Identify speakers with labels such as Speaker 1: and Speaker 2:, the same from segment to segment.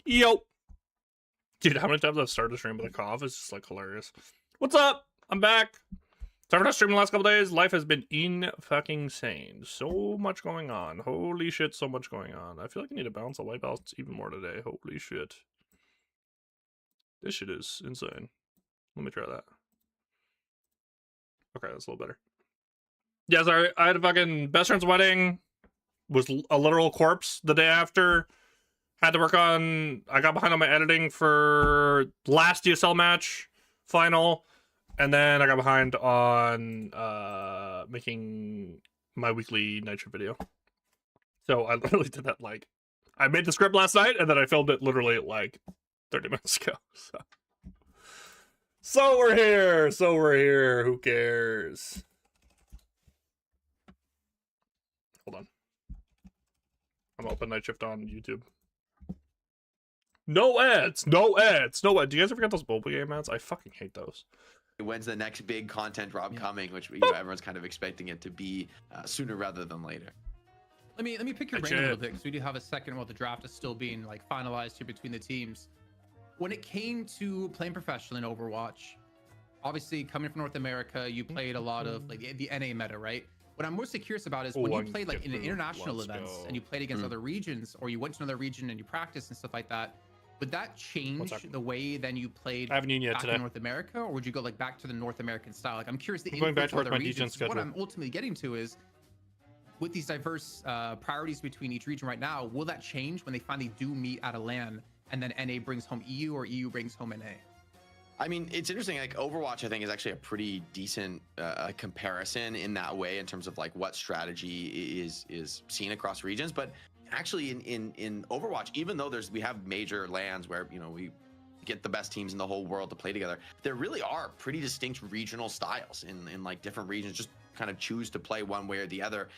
Speaker 1: Yo. Dude, how many times I've started a stream with a cough is just like hilarious. What's up? I'm back. Sorry for not streaming the last couple days. Life has been in-fucking-sane. So much going on. Holy shit, so much going on. I feel like I need to balance the white balance even more today. Holy shit. This shit is insane. Let me try that. Okay, that's a little better. Yeah, sorry. I had a fucking best friend's wedding. Was a literal corpse the day after. Had to work on... I got behind on my editing for last DSL match. Final. And then I got behind on making my weekly night shift video. So I literally did that like... I made the script last night, and then I filmed it literally like 30 minutes ago. So we're here. So we're here. Who cares? Hold on. I'm gonna open night shift on YouTube. No ads. No ads. No ads. Do you guys ever get those mobile game ads? I fucking hate those.
Speaker 2: When's the next big content drop coming, which everyone's kind of expecting it to be sooner rather than later.
Speaker 3: Let me pick your brain a little bit, because we do have a second while the draft is still being like finalized here between the teams. When it came to playing professionally in Overwatch, obviously coming from North America, you played a lot of like the NA meta, right? What I'm mostly curious about is when you played like in international events and you played against other regions, or you went to another region and you practiced and stuff like that. Would that change the way then you played back in North America, or would you go like back to the North American style? Like I'm curious. I'm going back towards my regions. What I'm ultimately getting to is, with these diverse priorities between each region right now, will that change when they finally do meet at a LAN and then NA brings home EU or EU brings home NA?
Speaker 2: I mean, it's interesting. Like Overwatch, I think is actually a pretty decent comparison in that way in terms of like what strategy is seen across regions, but actually in Overwatch, even though we have major LANs where we get the best teams in the whole world to play together, there really are pretty distinct regional styles in like different regions just kind of choose to play one way or the other.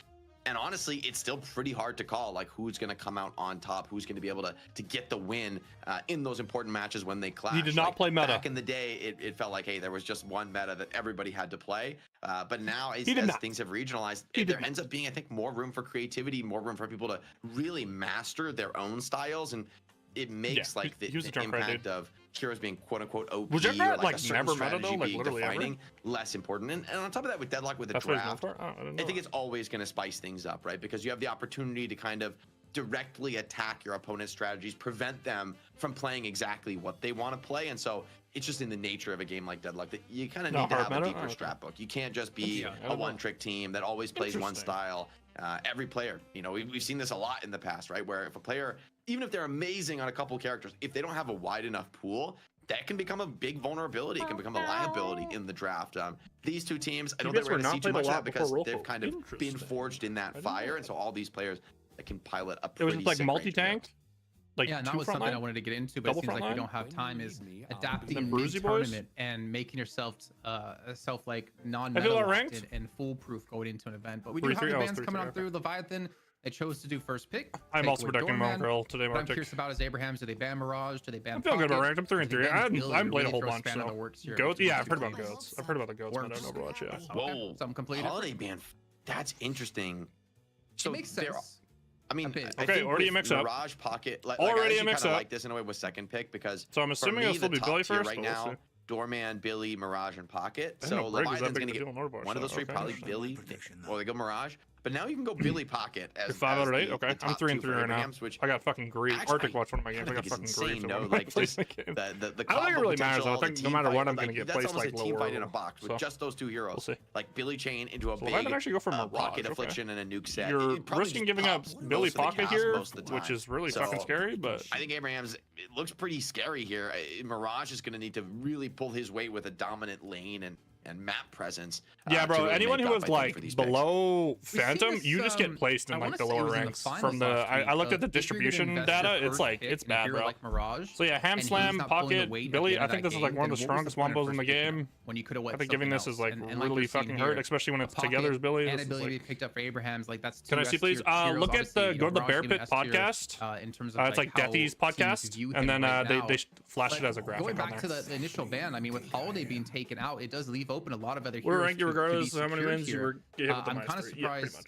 Speaker 2: And honestly, it's still pretty hard to call like who's going to come out on top, who's going to be able to get the win in those important matches when they clash.
Speaker 1: You did not play meta.
Speaker 2: Back in the day, it felt like, hey, there was just one meta that everybody had to play. But now, as things have regionalized, there ends up being, I think, more room for creativity, more room for people to really master their own styles. And it makes like the impact of heroes being quote unquote OP or like a certain strategy being defining less important. And on top of that, with Deadlock, with the draft, I think it's always going to spice things up, right? Because you have the opportunity to kind of directly attack your opponent's strategies, prevent them from playing exactly what they want to play. And so it's just in the nature of a game like Deadlock that you kind of need to have a deeper strat book. You can't just be a one-trick team that always plays one style. Every player, we've seen this a lot in the past, right? Where if a player, even if they're amazing on a couple characters, if they don't have a wide enough pool, that can become a big vulnerability. It can become a liability in the draft. These two teams, I don't think we're going to see too much of that because they've kind of been forged in that fire. And so all these players that can pilot a pretty
Speaker 1: sick like multi-tank.
Speaker 3: Like yeah, and that was something I wanted to get into, but it seems like we don't have time. Is adapting the tournament and making yourself like non-meta and foolproof going into an event. But we do have the bands coming on through. Leviathan, they chose to do first pick.
Speaker 1: I'm also predicting Mongrel today.
Speaker 3: What I'm curious about is Abrahams. Do they ban Mirage? Do they ban?
Speaker 1: I'm feeling good about ranked. I'm 3-3. I haven't played a whole bunch. So. Goats? Yeah, I've heard about goats. I've heard about the goats, but I don't Overwatch. Yeah.
Speaker 2: Whoa, something completely. Holiday ban. That's interesting.
Speaker 3: So it makes sense.
Speaker 2: I mean,
Speaker 1: okay, already a mix-up.
Speaker 2: Mirage Pocket,
Speaker 1: already a mix-up.
Speaker 2: Like this in a way with second pick because.
Speaker 1: So I'm assuming it'll still be Billy first
Speaker 2: right now. Doorman, Billy, Mirage, and Pocket. So Leviathan's gonna get one of those three, probably Billy, or they go Mirage. But now you can go Billy Pocket as
Speaker 1: 5 out of 8. Okay, I'm 3-3 right now. I got fucking grief. Arctic watched one of my games. I got fucking grief.
Speaker 2: No, like just the
Speaker 1: I don't think it really matters. I think no matter what, I'm gonna get placed like lower.
Speaker 2: Team fight in a box with just those two heroes. Like Billy Chain into a big
Speaker 1: actually go for
Speaker 2: Pocket Affliction and a nuke set.
Speaker 1: You're risking giving up Billy Pocket here, which is really fucking scary. But
Speaker 2: I think Abrahams, it looks pretty scary here. Mirage is gonna need to really pull his weight with a dominant lane and map presence.
Speaker 1: Yeah, bro. Anyone who was like below Phantom, you just get placed in like the lower ranks. From the I looked at the distribution data. It's like it's bad, bro.
Speaker 3: Like Mirage,
Speaker 1: so yeah, Ham Slam, Pocket, Billy. I think this is like one of the strongest wombos in the game.
Speaker 3: When you could have
Speaker 1: I think giving this is like really fucking hurt, especially when it's together as Billy.
Speaker 3: And ability to be picked up for Abrahams, like that's.
Speaker 1: Can I see please? Look at go to the Bear Pit podcast.
Speaker 3: In terms of
Speaker 1: it's like Deathy's podcast, and then they flash it as a graphic.
Speaker 3: Going back to the initial ban, I mean, with Holiday being taken out, it does leave open a lot of other.
Speaker 1: We're ranked regardless of how many wins you were.
Speaker 3: I'm kind of surprised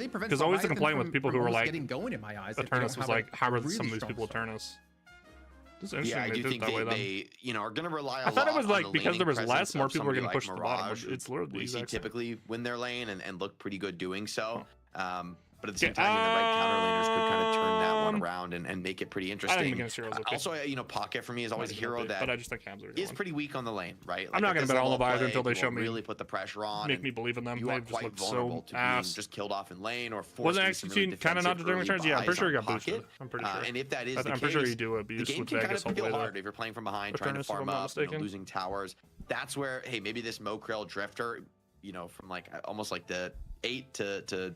Speaker 3: really prevents
Speaker 1: Because always the
Speaker 3: Leviathan
Speaker 1: complaint with people who were like,
Speaker 3: getting going in my eyes.
Speaker 1: Eternus was like, how are some of these people Eternus? It's interesting.
Speaker 2: Yeah, I do think they are going to rely. I
Speaker 1: thought it was like because there was less, more people were getting pushed to the bottom. It's literally
Speaker 2: we see typically win their lane and look pretty good doing so. But at the same
Speaker 1: Yeah,
Speaker 2: time, the right counter laners could kind of turn that one around and make it pretty interesting. Also, Pocket for me is always a hero that
Speaker 1: but I just think Hams are
Speaker 2: is pretty weak on the lane, right?
Speaker 1: I'm not going to bet all Leviathan until they show me.
Speaker 2: Really put the pressure on.
Speaker 1: Make me believe in them.
Speaker 2: You are quite vulnerable to being just killed off in lane or forced.
Speaker 1: Wasn't executing kind of not determined returns? Yeah, I'm pretty sure he got boosted. I'm pretty sure.
Speaker 2: And if that is the case,
Speaker 1: I'm pretty sure you do abuse
Speaker 2: the game
Speaker 1: with
Speaker 2: can kind
Speaker 1: Vegas
Speaker 2: of feel hard if you're playing from behind, trying to farm up, losing towers. That's where, hey, maybe this Mokrel Drifter, from like almost like the 8 to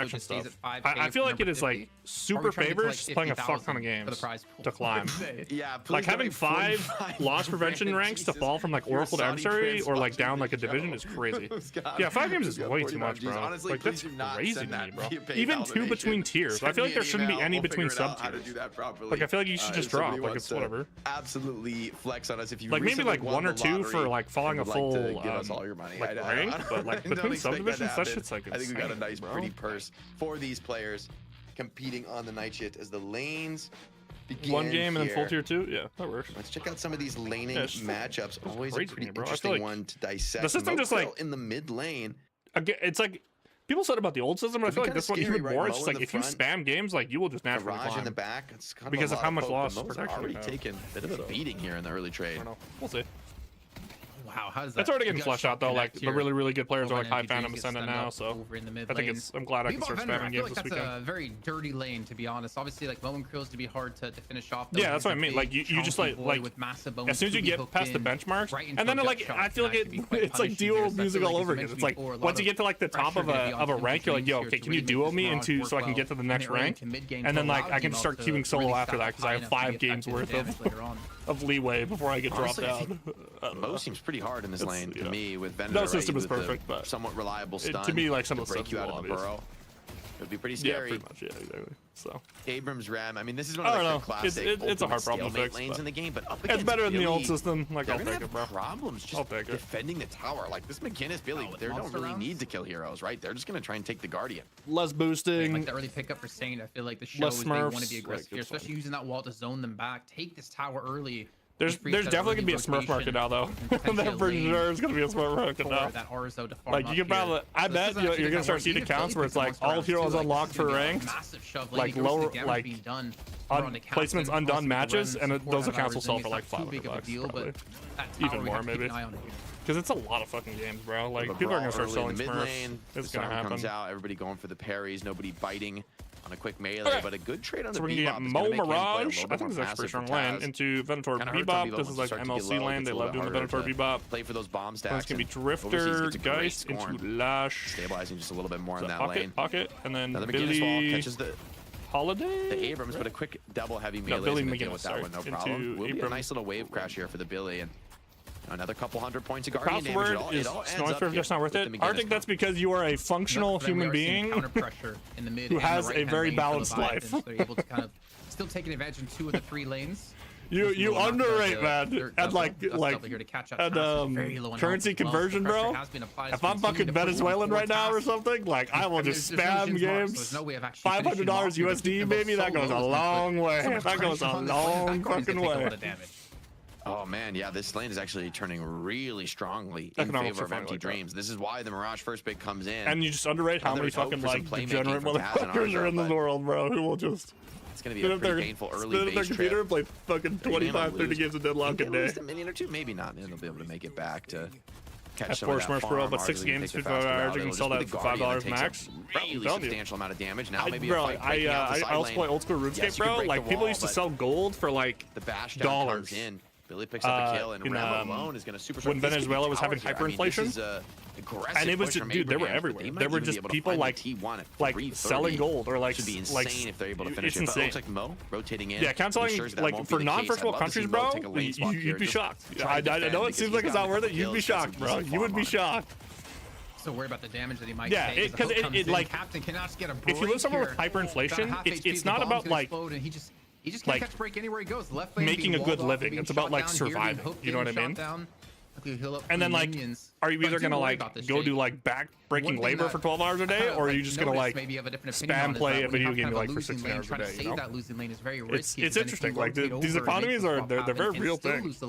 Speaker 1: faction
Speaker 3: just stays
Speaker 1: stuff.
Speaker 3: at 5K
Speaker 1: I feel
Speaker 3: for
Speaker 1: like it
Speaker 3: number
Speaker 1: is like
Speaker 3: 50?
Speaker 1: super
Speaker 3: Are we trying to get to,
Speaker 1: favors
Speaker 3: like,
Speaker 1: playing a fuck ton of
Speaker 3: 50,000 for the
Speaker 1: games
Speaker 3: prize pool?
Speaker 1: to climb.
Speaker 2: Yeah,
Speaker 1: Like
Speaker 2: please
Speaker 1: having
Speaker 2: donate
Speaker 1: 5
Speaker 2: 45
Speaker 1: loss prevention
Speaker 2: grand,
Speaker 1: ranks to
Speaker 2: Jesus.
Speaker 1: fall from like
Speaker 2: If you're a
Speaker 1: Oracle to
Speaker 2: Saudi
Speaker 1: Adversary
Speaker 2: prince
Speaker 1: or like
Speaker 2: watching
Speaker 1: down like a
Speaker 2: the
Speaker 1: division
Speaker 2: show.
Speaker 1: is crazy.
Speaker 2: Who's got-
Speaker 1: Yeah, 5 games
Speaker 2: who's
Speaker 1: is
Speaker 2: got
Speaker 1: way too
Speaker 2: 49
Speaker 1: much,
Speaker 2: Gs?
Speaker 1: bro.
Speaker 2: Honestly,
Speaker 1: Like
Speaker 2: please
Speaker 1: that's
Speaker 2: do not
Speaker 1: crazy
Speaker 2: send
Speaker 1: to me,
Speaker 2: that
Speaker 1: bro.
Speaker 2: via PayPal
Speaker 1: Even 2 between
Speaker 2: donation.
Speaker 1: tiers. I
Speaker 2: Send
Speaker 1: feel
Speaker 2: me
Speaker 1: like there
Speaker 2: an
Speaker 1: shouldn't be
Speaker 2: email.
Speaker 1: any
Speaker 2: We'll
Speaker 1: between
Speaker 2: figure it
Speaker 1: sub
Speaker 2: out how to
Speaker 1: tiers.
Speaker 2: do that properly.
Speaker 1: Like I feel like you should just
Speaker 2: if somebody
Speaker 1: drop. Like
Speaker 2: wants
Speaker 1: it's
Speaker 2: to
Speaker 1: whatever.
Speaker 2: Absolutely flex on us if you
Speaker 1: Like maybe
Speaker 2: recently
Speaker 1: like
Speaker 2: won
Speaker 1: 1 or
Speaker 2: the
Speaker 1: 2 for
Speaker 2: lottery
Speaker 1: like following a
Speaker 2: and would like to
Speaker 1: full
Speaker 2: give us all your money.
Speaker 1: like
Speaker 2: I
Speaker 1: rank,
Speaker 2: don't-
Speaker 1: but like
Speaker 2: I don't
Speaker 1: between
Speaker 2: expect
Speaker 1: subdivisions, that
Speaker 2: happen.
Speaker 1: shit's like
Speaker 2: I think we got a
Speaker 1: insane,
Speaker 2: nice,
Speaker 1: bro.
Speaker 2: pretty purse for these players competing on the night shift as the lanes begin
Speaker 1: 1 game and then full
Speaker 2: here.
Speaker 1: tier 2. Yeah, that works.
Speaker 2: Let's check out some of these laning
Speaker 1: Yeah, it's just-
Speaker 2: matchups. Always a
Speaker 1: crazy to
Speaker 2: pretty
Speaker 1: me, bro. I feel
Speaker 2: interesting
Speaker 1: like
Speaker 2: one to dissect.
Speaker 1: the system just, like-
Speaker 2: Moquel in the mid lane.
Speaker 1: Again, it's like people said about the old system, but I feel like this one even more. It's just like if you spam games, like you will just naturally
Speaker 2: Garage
Speaker 1: climb.
Speaker 2: in the back. It's kind of
Speaker 1: because of how much loss
Speaker 2: protection. Already taken a bit of a beating here in the early trade.
Speaker 1: I don't know. We'll see.
Speaker 3: Wow, how does that?
Speaker 1: It's already getting fleshed out though. Like the really good players are like high Phantom Ascendant now, so I think it's. I'm glad I can start spamming games this weekend.
Speaker 3: That's a very dirty lane, to be honest. Obviously, like moment kills to be hard to finish off.
Speaker 1: Yeah, that's what I mean. Like you just like as soon as you get past the benchmarks, and then like I feel like it's like duo music all over again. It's like once you get to like the top of a rank, you're like, yo, okay, can you duo me into so I can get to the next rank? And then like I can just start queuing solo after that because I have 5 games worth of leeway before I get dropped out.
Speaker 2: Mo seems pretty hard in this lane to me with Vendor.
Speaker 1: No system is perfect, but
Speaker 2: somewhat reliable stun.
Speaker 1: To me, like some of the
Speaker 2: break
Speaker 1: stuff
Speaker 2: you out of the burrow. It would be pretty scary.
Speaker 1: Yeah, pretty much. Yeah, exactly. So
Speaker 2: Abrams Ram. I mean, this is one of the classic.
Speaker 1: It's a hard problem to fix.
Speaker 2: Lanes in the game, but up
Speaker 1: it's better than the old system. Like
Speaker 2: I'll
Speaker 1: take it, bro.
Speaker 2: Problems just defending the tower. Like this McGinnis Billy, they don't really need to kill heroes, right? They're just gonna try and take the Guardian.
Speaker 1: Less boosting.
Speaker 3: Like the early pickup for Saint. I feel like the show is they want to be aggressive here, especially using that wall to zone them back. Take this tower early.
Speaker 1: There's definitely gonna be a Smurf market now though. That for sure is gonna be a Smurf market now. Like you can probably, I bet you're gonna start seeing accounts where it's like all heroes unlocked for ranked, like lower, like placements undone matches, and those accounts will sell for like $500 probably, even more maybe. Because it's a lot of fucking games, bro. Like people are gonna start selling Smurfs. It's gonna happen.
Speaker 2: Comes out, everybody going for the parries, nobody biting on a quick melee, but a good trade on the
Speaker 1: so we're gonna get Mo Mirage. I think it's actually pretty strong lane into Venator Bebop. This is like MLC lane. They love doing the Venator Bebop.
Speaker 2: Play for those bomb stacks.
Speaker 1: It's gonna be Drifter, Geist into Lash.
Speaker 2: Stabilizing just a little bit more in that lane.
Speaker 1: Pocket, and then
Speaker 2: Billy catches the
Speaker 1: Holiday.
Speaker 2: The Abrams, but a quick double heavy melee.
Speaker 1: Billy
Speaker 2: McGinnis with that one, no problem. Will be a nice little wave crash here for the Billy, and another couple hundred points of Guardian damage.
Speaker 1: It all ends up just not worth it. I think that's because you are a functional human being who has a very balanced life.
Speaker 3: They're able to kind of still taking advantage in 2 of the 3 lanes.
Speaker 1: You underrate, man. And like currency conversion, bro. If I'm fucking Venezuelan right now or something, like I will just spam games. $500 USD, maybe that goes a long way. That goes a long fucking way.
Speaker 2: Oh man, yeah, this lane is actually turning really strongly in favor of Empty Dreams. This is why the Mirage first pick comes in.
Speaker 1: And you just underrate how many fucking like degenerate motherfuckers are in the world, bro, who will just
Speaker 2: it's gonna be a pretty painful early base
Speaker 1: computer and play fucking 25, 30 games of Deadlock a day.
Speaker 2: A minion or two, maybe not. Then they'll be able to make it back to catch
Speaker 1: some of that farm. But 6 games, 55 hours, you can sell that for $5 max.
Speaker 2: Really substantial amount of damage. Now maybe
Speaker 1: bro, I also play old school RuneScape, bro. Like people used to sell gold for like
Speaker 2: the bash dollars. Billy picks up a kill, and Ram alone is going to super.
Speaker 1: When Venezuela was having hyperinflation,
Speaker 2: and
Speaker 1: it was just, dude, they were everywhere. There were just people like selling gold or like
Speaker 2: should be insane if they're able to finish it.
Speaker 1: Insane.
Speaker 2: Looks like Mo rotating in.
Speaker 1: Yeah, canceling like for non-first world countries, bro. You'd be shocked. I know it seems like it's not worth it. You'd be shocked, bro. You would be shocked.
Speaker 3: So worry about the damage that he might
Speaker 1: take. Yeah, because it like
Speaker 3: Captain cannot just get a break.
Speaker 1: If you live somewhere with hyperinflation, it's not about like.
Speaker 3: He just can't catch break anywhere he goes. Left lane
Speaker 1: making a good living. It's about like surviving. You know what I mean? And then like, are you either gonna like go do like back-breaking labor for 12 hours a day, or are you just gonna like spam play a video game like for 16 hours a day? You know? It's interesting. Like these economies are they're very real things.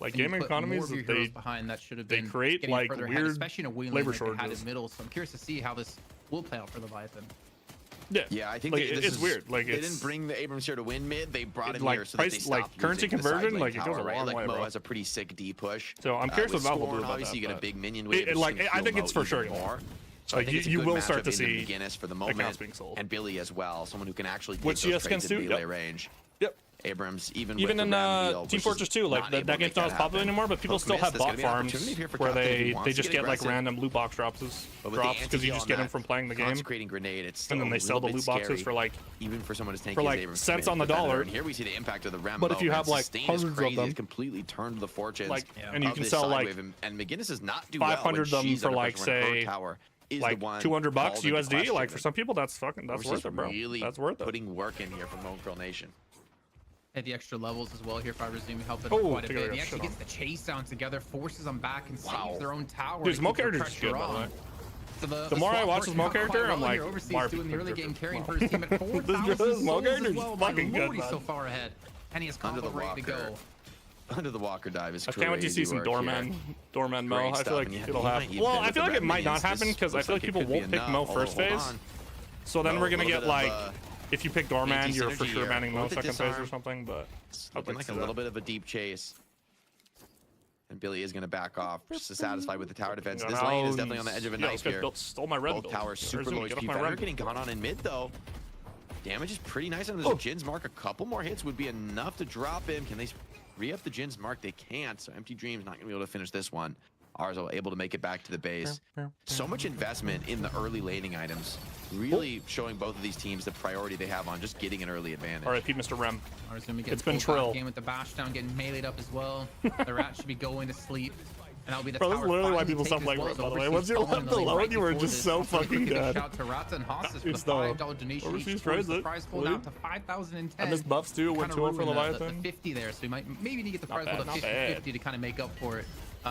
Speaker 1: Like gaming economies, they create like weird labor shortages.
Speaker 3: So I'm curious to see how this will play out for Leviathan.
Speaker 2: Yeah, I think
Speaker 1: like, it's weird. Like
Speaker 2: they didn't bring the Abrams here to win mid. They brought him
Speaker 1: like
Speaker 2: here so that they stopped
Speaker 1: like currency conversion. Like it goes a long
Speaker 2: way.
Speaker 1: way,
Speaker 2: Mo
Speaker 1: bro.
Speaker 2: has a pretty sick D push.
Speaker 1: So I'm curious what Valve will do about
Speaker 2: obviously,
Speaker 1: that.
Speaker 2: You get a big minion wave.
Speaker 1: Like I think it's for sure more. So like you will start to see
Speaker 2: McGinnis for the moment
Speaker 1: being sold.
Speaker 2: and Billy as well, someone who can actually take
Speaker 1: those
Speaker 2: trades in melee range.
Speaker 1: Yep.
Speaker 2: Abrams, even
Speaker 1: in Team Fortress 2, like that game's not as popular anymore, but people still have bot farms where they just get like random loot box drops because you just get them from playing the game.
Speaker 2: Consecrating grenade, it's
Speaker 1: and then they sell the loot boxes for like
Speaker 2: even for someone who's taking
Speaker 1: cents on the dollar.
Speaker 2: And here we see the impact of the Rem.
Speaker 1: But if you have like hundreds of them,
Speaker 2: it's completely turned the fortunes.
Speaker 1: Like and you can sell like
Speaker 2: and McGinnis does not do
Speaker 1: 500 of them for like say like $200 USD. Like for some people that's worth it, bro. That's worth it.
Speaker 2: Putting work in here from Girl Nation.
Speaker 3: At the extra levels as well here, if I resume, helping quite a bit. He actually gets the chase down together, forces them back, and saves their own tower.
Speaker 1: Dude, Smoke character is good, by the way. So the more I watch the Smoke character, I'm like,
Speaker 3: Overseas doing the early game carrying for his team at 4,000
Speaker 1: Smoke character is fucking good,
Speaker 3: man. So far ahead, and he has combo ready to go.
Speaker 2: under the walker dive is
Speaker 1: I
Speaker 2: crazy.
Speaker 1: can't wait to see some doorman Mo. I feel like it'll happen. Well, I feel like it might not happen because I feel like people won't pick Mo first phase. So then we're gonna get like, if you pick doorman, you're for sure banning Mo second phase or something. But
Speaker 2: looking like a little bit of a deep chase. And Billy is going to back off, just to satisfy with the tower defense. This lane is definitely on the edge of a knife here.
Speaker 1: Stole my red.
Speaker 2: Both towers super low HP. Vendor getting gone on in mid though. Damage is pretty nice on this Jin's mark. A couple more hits would be enough to drop him. Can they re-up the Jin's mark? They can't. So Empty Dream's not going to be able to finish this one. Arzo able to make it back to the base. So much investment in the early laning items. Really showing both of these teams the priority they have on just getting an early advantage.
Speaker 1: All right, Mr. Rem.
Speaker 3: It's been Trill. Game with the bash down, getting meleeed up as well. The rat should be going to sleep. And that'll be the
Speaker 1: Bro, this is literally why people stop playing Rem, by the way. Once you're left alone, you were just so fucking dead.
Speaker 3: Shout to Rats and Hosses for the $5 donation.
Speaker 1: Overseas prize
Speaker 3: pool down to 5,010.
Speaker 1: I missed buffs too. Went 2-0 for Leviathan.
Speaker 3: The 50 there, so we might maybe need to get the prize pool to 50 to kind of make up for it.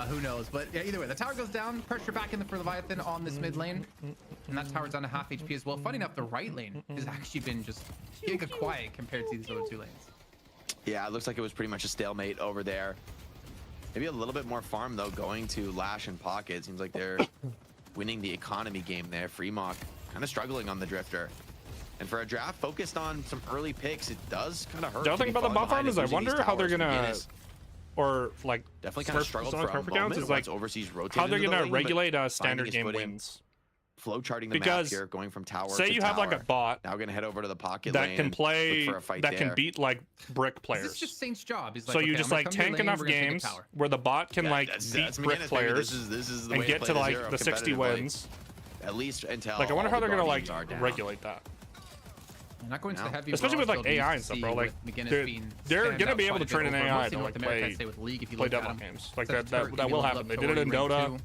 Speaker 3: Who knows? But yeah, either way, the tower goes down. Pressure back in for Leviathan on this mid lane. And that tower's down to half HP as well. Funny enough, the right lane has actually been just giga quiet compared to these other two lanes.
Speaker 2: Yeah, it looks like it was pretty much a stalemate over there. Maybe a little bit more farm, though, going to Lash and Pocket. Seems like they're winning the economy game there. Freemok kind of struggling on the Drifter. And for a draft focused on some early picks, it does kind of hurt.
Speaker 1: The other thing about the buff farm is I wonder how they're going to... Or like
Speaker 2: definitely kind of struggled for a moment
Speaker 1: is like
Speaker 2: overseas
Speaker 1: how they're gonna regulate standard game wins.
Speaker 2: Flow charting the map here, going from tower
Speaker 1: say
Speaker 2: to
Speaker 1: you
Speaker 2: tower.
Speaker 1: have like a bot
Speaker 2: now gonna head over to the pocket
Speaker 1: that
Speaker 2: lane
Speaker 1: can play that can
Speaker 2: there.
Speaker 1: Beat like brick players.
Speaker 3: This is just Saint's job. He's like,
Speaker 1: so you just like tank enough games where the bot can like beat brick players
Speaker 2: this is the
Speaker 1: and get to like the 60 wins.
Speaker 2: At least until
Speaker 1: like I wonder how they're gonna like regulate that.
Speaker 3: I'm not going to the heavy,
Speaker 1: especially with like AI and stuff, bro. Like they're gonna be able to train an AI to like play Deadlock games. Like that will happen. They did it in Dota.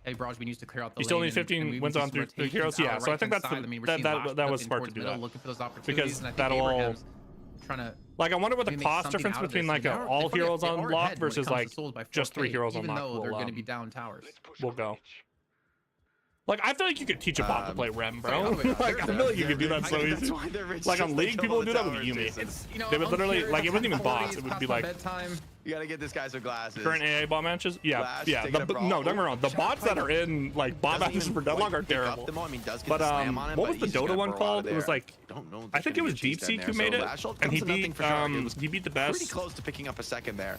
Speaker 3: Heavy barrage being used to clear out the
Speaker 1: you still need 15 wins on 3 heroes. Yeah, so I think that's that was smart to do that because that'll trying to like I wonder what the cost difference between like all heroes on lock versus like just 3 heroes on lock
Speaker 3: they're going to be down towers.
Speaker 1: Will go. Like, I feel like you could teach a bot to play Rem, bro. Like, I feel like you could do that so easy. Like, on League, people would do that with Yumi. They would literally, like, it wasn't even bots. It would be like...
Speaker 2: You gotta get this guy some glasses.
Speaker 1: Current AA bot matches? Yeah, yeah. No, don't get me wrong. The bots that are in, like, bot matches for Deadlock are terrible. But, what was the Dota one called? It was like... I think it was DeepSeek who made it. And he beat the best...
Speaker 2: Pretty close to picking up a second there.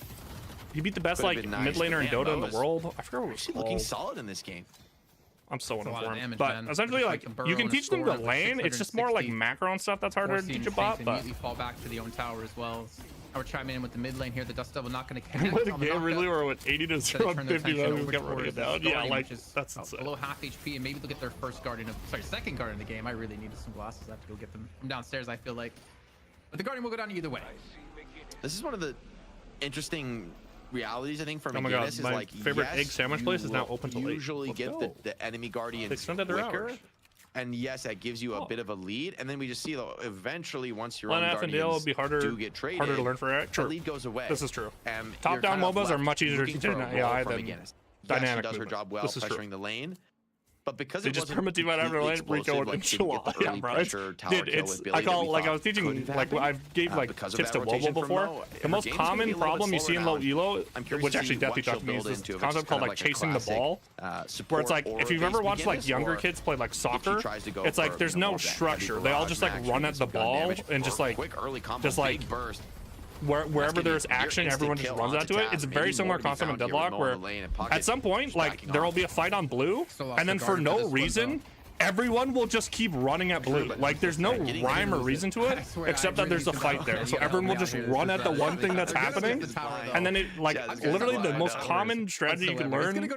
Speaker 1: He beat the best, like, mid laner in Dota in the world. I forgot what it was called.
Speaker 2: Looking solid in this game.
Speaker 1: I'm so uninformed, but essentially, like, you can teach them to lane. It's just more like macro and stuff that's harder to teach a bot. But
Speaker 3: fall back to the own tower as well. We're chiming in with the mid lane here. The Dust Devil not going to connect.
Speaker 1: What a game really were with 80 to 0 on 50. We got running it down. Yeah, like that's insane.
Speaker 3: Below half HP, and maybe they'll get their first guardian second guardian of the game. I really needed some glasses. I have to go get them from downstairs. I feel like, but the guardian will go down either way.
Speaker 2: This is one of the interesting realities, I think, from
Speaker 1: my God, my favorite egg sandwich place is now open to late.
Speaker 2: Usually get the enemy guardians quicker, and yes, that gives you a bit of a lead. And then we just see though, eventually, once your own guardians
Speaker 1: be harder to learn for it.
Speaker 2: The lead goes away.
Speaker 1: This is true. Top-down MOBAs are much easier to teach an AI than dynamic.
Speaker 2: Does her job well, pressuring the lane. But because
Speaker 1: they just permit you after lane, Rico and Enchilada. Yeah, bro. Dude, it's I call like I was teaching like I gave like tips to Wobo before. The most common problem you see in low elo, which actually Deathy taught me, is this concept called like chasing the ball, where it's like if you've ever watched like younger kids play like soccer, it's like there's no structure. They all just like run at the ball and just like wherever there's action, everyone just runs out to it. It's a very similar concept in Deadlock, where at some point, like, there will be a fight on blue, and then for no reason, everyone will just keep running at blue. Like, there's no rhyme or reason to it, except that there's a fight there. So everyone will just run at the one thing that's happening, and then it, like, literally the most common strategy you can learn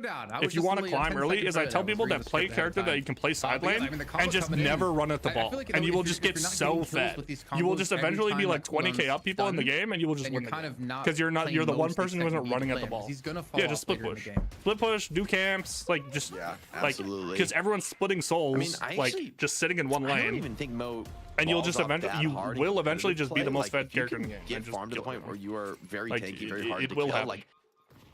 Speaker 1: if you want to climb early is I tell people that play a character that you can play side lane and just never run at the ball, and you will just get so fed. You will just eventually be like 20k up people in the game, and you will just win the game because you're the one person who isn't running at the ball. Yeah, just split push, do camps, like just like because everyone's splitting souls. Like just sitting in one lane.
Speaker 2: I don't even think Mo.
Speaker 1: And you'll just eventually just be the most fed character in the game.
Speaker 2: Get farmed to the point where you are very tanky, very hard to
Speaker 1: kill.
Speaker 2: Like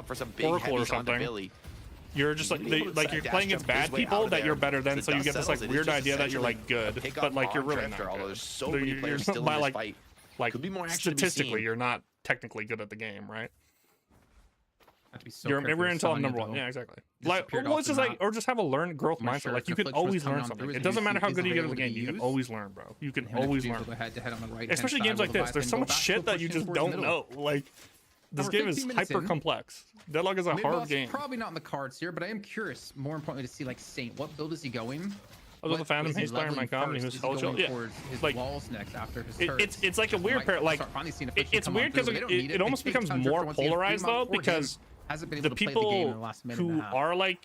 Speaker 2: up for some big
Speaker 1: Oracle or
Speaker 2: heavies onto
Speaker 1: something.
Speaker 2: Billy.
Speaker 1: You're just like you're playing against bad people that you're better than, so you get this like weird idea that you're like good, but like you're really not good.
Speaker 2: Although there's so many
Speaker 1: You're
Speaker 2: players still
Speaker 1: by,
Speaker 2: in this
Speaker 1: like,
Speaker 2: fight.
Speaker 1: Like
Speaker 2: Could be more action to be
Speaker 1: statistically,
Speaker 2: seen.
Speaker 1: you're not technically good at the game, right?
Speaker 3: Have to be so
Speaker 1: You're
Speaker 3: careful with
Speaker 1: until
Speaker 3: Sonya,
Speaker 1: number 1.
Speaker 3: though.
Speaker 1: Yeah, exactly. Like,
Speaker 3: Disappeared
Speaker 1: well,
Speaker 3: off
Speaker 1: it's
Speaker 3: the
Speaker 1: just like,
Speaker 3: map.
Speaker 1: or just have a learn growth
Speaker 3: I'm not
Speaker 1: mindset.
Speaker 3: sure
Speaker 1: Like
Speaker 3: if
Speaker 1: you
Speaker 3: the
Speaker 1: can
Speaker 3: Flitch was
Speaker 1: always
Speaker 3: coming
Speaker 1: learn
Speaker 3: on
Speaker 1: something.
Speaker 3: through,
Speaker 1: It
Speaker 3: is
Speaker 1: doesn't matter how
Speaker 3: is
Speaker 1: good you get at the
Speaker 3: available
Speaker 1: game.
Speaker 3: to
Speaker 1: You can
Speaker 3: use.
Speaker 1: always learn, bro. You can
Speaker 3: And if
Speaker 1: always
Speaker 3: you
Speaker 1: learn.
Speaker 3: go head to head on the right
Speaker 1: Especially games like this. There's so much shit that you just don't know. Like this
Speaker 3: We're
Speaker 1: game is
Speaker 3: 15 minutes
Speaker 1: hyper
Speaker 3: in.
Speaker 1: complex. Deadlock is a
Speaker 3: Mid
Speaker 1: hard
Speaker 3: boss
Speaker 1: game.
Speaker 3: probably not in the cards here, but I am curious, more importantly, to see like Saint. What build is he going?
Speaker 1: I was with the Phantom Haste Fire in my company. He was hell chill. Yeah,
Speaker 3: his
Speaker 1: like
Speaker 3: walls next after his turrets.
Speaker 1: it's like a weird pair. Like it's weird because it almost becomes more polarized though, because the people who are like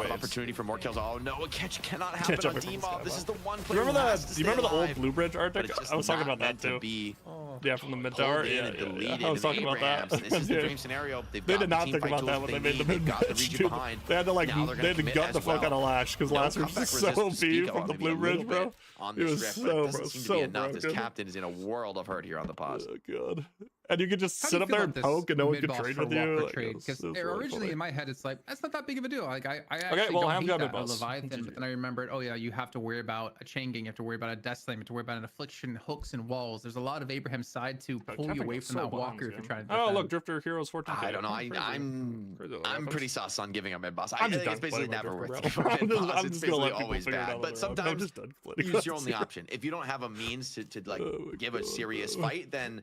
Speaker 1: waves.
Speaker 2: opportunity for more kills. Oh no, a catch cannot happen on D-Mob. This is the one player.
Speaker 1: You remember the old Blue Bridge Arctic? I was talking about that too. Yeah, from the mid tower. Yeah. I was talking about that.
Speaker 2: This is the dream scenario.
Speaker 1: They did not think about that when they made the mid bridge. They had to like gut the fuck out of Lash because Lash was just so OP from the Blue Bridge, bro. It was so broken.
Speaker 2: This captain is in a world of hurt here on the pause.
Speaker 1: Oh god. And you could just sit up there and poke and no one could trade with you.
Speaker 3: Because originally in my head it's like that's not that big of a deal. Like I actually don't hate that Leviathan, but then I remembered, oh yeah, you have to worry about a chain gang, you have to worry about a death slam, you have to worry about an affliction, hooks and walls. There's a lot of Abraham's side to pull you away from that walker if you're trying to.
Speaker 1: Oh look, Drifter Heroes 14.
Speaker 2: I don't know. I'm pretty sus on giving up mid boss. I think it's basically never worth it. It's basically always bad. But sometimes use your only option. If you don't have a means to like give a serious fight, then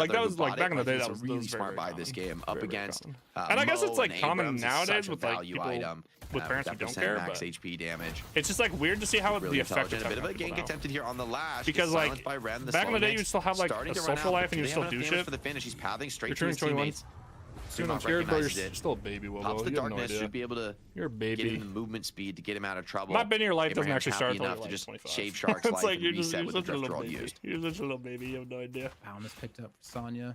Speaker 1: like that was
Speaker 2: who
Speaker 1: like
Speaker 2: bought
Speaker 1: back
Speaker 2: it.
Speaker 1: in the day.
Speaker 2: It's
Speaker 1: That
Speaker 2: a
Speaker 1: was
Speaker 2: really
Speaker 1: very,
Speaker 2: smart buy
Speaker 1: very
Speaker 2: this
Speaker 1: common.
Speaker 2: game up
Speaker 1: Very, very
Speaker 2: against.
Speaker 1: common. And I guess it's
Speaker 2: Mo
Speaker 1: like
Speaker 2: and
Speaker 1: common
Speaker 2: Abrams is
Speaker 1: nowadays
Speaker 2: such a
Speaker 1: with like
Speaker 2: value
Speaker 1: people
Speaker 2: item.
Speaker 1: with parents who don't
Speaker 2: 7%
Speaker 1: care.
Speaker 2: max
Speaker 1: But
Speaker 2: HP damage.
Speaker 1: it's just like weird to see how
Speaker 2: Really
Speaker 1: the effect
Speaker 2: intelligent.
Speaker 1: is
Speaker 2: A bit of a
Speaker 1: people
Speaker 2: gank
Speaker 1: now.
Speaker 2: attempted here on the lash.
Speaker 1: Because
Speaker 2: Gets
Speaker 1: like
Speaker 2: by Ren, the
Speaker 1: back in the day,
Speaker 2: slowness,
Speaker 1: you'd still have like
Speaker 2: starting
Speaker 1: a
Speaker 2: to run
Speaker 1: social
Speaker 2: out,
Speaker 1: life and
Speaker 2: but
Speaker 1: you
Speaker 2: do
Speaker 1: still
Speaker 2: they have
Speaker 1: do
Speaker 2: enough damage
Speaker 1: shit.
Speaker 2: for the finish. He's pathing straight
Speaker 1: You're
Speaker 2: to his
Speaker 1: turning 21.
Speaker 2: teammates.
Speaker 1: You're
Speaker 2: Not
Speaker 1: not scared, bro. You're
Speaker 2: recognizes it.
Speaker 1: still a baby, Willow.
Speaker 2: Pops the
Speaker 1: You have no
Speaker 2: darkness,
Speaker 1: idea.
Speaker 2: should be able to
Speaker 1: You're a
Speaker 2: get
Speaker 1: baby.
Speaker 2: him the movement speed to get him out of trouble.
Speaker 1: My been your life doesn't
Speaker 2: Abraham's
Speaker 1: actually start
Speaker 2: happy
Speaker 1: until
Speaker 2: enough
Speaker 1: you're
Speaker 2: to
Speaker 1: like
Speaker 2: just
Speaker 1: 25.
Speaker 2: shave Shark's
Speaker 1: It's
Speaker 2: life
Speaker 1: like
Speaker 2: and
Speaker 1: you're just
Speaker 2: reset
Speaker 1: you're
Speaker 2: with the
Speaker 1: such a
Speaker 2: drift
Speaker 1: little
Speaker 2: roll
Speaker 1: baby.
Speaker 2: used.
Speaker 1: You're such a little baby. You have no idea.
Speaker 3: Baum is picked up for Sonya.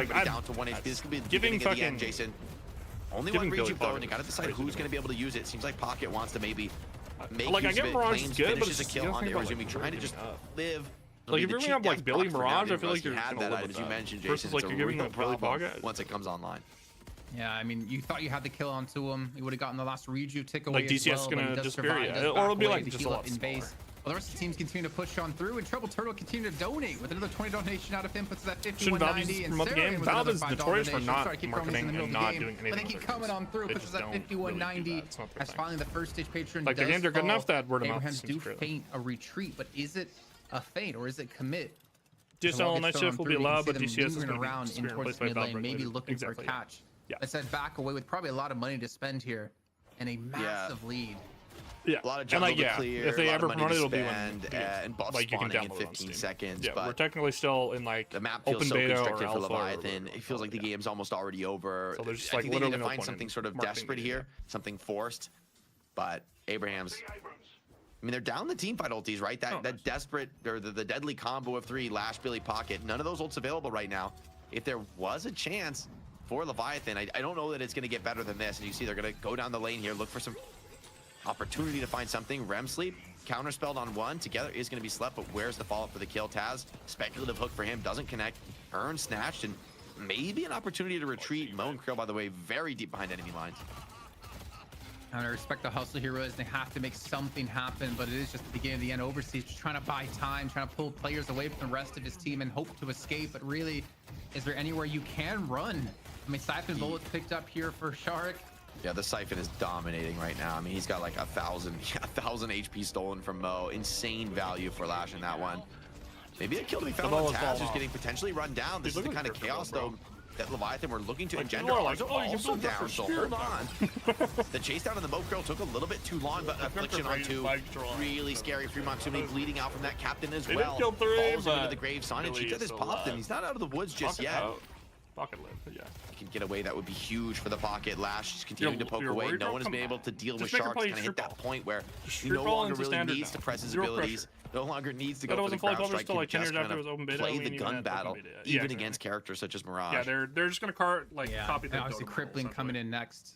Speaker 1: like I'm
Speaker 2: down to 1 HP. This could be the
Speaker 1: giving
Speaker 2: beginning of the end,
Speaker 1: fucking
Speaker 2: Jason. Only
Speaker 1: giving
Speaker 2: one
Speaker 1: Billy
Speaker 2: rejuve though,
Speaker 1: Pocket
Speaker 2: and you gotta decide
Speaker 1: crazy
Speaker 2: who's
Speaker 1: to
Speaker 2: gonna
Speaker 1: me.
Speaker 2: be able to use it. Seems like Pocket wants to maybe make
Speaker 1: like I
Speaker 2: use
Speaker 1: get
Speaker 2: of it.
Speaker 1: Mirage is
Speaker 2: Claims,
Speaker 1: good, but
Speaker 2: finishes
Speaker 1: it's
Speaker 2: a
Speaker 1: just, you
Speaker 2: kill
Speaker 1: gotta
Speaker 2: on
Speaker 1: think
Speaker 2: the
Speaker 1: about,
Speaker 2: Arizumi,
Speaker 1: like,
Speaker 2: trying to just live.
Speaker 1: Like if you're giving up like Billy Mirage, I feel like
Speaker 2: you
Speaker 1: you're
Speaker 2: had
Speaker 1: gonna
Speaker 2: that
Speaker 1: live
Speaker 2: item,
Speaker 1: with
Speaker 2: as you
Speaker 1: that.
Speaker 2: mentioned, Jason.
Speaker 1: Versus like
Speaker 2: It's a
Speaker 1: you're giving
Speaker 2: real
Speaker 1: up Billy
Speaker 2: problem
Speaker 1: Pocket.
Speaker 2: once it comes online.
Speaker 3: Yeah, I mean, you thought you had the kill onto him. You would have gotten the last rejuve tick away
Speaker 1: Like
Speaker 3: as
Speaker 1: DCS
Speaker 3: well,
Speaker 1: is
Speaker 3: but he
Speaker 1: gonna
Speaker 3: does
Speaker 1: disappear
Speaker 3: survive,
Speaker 1: you,
Speaker 3: does
Speaker 1: or
Speaker 3: back
Speaker 1: it'll be
Speaker 3: away
Speaker 1: like
Speaker 3: to
Speaker 1: just a
Speaker 3: heal
Speaker 1: lot
Speaker 3: up in
Speaker 1: smaller.
Speaker 3: base. Well, the rest of the teams continue to push on through, and Trouble Turtle continue to donate with another 20 donation out of him, puts that
Speaker 1: Shouldn't Valve
Speaker 3: 51.90.
Speaker 1: just
Speaker 3: And
Speaker 1: promote the
Speaker 3: Sarah
Speaker 1: game?
Speaker 3: with
Speaker 1: Valve
Speaker 3: another
Speaker 1: is
Speaker 3: $5
Speaker 1: notorious for
Speaker 3: donation.
Speaker 1: not
Speaker 3: Sorry, I keep
Speaker 1: marketing
Speaker 3: in the middle
Speaker 1: and
Speaker 3: of the
Speaker 1: not
Speaker 3: game,
Speaker 1: doing
Speaker 3: but
Speaker 1: anything
Speaker 3: they keep
Speaker 1: for
Speaker 3: coming
Speaker 1: their
Speaker 3: on through,
Speaker 1: games.
Speaker 3: pushes
Speaker 1: They
Speaker 3: that
Speaker 1: just don't really do that.
Speaker 3: 51.90
Speaker 1: It's not their
Speaker 3: as
Speaker 1: thing.
Speaker 3: finally the first stage patron
Speaker 1: Like, the
Speaker 3: does
Speaker 1: games are good
Speaker 3: fall.
Speaker 1: enough that word of mouth
Speaker 3: Abrahams
Speaker 1: seems
Speaker 3: do
Speaker 1: true.
Speaker 3: feint a retreat, but is it a feint or is it commit?
Speaker 1: DSL night shift will be allowed, but DCS is going to be
Speaker 3: around in
Speaker 1: severe
Speaker 3: towards
Speaker 1: replaced by
Speaker 3: mid lane,
Speaker 1: Valve
Speaker 3: maybe
Speaker 1: later.
Speaker 3: looking
Speaker 1: Exactly,
Speaker 3: for a
Speaker 1: yeah.
Speaker 3: catch.
Speaker 1: Yeah.
Speaker 3: Let's head back away with probably a lot of money to spend here and a massive lead.
Speaker 1: Yeah,
Speaker 2: A lot of
Speaker 1: and
Speaker 2: jungle
Speaker 1: like,
Speaker 2: to
Speaker 1: yeah,
Speaker 2: clear,
Speaker 1: if they
Speaker 2: a lot
Speaker 1: ever
Speaker 2: of money
Speaker 1: promote it,
Speaker 2: to
Speaker 1: it'll be
Speaker 2: spend,
Speaker 1: when
Speaker 2: and buff
Speaker 1: like you can
Speaker 2: spawning in
Speaker 1: download it on
Speaker 2: 15
Speaker 1: Steam.
Speaker 2: seconds.
Speaker 1: Yeah,
Speaker 2: but
Speaker 1: we're technically still in like
Speaker 2: the map feels
Speaker 1: open
Speaker 2: so
Speaker 1: beta or
Speaker 2: constricted for
Speaker 1: alpha.
Speaker 2: Leviathan. It feels like the game's almost already over.
Speaker 1: So there's just,
Speaker 2: I
Speaker 1: like,
Speaker 2: think they need
Speaker 1: literally
Speaker 2: to
Speaker 1: no
Speaker 2: find
Speaker 1: point
Speaker 2: something
Speaker 1: in
Speaker 2: sort of
Speaker 1: marketing
Speaker 2: desperate
Speaker 1: it,
Speaker 2: here, something forced. But Abraham's, I mean, they're down the team fight ultis, right? That desperate, or the deadly combo of 3, Lash, Billy, Pocket. None of those ults available right now. If there was a chance for Leviathan, I don't know that it's going to get better than this. And you see they're going to go down the lane here, look for some opportunity to find something. Rem sleep, counterspelled on 1. Together is going to be slept, but where's the follow-up for the kill? Taz, speculative hook for him, doesn't connect. Earn snatched, and maybe an opportunity to retreat. Mo and Krill, by the way, very deep behind enemy lines.
Speaker 3: And I respect the hustle here, realize they have to make something happen, but it is just the beginning of the end. Overseas just trying to buy time, trying to pull players away from the rest of his team and hope to escape. But really, is there anywhere you can run? I mean, Siphon Bullets picked up here for Sharik.
Speaker 2: Yeah, the Siphon is dominating right now. I mean, he's got like 1,000 HP stolen from Mo. Insane value for Lash in that one. Maybe a kill to be found on Taz, who's getting potentially run down. This is the kind of chaos, though, that Leviathan were looking to engender.
Speaker 1: Like,
Speaker 2: Also, also down, so hold on. The chase down on the Mo Krill took a little bit too long, but Affliction on 2. Really scary. Fremont Sumi bleeding out from that captain as well. Falls into the grave. Sonya Cheetah has popped him. He's not out of the woods just yet.
Speaker 1: Pocket live, yeah.
Speaker 2: Can get away, that would be huge for the Pocket. Lash is continuing to poke away. No one has been able to deal with Sharks. Kind of hit that point where he no longer really needs to press his abilities. No longer needs to go for the ground strike. Can just kind of play the gun battle, even against characters such as Mirage.
Speaker 1: Yeah, they're just gonna copy the
Speaker 3: obviously crippling coming in next.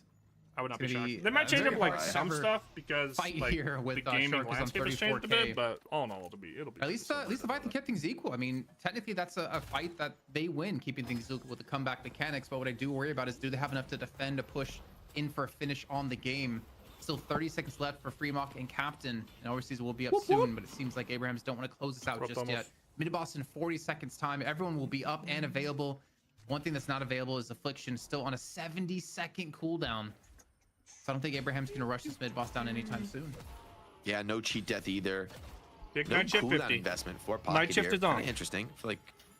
Speaker 1: I would not be shocked. They might change up like some stuff because
Speaker 3: fight
Speaker 1: like,
Speaker 3: here with
Speaker 1: the gaming
Speaker 3: Shark is on
Speaker 1: landscape has changed a
Speaker 3: 34K.
Speaker 1: bit, but all in all, it'll be
Speaker 3: At least Leviathan kept things equal. I mean, technically that's a fight that they win, keeping things equal with the comeback mechanics. But what I do worry about is, do they have enough to defend, to push in for a finish on the game? Still 30 seconds left for Fremont and Captain, and Overseas will be up soon, but it seems like Abrahams don't want to close this out just yet. Mid-boss in 40 seconds time. Everyone will be up and available. One thing that's not available is Affliction, still on a 70-second cooldown. So I don't think Abraham's going to rush this mid-boss down anytime soon.
Speaker 2: Yeah, no cheat death either.
Speaker 1: Big
Speaker 2: No
Speaker 1: night shift
Speaker 2: cooldown
Speaker 1: 50.
Speaker 2: investment for Pocket
Speaker 1: Night shift
Speaker 2: here.
Speaker 1: is on.
Speaker 2: Kinda interesting. I feel like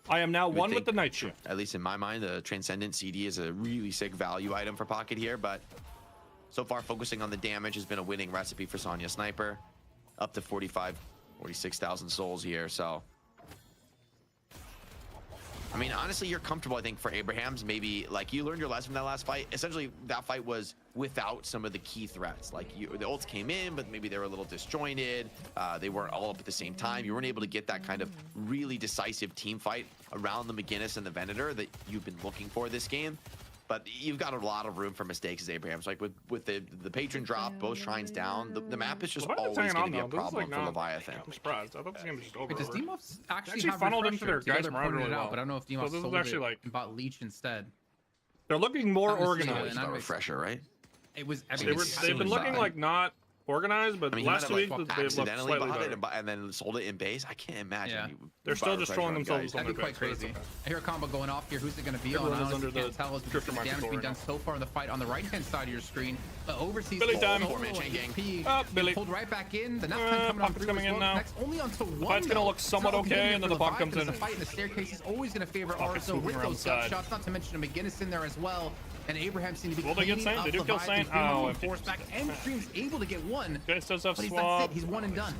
Speaker 1: I am now
Speaker 2: would
Speaker 1: one with
Speaker 2: think-
Speaker 1: the night shift.
Speaker 2: At least in my mind, the Transcendent CD is a really sick value item for Pocket here, but so far focusing on the damage has been a winning recipe for Sonya Sniper. Up to 46,000 souls here, so. I mean, honestly, you're comfortable, I think, for Abrahams. Maybe, like, you learned your lesson from that last fight. Essentially, that fight was without some of the key threats. Like, the ults came in, but maybe they were a little disjointed. They weren't all up at the same time. You weren't able to get that kind of really decisive team fight around the McGinnis and the Venator that you've been looking for this game. But you've got a lot of room for mistakes as Abrahams. Like, with the patron drop, both shrines down, the map is just always going to be a problem for Leviathan.
Speaker 1: I'm surprised. I thought this game was just over.
Speaker 3: Wait, does Demoff actually have
Speaker 1: funneled into their
Speaker 3: Refresher?
Speaker 1: guys'
Speaker 3: Yeah, they're
Speaker 1: Mirage
Speaker 3: pointing
Speaker 1: really
Speaker 3: it out,
Speaker 1: well.
Speaker 3: but I don't know if
Speaker 1: So
Speaker 3: Demoff
Speaker 1: this is
Speaker 3: sold
Speaker 1: actually
Speaker 3: it
Speaker 1: like
Speaker 3: and bought Leech instead.
Speaker 1: they're looking more
Speaker 3: That was
Speaker 1: organized.
Speaker 3: good.
Speaker 2: It's not a refresher, right?
Speaker 3: It was. I mean,
Speaker 1: They've been looking like not organized, but
Speaker 2: I mean,
Speaker 1: last 2 weeks
Speaker 2: like,
Speaker 1: they've looked
Speaker 2: accidentally
Speaker 1: slightly
Speaker 2: bought
Speaker 1: better.
Speaker 2: it and then sold it in base. I can't imagine.
Speaker 3: Yeah.
Speaker 1: They're still just trolling themselves on
Speaker 3: That'd
Speaker 1: their
Speaker 3: be quite
Speaker 1: picks, so it's
Speaker 3: crazy.
Speaker 1: okay.
Speaker 3: I hear a combo going off here. Who's it going to be on?
Speaker 1: Everyone
Speaker 3: I
Speaker 1: is
Speaker 3: honestly
Speaker 1: under
Speaker 3: can't
Speaker 1: the
Speaker 3: tell as
Speaker 1: Drifter
Speaker 3: the damage
Speaker 1: Microphone
Speaker 3: being
Speaker 1: right
Speaker 3: done so far on the fight on the right-hand side of your screen. But Overseas
Speaker 1: Billy time.
Speaker 2: Formation gang.
Speaker 1: Billy.
Speaker 3: pulled right back in. The next time coming on
Speaker 1: Pocket's
Speaker 3: through
Speaker 1: coming
Speaker 3: as
Speaker 1: in
Speaker 3: well.
Speaker 1: now.
Speaker 3: Next only onto one.
Speaker 1: Fight's gonna
Speaker 3: though.
Speaker 1: look somewhat
Speaker 3: It's not
Speaker 1: okay,
Speaker 3: good
Speaker 1: and then
Speaker 3: for
Speaker 1: the bot
Speaker 3: Levi,
Speaker 1: comes
Speaker 3: because
Speaker 1: in.
Speaker 3: The fight in the staircase is always going to favor
Speaker 1: Pocket's
Speaker 3: Arzo
Speaker 1: moving
Speaker 3: with
Speaker 1: around
Speaker 3: those
Speaker 1: the
Speaker 3: gut
Speaker 1: side.
Speaker 3: shots. Not to mention a McGinnis in there as well. And Abraham seemed to be
Speaker 1: Will they get
Speaker 3: cleaning
Speaker 1: Saint?
Speaker 3: up
Speaker 1: They do kill
Speaker 3: Leviathan.
Speaker 1: Saint?
Speaker 3: Fremont
Speaker 1: Oh,
Speaker 3: being
Speaker 1: empty.
Speaker 3: forced back, and Stream's able to get one.
Speaker 1: Okay, still have
Speaker 3: But that's
Speaker 1: swap.
Speaker 3: it. He's one and done.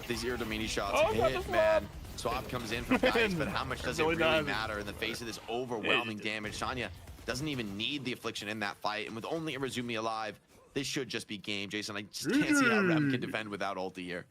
Speaker 2: These Irdomini shots
Speaker 1: Oh, got the
Speaker 2: hit,
Speaker 1: swap.
Speaker 2: man. Swap comes in from guys, but how much does it
Speaker 1: Really
Speaker 2: really
Speaker 1: does.
Speaker 2: matter in the face of this overwhelming damage? Sonya doesn't even need the Affliction in that fight, and with only Irizumi alive, this should just be game. Jason, I just can't see how Rem can defend without ulti here.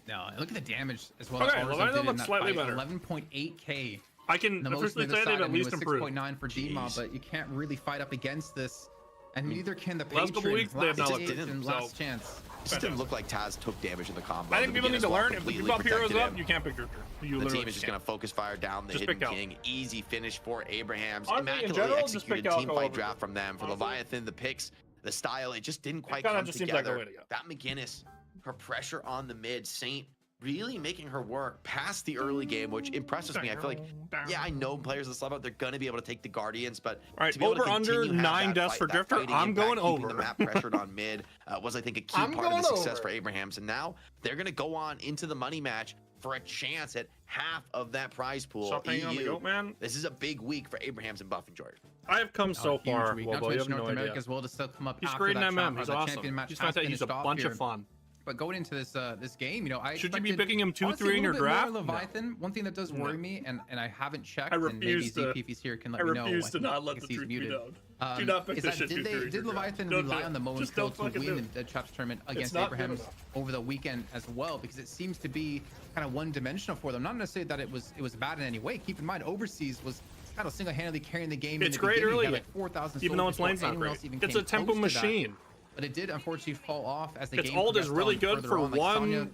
Speaker 3: No, look at the damage as well.
Speaker 1: Okay,
Speaker 3: as Arzo
Speaker 1: Leviathan
Speaker 3: did in
Speaker 1: looks
Speaker 3: that
Speaker 1: slightly
Speaker 3: fight.
Speaker 1: better.
Speaker 3: 11.8k.
Speaker 1: I can
Speaker 3: The most
Speaker 1: officially
Speaker 3: on the
Speaker 1: say
Speaker 3: side,
Speaker 1: they've at least
Speaker 3: with
Speaker 1: improved.
Speaker 3: 6.9 for Dima,
Speaker 2: Jeez.
Speaker 3: but you can't really fight up against this. And neither can the
Speaker 1: Last couple
Speaker 3: patron.
Speaker 1: weeks, they have
Speaker 3: Last
Speaker 1: not
Speaker 3: stage
Speaker 2: looked
Speaker 3: and
Speaker 2: good,
Speaker 3: last
Speaker 1: so-
Speaker 3: chance.
Speaker 2: It just didn't look like Taz took damage in the combo.
Speaker 1: I think
Speaker 2: The
Speaker 1: people need
Speaker 2: McGinnis
Speaker 1: to
Speaker 2: wall
Speaker 1: learn if the
Speaker 2: completely
Speaker 1: people up here is
Speaker 2: protected
Speaker 1: up,
Speaker 2: him.
Speaker 1: you can't pick your turn. You
Speaker 2: The
Speaker 1: literally
Speaker 2: team is just
Speaker 1: can't.
Speaker 2: going to focus fire down the
Speaker 1: Just
Speaker 2: Hidden
Speaker 1: pick Cal.
Speaker 2: King. Easy finish for Abrahams.
Speaker 1: Honestly, in
Speaker 2: Immaculately
Speaker 1: general, just
Speaker 2: executed
Speaker 1: pick Cal
Speaker 2: team
Speaker 1: over
Speaker 2: fight
Speaker 1: it.
Speaker 2: draft from them. For
Speaker 1: Honestly.
Speaker 2: Leviathan, the picks, the style, it just didn't quite
Speaker 1: kinda
Speaker 2: come
Speaker 1: just seems like the
Speaker 2: together.
Speaker 1: way to go.
Speaker 2: That McGinnis, her pressure on the mid, Saint really making her work past the early game, which impresses me. I feel like, yeah, I know players in sub out, they're going to be able to take the Guardians, but
Speaker 1: all right, over under 9 deaths for Drifter, I'm going over.
Speaker 2: The map pressured on mid was, I think, a key part of the success for Abrahams, and now they're going to go on into the money match for a chance at half of that prize pool.
Speaker 1: Stop hanging on the goat, man.
Speaker 2: This is a big week for Abrahams and Buff and Jordan.
Speaker 1: I have come so far.
Speaker 3: Not to mention North America as well to still come up.
Speaker 1: He's
Speaker 3: after
Speaker 1: great in
Speaker 3: that
Speaker 1: MM.
Speaker 3: shot,
Speaker 1: He's
Speaker 3: the
Speaker 1: awesome.
Speaker 3: champion match
Speaker 1: He's a bunch of fun.
Speaker 3: But going into this this game, you know, I
Speaker 1: should you be picking him 2-3 in your draft?
Speaker 3: Leviathan. One thing that does worry me, and I haven't checked,
Speaker 1: I
Speaker 3: and maybe
Speaker 1: refuse to.
Speaker 3: ZP if he's here can let me know.
Speaker 1: I refuse to not let the truth be known. Do not pick this shit.
Speaker 3: Did Leviathan rely on the Moen kill to win the Dead Traps tournament against Abrahams over the weekend as well? Because it seems to be kind of one-dimensional for them. Not necessarily that it was bad in any way. Keep in mind, Overseas was kind of single-handedly carrying the game.
Speaker 1: It's great early,
Speaker 3: like 4,000
Speaker 1: even though its lane's not great. It's a tempo machine.
Speaker 3: But it did unfortunately fall off as the game.
Speaker 1: Its ult is really good for
Speaker 3: on. Like
Speaker 1: one.
Speaker 3: Sonya,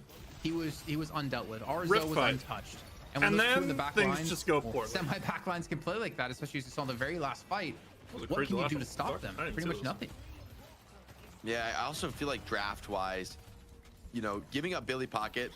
Speaker 3: he was undealt with. Arzo was untouched.
Speaker 1: And then things just go poorly.
Speaker 3: Semi backlines can play like that, especially as you saw in the very last fight. What can you do to stop them? Pretty much nothing.
Speaker 2: Yeah, I also feel like draft-wise, you know, giving up Billy Pocket.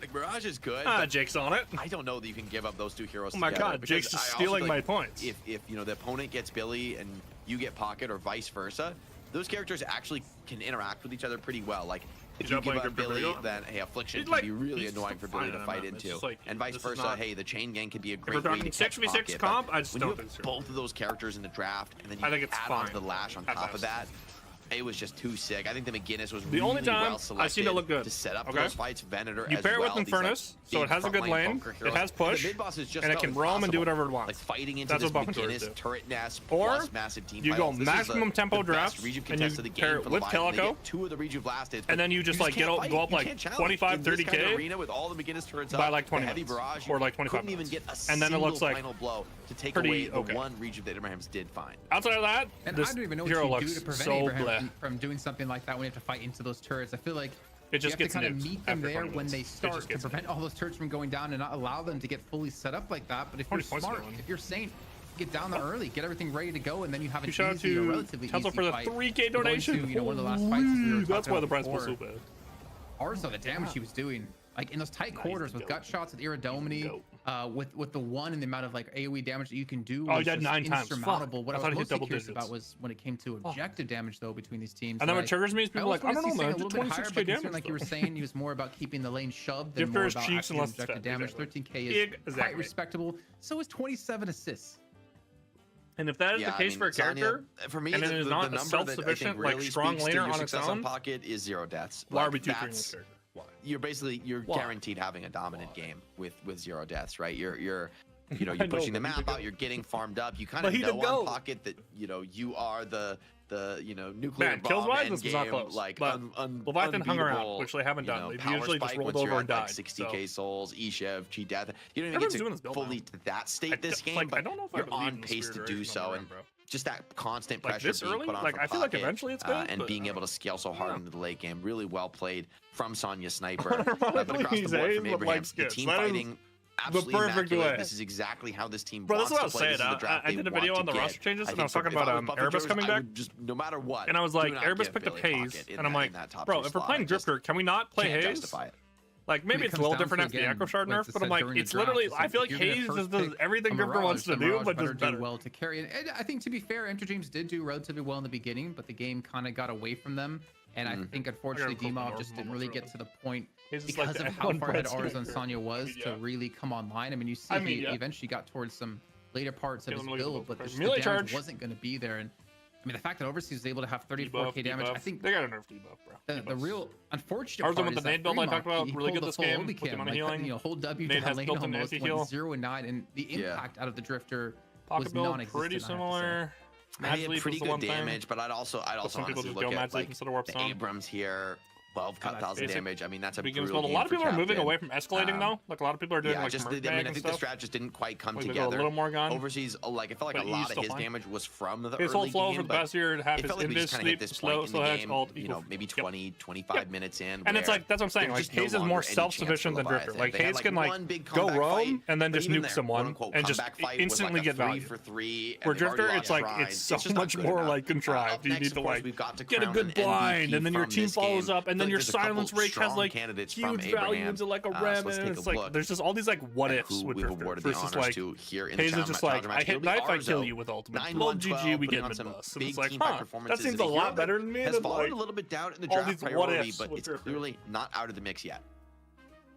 Speaker 2: Like, Mirage is good.
Speaker 1: Jake's on it.
Speaker 2: I don't know that you can give up those two heroes.
Speaker 1: Oh my god, Jake's just stealing my points.
Speaker 2: If you know the opponent gets Billy and you get Pocket, or vice versa, those characters actually can interact with each other pretty well. Like, if you give up Billy, then hey, Affliction can be really annoying for Billy to fight into, and vice versa. Hey, the Chain Gang can be a great way to catch Pocket.
Speaker 1: Comp, I just
Speaker 2: when
Speaker 1: don't
Speaker 2: you
Speaker 1: think
Speaker 2: have both of those characters in the draft, and then you add on the Lash on top of that. It was just too sick. I think the McGinnis was
Speaker 1: the only time
Speaker 2: well selected
Speaker 1: I've seen it look good
Speaker 2: to set up those fights. Venator
Speaker 1: you
Speaker 2: as
Speaker 1: pair it
Speaker 2: well.
Speaker 1: with Infernus, so it has a good lane, it has push, and it can roam and do whatever it wants.
Speaker 2: Like fighting into this McGinnis turret nest plus massive team
Speaker 1: you go maximum tempo drafts, and you pair it with Calico,
Speaker 2: two of the Rejuve blasted,
Speaker 1: and then you just like go up like 25, 30k
Speaker 2: arena with all the McGinnis turrets
Speaker 1: by like 20 minutes, or like 25
Speaker 2: couldn't even get a
Speaker 1: and then it looks like
Speaker 2: final blow to take away the one Rejuve that Abrahams did find.
Speaker 1: Outside of that,
Speaker 3: and I don't even know what you do to prevent Abraham from doing something like that when you have to fight into those turrets. I feel like
Speaker 1: it just
Speaker 3: you have
Speaker 1: gets
Speaker 3: to kind of meet them there when they start to prevent
Speaker 1: nuked.
Speaker 3: all those turrets from going down and not allow them to get fully set up like that. But if you're smart, if you're sane, get down there early, get everything ready to go, and then you have an easy or relatively easy
Speaker 1: for the
Speaker 3: fight.
Speaker 1: 3K donation.
Speaker 3: To, you know, one of the last fights we were
Speaker 1: that's why the price was so bad.
Speaker 3: Arzo, the damage he was doing, like in those tight quarters with gut shots with Iridomini, with the one and the amount of like AoE damage that you can do.
Speaker 1: Oh, you had 9 times.
Speaker 3: Insurmountable. What I was mostly curious about was when it came to objective damage though between these teams.
Speaker 1: And then what triggers me is people like, I don't know, man,
Speaker 3: a little bit higher, but damage. Like you were saying, he was more about keeping the lane shoved than more about actually objective damage. 13k is quite respectable. So is 27 assists.
Speaker 1: And if that is the case for a character,
Speaker 2: for me,
Speaker 1: and it is not a self-sufficient, like strong laner on its own,
Speaker 2: Pocket is 0 deaths.
Speaker 1: Why are we two treating this character? Why?
Speaker 2: You're guaranteed having a dominant game with 0 deaths, right? You're pushing the map out, you're getting farmed up. You kind of know on Pocket that you are the nuclear bomb
Speaker 1: kills wise,
Speaker 2: end
Speaker 1: this was not
Speaker 2: game,
Speaker 1: close.
Speaker 2: like
Speaker 1: but Leviathan hung around, which they haven't done. They've usually just rolled over and died.
Speaker 2: Like 60k souls, Ishev, Chi Death. You don't even get to fully to that state this game, but you're on pace to do so. And just that constant pressure being put on
Speaker 1: I feel like eventually it's good,
Speaker 2: and being able to scale so hard into the late game, really well played from Sonya Sniper. But across the board from Abraham, the team fighting. Absolutely the perfect way. This is exactly how this team wants to play. This is the draft
Speaker 1: I did a video on the roster changes, and I was talking about Erebus coming back.
Speaker 2: Just no matter what.
Speaker 1: And I was like, Erebus picked up Haze, and I'm like, bro, if we're playing Drifter, can we not play Haze? Like maybe it's a little different after the Echo Shard nerf, but I'm like, it's literally. I feel like Haze just does everything Drifter wants to do, but just better.
Speaker 3: Well to carry. And I think to be fair, Enter James did do relatively well in the beginning, but the game kind of got away from them. And I think unfortunately Demov just didn't really get to the point because of how far ahead Arzo and Sonya was to really come online. I mean, you see he eventually got towards some later parts of his build, but the damage wasn't going to be there. And I mean, the fact that Overseas was able to have 34k damage, I think
Speaker 1: they got a nerf debuff, bro.
Speaker 3: The real unfortunate part
Speaker 1: with the nade build I talked about, really good this game. With the money healing,
Speaker 3: whole W down lane almost went 0 and 9, and the impact out of the Drifter was non-existent.
Speaker 1: Pretty similar.
Speaker 2: I had pretty good damage, but I'd also honestly look at like the Abrams here. 12,000 damage. I mean, that's a brutal game.
Speaker 1: A lot of people are moving away from escalating though. Like a lot of people are doing like
Speaker 2: I think the strat just didn't quite come together.
Speaker 1: A little more gun.
Speaker 2: Overseas, like I felt like a lot of his damage was from the early game.
Speaker 1: His whole flow for the past year and a half is in this sleep, slow hedge, alt,
Speaker 2: maybe 20, 25 minutes in.
Speaker 1: And it's like that's what I'm saying. Like Haze is more self-sufficient than Drifter. Like Haze can like go roam and then just nuke someone and just instantly get value. Where Drifter, it's like it's so much more like contrived. You need to like get a good blind, and then your team follows up, and then when your
Speaker 2: there's a couple
Speaker 1: silence rake has
Speaker 2: strong
Speaker 1: like
Speaker 2: candidates
Speaker 1: huge
Speaker 2: from
Speaker 1: value
Speaker 2: Abraham.
Speaker 1: into like a
Speaker 2: So
Speaker 1: rem,
Speaker 2: let's
Speaker 1: and
Speaker 2: take
Speaker 1: it's
Speaker 2: a
Speaker 1: like
Speaker 2: look
Speaker 1: there's just all these like what
Speaker 2: at
Speaker 1: ifs
Speaker 2: who
Speaker 1: with
Speaker 2: we've
Speaker 1: Drifter
Speaker 2: awarded the
Speaker 1: versus
Speaker 2: honors
Speaker 1: like
Speaker 2: to here in the
Speaker 1: Hayes is just like, I hit knife, I kill you with ultimate. Well, GG, we get mid bus. And it's like, that seems a lot better than me.
Speaker 2: Has
Speaker 1: Than
Speaker 2: fallen
Speaker 1: like
Speaker 2: a little bit down in the
Speaker 1: all
Speaker 2: draft
Speaker 1: these what
Speaker 2: priority,
Speaker 1: ifs
Speaker 2: but
Speaker 1: with
Speaker 2: it's
Speaker 1: Drifter.
Speaker 2: clearly not out of the mix yet.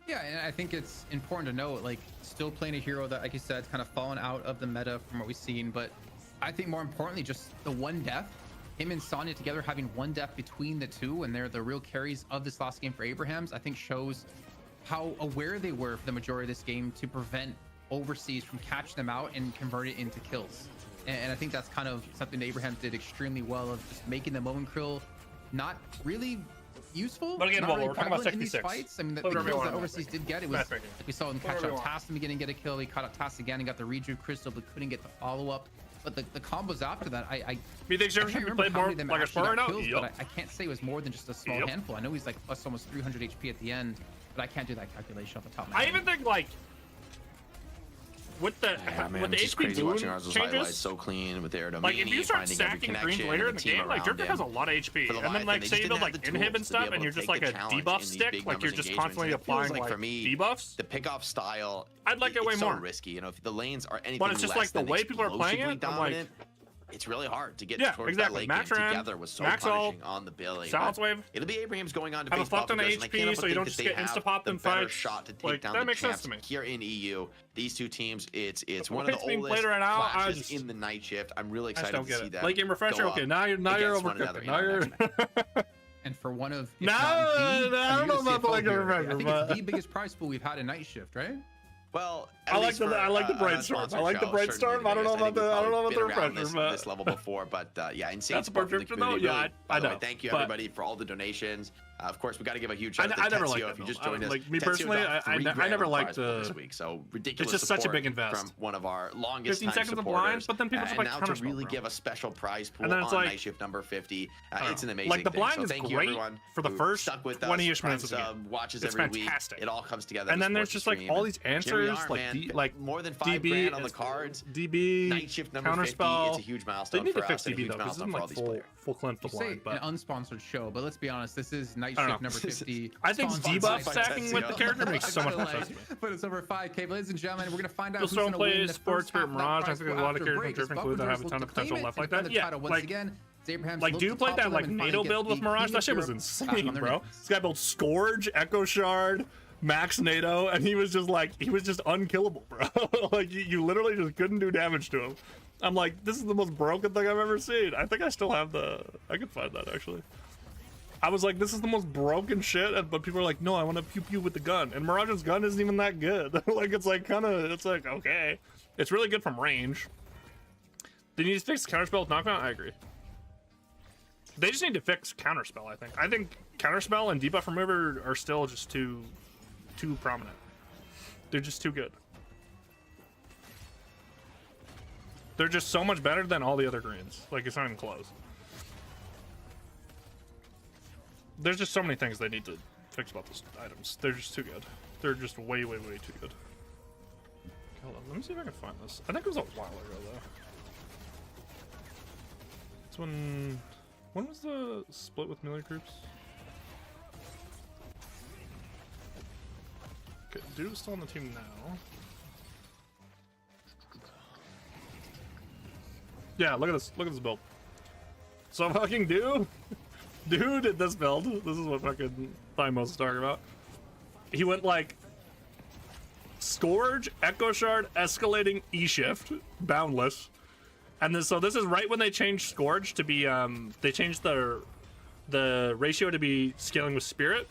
Speaker 3: Yeah, and I think it's important to note, like, still playing a hero that, like you said, kind of fallen out of the meta from what we've seen. But I think more importantly, just the one death, him and Sonya together having one death between the two, and they're the real carries of this last game for Abrahams, I think shows how aware they were for the majority of this game to prevent overseas from catching them out and convert it into kills. And I think that's kind of something that Abraham did extremely well, of just making the moment krill not really useful,
Speaker 1: but again,
Speaker 3: not really
Speaker 1: we're talking about
Speaker 3: prevalent in these
Speaker 1: 66.
Speaker 3: fights. I mean, the kills that overseas did get, it was like we saw him catch out Tass in the beginning, get a kill. He caught up Tass again and got the rejuve crystal, but couldn't get the follow-up. But the combos after that, I
Speaker 1: think
Speaker 3: can't remember
Speaker 1: played
Speaker 3: how
Speaker 1: more
Speaker 3: many of them
Speaker 1: like a
Speaker 3: actually
Speaker 1: spar
Speaker 3: got
Speaker 1: right now.
Speaker 3: kills,
Speaker 1: Yep.
Speaker 3: but I can't say it was more than just a small handful. I know he's like plus almost 300 HP at the end, but I can't do that calculation off the top of my head.
Speaker 1: I even think like with the
Speaker 2: Man,
Speaker 1: with the
Speaker 2: it's just
Speaker 1: HP
Speaker 2: crazy
Speaker 1: boon
Speaker 2: watching ours highlights
Speaker 1: changes.
Speaker 2: so clean with their domain.
Speaker 1: Like if you start stacking greens later in the game, like Drifter has a lot of HP, and then like say you build like inhib and stuff, and you're just like a debuff stick, like you're just constantly applying like debuffs.
Speaker 2: The pickoff style,
Speaker 1: I'd like it way
Speaker 2: it's
Speaker 1: more
Speaker 2: so risky. You know, if the lanes are anything
Speaker 1: but it's just
Speaker 2: less
Speaker 1: like the
Speaker 2: than
Speaker 1: way people are playing it.
Speaker 2: explosively
Speaker 1: I'm like,
Speaker 2: dominant, it's really hard to get
Speaker 1: yeah,
Speaker 2: towards
Speaker 1: exactly.
Speaker 2: that late
Speaker 1: Max
Speaker 2: game
Speaker 1: ram,
Speaker 2: together was so
Speaker 1: max
Speaker 2: punishing
Speaker 1: ult,
Speaker 2: on the Billy.
Speaker 1: silence
Speaker 2: But
Speaker 1: wave.
Speaker 2: it'll be Abraham's going on to
Speaker 1: Have a
Speaker 2: face
Speaker 1: fuck ton of
Speaker 2: Buffalo, and I can't
Speaker 1: HP
Speaker 2: help
Speaker 1: so
Speaker 2: but
Speaker 1: you don't
Speaker 2: think
Speaker 1: just
Speaker 2: that
Speaker 1: get
Speaker 2: they have
Speaker 1: insta-popped
Speaker 2: the
Speaker 1: in
Speaker 2: better
Speaker 1: fights.
Speaker 2: shot to take
Speaker 1: Like,
Speaker 2: down
Speaker 1: that
Speaker 2: the
Speaker 1: makes sense
Speaker 2: champs
Speaker 1: to me.
Speaker 2: here in EU. These two teams, it's
Speaker 1: But
Speaker 2: one
Speaker 1: the
Speaker 2: of the
Speaker 1: way it's being
Speaker 2: oldest
Speaker 1: played right now, I
Speaker 2: clashes
Speaker 1: just-
Speaker 2: in the night shift. I'm really
Speaker 1: I just
Speaker 2: excited
Speaker 1: don't
Speaker 2: to
Speaker 1: get
Speaker 2: see
Speaker 1: it.
Speaker 2: that.
Speaker 1: Late game refresher. Okay, now you're overcooking. Now you're.
Speaker 3: And for one of, if
Speaker 1: No,
Speaker 3: not the,
Speaker 1: I don't know about the
Speaker 3: CFO
Speaker 1: late game
Speaker 3: here,
Speaker 1: refresher,
Speaker 3: I think
Speaker 1: but
Speaker 3: it's the biggest prize pool we've had in night shift, right?
Speaker 2: Well,
Speaker 1: I like the brainstorm. I like the brainstorm. I don't know about the refresher, but
Speaker 2: this level before, but yeah, insane
Speaker 1: That's
Speaker 2: support from the
Speaker 1: Drifter,
Speaker 2: community.
Speaker 1: though. Yeah,
Speaker 2: Really,
Speaker 1: I
Speaker 2: by the way,
Speaker 1: know,
Speaker 2: thank you
Speaker 1: but-
Speaker 2: everybody for all the donations. Of course, we got to give a huge shout out to
Speaker 1: I never
Speaker 2: Tetsio
Speaker 1: liked
Speaker 2: if you
Speaker 1: it,
Speaker 2: just
Speaker 1: though.
Speaker 2: joined us.
Speaker 1: Like, me
Speaker 2: Tetsio
Speaker 1: personally,
Speaker 2: dropped
Speaker 1: I
Speaker 2: $3
Speaker 1: never
Speaker 2: grand on
Speaker 1: liked
Speaker 2: prize pool
Speaker 1: the-
Speaker 2: this week. So ridiculous.
Speaker 1: It's just such a big
Speaker 2: support
Speaker 1: invest.
Speaker 2: from one of our longest
Speaker 1: 15
Speaker 2: time
Speaker 1: seconds of
Speaker 2: supporters.
Speaker 1: blind, but then people just
Speaker 2: and
Speaker 1: like
Speaker 2: now to
Speaker 1: counterspell,
Speaker 2: really
Speaker 1: bro.
Speaker 2: give a special prize pool
Speaker 1: And then
Speaker 2: on
Speaker 1: it's like-
Speaker 2: night shift number 50.
Speaker 1: don't
Speaker 2: It's an
Speaker 1: know.
Speaker 2: amazing
Speaker 1: Like, the
Speaker 2: thing.
Speaker 1: blind
Speaker 2: So
Speaker 1: is
Speaker 2: thank you
Speaker 1: great
Speaker 2: everyone
Speaker 1: for the
Speaker 2: who
Speaker 1: first
Speaker 2: stuck with
Speaker 1: 20-ish
Speaker 2: us,
Speaker 1: minutes of the
Speaker 2: Prime
Speaker 1: game.
Speaker 2: Sub, watches
Speaker 1: It's
Speaker 2: every week.
Speaker 1: fantastic.
Speaker 2: It all comes together.
Speaker 1: And
Speaker 2: to
Speaker 1: then there's
Speaker 2: support
Speaker 1: just
Speaker 2: the
Speaker 1: like
Speaker 2: stream.
Speaker 1: all these
Speaker 2: And here we
Speaker 1: answers,
Speaker 2: are,
Speaker 1: like
Speaker 2: man.
Speaker 1: like
Speaker 2: more than 5
Speaker 1: DB
Speaker 2: grand on the cards.
Speaker 1: DB
Speaker 2: Night shift number 50.
Speaker 1: counterspell.
Speaker 2: It's a huge
Speaker 1: They
Speaker 2: milestone
Speaker 1: need
Speaker 2: for
Speaker 1: to fix
Speaker 2: us and a
Speaker 1: DB
Speaker 2: huge
Speaker 1: though, because
Speaker 2: milestone
Speaker 1: it's
Speaker 2: for all
Speaker 1: like
Speaker 2: these
Speaker 1: full
Speaker 2: players.
Speaker 1: clint the
Speaker 3: You say
Speaker 1: blind, but
Speaker 3: an unsponsored show, but let's be honest, this is night
Speaker 1: I don't
Speaker 3: shift
Speaker 1: know.
Speaker 3: number 50.
Speaker 1: I think
Speaker 3: sponsored
Speaker 1: debuff
Speaker 3: by
Speaker 1: stacking
Speaker 3: Tetsio.
Speaker 1: with the character makes so much more
Speaker 3: Like,
Speaker 1: sense to me.
Speaker 3: But it's over 5K, ladies and gentlemen. We're gonna find out
Speaker 1: Just
Speaker 3: who's
Speaker 1: don't
Speaker 3: gonna
Speaker 1: play
Speaker 3: win the
Speaker 1: Sports
Speaker 3: first half
Speaker 1: Spirit
Speaker 3: of that
Speaker 1: Mirage. I
Speaker 3: prize
Speaker 1: think there's a
Speaker 3: pool
Speaker 1: lot of
Speaker 3: after
Speaker 1: characters
Speaker 3: break.
Speaker 1: driven
Speaker 3: As
Speaker 1: clue that have a
Speaker 3: Buffalo
Speaker 1: ton
Speaker 3: look
Speaker 1: of
Speaker 3: to claim
Speaker 1: potential
Speaker 3: it,
Speaker 1: left
Speaker 3: to
Speaker 1: like
Speaker 3: defend
Speaker 1: that.
Speaker 3: the
Speaker 1: Yeah,
Speaker 3: title once
Speaker 1: like
Speaker 3: again. Abraham's
Speaker 1: Like,
Speaker 3: look
Speaker 1: do
Speaker 3: to
Speaker 1: play
Speaker 3: topple
Speaker 1: that
Speaker 3: them
Speaker 1: like
Speaker 3: and finally
Speaker 1: NATO
Speaker 3: get
Speaker 1: build with
Speaker 3: the
Speaker 1: Mirage.
Speaker 3: King
Speaker 1: That shit was
Speaker 3: Hero back on
Speaker 1: insane,
Speaker 3: their
Speaker 1: bro.
Speaker 3: necks.
Speaker 1: This guy built Scourge, Echo Shard, Max NATO, and he was just unkillable, bro. Like you literally just couldn't do damage to him. I'm like, this is the most broken thing I've ever seen. I think I still have I could find that actually. I was like, this is the most broken shit, but people are like, no, I want to pew pew with the gun, and Mirage's gun isn't even that good. Like it's like okay, it's really good from range. They need to fix counterspell with knockdown. I agree. They just need to fix counterspell. I think counterspell and debuff remover are still just too prominent. They're just too good. They're just so much better than all the other greens. Like it's not even close. There's just so many things they need to fix about those items. They're just too good. They're just way, way, way too good. Hold on, let me see if I can find this. I think it was a while ago though. It's when was the split with melee groups? Okay, dude's still on the team now. Yeah, look at this build. So fucking dude did this build. This is what fucking Thymos is talking about. He went like Scourge, Echo Shard, escalating E-Shift, boundless. And then, so this is right when they changed Scourge to be they changed the ratio to be scaling with Spirit.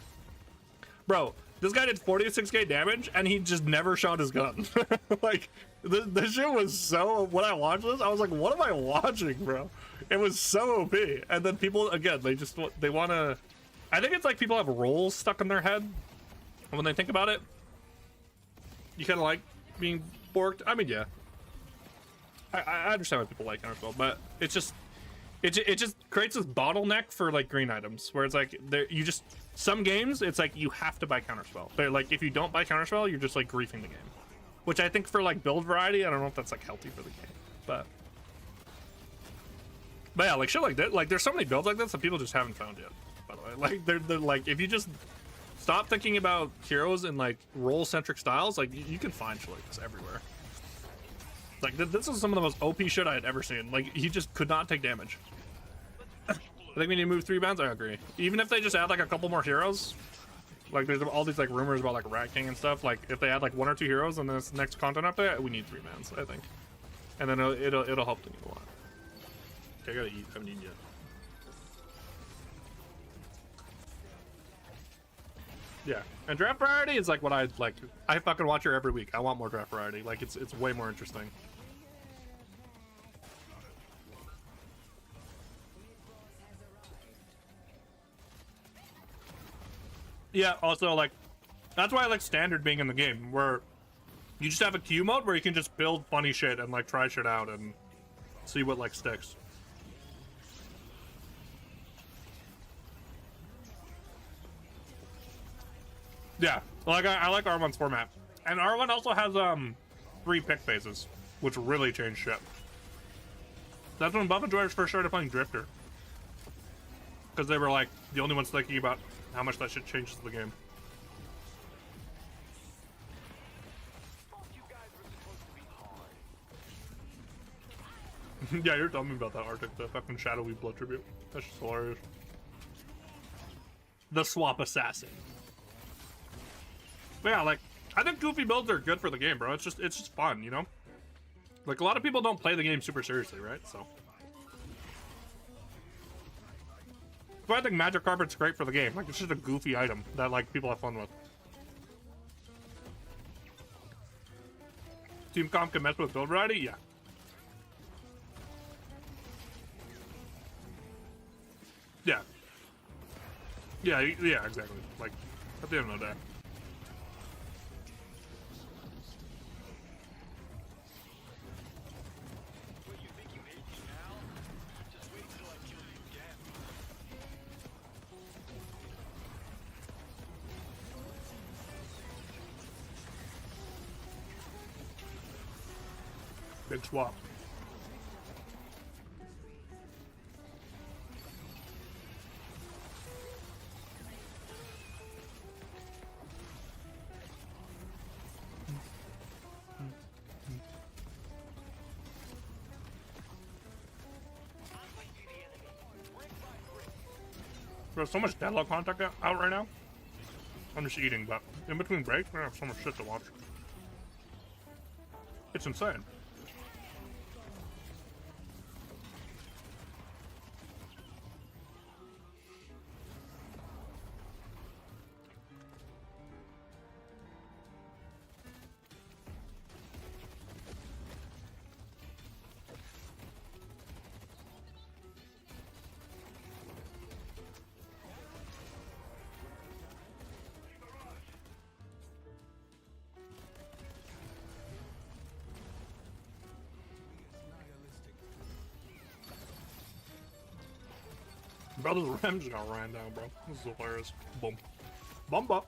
Speaker 1: Bro, this guy did 46k damage and he just never shot his gun. Like this shit was so, when I watched this, I was like, what am I watching, bro? It was so OP. And then people, again, they want to, I think it's like people have roles stuck in their head. And when they think about it, you kind of like being borked. I mean, yeah. I understand why people like counterspell, but it's just, it just creates this bottleneck for like green items where it's like, some games, it's like you have to buy counterspell. They're like, if you don't buy counterspell, you're just like griefing the game. Which I think for like build variety, I don't know if that's like healthy for the game, but yeah, like shit like that. Like there's so many builds like this that people just haven't found yet. by the way. Like they're like, if you just stop thinking about heroes and like role centric styles, like you can find shit like this everywhere. Like this is some of the most OP shit I had ever seen. Like he just could not take damage. I think we need to move 3 bans. I agree. Even if they just add like a couple more heroes, like there's all these like rumors about like Rat King and stuff. Like if they add like 1 or 2 heroes in this next content update, we need 3 bans, I think, and then it'll help the game a lot. Okay, I gotta eat. I haven't eaten yet. Yeah, and draft variety is like what I like. I fucking watch her every week. I want more draft variety. Like it's way more interesting. Yeah, also like that's why I like standard being in the game, where you just have a queue mode where you can just build funny shit and like try shit out and see what like sticks. Yeah, like I like R1's format, and R1 also has 3 pick phases, which really changed shit. That's when Buff Enjoyers first started playing Drifter, because they were like the only ones thinking about how much that shit changes the game. Yeah, you're telling me about that Arctic, the fucking shadowy blood tribute. That's just hilarious. The swap assassin. But yeah, like I think goofy builds are good for the game, bro. It's just fun, you know? Like a lot of people don't play the game super seriously, right? So I think Magic Carpet's great for the game. Like it's just a goofy item that like people have fun with. Team Comp can mess with build variety? Yeah. Yeah. Yeah, exactly. Like at the end of the day. Big swap. There's so much Deadlock content out right now. I'm just eating, but in between breaks, I have so much shit to watch. It's insane. Bro, those rims got ran down, bro. This is hilarious. Boom. Bump up.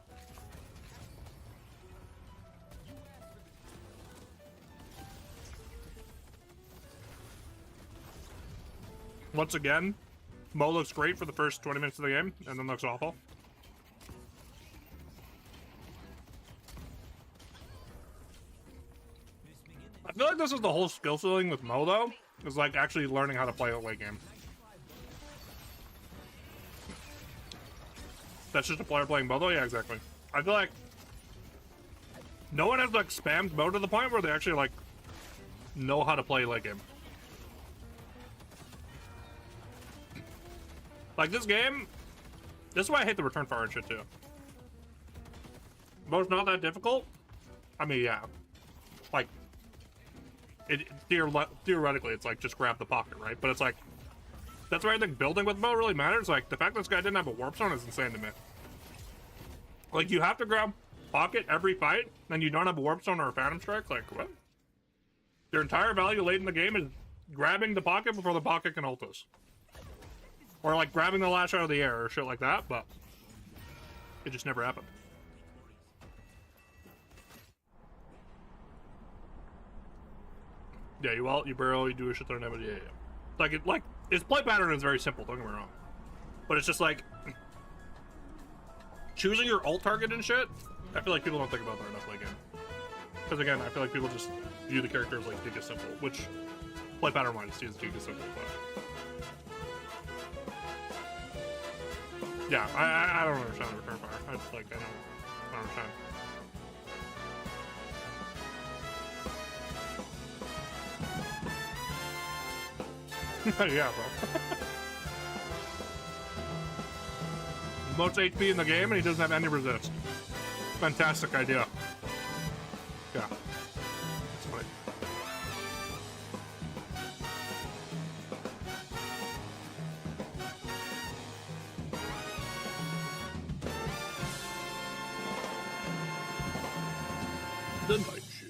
Speaker 1: Once again, Mo looks great for the first 20 minutes of the game, and then looks awful. I feel like this is the whole skill ceiling with Mo, though, is like actually learning how to play a late game. That's just a player playing Bodo? Yeah, exactly. I feel like no one has like spammed Mo to the point where they actually like know how to play late game. Like this game, this is why I hate the return fire and shit too. Mo's not that difficult. I mean, yeah. Like, theoretically, it's like just grab the pocket, right? But it's like, that's why I think building with Mo really matters. Like, the fact this guy didn't have a warp zone is insane to me. Like, you have to grab pocket every fight, and you don't have a warp zone or a phantom strike? Like, what? Your entire value late in the game is grabbing the pocket before the pocket can ult us. Or, like, grabbing the lash out of the air or shit like that, but it just never happened. Yeah, you ult, you burrow, you do a shit ton of damage. Yeah. Like, it's play pattern is very simple, don't get me wrong. But it's just like, choosing your ult target and shit, I feel like people don't think about that enough late game. Because again, I feel like people just view the character as like Giga simple, which play pattern wise is Giga simple, but yeah, I don't understand the return fire. I just like I don't understand. Yeah, bro. Most HP in the game, and he doesn't have any resist. Fantastic idea. Yeah. That's funny. The night shift.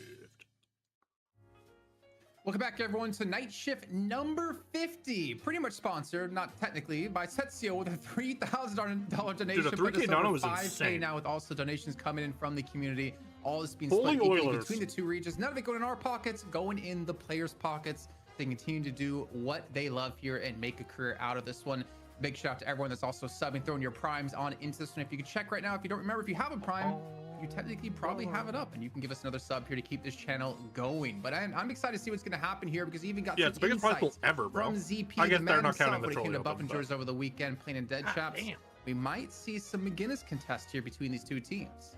Speaker 3: Welcome back, everyone, to Night Shift number 50. Pretty much sponsored, not technically, by Setsio with a $3,000 donation.
Speaker 1: Dude, a 3K dono was
Speaker 3: 5K
Speaker 1: insane.
Speaker 3: now, with also donations coming in from the community. All is being
Speaker 1: Holy
Speaker 3: split equally
Speaker 1: Oilers.
Speaker 3: between the two regions. None of it going in our pockets, going in the players' pockets. They continue to do what they love here and make a career out of this one. Big shout out to everyone that's also subbing, throwing your primes on into this one. If you can check right now, if you don't remember, if you have a prime, you technically probably have it up, and you can give us another sub here to keep this channel going. But I'm excited to see what's going to happen here, because he even got
Speaker 1: Yeah, it's the biggest prize pool ever, bro.
Speaker 3: from ZP.
Speaker 1: I guess
Speaker 3: the
Speaker 1: they're
Speaker 3: man
Speaker 1: not counting
Speaker 3: himself,
Speaker 1: the
Speaker 3: when it came to
Speaker 1: trolley
Speaker 3: Buff and
Speaker 1: open,
Speaker 3: Jers over the weekend playing in Dead Chaps.
Speaker 1: Damn.
Speaker 3: We might see some McGinnis contest here between these two teams.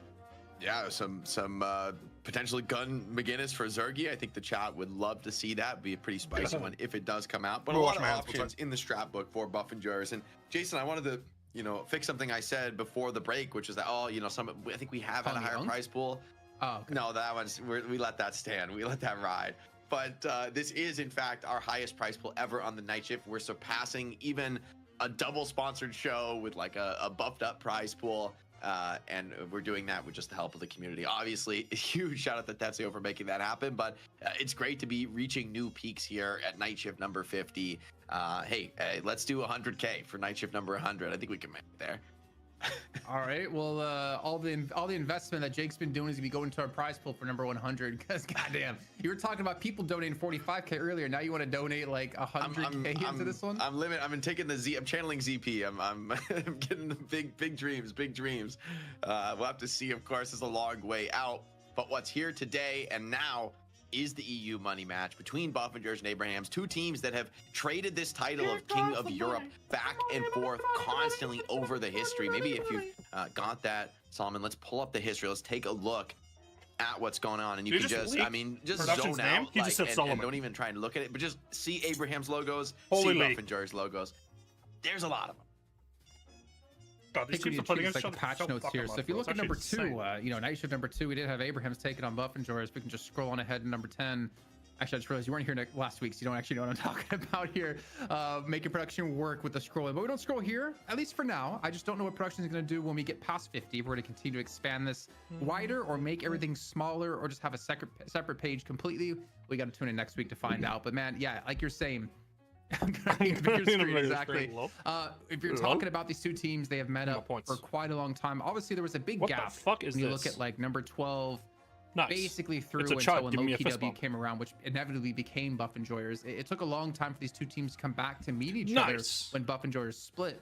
Speaker 2: Yeah, some potentially gun McGinnis for Zergy. I think the chat would love to see that. Be a pretty spicy one if it does come out. But a
Speaker 1: We'll
Speaker 2: lot
Speaker 1: watch
Speaker 2: of
Speaker 1: my hands,
Speaker 2: options in the strat book for Buff and Jers. And Jason, I wanted to, fix something I said before the break, which is that I think we have had a higher prize pool.
Speaker 3: Oh, okay.
Speaker 2: No, that one's we let that stand. We let that ride. But this is in fact our highest prize pool ever on the night shift. We're surpassing even a double sponsored show with like a buffed up prize pool. And we're doing that with just the help of the community. Obviously, a huge shout out to Tetsuo for making that happen, but it's great to be reaching new peaks here at Night Shift number 50. Hey, let's do 100K for Night Shift number 100. I think we can make it there.
Speaker 3: All right. Well, all the investment that Jake's been doing is gonna be going to our prize pool for number 100. Because goddamn, you were talking about people donating 45K earlier. Now you want to donate like 100K into this one?
Speaker 2: I'm taking I'm channeling ZP. I'm getting the big dreams. We'll have to see. Of course, it's a long way out. But what's here today and now is the EU money match between Buff and Jers and Abrahams, two teams that have traded this title of King of Europe back and forth constantly over the history. Maybe if you've got that, Solomon, let's pull up the history. Let's take a look at what's going on, and you can just zone out
Speaker 1: he just said
Speaker 2: and
Speaker 1: Solomon.
Speaker 2: don't even try and look at it, but just see Abraham's logos,
Speaker 1: Holy
Speaker 2: see
Speaker 1: league.
Speaker 2: Buff and Jers logos. There's a lot of them.
Speaker 1: God, these teams are putting us
Speaker 3: like patch notes here. So if you look at number 2, Night Shift number 2, we did have Abraham's taken on Buff and Jers. We can just scroll on ahead to number 10. Actually, I just realized you weren't here last week, so you don't actually know what I'm talking about here. Making production work with the scrolling, but we don't scroll here, at least for now. I just don't know what production is going to do when we get past 50. If we're going to continue to expand this wider, or make everything smaller, or just have a separate page completely. We got to tune in next week to find out. But man, yeah, like you're saying, I'm gonna need a bigger screen, exactly. If you're talking about these two teams, they have met up for quite a long time. Obviously, there was a big gap.
Speaker 1: What the fuck is
Speaker 3: when you
Speaker 1: this?
Speaker 3: look at like number 12,
Speaker 1: Nice.
Speaker 3: basically through
Speaker 1: It's a
Speaker 3: until
Speaker 1: chud.
Speaker 3: when
Speaker 1: Give me a fist
Speaker 3: LowKW
Speaker 1: bump.
Speaker 3: came around, which inevitably became Buff and Jers. It took a long time for these two teams to come back to meet each other when Buff and Jers split.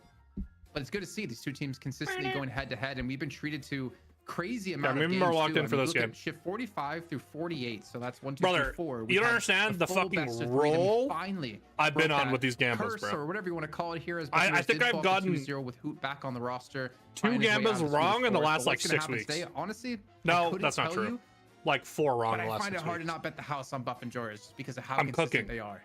Speaker 3: But it's good to see these two teams consistently going head to head, and we've been treated to crazy amount of games
Speaker 1: more locked
Speaker 3: too.
Speaker 1: in for this
Speaker 3: look
Speaker 1: game.
Speaker 3: at shift 45 through 48, so that's 1, 2,
Speaker 1: Brother,
Speaker 3: 3, 4.
Speaker 1: you don't understand the
Speaker 3: full
Speaker 1: fucking
Speaker 3: best of 3, then we
Speaker 1: roll
Speaker 3: finally
Speaker 1: I've been
Speaker 3: broke
Speaker 1: on
Speaker 3: that
Speaker 1: with these gambas,
Speaker 3: curse,
Speaker 1: bro.
Speaker 3: or whatever you want to call it here. As
Speaker 1: I think I've gotten
Speaker 3: 2-0 with Hoot back on the roster.
Speaker 1: 2 gambas wrong in the last like 6 weeks.
Speaker 3: Today, honestly,
Speaker 1: No, that's not true. Like 4 wrong
Speaker 3: but
Speaker 1: in the
Speaker 3: I
Speaker 1: last
Speaker 3: find
Speaker 1: 6
Speaker 3: it hard to
Speaker 1: weeks.
Speaker 3: not bet the house on Buff and Jers because of how
Speaker 1: I'm
Speaker 3: consistent
Speaker 1: cooking.
Speaker 3: they are.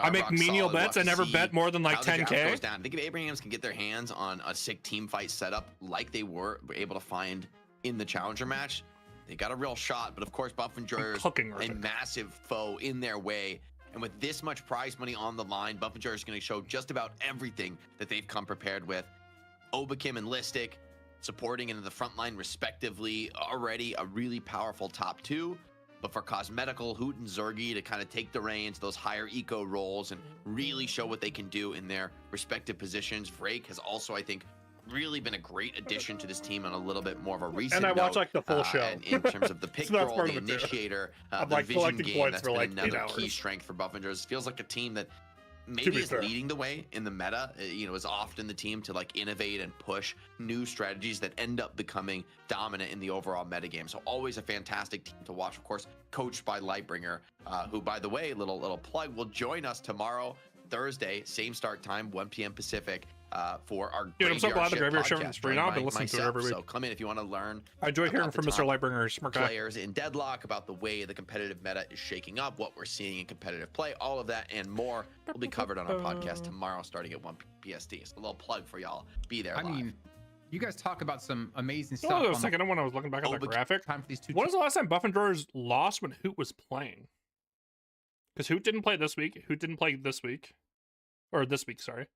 Speaker 1: I make menial bets. I never bet more than like
Speaker 2: how the draft
Speaker 1: 10K.
Speaker 2: goes down. I think if Abrahams can get their hands on a sick team fight setup like they were able to find in the challenger match, they got a real shot. But of course, Buff and Jers, a massive foe in their way. And with this much prize money on the line, Buff and Jers is going to show just about everything that they've come prepared with. Obakim and Listic supporting into the front line respectively, already a really powerful top 2. But for Cosmetical, Hoot and Zergy to kind of take the reins, those higher eco roles, and really show what they can do in their respective positions. Vrake has also, I think, really been a great addition to this team on a little bit more of a recent
Speaker 1: And I watch like the full show.
Speaker 2: And in terms of the pick
Speaker 1: So
Speaker 2: roll, the initiator, the
Speaker 1: like
Speaker 2: vision
Speaker 1: collecting
Speaker 2: game,
Speaker 1: points
Speaker 2: that's
Speaker 1: for
Speaker 2: been
Speaker 1: like 8
Speaker 2: another key
Speaker 1: hours.
Speaker 2: strength for Buff and Jers. Feels like a team that maybe is leading the way in the meta. Is often the team to like innovate and push new strategies that end up becoming dominant in the overall metagame. So always a fantastic team to watch, of course, coached by Lightbringer, who, by the way, little plug, will join us tomorrow, Thursday, same start time, 1 p.m. Pacific, for our
Speaker 1: Dude, I'm so glad the Graveyard Shift is free now. I've been listening to it every week.
Speaker 2: So come in if you want to learn.
Speaker 1: I enjoy hearing from Mr. Lightbringer, smart guy.
Speaker 2: Players in Deadlock, about the way the competitive meta is shaking up, what we're seeing in competitive play, all of that and more will be covered on our podcast tomorrow starting at 1 PST. So a little plug for y'all. Be there live.
Speaker 3: I mean, you guys talk about some amazing stuff.
Speaker 1: I was thinking when I was looking back at the graphic.
Speaker 3: Time for these two.
Speaker 1: When was the last time Buff and Drawers lost when Hoot was playing? Because Hoot didn't play this week. Hoot didn't play this week. Or this week, sorry.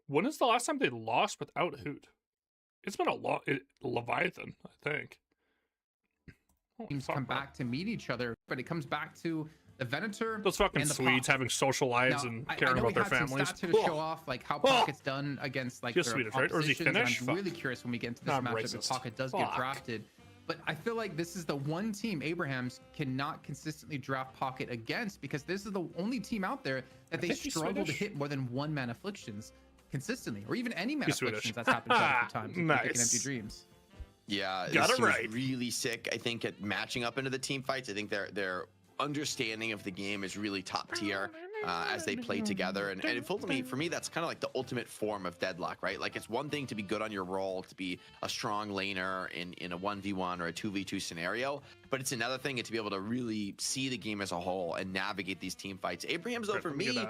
Speaker 1: When is the last time they lost without Hoot? It's been a long... Leviathan, I think.
Speaker 3: Teams come back to meet each other, but it comes back to the Venator.
Speaker 1: Those fucking Swedes having social lives and caring about their families.
Speaker 3: Some stats here to show off like how Pocket's done against like their
Speaker 1: Swedish, right? Or is he Finnish?
Speaker 3: I'm really curious when we get into this matchup if Pocket does get drafted. But I feel like this is the one team Abrahams cannot consistently draft Pocket against, because this is the only team out there that they struggle to hit more than 1 mana afflictions consistently, or even any mana afflictions. That's happened several times. Nice. Empty Dreams.
Speaker 2: Yeah,
Speaker 1: got
Speaker 2: this
Speaker 1: it right.
Speaker 2: Really sick. I think at matching up into the team fights, I think their understanding of the game is really top tier as they play together. And for me, that's kind of like the ultimate form of Deadlock, right? Like, it's one thing to be good on your role, to be a strong laner in a 1v1 or a 2v2 scenario, but it's another thing to be able to really see the game as a whole and navigate these team fights. Abraham's, though, for me,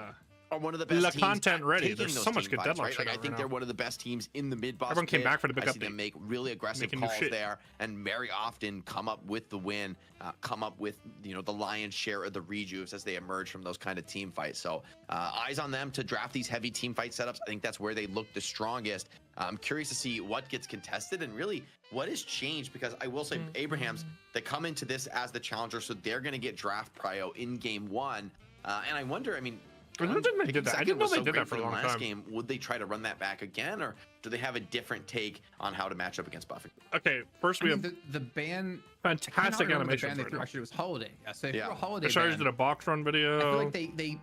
Speaker 2: are one of the best teams
Speaker 1: content ready. There's so much good Deadlock shit.
Speaker 2: Like, I think they're one of the best teams in the mid-boss.
Speaker 1: Everyone came back for the big update.
Speaker 2: I see them make really aggressive calls there, and very often come up with the win, come up with the lion's share of the rejuves as they emerge from those kind of team fights. So eyes on them to draft these heavy team fight setups. I think that's where they look the strongest. I'm curious to see what gets contested and really what has changed, because I will say Abrahams, they come into this as the challenger, so they're going to get draft prio in game 1. And I wonder, I mean,
Speaker 1: I didn't know they did that for a long time.
Speaker 2: Game. Would they try to run that back again, or do they have a different take on how to match up against Buffett?
Speaker 1: Okay, first we have
Speaker 3: the ban.
Speaker 1: Fantastic animation.
Speaker 3: Actually, it was Holiday. Yeah, so for a Holiday
Speaker 1: ban, did a box run video.
Speaker 3: I feel like they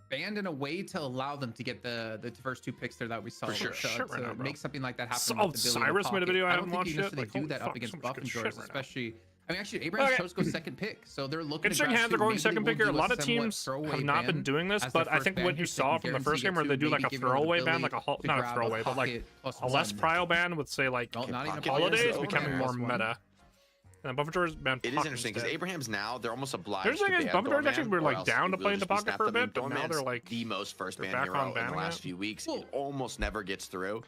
Speaker 3: banned in a way to allow them to get the first 2 picks there that we saw.
Speaker 2: For sure.
Speaker 3: To make something like that happen.
Speaker 1: Cyrus made a video. I haven't watched
Speaker 3: it. They do that up against Buff and Drawers, especially. I mean, actually, Abrahams chose to go second pick, so they're looking.
Speaker 1: Considering hands are going second pick here, a lot of teams have not been doing this, but I think what you saw from the first game, where they do like a throwaway ban, like not a throwaway, but like a less prio ban with, say, like Holidays becoming more meta. And Buff and Drawers ban.
Speaker 2: It is interesting because Abrahams now they're almost obliged.
Speaker 1: There's like Buff and Drawers actually were like down to play in the pocket for a bit, but now they're like
Speaker 2: the most first ban hero in the last few weeks. It almost never gets through.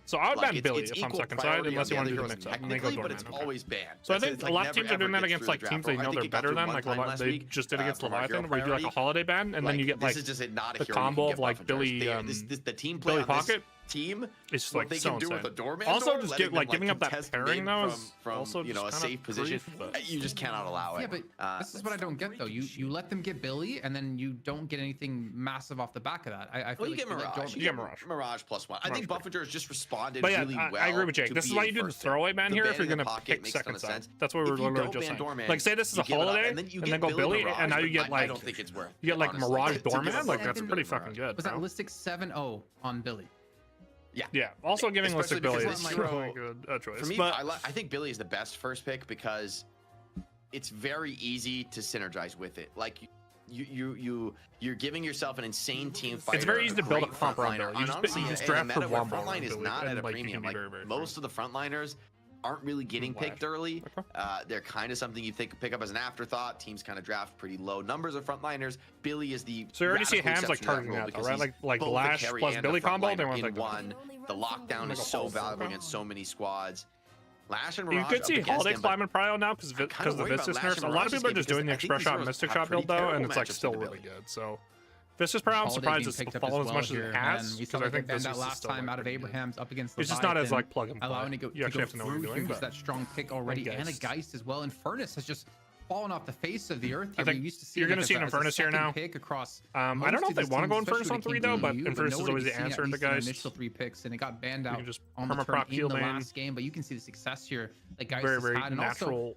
Speaker 1: So I would ban Billy if I'm second side, unless you want to do the mix up. And then go
Speaker 2: but it's always banned.
Speaker 1: So I think a lot of teams are doing that against like teams they know they're better than, like they just did against Leviathan, where you do like a Holiday ban, and then you get like the combo of like Billy, Billy Pocket.
Speaker 2: Team
Speaker 1: it's just like
Speaker 2: they
Speaker 1: so
Speaker 2: can do
Speaker 1: insane.
Speaker 2: with a doorman
Speaker 1: also just get like giving up that pairing though is
Speaker 2: from
Speaker 1: also
Speaker 2: a safe position. You just cannot allow it.
Speaker 3: Yeah, but this is what I don't get though. You let them get Billy, and then you don't get anything massive off the back of that. I feel like
Speaker 2: you get Mirage. You get Mirage +1. I think Buffeter has just responded really well.
Speaker 1: I agree with Jake. This is why you do the throwaway ban here if you're gonna pick second side. That's what we're literally just saying. Like, say this is a Holiday, and then go Billy, and now you get like Mirage Doorman. Like, that's pretty fucking good.
Speaker 3: Was that Listic 7-0 on Billy?
Speaker 1: Yeah. Also giving Listic Billy is a really good choice.
Speaker 2: For me, I think Billy is the best first pick because it's very easy to synergize with it. Like you're giving yourself an insane team fighter.
Speaker 1: It's very easy to build a comp around Billy. You just draft for one
Speaker 2: frontline is not at a premium. Like most of the frontliners aren't really getting picked early. They're kind of something you pick up as an afterthought. Teams kind of draft pretty low numbers of frontliners. Billy is the
Speaker 1: so you already see Hams like targeting that though, right? Like Lash plus Billy combo. They want like
Speaker 2: one. The lockdown is so valuable against so many squads. Lash and Mirage.
Speaker 1: You could see Holiday climbing prio now because of the Vistas nerfs. A lot of people are just doing the Express Shot Mystic Shot build though, and it's like still really good. So Vistas prio, I'm surprised it's fallen as much as it has, because I think
Speaker 3: that last time out of Abraham's up against
Speaker 1: it's just not as like plug and play.
Speaker 3: Allowing you actually have to know what you're doing. That strong pick already, and a Geist as well, and Furnace has just fallen off the face of the earth.
Speaker 1: I think you're going to see an Infernus here now.
Speaker 3: Pick across
Speaker 1: I don't know if they want to go Infernus on 3 though, but Infernus is always the answer into Geist.
Speaker 3: Initial 3 picks, and it got banned out
Speaker 1: just
Speaker 3: on the turn in the last game. But you can see the success here that Geist
Speaker 1: very
Speaker 3: has had, and
Speaker 1: natural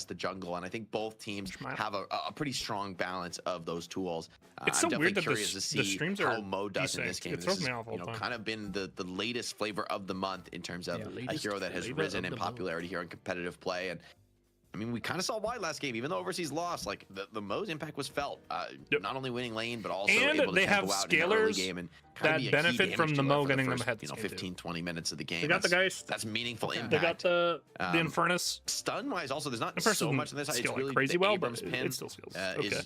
Speaker 2: contest the jungle, and I think both teams have a pretty strong balance of those tools.
Speaker 1: It's so
Speaker 2: I'm
Speaker 1: weird
Speaker 2: definitely
Speaker 1: that
Speaker 2: curious to
Speaker 1: the
Speaker 2: see
Speaker 1: streams
Speaker 2: how
Speaker 1: are
Speaker 2: Mo does in this game.
Speaker 1: It
Speaker 2: This
Speaker 1: throws
Speaker 2: has
Speaker 1: me off all the time.
Speaker 2: kind of been the latest flavor of the month in terms of a hero that has risen in popularity here in competitive play. And I mean, we kind of saw why last game, even though Overseas lost, like the Mo's impact was felt. Not only winning lane, but also
Speaker 1: and
Speaker 2: able to
Speaker 1: they have
Speaker 2: tempo out in the early
Speaker 1: scalers
Speaker 2: game and
Speaker 1: that benefit from the Mo getting them ahead.
Speaker 2: 15, 20 minutes of the game.
Speaker 1: They got the guys.
Speaker 2: That's meaningful impact.
Speaker 1: They got the Infernus.
Speaker 2: Stun wise, also there's not
Speaker 1: Infernus
Speaker 2: so much in this. It's really
Speaker 1: crazy well, but
Speaker 2: Abrams pin
Speaker 1: it still skills.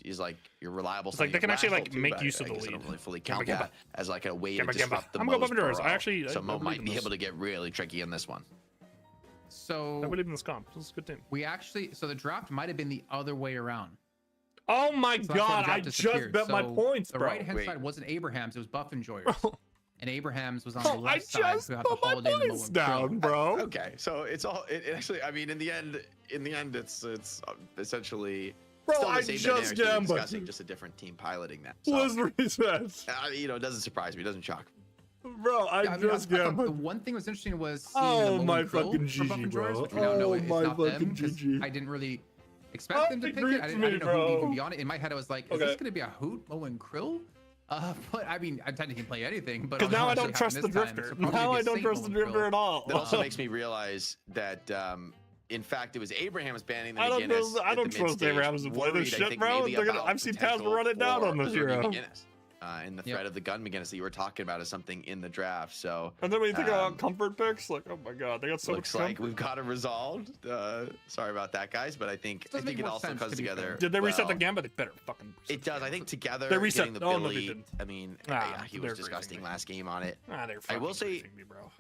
Speaker 2: is like your reliable.
Speaker 1: It's like they can actually like make use of the
Speaker 2: I
Speaker 1: lead.
Speaker 2: don't really fully count that as like a way to
Speaker 1: Gamma.
Speaker 2: disrupt the
Speaker 1: I'm going
Speaker 2: Mo's
Speaker 1: Buffalo.
Speaker 2: burrow.
Speaker 1: I actually
Speaker 2: so Mo might be able to get really tricky in this one.
Speaker 3: So
Speaker 1: I believe in this comp. This is a good team.
Speaker 3: we actually, so the draft might have been the other way around.
Speaker 1: Oh my
Speaker 3: So that's why the
Speaker 1: god,
Speaker 3: draft
Speaker 1: I just
Speaker 3: disappeared.
Speaker 1: bet my
Speaker 3: So
Speaker 1: points,
Speaker 3: The
Speaker 1: bro.
Speaker 3: right-hand
Speaker 2: Wait.
Speaker 3: side wasn't Abraham's, it was Buff and Joyers.
Speaker 1: Bro.
Speaker 3: And Abraham's was on
Speaker 1: Bro,
Speaker 3: the left
Speaker 1: I
Speaker 3: side.
Speaker 1: just
Speaker 3: So we had the
Speaker 1: put my
Speaker 3: Holiday and the
Speaker 1: points
Speaker 3: Low and Krill.
Speaker 1: down, bro.
Speaker 2: Okay, so it's all. It actually, I mean, in the end, it's essentially.
Speaker 1: Bro,
Speaker 2: still the
Speaker 1: I
Speaker 2: same
Speaker 1: just
Speaker 2: dynamics we were
Speaker 1: gambled.
Speaker 2: discussing, just a different team piloting that. So,
Speaker 1: Was reset.
Speaker 2: you know, it doesn't surprise me. It doesn't shock me.
Speaker 1: Bro, I
Speaker 3: Yeah, I mean,
Speaker 1: just
Speaker 3: I thought the
Speaker 1: gambled.
Speaker 3: one thing that was interesting was seeing the
Speaker 1: Oh
Speaker 3: Low
Speaker 1: my
Speaker 3: and Krill
Speaker 1: fucking
Speaker 3: for Buff and
Speaker 1: GG,
Speaker 3: Joyers,
Speaker 1: bro.
Speaker 3: which we now know
Speaker 1: Oh
Speaker 3: it's
Speaker 1: my
Speaker 3: not them,
Speaker 1: fucking
Speaker 3: 'cause
Speaker 1: GG.
Speaker 3: I didn't really expect them to pick
Speaker 1: Agreed
Speaker 3: it. I
Speaker 1: to
Speaker 3: didn't
Speaker 1: me,
Speaker 3: know who would
Speaker 1: bro.
Speaker 3: even be on it. In my head, I was like, is
Speaker 1: Okay.
Speaker 3: this going to be a Hoot, Mo, and Krill? But I mean, I technically can play anything. But
Speaker 1: Because now I
Speaker 3: actually
Speaker 1: don't trust the
Speaker 3: happened this time,
Speaker 1: drifter.
Speaker 3: so probably
Speaker 1: Now
Speaker 3: be
Speaker 1: I
Speaker 3: a
Speaker 1: don't
Speaker 3: Saint
Speaker 1: trust
Speaker 3: Mo
Speaker 1: the
Speaker 3: and
Speaker 1: drifter
Speaker 3: Krill.
Speaker 1: at all.
Speaker 2: That also makes me realize that, in fact, it was Abraham's banning the
Speaker 1: I don't
Speaker 2: McGinnis.
Speaker 1: trust- I
Speaker 2: at
Speaker 1: don't
Speaker 2: the
Speaker 1: trust
Speaker 2: mid-stage,
Speaker 1: Abrahams to play this
Speaker 2: worried, I
Speaker 1: shit,
Speaker 2: think,
Speaker 1: bro.
Speaker 2: maybe
Speaker 1: They're gonna-
Speaker 2: about
Speaker 1: I've seen Taz
Speaker 2: potential
Speaker 1: run it down
Speaker 2: for
Speaker 1: on this
Speaker 2: Zergy
Speaker 1: hero.
Speaker 2: McGinnis. In the threat of the gun McGinnis that you were talking about as something in the draft. So
Speaker 1: And then when you think about
Speaker 2: Um,
Speaker 1: comfort picks, like, oh my god, they got so
Speaker 2: looks
Speaker 1: much
Speaker 2: like
Speaker 1: comfort.
Speaker 2: we've got it resolved. Sorry about that, guys, but I think
Speaker 3: Does make
Speaker 2: it
Speaker 3: more
Speaker 2: also
Speaker 3: sense,
Speaker 2: comes
Speaker 3: to be fair.
Speaker 2: together.
Speaker 1: Did they reset the
Speaker 2: well.
Speaker 1: gambit? They better fucking reset
Speaker 2: It does. I think together
Speaker 1: They reset-
Speaker 2: getting the
Speaker 1: oh, no, they
Speaker 2: Billy.
Speaker 1: didn't.
Speaker 2: I mean,
Speaker 1: Ah,
Speaker 2: yeah, he
Speaker 1: they're
Speaker 2: was disgusting
Speaker 1: freezing me.
Speaker 2: last game on it.
Speaker 1: They're
Speaker 2: I will
Speaker 1: fucking
Speaker 2: say-
Speaker 1: freezing me, bro.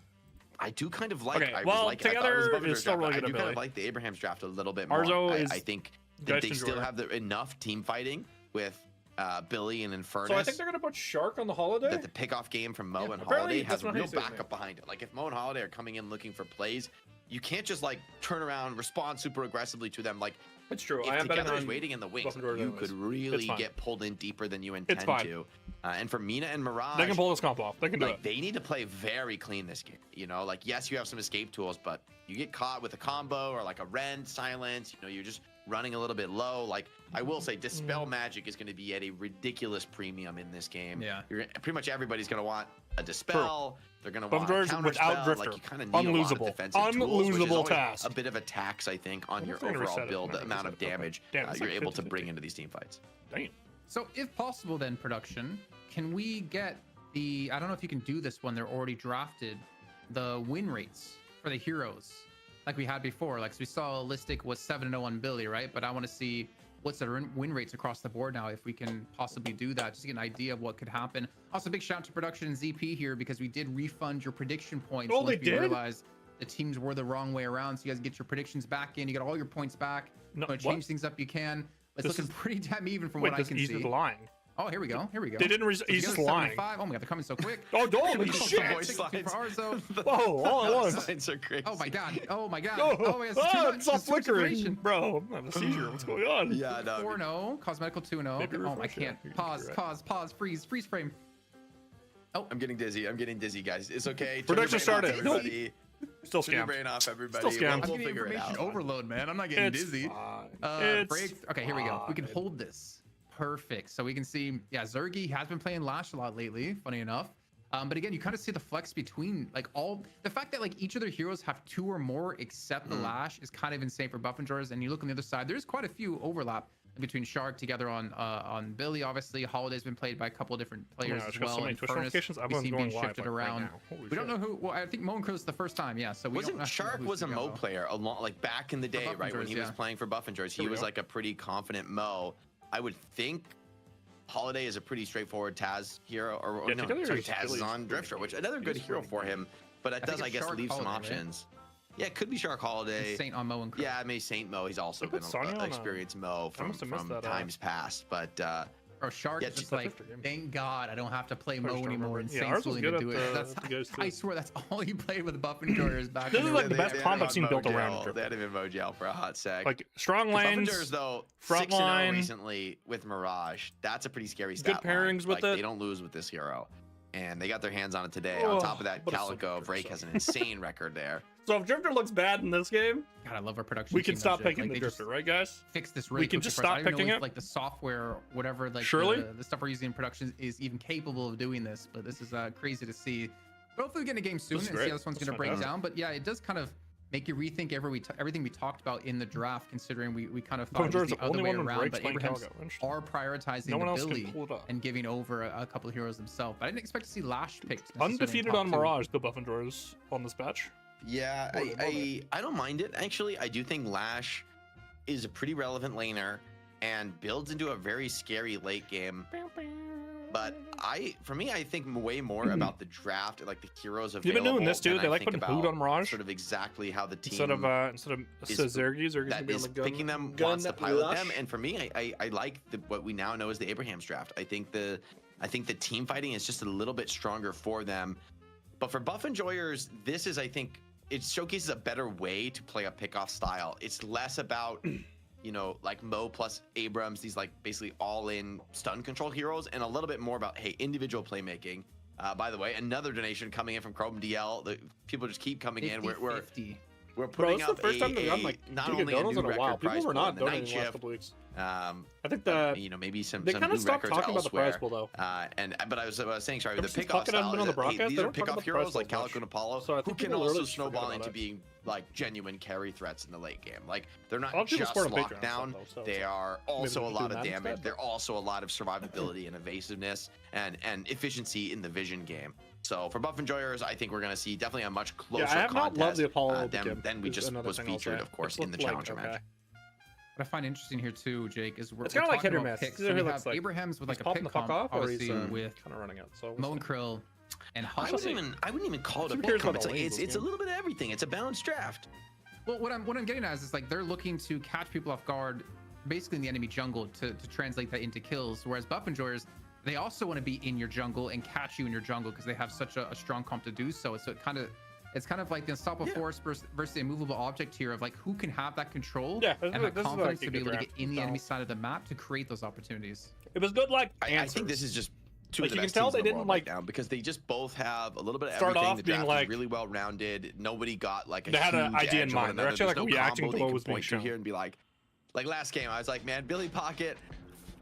Speaker 2: I do kind of like.
Speaker 1: Okay,
Speaker 2: I
Speaker 1: well,
Speaker 2: I thought it was
Speaker 1: together
Speaker 2: above
Speaker 1: is
Speaker 2: the
Speaker 1: still
Speaker 2: draft,
Speaker 1: really
Speaker 2: but I
Speaker 1: good
Speaker 2: do kind of
Speaker 1: ability.
Speaker 2: like the Abraham's draft a little bit more.
Speaker 1: Arzo
Speaker 2: I
Speaker 1: is
Speaker 2: think
Speaker 1: Geist
Speaker 2: they
Speaker 1: and
Speaker 2: still
Speaker 1: Jordan.
Speaker 2: have enough team fighting with Billy and Infernus.
Speaker 1: So I think they're gonna put Shark on the holiday.
Speaker 2: that the pickoff game from Mo and
Speaker 1: apparently
Speaker 2: Holiday
Speaker 1: that's
Speaker 2: has a
Speaker 1: not
Speaker 2: real
Speaker 1: how you say his
Speaker 2: backup behind it. Like if Mo and Holiday are coming in looking for plays, you can't just like turn around, respond super aggressively to them. Like
Speaker 1: It's true.
Speaker 2: if
Speaker 1: I am betting
Speaker 2: together is
Speaker 1: on
Speaker 2: waiting in the wings,
Speaker 1: Buff and Jordan
Speaker 2: you
Speaker 1: anyways.
Speaker 2: could really
Speaker 1: fine.
Speaker 2: get pulled in deeper than you intend
Speaker 1: fine.
Speaker 2: to. And for Mina and Mirage,
Speaker 1: They can pull this comp off. They can do
Speaker 2: like
Speaker 1: it.
Speaker 2: they need to play very clean this game. You know, like yes, you have some escape tools, but you get caught with a combo or like a rend silence. You know, you're just running a little bit low. Like I will say, dispel magic is going to be at a ridiculous premium in this game.
Speaker 3: Yeah.
Speaker 2: Pretty much everybody's going to want a dispel. They're going to
Speaker 1: Buff
Speaker 2: want a
Speaker 1: Jordan
Speaker 2: counter
Speaker 1: without
Speaker 2: spell.
Speaker 1: Drifter.
Speaker 2: Like you kind of need a lot of
Speaker 1: Unlosable.
Speaker 2: defensive tools, which is
Speaker 1: Unlosable
Speaker 2: always
Speaker 1: task.
Speaker 2: a bit of a tax, I think, on
Speaker 1: I
Speaker 2: your
Speaker 1: think they're gonna
Speaker 2: overall
Speaker 1: reset it.
Speaker 2: build,
Speaker 1: I
Speaker 2: the
Speaker 1: think
Speaker 2: amount
Speaker 1: they
Speaker 2: of
Speaker 1: reset it. Okay.
Speaker 2: damage
Speaker 1: Damn, it's
Speaker 2: you're
Speaker 1: like
Speaker 2: able to
Speaker 1: 50-50.
Speaker 2: bring into these team fights.
Speaker 1: Dang.
Speaker 3: So if possible, then production, can we get the? I don't know if you can do this when they're already drafted. The win rates for the heroes, like we had before. Like so we saw Listic was 7-0 on Billy, right? But I want to see what's the win rates across the board now. If we can possibly do that, just to get an idea of what could happen. Also, big shout out to production and ZP here because we did refund your prediction points.
Speaker 1: Oh,
Speaker 3: once
Speaker 1: they
Speaker 3: we
Speaker 1: did?
Speaker 3: realized the teams were the wrong way around. So you guys get your predictions back in. You got all your points back.
Speaker 1: No,
Speaker 3: Want to
Speaker 1: what?
Speaker 3: change things up? You can. It's
Speaker 1: This
Speaker 3: looking
Speaker 1: is-
Speaker 3: pretty damn even from
Speaker 1: Wait,
Speaker 3: what I
Speaker 1: this
Speaker 3: can
Speaker 1: he's
Speaker 3: see.
Speaker 1: just lying.
Speaker 3: Oh, here we go. Here we go.
Speaker 1: They didn't.
Speaker 3: So
Speaker 1: He's
Speaker 3: together,
Speaker 1: just lying.
Speaker 3: 75. Oh my god, they're coming so quick.
Speaker 1: Oh, holy
Speaker 2: Voice
Speaker 1: shit!
Speaker 2: lines.
Speaker 3: 16 for Arzo.
Speaker 1: Whoa, all at once.
Speaker 2: Signs are crazy.
Speaker 3: Oh my god. Oh my god.
Speaker 1: Oh,
Speaker 3: Oh my god. This is too much.
Speaker 1: it's all
Speaker 3: This is too much
Speaker 1: flickering,
Speaker 3: information.
Speaker 1: bro. I'm having a seizure. What's going on?
Speaker 2: Yeah, no.
Speaker 3: 4-0. Cosmetical 2-0.
Speaker 1: Maybe
Speaker 3: Oh, I
Speaker 1: refresh it.
Speaker 3: can't.
Speaker 1: You're
Speaker 3: Pause.
Speaker 1: right.
Speaker 3: Pause. Freeze frame.
Speaker 2: I'm getting dizzy. I'm getting dizzy, guys. It's okay.
Speaker 1: Production
Speaker 2: Turn your brain off,
Speaker 1: started.
Speaker 2: everybody.
Speaker 1: Still
Speaker 2: Turn your
Speaker 1: scammed.
Speaker 2: brain off, everybody.
Speaker 1: Still scammed.
Speaker 3: I'm
Speaker 2: We'll
Speaker 3: getting
Speaker 2: figure it
Speaker 3: information
Speaker 2: out.
Speaker 3: overload, man. I'm not getting
Speaker 1: It's
Speaker 3: dizzy.
Speaker 1: fine.
Speaker 3: Okay, here we go. We can
Speaker 1: fine.
Speaker 3: hold this. Perfect. So we can see, yeah, Zergy has been playing Lash a lot lately, funny enough. But again, you kind of see the flex between like all the fact that like each of their heroes have 2 or more except the Lash is kind of insane for Buff and Jars. And you look on the other side, there's quite a few overlap between Shark together on Billy. Obviously, Holiday's been played by a couple of different players
Speaker 1: Yeah,
Speaker 3: as
Speaker 1: it's got
Speaker 3: well.
Speaker 1: so many
Speaker 3: and
Speaker 1: Twitch
Speaker 3: Furnace,
Speaker 1: notifications.
Speaker 3: we
Speaker 1: Everyone's
Speaker 3: see him
Speaker 1: going
Speaker 3: being
Speaker 1: live
Speaker 3: shifted
Speaker 1: like right
Speaker 3: around.
Speaker 1: now. Holy
Speaker 3: We don't
Speaker 1: shit.
Speaker 3: know who. Well, I think Mo and Krill's the first time, yeah. So we
Speaker 2: Wasn't
Speaker 3: don't know
Speaker 2: Shark
Speaker 3: who's
Speaker 2: was a
Speaker 3: gonna
Speaker 2: Mo
Speaker 3: go.
Speaker 2: player a lot, like back in the day,
Speaker 3: Buff and
Speaker 2: right? When
Speaker 3: Jars,
Speaker 2: he was
Speaker 3: yeah.
Speaker 2: playing for Buff and Jars, he
Speaker 1: Here we
Speaker 2: was
Speaker 1: go.
Speaker 2: like a pretty confident Mo. I would think Holiday is a pretty straightforward Taz hero, or
Speaker 1: Yeah,
Speaker 2: no,
Speaker 1: together
Speaker 2: sorry,
Speaker 1: is
Speaker 2: Taz is
Speaker 1: really
Speaker 2: on
Speaker 1: good.
Speaker 2: Drifter, which another good
Speaker 1: He's
Speaker 2: hero
Speaker 1: really
Speaker 2: for
Speaker 1: good.
Speaker 2: him. But it
Speaker 3: I
Speaker 2: does,
Speaker 3: think
Speaker 2: I
Speaker 3: it's
Speaker 2: guess,
Speaker 3: Shark
Speaker 2: leave some
Speaker 3: Holiday, right?
Speaker 2: options. Yeah, it could be Shark Holiday.
Speaker 3: Saint on Mo and Krill.
Speaker 2: Yeah, maybe Saint Mo. He's also
Speaker 1: They put
Speaker 2: been
Speaker 1: Sonya on
Speaker 2: an
Speaker 1: a-
Speaker 2: experienced Mo
Speaker 1: I
Speaker 2: from
Speaker 1: must have missed that,
Speaker 2: times past. But
Speaker 3: Or Shark
Speaker 2: Yeah,
Speaker 3: is
Speaker 2: just
Speaker 3: just
Speaker 1: the
Speaker 3: like,
Speaker 1: Drifter game.
Speaker 3: thank God I don't have to play
Speaker 1: I
Speaker 3: Mo
Speaker 1: just don't
Speaker 3: anymore. And
Speaker 1: remember. Yeah,
Speaker 3: Saint's
Speaker 1: ours was
Speaker 3: willing to
Speaker 1: good
Speaker 3: do
Speaker 1: at
Speaker 3: it.
Speaker 1: the-
Speaker 3: That's
Speaker 1: the Ghost
Speaker 3: I
Speaker 1: too.
Speaker 3: swear that's all he played with Buff and Jars back.
Speaker 1: This
Speaker 3: in
Speaker 1: is
Speaker 3: the
Speaker 1: like the
Speaker 3: day.
Speaker 1: best comp I've seen built around
Speaker 2: Mo
Speaker 1: Drifter.
Speaker 2: They had him in Mo jail for a hot sec.
Speaker 1: Like strong
Speaker 2: Buffingers,
Speaker 1: lanes,
Speaker 2: though,
Speaker 1: front
Speaker 2: 6-0
Speaker 1: line.
Speaker 2: recently with Mirage. That's a pretty scary stat
Speaker 1: Good pairings
Speaker 2: line.
Speaker 1: with
Speaker 2: Like,
Speaker 1: it.
Speaker 2: They don't lose with this hero. And they got their hands on it today.
Speaker 1: Oh,
Speaker 2: on top of that,
Speaker 1: but it's
Speaker 2: Calico,
Speaker 1: so
Speaker 2: Vrake has an insane record there.
Speaker 1: So if Drifter looks bad in this game,
Speaker 3: God, I love our production.
Speaker 1: we can
Speaker 3: team,
Speaker 1: stop
Speaker 3: though, Jake.
Speaker 1: picking
Speaker 3: Like,
Speaker 1: the
Speaker 3: they just
Speaker 1: Drifter, right, guys?
Speaker 3: Fix this really
Speaker 1: We can
Speaker 3: quickly
Speaker 1: just
Speaker 3: for us.
Speaker 1: stop
Speaker 3: I don't even
Speaker 1: picking
Speaker 3: know if,
Speaker 1: it?
Speaker 3: like the software, whatever, like
Speaker 1: Surely?
Speaker 3: the stuff we're using in production is even capable of doing this. But this is crazy to see. But hopefully we get in a game soon
Speaker 1: This is
Speaker 3: and
Speaker 1: great.
Speaker 3: see how this one's
Speaker 1: This
Speaker 3: going
Speaker 1: is
Speaker 3: to break
Speaker 1: fantastic.
Speaker 3: down. But yeah, it does kind of make you rethink everything we talked about in the draft, considering we kind of thought it was
Speaker 1: Jordan's
Speaker 3: the
Speaker 1: the
Speaker 3: other
Speaker 1: only
Speaker 3: way
Speaker 1: one when
Speaker 3: around.
Speaker 1: Vrake's
Speaker 3: But
Speaker 1: playing
Speaker 3: Abraham's
Speaker 1: Calico. Interesting.
Speaker 3: are prioritizing
Speaker 1: No one
Speaker 3: the
Speaker 1: else can
Speaker 3: Billy
Speaker 1: pull it up.
Speaker 3: and giving over a couple of heroes themselves. But I didn't expect to see Lash picked. necessarily in
Speaker 1: Undefeated
Speaker 3: top
Speaker 1: on
Speaker 3: two.
Speaker 1: Mirage, the Buff and Drawers on this patch.
Speaker 2: Yeah,
Speaker 1: Love it.
Speaker 2: I don't mind it. Actually, I do think Lash is a pretty relevant laner and builds into a very scary late game. But for me, I think way more about the draft, like the heroes available.
Speaker 1: You've been doing this too. They like putting food on Mirage.
Speaker 2: Sort of exactly how the team
Speaker 1: instead of Zergies or
Speaker 2: that is picking them, wants to pilot them. And for me, I like what we now know as the Abraham's draft. I think the team fighting is just a little bit stronger for them. But for Buff Enjoyers, this is, I think, it showcases a better way to play a pickoff style. It's less about you know, like Mo plus Abrams, these like basically all-in stun control heroes, and a little bit more about, hey, individual playmaking. By the way, another donation coming in from Chrome DL. The people just keep coming
Speaker 3: 50,
Speaker 2: in. We're
Speaker 1: Bro,
Speaker 2: putting
Speaker 1: it's
Speaker 2: up
Speaker 1: the first time they've done like
Speaker 2: not
Speaker 1: pretty good
Speaker 2: only a
Speaker 1: donos
Speaker 2: new
Speaker 1: in a while.
Speaker 2: record prize
Speaker 1: People were
Speaker 2: pool
Speaker 1: not
Speaker 2: in the night
Speaker 1: donating the last
Speaker 2: shift.
Speaker 1: couple weeks.
Speaker 2: I
Speaker 1: think the
Speaker 2: you know, maybe some
Speaker 1: they kind
Speaker 2: new
Speaker 1: of stopped
Speaker 2: records
Speaker 1: talking about the
Speaker 2: elsewhere.
Speaker 1: prize pool though.
Speaker 2: But I was saying, sorry, the
Speaker 1: Ever since
Speaker 2: pickoff
Speaker 1: Puckett hasn't
Speaker 2: style
Speaker 1: been on
Speaker 2: is
Speaker 1: the
Speaker 2: that, hey,
Speaker 1: broadcast,
Speaker 2: these
Speaker 1: they
Speaker 2: are
Speaker 1: don't talk
Speaker 2: pickoff
Speaker 1: about the
Speaker 2: heroes
Speaker 1: prize
Speaker 2: like
Speaker 1: pool much.
Speaker 2: Calico and Apollo,
Speaker 1: So I
Speaker 2: who
Speaker 1: think
Speaker 2: can
Speaker 1: people
Speaker 2: also
Speaker 1: really just forget
Speaker 2: snowball
Speaker 1: about
Speaker 2: into
Speaker 1: it.
Speaker 2: being like genuine carry threats in the late game. Like they're
Speaker 1: A lot
Speaker 2: not
Speaker 1: of people
Speaker 2: just
Speaker 1: scored on Patreon
Speaker 2: lockdown.
Speaker 1: stuff, though, so
Speaker 2: They are also
Speaker 1: we
Speaker 2: a
Speaker 1: can
Speaker 2: lot
Speaker 1: do
Speaker 2: of
Speaker 1: that
Speaker 2: damage.
Speaker 1: instead,
Speaker 2: They're also a lot of survivability and evasiveness and efficiency in the vision game. So for Buff Enjoyers, I think we're going to see definitely a much closer
Speaker 1: I have not loved
Speaker 2: contest
Speaker 1: the Apollo
Speaker 2: than we just was featured, of course, in the Challenger match.
Speaker 3: What I find interesting here too, Jake, is we're
Speaker 1: It's kind of like hit
Speaker 3: talking
Speaker 1: or
Speaker 3: about
Speaker 1: miss.
Speaker 3: picks.
Speaker 1: Either
Speaker 3: So we
Speaker 1: he
Speaker 3: have
Speaker 1: looks like
Speaker 3: Abraham's with like a
Speaker 1: popping
Speaker 3: pick
Speaker 1: the fuck
Speaker 3: comp,
Speaker 1: off, or he's
Speaker 3: obviously with
Speaker 1: kind of running out. So
Speaker 3: Mo and Krill and
Speaker 2: I
Speaker 3: Hush.
Speaker 2: wouldn't even call it a
Speaker 1: Who
Speaker 2: pick
Speaker 1: cares
Speaker 2: comp.
Speaker 1: about the lanes
Speaker 2: It's
Speaker 1: this
Speaker 2: a little bit of everything. It's a balanced draft.
Speaker 3: Well, what I'm getting at is like they're looking to catch people off guard, basically in the enemy jungle, to translate that into kills. Whereas Buff Enjoyers, they also want to be in your jungle and catch you in your jungle because they have such a strong comp to do so. So it's kind of like the unstoppable force versus the immovable object here of like who can have that control and that confidence to be able to get in the enemy side of the map to create those opportunities.
Speaker 1: It was good, like
Speaker 2: I think this is just two
Speaker 1: like
Speaker 2: of the
Speaker 1: you can
Speaker 2: best
Speaker 1: tell
Speaker 2: teams
Speaker 1: they
Speaker 2: in the
Speaker 1: didn't
Speaker 2: world
Speaker 1: like
Speaker 2: right now because they just both have a little bit of
Speaker 1: start
Speaker 2: everything.
Speaker 1: off
Speaker 2: The
Speaker 1: being
Speaker 2: draft
Speaker 1: like
Speaker 2: is really well rounded. Nobody got like
Speaker 1: they had an
Speaker 2: huge
Speaker 1: idea in
Speaker 2: edge over
Speaker 1: mind. They're
Speaker 2: another.
Speaker 1: actually like
Speaker 2: There's no
Speaker 1: reacting
Speaker 2: combo
Speaker 1: to what
Speaker 2: they
Speaker 1: was
Speaker 2: can
Speaker 1: being
Speaker 2: point to
Speaker 1: shown.
Speaker 2: here and be like last game, I was like, man, Billy Pocket.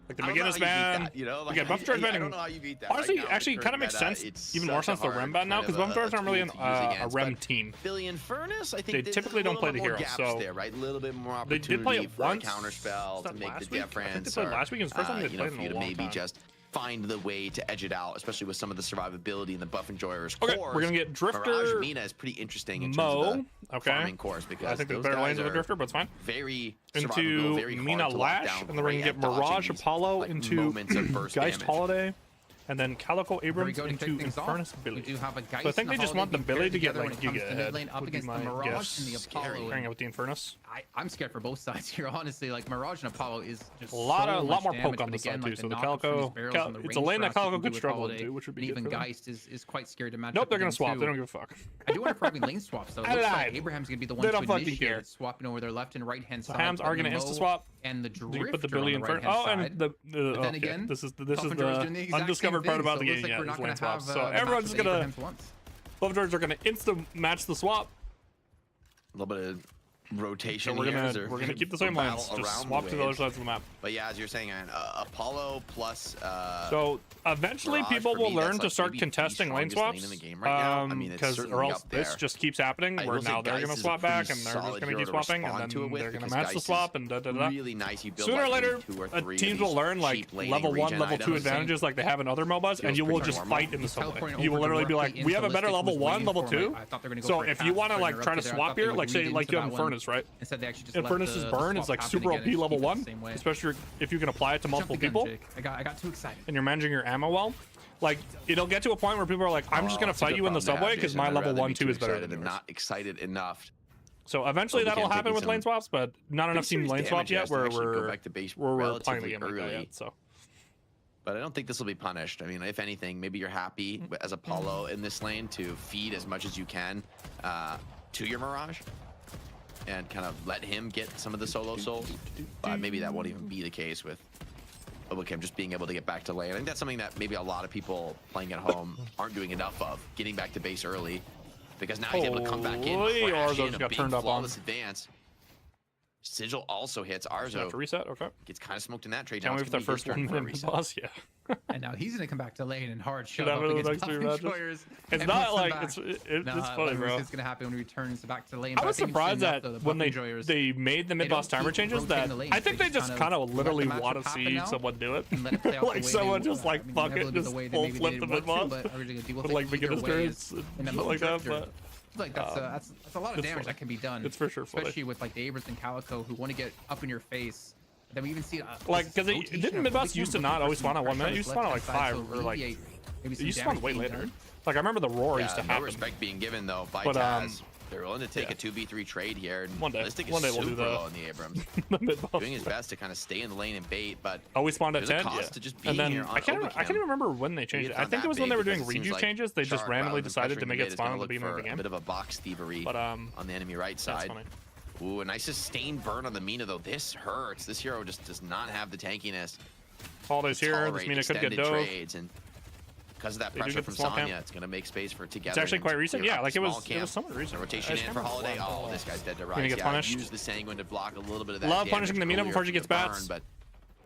Speaker 1: Like the
Speaker 2: I don't know
Speaker 1: McGinnis
Speaker 2: how you beat
Speaker 1: ban.
Speaker 2: that, you know, like,
Speaker 1: Again, Buff Enjoyers
Speaker 2: I
Speaker 1: banning.
Speaker 2: don't know how you beat that.
Speaker 1: Honestly,
Speaker 2: right now,
Speaker 1: actually,
Speaker 2: the
Speaker 1: kind of
Speaker 2: current
Speaker 1: makes
Speaker 2: meta,
Speaker 1: sense,
Speaker 2: it's
Speaker 1: even more
Speaker 2: such a
Speaker 1: since the
Speaker 2: hard
Speaker 1: Rem ban now,
Speaker 2: kind
Speaker 1: because
Speaker 2: of
Speaker 1: Buff Enjoyers aren't really
Speaker 2: tool to use
Speaker 1: a
Speaker 2: against,
Speaker 1: Rem
Speaker 2: but
Speaker 1: team.
Speaker 2: Billy and Furnace, I think
Speaker 1: They
Speaker 2: there's
Speaker 1: typically
Speaker 2: a
Speaker 1: don't
Speaker 2: little
Speaker 1: play
Speaker 2: bit
Speaker 1: the
Speaker 2: more
Speaker 1: heroes,
Speaker 2: gaps
Speaker 1: so
Speaker 2: there, right? A little bit more
Speaker 1: They
Speaker 2: opportunity
Speaker 1: did play it
Speaker 2: for
Speaker 1: once.
Speaker 2: a counterspell to make the difference.
Speaker 1: I think they played last week. It was the first time they
Speaker 2: you know,
Speaker 1: played
Speaker 2: for
Speaker 1: in
Speaker 2: you
Speaker 1: a
Speaker 2: to
Speaker 1: long
Speaker 2: maybe
Speaker 1: time.
Speaker 2: just find the way to edge it out, especially with some of the survivability in the Buff Enjoyers
Speaker 1: Okay,
Speaker 2: cores.
Speaker 1: we're gonna get Drifter,
Speaker 2: Mirage Mina is pretty interesting in terms
Speaker 1: Mo,
Speaker 2: of the farming cores because
Speaker 1: I think there's
Speaker 2: those
Speaker 1: better
Speaker 2: guys
Speaker 1: lanes of a
Speaker 2: are
Speaker 1: Drifter, but it's fine.
Speaker 2: very
Speaker 1: Into
Speaker 2: survivable, very
Speaker 1: Mina
Speaker 2: hard to lock
Speaker 1: Lash,
Speaker 2: down,
Speaker 1: and then we're gonna
Speaker 2: great
Speaker 1: get
Speaker 2: at dodging
Speaker 1: Mirage
Speaker 2: these,
Speaker 1: Apollo
Speaker 2: like,
Speaker 1: into
Speaker 2: moments of burst
Speaker 1: Geist
Speaker 2: damage.
Speaker 1: Holiday, and then Calico
Speaker 3: Here we
Speaker 1: Abrams
Speaker 3: go to kick
Speaker 1: into
Speaker 3: things off.
Speaker 1: Infernus
Speaker 3: We
Speaker 1: Billy.
Speaker 3: do have a Geist
Speaker 1: So I think
Speaker 3: and
Speaker 1: they just
Speaker 3: Holiday
Speaker 1: want the
Speaker 3: being
Speaker 1: Billy
Speaker 3: paired
Speaker 1: to get
Speaker 3: together
Speaker 1: like
Speaker 3: when it comes
Speaker 1: Giga
Speaker 3: to mid
Speaker 1: ahead.
Speaker 3: lane up
Speaker 1: Would be
Speaker 3: against the
Speaker 1: my
Speaker 3: Mirage
Speaker 1: guess.
Speaker 3: and the Apollo.
Speaker 1: Pairing it with the Infernus.
Speaker 3: I'm scared for both sides here, honestly. Like Mirage and Apollo is just
Speaker 1: A lot
Speaker 3: so
Speaker 1: more
Speaker 3: much
Speaker 1: poke
Speaker 3: damage,
Speaker 1: on
Speaker 3: but
Speaker 1: this
Speaker 3: again,
Speaker 1: side too.
Speaker 3: like
Speaker 1: So the
Speaker 3: knock up from
Speaker 1: Calico,
Speaker 3: these barrels and the
Speaker 1: it's a
Speaker 3: range
Speaker 1: lane that
Speaker 3: traps you
Speaker 1: Calico
Speaker 3: can do
Speaker 1: could
Speaker 3: with
Speaker 1: struggle
Speaker 3: Holiday,
Speaker 1: into, which would be
Speaker 3: and
Speaker 1: good
Speaker 3: even
Speaker 1: for them.
Speaker 3: Geist is quite scared to match
Speaker 1: Nope,
Speaker 3: up
Speaker 1: they're gonna
Speaker 3: against
Speaker 1: swap.
Speaker 3: too.
Speaker 1: They don't give a fuck.
Speaker 3: I do want to probably lane swap, so it
Speaker 1: I
Speaker 3: looks
Speaker 1: lied.
Speaker 3: like Abraham's gonna be the one
Speaker 1: They
Speaker 3: to
Speaker 1: don't fucking
Speaker 3: initiate
Speaker 1: care.
Speaker 3: it, swapping over their left and right hand
Speaker 1: So
Speaker 3: side.
Speaker 1: Hams are
Speaker 3: putting
Speaker 1: gonna
Speaker 3: Mo
Speaker 1: insta swap.
Speaker 3: and the
Speaker 1: Do you
Speaker 3: Drifter
Speaker 1: put the Billy
Speaker 3: on
Speaker 1: in
Speaker 3: the
Speaker 1: front?
Speaker 3: right-hand
Speaker 1: Oh,
Speaker 3: side.
Speaker 1: and the
Speaker 3: But then
Speaker 1: okay,
Speaker 3: again,
Speaker 1: this is
Speaker 3: Buff Enjoyers doing the
Speaker 1: the
Speaker 3: exact
Speaker 1: undiscovered
Speaker 3: same
Speaker 1: part
Speaker 3: thing,
Speaker 1: about
Speaker 3: so
Speaker 1: the
Speaker 3: it looks
Speaker 1: game.
Speaker 3: like
Speaker 1: Yeah,
Speaker 3: we're not
Speaker 1: is lane
Speaker 3: gonna
Speaker 1: swaps.
Speaker 3: have
Speaker 1: So
Speaker 3: the match
Speaker 1: everyone's
Speaker 3: that
Speaker 1: gonna
Speaker 3: Abraham's wants.
Speaker 1: Buff Enjoyers are gonna insta match the swap.
Speaker 2: A little bit of rotation
Speaker 1: So we're
Speaker 2: here.
Speaker 1: gonna keep the same lanes. Just swap to the other sides of the map.
Speaker 2: But yeah, as you're saying, Apollo plus.
Speaker 1: So eventually,
Speaker 2: Mirage,
Speaker 1: people
Speaker 2: for
Speaker 1: will
Speaker 2: me,
Speaker 1: learn
Speaker 2: that's,
Speaker 1: to
Speaker 2: like,
Speaker 1: start
Speaker 2: maybe the
Speaker 1: contesting lane
Speaker 2: strongest
Speaker 1: swaps.
Speaker 2: lane in the game right now. I mean, it's
Speaker 1: Because or
Speaker 2: certainly
Speaker 1: else
Speaker 2: up
Speaker 1: this
Speaker 2: there.
Speaker 1: just keeps happening.
Speaker 2: I
Speaker 1: Where
Speaker 2: will say
Speaker 1: now they're
Speaker 2: Geist
Speaker 1: gonna
Speaker 2: is a
Speaker 1: swap
Speaker 2: pretty
Speaker 1: back, and they're just
Speaker 2: solid
Speaker 1: gonna
Speaker 2: hero
Speaker 1: keep
Speaker 2: to
Speaker 1: swapping, and
Speaker 2: respond to it
Speaker 1: then
Speaker 2: with
Speaker 1: they're gonna
Speaker 2: because
Speaker 1: match the
Speaker 2: Geist
Speaker 1: swap,
Speaker 2: is
Speaker 1: and da da da.
Speaker 2: Really nice. You build
Speaker 1: Sooner or
Speaker 2: like
Speaker 1: later,
Speaker 2: maybe 2 or 3 of
Speaker 1: teams
Speaker 2: these
Speaker 1: will learn like
Speaker 2: cheap laning
Speaker 1: level 1,
Speaker 2: regen
Speaker 1: level 2
Speaker 2: items.
Speaker 1: advantages like they have in other MOBAs, and you will just fight in the subway. You will literally be like, we have a better level 1, level 2. So if you want to like try to swap here, like say like you have Infernus, right?
Speaker 3: Instead, they actually just
Speaker 1: Infernus's burn is like super OP level 1, especially if you can apply it to multiple people,
Speaker 3: I got too excited.
Speaker 1: and you're managing your ammo well. Like it'll get to a point where people are like, I'm just gonna fight you in the subway because my level 1, 2 is better than yours.
Speaker 2: Not excited enough.
Speaker 1: So eventually
Speaker 2: But we
Speaker 1: that'll
Speaker 2: can't
Speaker 1: happen
Speaker 2: take
Speaker 1: with
Speaker 2: some
Speaker 1: lane swaps, but not enough team lane swaps yet. Where we're playing the game like that
Speaker 2: early.
Speaker 1: yet. So.
Speaker 2: But I don't think this will be punished. I mean, if anything, maybe you're happy as Apollo in this lane to feed as much as you can to your Mirage and kind of let him get some of the solo souls. But maybe that won't even be the case with Oblicam just being able to get back to lane. I think that's something that maybe a lot of people playing at home aren't doing enough of, getting back to base early. Because now he's able to come back in, crash in a big flawless advance. Sigil also hits. Arzo
Speaker 1: to reset. Okay.
Speaker 2: gets kind of smoked in that trade.
Speaker 1: Can't wait for the first 1 minute boss. Yeah.
Speaker 3: And now he's gonna come back to lane and hard shove
Speaker 1: Should
Speaker 3: up
Speaker 1: have it
Speaker 3: against
Speaker 1: in the
Speaker 3: Buff
Speaker 1: next 3
Speaker 3: Enjoyers.
Speaker 1: It's
Speaker 3: and
Speaker 1: not
Speaker 3: puts them
Speaker 1: like
Speaker 3: back.
Speaker 1: it's funny, bro.
Speaker 3: It's gonna happen when he returns back to lane.
Speaker 1: I
Speaker 3: but
Speaker 1: was
Speaker 3: think
Speaker 1: surprised
Speaker 3: soon enough,
Speaker 1: that
Speaker 3: though, the
Speaker 1: when
Speaker 3: Buff Enjoyers,
Speaker 1: they made the mid boss
Speaker 3: don't
Speaker 1: timer
Speaker 3: keep
Speaker 1: changes
Speaker 3: rotating
Speaker 1: that
Speaker 3: the lanes.
Speaker 1: I think they just kind of
Speaker 3: let
Speaker 1: literally
Speaker 3: the matchup
Speaker 1: want to
Speaker 3: happen
Speaker 1: see
Speaker 3: now
Speaker 1: someone do it.
Speaker 3: and let it play out the
Speaker 1: Like
Speaker 3: way
Speaker 1: someone
Speaker 3: they
Speaker 1: just
Speaker 3: want.
Speaker 1: like
Speaker 3: I mean,
Speaker 1: fuck
Speaker 3: never
Speaker 1: it,
Speaker 3: be
Speaker 1: just
Speaker 3: the way that
Speaker 1: full
Speaker 3: maybe
Speaker 1: flip
Speaker 3: they
Speaker 1: the
Speaker 3: want
Speaker 1: mid
Speaker 3: to,
Speaker 1: boss.
Speaker 3: but are they gonna deal with
Speaker 1: With
Speaker 3: it
Speaker 1: like
Speaker 3: either
Speaker 1: beginner's
Speaker 3: way?
Speaker 1: turrets and
Speaker 3: And
Speaker 1: shit
Speaker 3: Mo
Speaker 1: like that,
Speaker 3: Drifter,
Speaker 1: but
Speaker 3: like that's a lot of
Speaker 1: it's
Speaker 3: damage
Speaker 1: funny.
Speaker 3: that can be done.
Speaker 1: It's for sure funny.
Speaker 3: Especially with like the Abrams and Calico who want to get up in your face Then we even see
Speaker 1: like, because didn't mid boss used to not always spawn at 1 minute? You spawn at like 5 or like you spawn way later. Like I remember the roar used to happen.
Speaker 2: No respect being given though by
Speaker 1: But,
Speaker 2: Taz. They're willing to take a 2v3 trade here. And
Speaker 1: one day
Speaker 2: Listic is
Speaker 1: we'll do
Speaker 2: super
Speaker 1: that.
Speaker 2: low in the Abrams. Doing his best to kind of stay in the lane and bait, but
Speaker 1: we spawned at
Speaker 2: there's
Speaker 1: 10.
Speaker 2: a cost to just
Speaker 1: And
Speaker 2: being
Speaker 1: then
Speaker 2: here on
Speaker 1: I can't even remember when they changed it. I think it was when they were doing review changes. They just randomly decided to make it spawn at the beginning of the game.
Speaker 2: A bit of a box thievery on the enemy right side. Ooh, a nice sustained burn on the Mina though. This hurts. This hero just does not have the tankiness.
Speaker 1: Holiday's here. This Mina could get dove.
Speaker 2: And because of that pressure from Sonya, it's going to make space for together.
Speaker 1: It's actually quite recent. Yeah, like it was somewhat recent.
Speaker 2: Rotation in for Holiday. Oh, this guy's dead to rise.
Speaker 1: Gets punished.
Speaker 2: Use the Sanguine to block a little bit of that.
Speaker 1: Love punishing the Mina before she gets bats.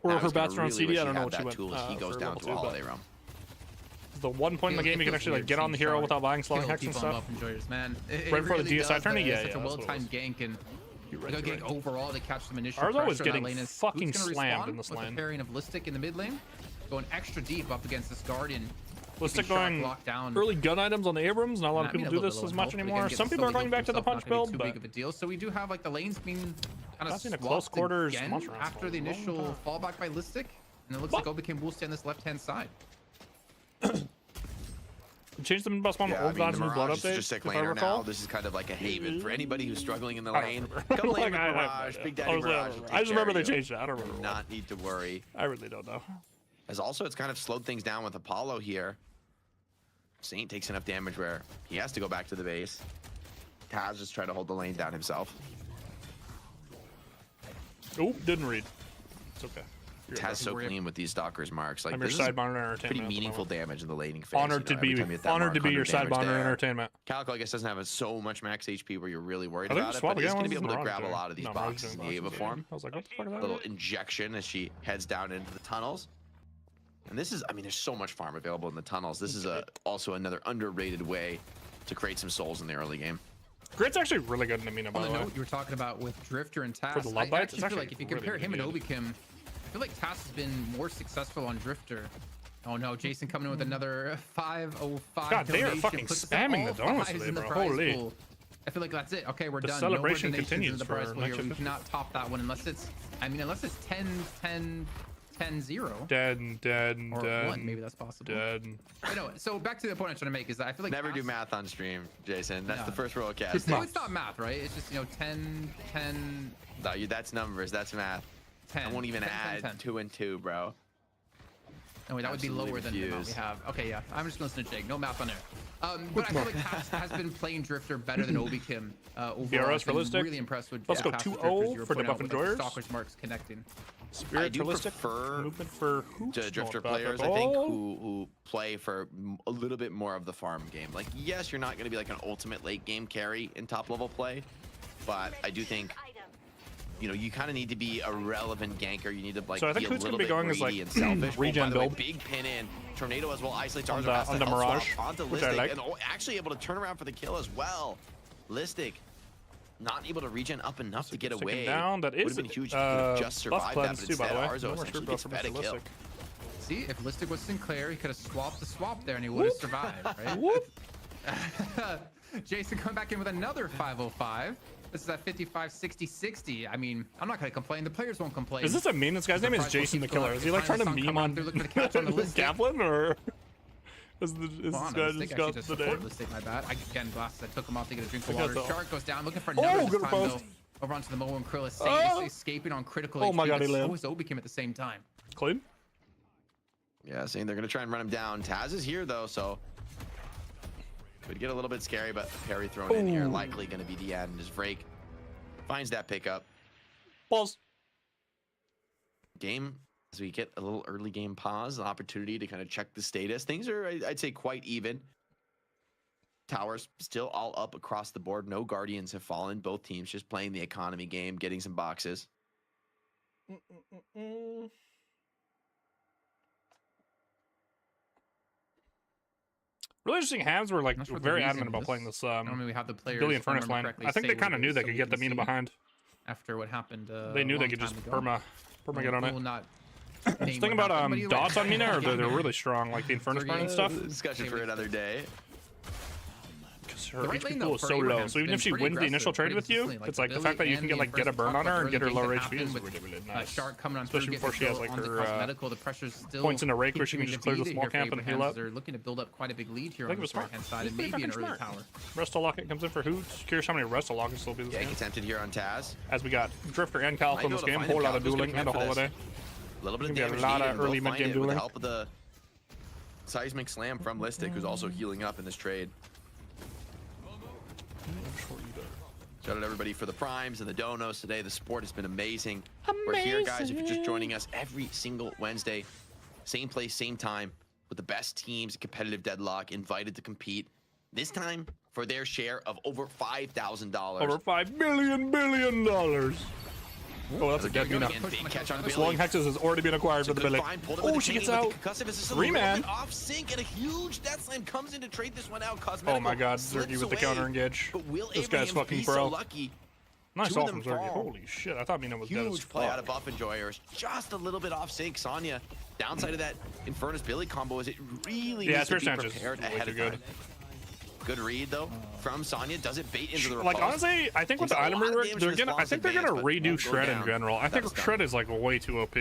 Speaker 1: Or her bats are on CD. I don't know what she went.
Speaker 2: He goes down to a Holiday realm.
Speaker 1: The one point in the game you can actually like get on the hero without buying slowing hex and stuff. Right before the DSI tourney, yeah,
Speaker 3: such a well-timed gank and getting overall to catch some initial
Speaker 1: pressure. Arzo was getting
Speaker 3: lane
Speaker 1: fucking slammed in this lane.
Speaker 3: Pairing of Listic in the mid lane, going extra deep up against this Guardian.
Speaker 1: Listic going early gun items on the Abrams. Not a lot of people do this as much anymore. Some people are going back to the punch build, but
Speaker 3: big of a deal. So we do have like the lanes being kind of
Speaker 1: seen a close quarters
Speaker 3: again after the initial fallback by Listic, and it looks like Obicam will stay on this left-hand side.
Speaker 1: Change the mid-boss spawn with old gods and blood update.
Speaker 2: Just sick laner now. This is kind of like a haven for anybody who's struggling in the lane. Come lane with Mirage, Big Daddy Mirage.
Speaker 1: I just remember they changed it. I don't remember.
Speaker 2: Not need to worry.
Speaker 1: I really don't know.
Speaker 2: As also, it's kind of slowed things down with Apollo here. Saint takes enough damage where he has to go back to the base. Taz just trying to hold the lane down himself.
Speaker 1: Oop, didn't read. It's okay.
Speaker 2: Taz so clean with these Stalker's marks. Like,
Speaker 1: I'm your side monitor entertainment.
Speaker 2: Pretty meaningful damage in the laning phase.
Speaker 1: Honored to be your side monitor entertainment.
Speaker 2: Calico, I guess, doesn't have so much max HP where you're really worried about it, but he's going to be able to grab a lot of these boxes in the Ava form.
Speaker 1: I was like, what the fuck is that?
Speaker 2: Little injection as she heads down into the tunnels. And this is, I mean, there's so much farm available in the tunnels. This is also another underrated way to create some souls in the early game.
Speaker 1: Grit's actually really good in the Mina, by the way.
Speaker 3: You were talking about with Drifter and Taz.
Speaker 1: For the love bites,
Speaker 3: I feel like if you compare him and Obicam, I feel like Taz has been more successful on Drifter. Oh no, Jason coming in with another 505.
Speaker 1: God, they are fucking spamming the donuts today, bro. Holy.
Speaker 3: Pool. I feel like that's it. Okay, we're done.
Speaker 1: The celebration continues for
Speaker 3: the prize pool. We cannot top that one unless it's, I mean, unless it's 10-0.
Speaker 1: Dead.
Speaker 3: Or 1, maybe that's possible.
Speaker 1: Dead.
Speaker 3: No, so back to the point I'm trying to make is that I feel like
Speaker 2: never do math on stream, Jason. That's the first rule of cast.
Speaker 3: No, it's not math, right? It's just, 10.
Speaker 2: No, that's numbers. That's math.
Speaker 3: 10.
Speaker 2: I won't even add 10. 2 and 2, bro.
Speaker 3: No, wait, that would be lower than the amount we have. Okay, yeah. I'm just going to listen to Jake. No math on there. But I feel like Taz has been playing Drifter better than Obicam. Overall,
Speaker 1: for Listic.
Speaker 3: Really impressed with
Speaker 1: Let's go 2-0 for the Buff Enjoyers.
Speaker 3: Stalker's marks connecting.
Speaker 1: Spirit
Speaker 2: I do prefer
Speaker 1: movement for
Speaker 2: Drifter players, I think, who play for a little bit more of the farm game. Like, yes, you're not going to be like an ultimate late game carry in top level play, but I do think, you kind of need to be a relevant ganker. You need to like.
Speaker 1: So I think
Speaker 2: be a little bit greedy and selfish.
Speaker 1: Regen build.
Speaker 2: Big pin in. Tornado as well isolates
Speaker 1: on the Mirage
Speaker 2: onto Listic, and actually able to turn around for the kill as well. Listic not able to regen up enough to get away.
Speaker 1: Down. That is
Speaker 2: would have been huge if he could just survive that, but instead Arzo essentially gets fed a kill.
Speaker 3: See, if Listic was Sinclair, he could have swapped the swap there and he would have survived, right? Jason coming back in with another 505. This is at 55, 60, 60. I mean, I'm not going to complain. The players won't complain.
Speaker 1: Is this a meme? This guy's name is Jason the Killer. Is he like trying to meme on Kaplan, or is this guy just got the name?
Speaker 3: My bad. Again, glasses. I took him off to get a drink of water. Shark goes down, looking for another this time, though. Over onto the Momo and Krill. Escaping on critical HP.
Speaker 1: Oh my god, he lived.
Speaker 3: So is Obicam at the same time.
Speaker 1: Clean?
Speaker 2: Yeah, saying they're going to try and run him down. Taz is here, though, so could get a little bit scary, but the parry thrown in here likely going to be the end. As Vrake finds that pickup.
Speaker 1: Pause.
Speaker 2: Game, as we get a little early game pause, an opportunity to kind of check the status. Things are, I'd say, quite even. Towers still all up across the board. No Guardians have fallen. Both teams just playing the economy game, getting some boxes.
Speaker 1: Really interesting. Habs were like very adamant about playing this
Speaker 3: we have the players
Speaker 1: Billion Furnace line. I think they kind of knew they could get the Mina behind.
Speaker 3: After what happened,
Speaker 1: they knew they could just perma get on it.
Speaker 3: Not
Speaker 1: Think about dots on Mina, or they're really strong, like the Inferno Burn and stuff.
Speaker 2: Discussion for another day.
Speaker 1: her HP pool is so low. So even if she wins the initial trade with you, it's like the fact that you can get a burn on her and get her lower HP is really, really nice.
Speaker 3: Shark coming on,
Speaker 1: especially before she has like her
Speaker 3: the pressure's still
Speaker 1: points in a rake where she can just clear the small camp and heal up.
Speaker 3: They're looking to build up quite a big lead here on the right hand side and maybe an early tower.
Speaker 1: Resto Locket comes in for Hoots. Curious how many Resto Lockets will be this game.
Speaker 2: Getting attempted here on Taz.
Speaker 1: As we got Drifter and Calco in this game, whole lot of dueling and a holiday.
Speaker 2: A little bit of damage.
Speaker 1: A lot of early mid game dueling.
Speaker 2: With the help of the seismic slam from Listic, who's also healing up in this trade. Shout out everybody for the primes and the donos today. The support has been amazing. We're here, guys. If you're just joining us every single Wednesday, same place, same time, with the best teams in competitive Deadlock invited to compete. This time for their share of over $5,000.
Speaker 1: Over $5 billion. Oh, that's a dead Mina. Slowing Hexes has already been acquired for the Billy. Oh, she gets out. 3-man.
Speaker 2: Off sync and a huge death slam comes in to trade this one out.
Speaker 1: Oh my god, Zergy with the counter engage. This guy's fucking pro. Nice off from Zergy. Holy shit, I thought Mina was dead as
Speaker 2: Huge play out of Buff Enjoyers. Just a little bit off sync. Sonya, downside of that Infernus Billy combo is it really needs to be prepared ahead of time. Good read though from Sonya. Does it bait into the
Speaker 1: like honestly, I think with the item rework, they're gonna redo Shred in general. I think Shred is like way too OP.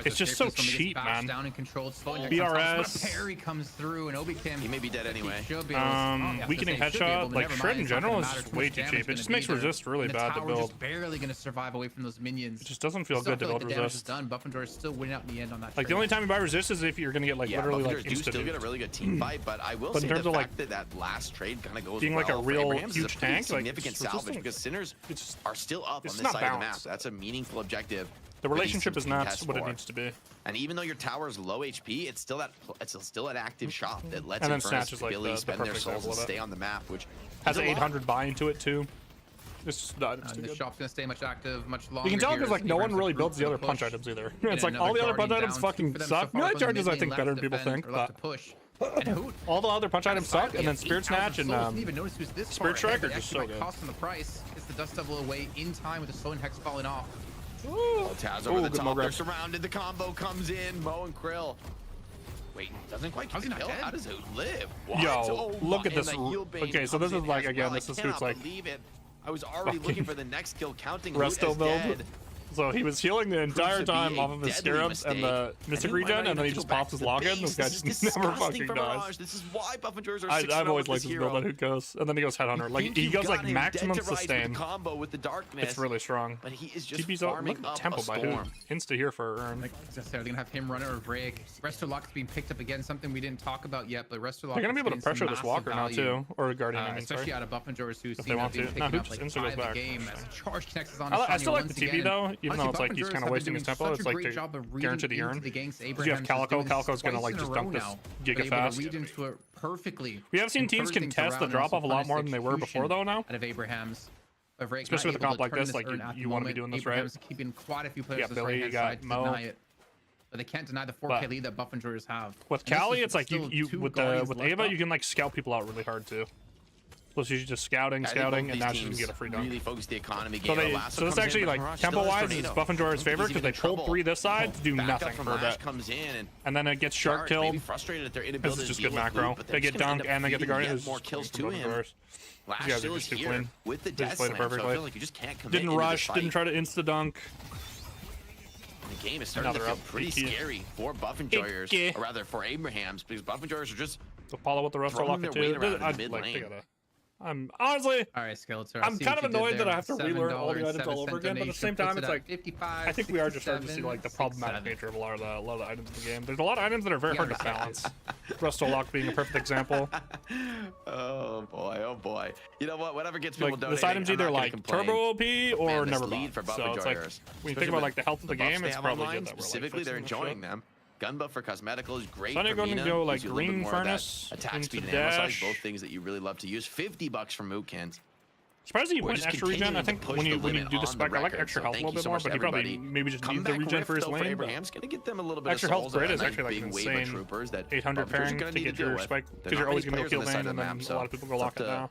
Speaker 1: It's just so cheap, man.
Speaker 3: Down and controlled.
Speaker 1: BRS.
Speaker 3: Parry comes through and Obi can.
Speaker 2: He may be dead anyway.
Speaker 1: Weakening headshot. Like Shred in general is just way too cheap. It just makes resist really bad to build.
Speaker 3: Just barely gonna survive away from those minions.
Speaker 1: It just doesn't feel good to build resist.
Speaker 3: Buff Enjoyer is still winning out in the end on that.
Speaker 1: Like the only time you buy resist is if you're gonna get like literally like
Speaker 2: instant. Still get a really good team fight, but I will say the fact that last trade kind of goes
Speaker 1: being like a real huge tank, like
Speaker 2: significant salvage because Sinners are still up on this side of the map. That's a meaningful objective.
Speaker 1: The relationship is not what it needs to be.
Speaker 2: And even though your tower is low HP, it's still an active shop that lets
Speaker 1: Infernus
Speaker 2: like Billy spend their souls and stay on the map, which
Speaker 1: has an 800 buy into it too. It's not.
Speaker 3: The shop's gonna stay much active, much longer.
Speaker 1: You can tell because like no one really builds the other punch items either. It's like all the other punch items fucking suck. Melee charges I think better than people think, but all the other punch items suck, and then Spirit Snatch and Spirit Strike are just so good.
Speaker 3: Cost on the price is the Dust Devil away in time with the Slowing Hex falling off.
Speaker 2: Taz over the top, they're surrounded, the combo comes in, Mo and Krill. Wait, doesn't quite get the kill? How does it live? What?
Speaker 1: Yo, look at this. Okay, so this is like, again, this is who's like...
Speaker 2: I was already looking for the next kill, counting
Speaker 1: Resto build. So he was healing the entire time off of his Scarabs and the Mystic Regen, and then he just pops his login. This guy just never fucking dies.
Speaker 2: This is why Buff Enjoyers are
Speaker 1: I've always liked this build on Hoot goes, and then he goes Headhunter. Like he goes like maximum sustain.
Speaker 2: Combo with the darkness.
Speaker 1: It's really strong.
Speaker 2: But he is just
Speaker 1: TP's
Speaker 2: farming
Speaker 1: up tempo by Hoot. Insta here for Urn.
Speaker 3: Like they're gonna have him run or break. Resto Lock's being picked up again, something we didn't talk about yet, but Resto Lock.
Speaker 1: They're gonna be able to pressure this Walker now too, or Guardian.
Speaker 3: Especially out of Buff Enjoyers who
Speaker 1: if they want to. No, Hoot just insta goes back. I still like the TP though, even though it's like he's kind of wasting his tempo. It's like to guarantee the urn. Because you have Calico. Calico's gonna like just dump this Giga fast. We have seen teams contest the drop off a lot more than they were before though now.
Speaker 3: Out of Abraham's.
Speaker 1: Especially with a comp like this, like you want to be doing this right.
Speaker 3: Keeping quite a few players
Speaker 1: yeah, Billy, you got Mo.
Speaker 3: But they can't deny the 4K lead that Buff Enjoyers have.
Speaker 1: With Cali, it's like you with Ava, you can like scout people out really hard too. Plus, you're just scouting, and now you can get a free dunk.
Speaker 2: Really focus the economy game.
Speaker 1: So this actually, like, tempo-wise, is Buff Enjoyer's favorite because they pull 3 this side to do nothing for a bit. And then it gets Shark killed. This is just good macro. They get dunk and they get the Guardian.
Speaker 2: More kills to him.
Speaker 1: These guys are just too clean.
Speaker 2: With the
Speaker 1: they just played it perfectly. Didn't
Speaker 2: into
Speaker 1: rush, didn't try to insta dunk.
Speaker 2: The game is starting to feel pretty scary for Buff Enjoyers, or rather for Abrahams, because Buff Enjoyers are just
Speaker 1: Apollo with the Resto Locket too. I'm honestly,
Speaker 3: all right, Skeletor,
Speaker 1: I'm kind of annoyed that I have to relearn all the items all over again, but at the same time, it's like, I think we are just starting to see like the problematic nature of a lot of the items in the game. There's a lot of items that are very hard to balance. Resto Lock being a perfect example.
Speaker 2: Oh boy. You know what? Whatever gets people
Speaker 1: like,
Speaker 2: donating,
Speaker 1: this item's either like turbo OP or never
Speaker 2: lead for Buff
Speaker 1: so it's like, when you think about like the health of the game, it's probably good that we're
Speaker 2: specifically they're enjoying them. Gun buff for cosmetical is great.
Speaker 1: Sonya going to go like green furnace
Speaker 2: attack speed and ammo size, both things that you really love to use. $50 from Mootcans.
Speaker 1: Surprisingly, you went extra regen. I think when you do the spec, I like extra health a little bit more, but he probably maybe just needs the regen for his lane.
Speaker 2: Abraham's gonna get them a little bit
Speaker 1: extra health grid is actually like insane. 800 pairing to get your spike because you're always gonna go kill lane, and then a lot of people go lock it now.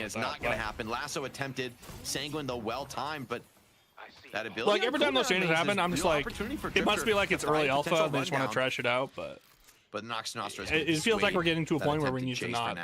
Speaker 2: and it's not going to happen. Lasso attempted. Sanguine, though, well-timed, but that ability...
Speaker 1: Like, every time those changes happen, I'm just like, it must be like it's early alpha, they just want to trash it out, but
Speaker 2: Nox Nostra
Speaker 1: it feels like we're getting to a point where we need to not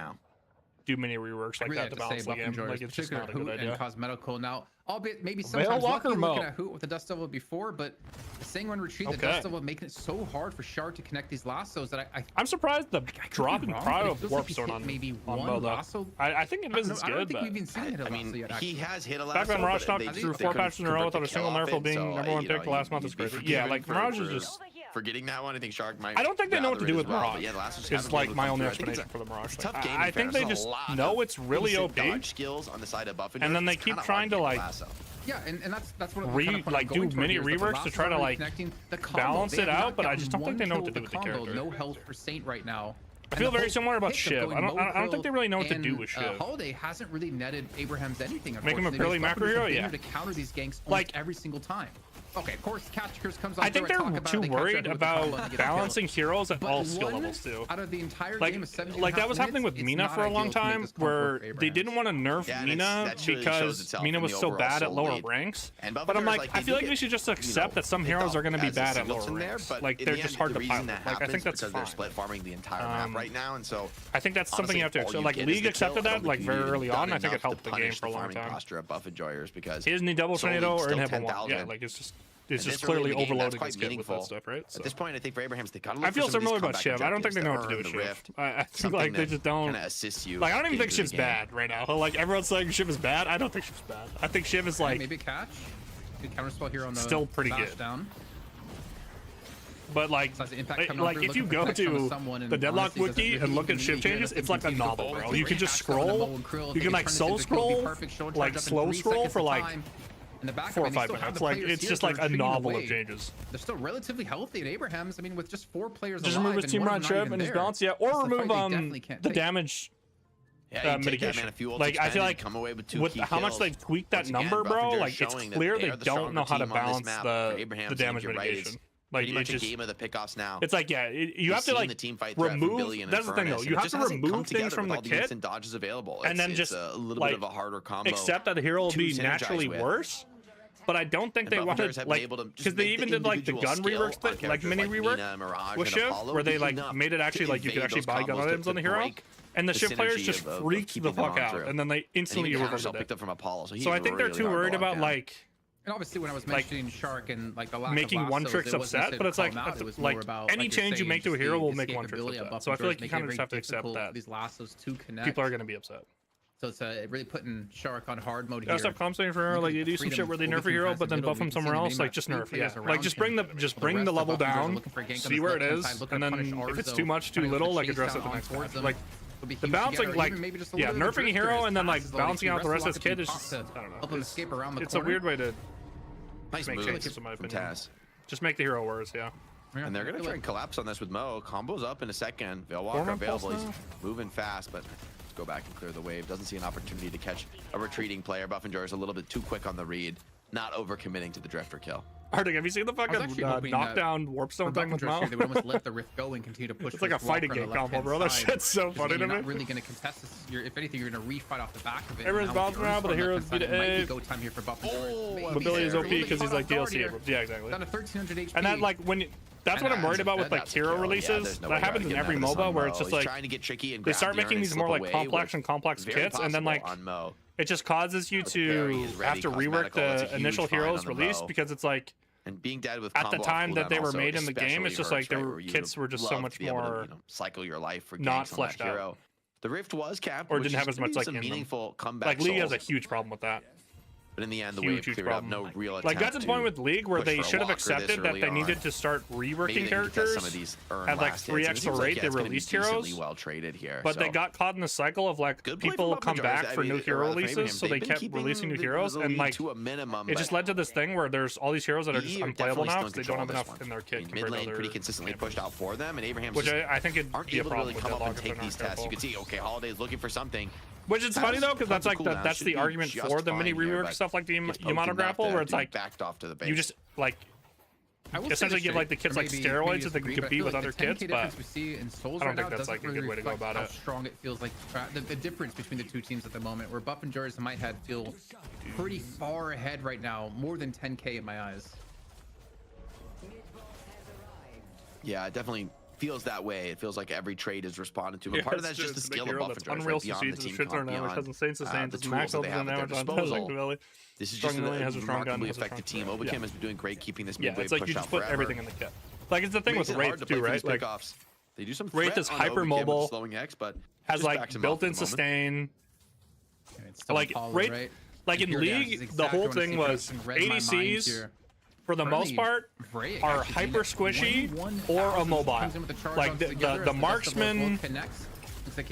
Speaker 1: do many reworks like that to balance the game. Like, it's just not a good idea.
Speaker 3: And cosmetical now, albeit maybe sometimes looking at Hoot with the Dust Devil before, but the Sanguine retreat, the Dust Devil making it so hard for Shard to connect these lassos that I'm surprised
Speaker 1: the drop in Cryo of Warp Stone on
Speaker 3: maybe
Speaker 1: on
Speaker 3: one lasso.
Speaker 1: I think it is
Speaker 3: I don't
Speaker 1: good,
Speaker 3: think we've even seen it hit a lasso yet.
Speaker 2: He has hit a lasso.
Speaker 1: Back when Mirage talked through 4 patches in a row without a single nerf while being #1 pick the last month is crazy. Yeah, like Mirage is just
Speaker 2: for getting that one. I think Shark might.
Speaker 1: I don't think they know what to do with Mirage.
Speaker 2: Yeah, the last one's
Speaker 1: Is like my only explanation for the Mirage. I think they just know it's really OP.
Speaker 2: Skills on the side of
Speaker 1: and then they keep trying to like.
Speaker 3: Yeah, and that's what
Speaker 1: like do mini reworks to try to like balance it out, but I just don't think they know what to do with the character.
Speaker 3: No health for Saint right now.
Speaker 1: I feel very similar about Shiv. I don't think they really know what to do with Shiv.
Speaker 3: Holiday hasn't really netted Abraham's anything.
Speaker 1: Make him a purely macro hero, yeah.
Speaker 3: To counter these ganks like every single time. Okay, of course, Catchers comes on.
Speaker 1: I think they're too worried about balancing heroes at all skill levels too.
Speaker 3: Out of the entire game of 17
Speaker 1: like that was happening with Mina for a long time, where they didn't want to nerf Mina because Mina was so bad at lower ranks. But I'm like, I feel like we should just accept that some heroes are going to be bad at lower ranks. Like they're just hard to pilot. Like I think that's fine.
Speaker 2: They're split farming the entire map right now, and so
Speaker 1: I think that's something you have to accept. Like League accepted that like very early on. I think it helped the game for a long time. Isn't he double tornado or inhib one? Yeah, like it's just clearly overloading his kit with that stuff, right? So.
Speaker 2: At this point, I think for Abrahams, they gotta
Speaker 1: I feel similar about Shiv. I don't think they know what to do with Shiv. I feel like they just don't.
Speaker 2: Assist you.
Speaker 1: Like I don't even think Shiv's bad right now. Like everyone's saying Shiv is bad. I don't think Shiv's bad. I think Shiv is like
Speaker 3: maybe catch. Good counterspell here on the
Speaker 1: still pretty good.
Speaker 3: Down.
Speaker 1: But like if you go to the Deadlock wiki and look at Shiv changes, it's like a novel, bro. You can just scroll. You can like soul scroll, like slow scroll for like. In the back 4 or 5 minutes, like it's just like a novel of changes.
Speaker 3: They're still relatively healthy at Abraham's. I mean, with just 4 players
Speaker 1: just remove his team run Shiv and his balance, yeah, or remove the damage mitigation. Like I feel like with how much they tweaked that number, bro, like it's clear they don't know how to balance the damage mitigation. Like it's just
Speaker 2: game of the pickoffs now.
Speaker 1: It's like you have to like remove. That's the thing though. You have to remove things from the kit
Speaker 2: and dodges available,
Speaker 1: and then just
Speaker 2: a little bit of a harder combo.
Speaker 1: Accept that the hero will be naturally worse. But I don't think they wanted like because they even did like the gun reworks, like mini rework with Shiv, where they like made it actually like you could actually buy gun items on the hero, and the Shiv players just freaked the fuck out, and then they instantly reversed it. So I think they're too worried about like.
Speaker 3: And obviously, when I was mentioning Shark and like the lack
Speaker 1: making
Speaker 3: of
Speaker 1: one trick's upset, but it's like any change you make to a hero will make one trick upset. So I feel like you kind of just have to accept that
Speaker 3: these lassos to connect.
Speaker 1: People are going to be upset.
Speaker 3: So it's really putting Shark on hard mode here.
Speaker 1: Yeah, stop compensating for hero. Like you do some shit where they nerf a hero, but then buff him somewhere else. Like just nerf. Yeah, like just bring the level down, see where it is, and then if it's too much, too little, like address it the next match. Like the balancing, like yeah, nerfing a hero and then like balancing out the rest of his kit is just I don't know. It's a weird way to.
Speaker 2: Nice
Speaker 1: make
Speaker 2: move
Speaker 1: changes in my opinion.
Speaker 2: Taz.
Speaker 1: Just make the hero worse, yeah.
Speaker 2: And they're gonna try and collapse on this with Mo. Combos up in a second. Veil Walker available. He's moving fast, but let's go back and clear the wave. Doesn't see an opportunity to catch a retreating player. Buffenjar is a little bit too quick on the read, not overcommitting to the Drifter kill.
Speaker 1: Arctic, have you seen the fucking knockdown warpstone thing with Mo?
Speaker 3: They would almost let the rift go and continue to push.
Speaker 1: It's like a fighting game combo, bro. That shit's so funny to me.
Speaker 3: You're not really going to contest this. If anything, you're going to refight off the back of it.
Speaker 1: Everyone's bouncing around, but the heroes beat A.
Speaker 3: Go time here for
Speaker 1: Mobility is OP because he's like DLC. Yeah, exactly.
Speaker 3: Down to 1300 HP.
Speaker 1: And that like when. That's what I'm worried about with like hero releases. That happens in every MOBA where it's just like they start making these more like complex kits, and then like it just causes you to have to rework the initial hero's release because it's like.
Speaker 2: And being dead with
Speaker 1: at the time that they were made in the game, it's just like their kits were just so much more
Speaker 2: cycle your life for
Speaker 1: not fleshed out.
Speaker 2: The rift was capped,
Speaker 1: or didn't have as much like
Speaker 2: meaningful comeback.
Speaker 1: Like League has a huge problem with that.
Speaker 2: But in the end, the wave cleared up. No real attempt.
Speaker 1: Like that's the point with League where they should have accepted that they needed to start reworking characters at like 3x the rate they released heroes.
Speaker 2: Well traded here,
Speaker 1: but they got caught in the cycle of like people come back for new hero releases, so they kept releasing new heroes, and like it just led to this thing where there's all these heroes that are just unplayable now because they don't have enough in their kit compared to other.
Speaker 2: Pretty consistently pushed out for them, and Abraham
Speaker 1: which I think it'd
Speaker 2: aren't
Speaker 1: be a
Speaker 2: able to
Speaker 1: problem
Speaker 2: really
Speaker 1: with
Speaker 2: come up and
Speaker 1: Deadlock
Speaker 2: take these tests. You can see, okay, Holiday's looking for something.
Speaker 1: Which is funny though, because that's like that's the argument for the mini rework stuff like the Yamato grapple, where it's like
Speaker 2: backed off to the base.
Speaker 1: you just like essentially give like the kids like steroids so they can compete with other kids, but I don't think that's like a good way to go about it.
Speaker 3: How strong it feels like the difference between the two teams at the moment, where Buff and Jars and Mighthead feel pretty far ahead right now, more than 10k in my eyes.
Speaker 2: Yeah, it definitely feels that way. It feels like every trade is responded to, but part of that's just the skill of Buff and Jars,
Speaker 1: unreal
Speaker 2: beyond the team comp, beyond
Speaker 1: the tools that they have at their disposal.
Speaker 2: This is just a remarkably effective team. Obacam has been doing great keeping this mid wave
Speaker 1: it's like
Speaker 2: push
Speaker 1: you
Speaker 2: out
Speaker 1: just put
Speaker 2: forever.
Speaker 1: everything in the kit. Like it's the thing with Wraith too, right? Like
Speaker 2: they do some
Speaker 1: Wraith is hyper mobile,
Speaker 2: slowing X, but
Speaker 1: has like built-in sustain. Like Wraith, like in League, the whole thing was ADCs for the most part, are hyper squishy or immobile. Like the marksman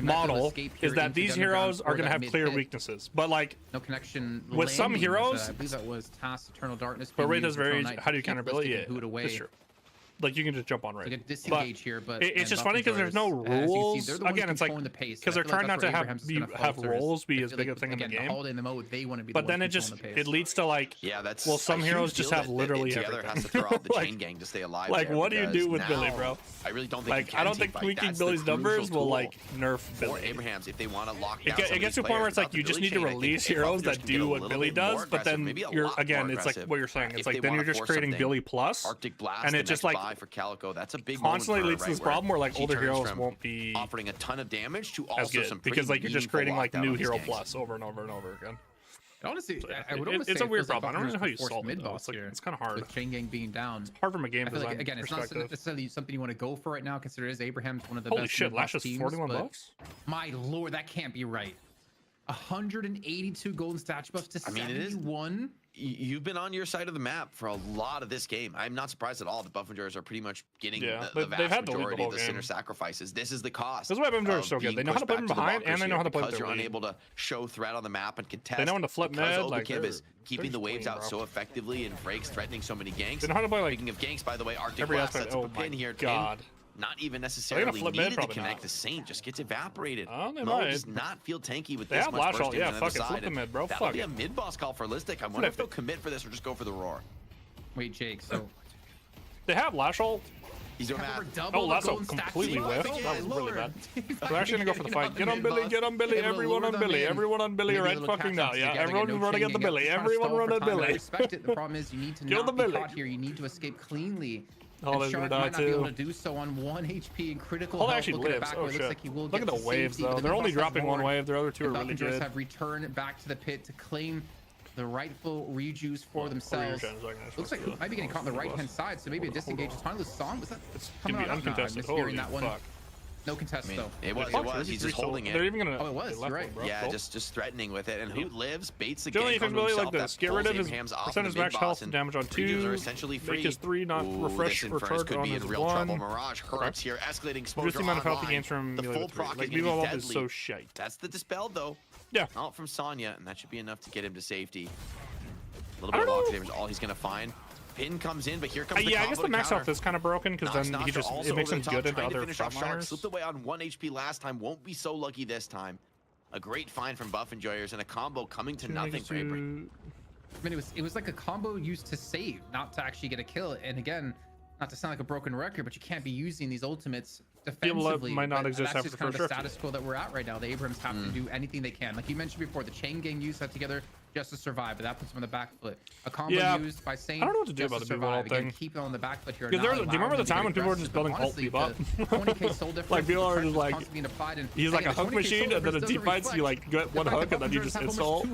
Speaker 1: model is that these heroes are going to have clear weaknesses, but like
Speaker 3: no connection
Speaker 1: with some heroes,
Speaker 3: I believe that was Task Eternal Darkness,
Speaker 1: but Wraith is very, how do you counter ability? Yeah, that's true. Like you can just jump on Wraith.
Speaker 3: Like disengage here, but
Speaker 1: it's just funny because there's no rules. Again, it's like because they're trying not to have roles be as big a thing in the game.
Speaker 3: In the mode, they want to be
Speaker 1: but then it leads to like,
Speaker 2: that's
Speaker 1: well, some heroes just have literally everything.
Speaker 2: Has to throw out the chain gang to stay alive.
Speaker 1: Like, what do you do with Billy, bro?
Speaker 2: I really don't think.
Speaker 1: Like, I don't think tweaking Billy's numbers will like nerf Billy.
Speaker 2: Abrahams, if they want to lock
Speaker 1: down, it gets to a point where it's like you just need to release heroes that do what Billy does, but then you're again, it's like what you're saying. It's like then you're just creating Billy plus, and it just like
Speaker 2: for Calico. That's a big
Speaker 1: constantly leads to this problem where like older heroes won't be
Speaker 2: offering a ton of damage to
Speaker 1: as
Speaker 2: also
Speaker 1: good
Speaker 2: some
Speaker 1: because like you're just creating like new hero plus over and over and over again.
Speaker 3: Honestly,
Speaker 1: it's a weird problem. I don't know how you solve it. It's kind of hard.
Speaker 3: With chain gang being down,
Speaker 1: it's hard from a game design
Speaker 3: again, it's not necessarily something you want to go for right now. Consider Abraham's one of the
Speaker 1: holy
Speaker 3: best.
Speaker 1: Holy shit! Lash is 41 buffs.
Speaker 3: My lord, that can't be right. 182 golden statue buffs to 71.
Speaker 2: You've been on your side of the map for a lot of this game. I'm not surprised at all that Buff Enjoyers are pretty much getting the vast majority of the center sacrifices. This is the cost.
Speaker 1: This is why Buff Enjoyers are so good. They know how to play from behind and they know how to play with their
Speaker 2: you're unable to show threat on the map and contest.
Speaker 1: They know when to flip mid. Like
Speaker 2: is keeping the waves out so effectively and Frake's threatening so many ganks.
Speaker 1: They know how to play like.
Speaker 2: Speaking of ganks, by the way, Arctic Blast sets up a pin here.
Speaker 1: God.
Speaker 2: Not even necessarily needed to connect. The Saint just gets evaporated. Mo does not feel tanky with this much bursting on the other side.
Speaker 1: Mid, bro.
Speaker 2: That'll be a mid boss call for Listic. I wonder if they'll commit for this or just go for the roar.
Speaker 3: Wait, Jake. So
Speaker 1: they have Lash ult.
Speaker 2: He's doing math.
Speaker 1: Oh, that's a completely whiffed. That was really bad. They're actually gonna go for the fight. Get on Billy, get on Billy, everyone on Billy, everyone on Billy right fucking now. Yeah, everyone's running at the Billy, everyone run at Billy.
Speaker 3: I respect it. The problem is you need to not be caught here. You need to escape cleanly.
Speaker 1: Oh, they're gonna die
Speaker 3: might not be able to do so on 1 HP and critical health.
Speaker 1: Actually lives. Oh shit! Like look at the waves though. They're only dropping one wave. Their other two are really good.
Speaker 3: Have returned back to the pit to claim the rightful rejuice for themselves. Looks like it might be getting caught on the right-hand side, so maybe a disengage. It's finally song. Was that coming out?
Speaker 1: Uncontested.
Speaker 3: Holy that one. No contest though.
Speaker 2: It was. He's just holding it.
Speaker 1: They're even gonna.
Speaker 3: Oh, it was. You're right.
Speaker 2: Yeah, just threatening with it. And who lives baits the
Speaker 1: gank
Speaker 2: onto
Speaker 1: really
Speaker 2: himself.
Speaker 1: Like this. Get rid of his percentage max health and damage on 2.
Speaker 2: Essentially free.
Speaker 1: Make his 3 not refresh retard on his 1.
Speaker 2: Real trouble. Mirage hurts here. Escalating exposure.
Speaker 1: Just the amount of health he gains from
Speaker 2: the full proc
Speaker 1: like Vivo is so shite.
Speaker 2: That's the dispel though.
Speaker 1: Yeah.
Speaker 2: Out from Sonya, and that should be enough to get him to safety. A little bit of lock damage. All he's gonna find. Pin comes in, but here comes the combo.
Speaker 1: I guess the max health is kind of broken because then he just it makes him good into other
Speaker 2: frontliners. Slipped away on 1 HP last time, won't be so lucky this time. A great find from Buff Enjoyers and a combo coming to nothing for Avery.
Speaker 3: I mean, it was like a combo used to save, not to actually get a kill. And again, not to sound like a broken record, but you can't be using these ultimates defensively.
Speaker 1: Might not exist
Speaker 3: that's
Speaker 1: after
Speaker 3: just
Speaker 1: the
Speaker 3: kind of
Speaker 1: first
Speaker 3: the status quo that we're at right now. The Abrams have to do anything they can. Like you mentioned before, the chain gang used that together just to survive, but that puts them on the back foot. A combo used by Saint.
Speaker 1: I don't know what to do about the Bevo thing.
Speaker 3: Keep it on the back foot here.
Speaker 1: Do you remember the time when people were just building ult Bebop?
Speaker 3: 20k soul difference.
Speaker 1: Like people are just like, he's like a hook machine, and then in team fights you like get one hook, and then you just install.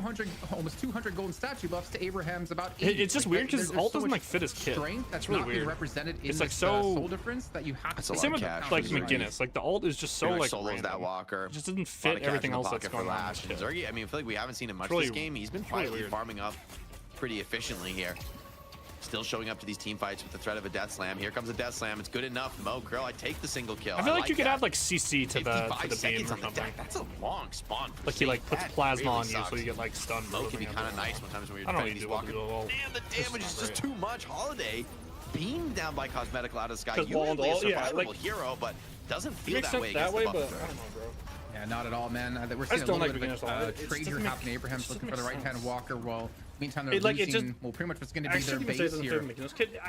Speaker 3: Almost 200 golden statue buffs to Abraham's about
Speaker 1: 80. It's just weird because ult doesn't like fit his kit.
Speaker 3: That's
Speaker 1: really
Speaker 3: weird. Represented in
Speaker 1: it's like
Speaker 3: soul difference that you have to.
Speaker 1: Same with like McGinnis. Like the ult is just so like
Speaker 2: solos that walker.
Speaker 1: It just doesn't fit everything else that's going on.
Speaker 2: Zergy, I mean, I feel like we haven't seen him much this game. He's been quietly farming up pretty efficiently here. Still showing up to these team fights with the threat of a death slam. Here comes a death slam. It's good enough. Mo, girl, I take the single kill.
Speaker 1: I feel like you could add like CC to the beam or something.
Speaker 2: That's a long spawn.
Speaker 1: Like he like puts plasma on you so you get like stunned.
Speaker 2: Mo can be kind of nice sometimes when you're defending these walkers. Damn, the damage is just too much. Holiday beamed down by Cosmetical out of the sky. Usually a survivable hero, but doesn't feel that way.
Speaker 1: That way, but I don't know, bro.
Speaker 3: Yeah, not at all, man. We're seeing a little bit of a trade here happening. Abraham's looking for the right-hand walker, while meantime they're losing. Well, pretty much what's going to be their base here.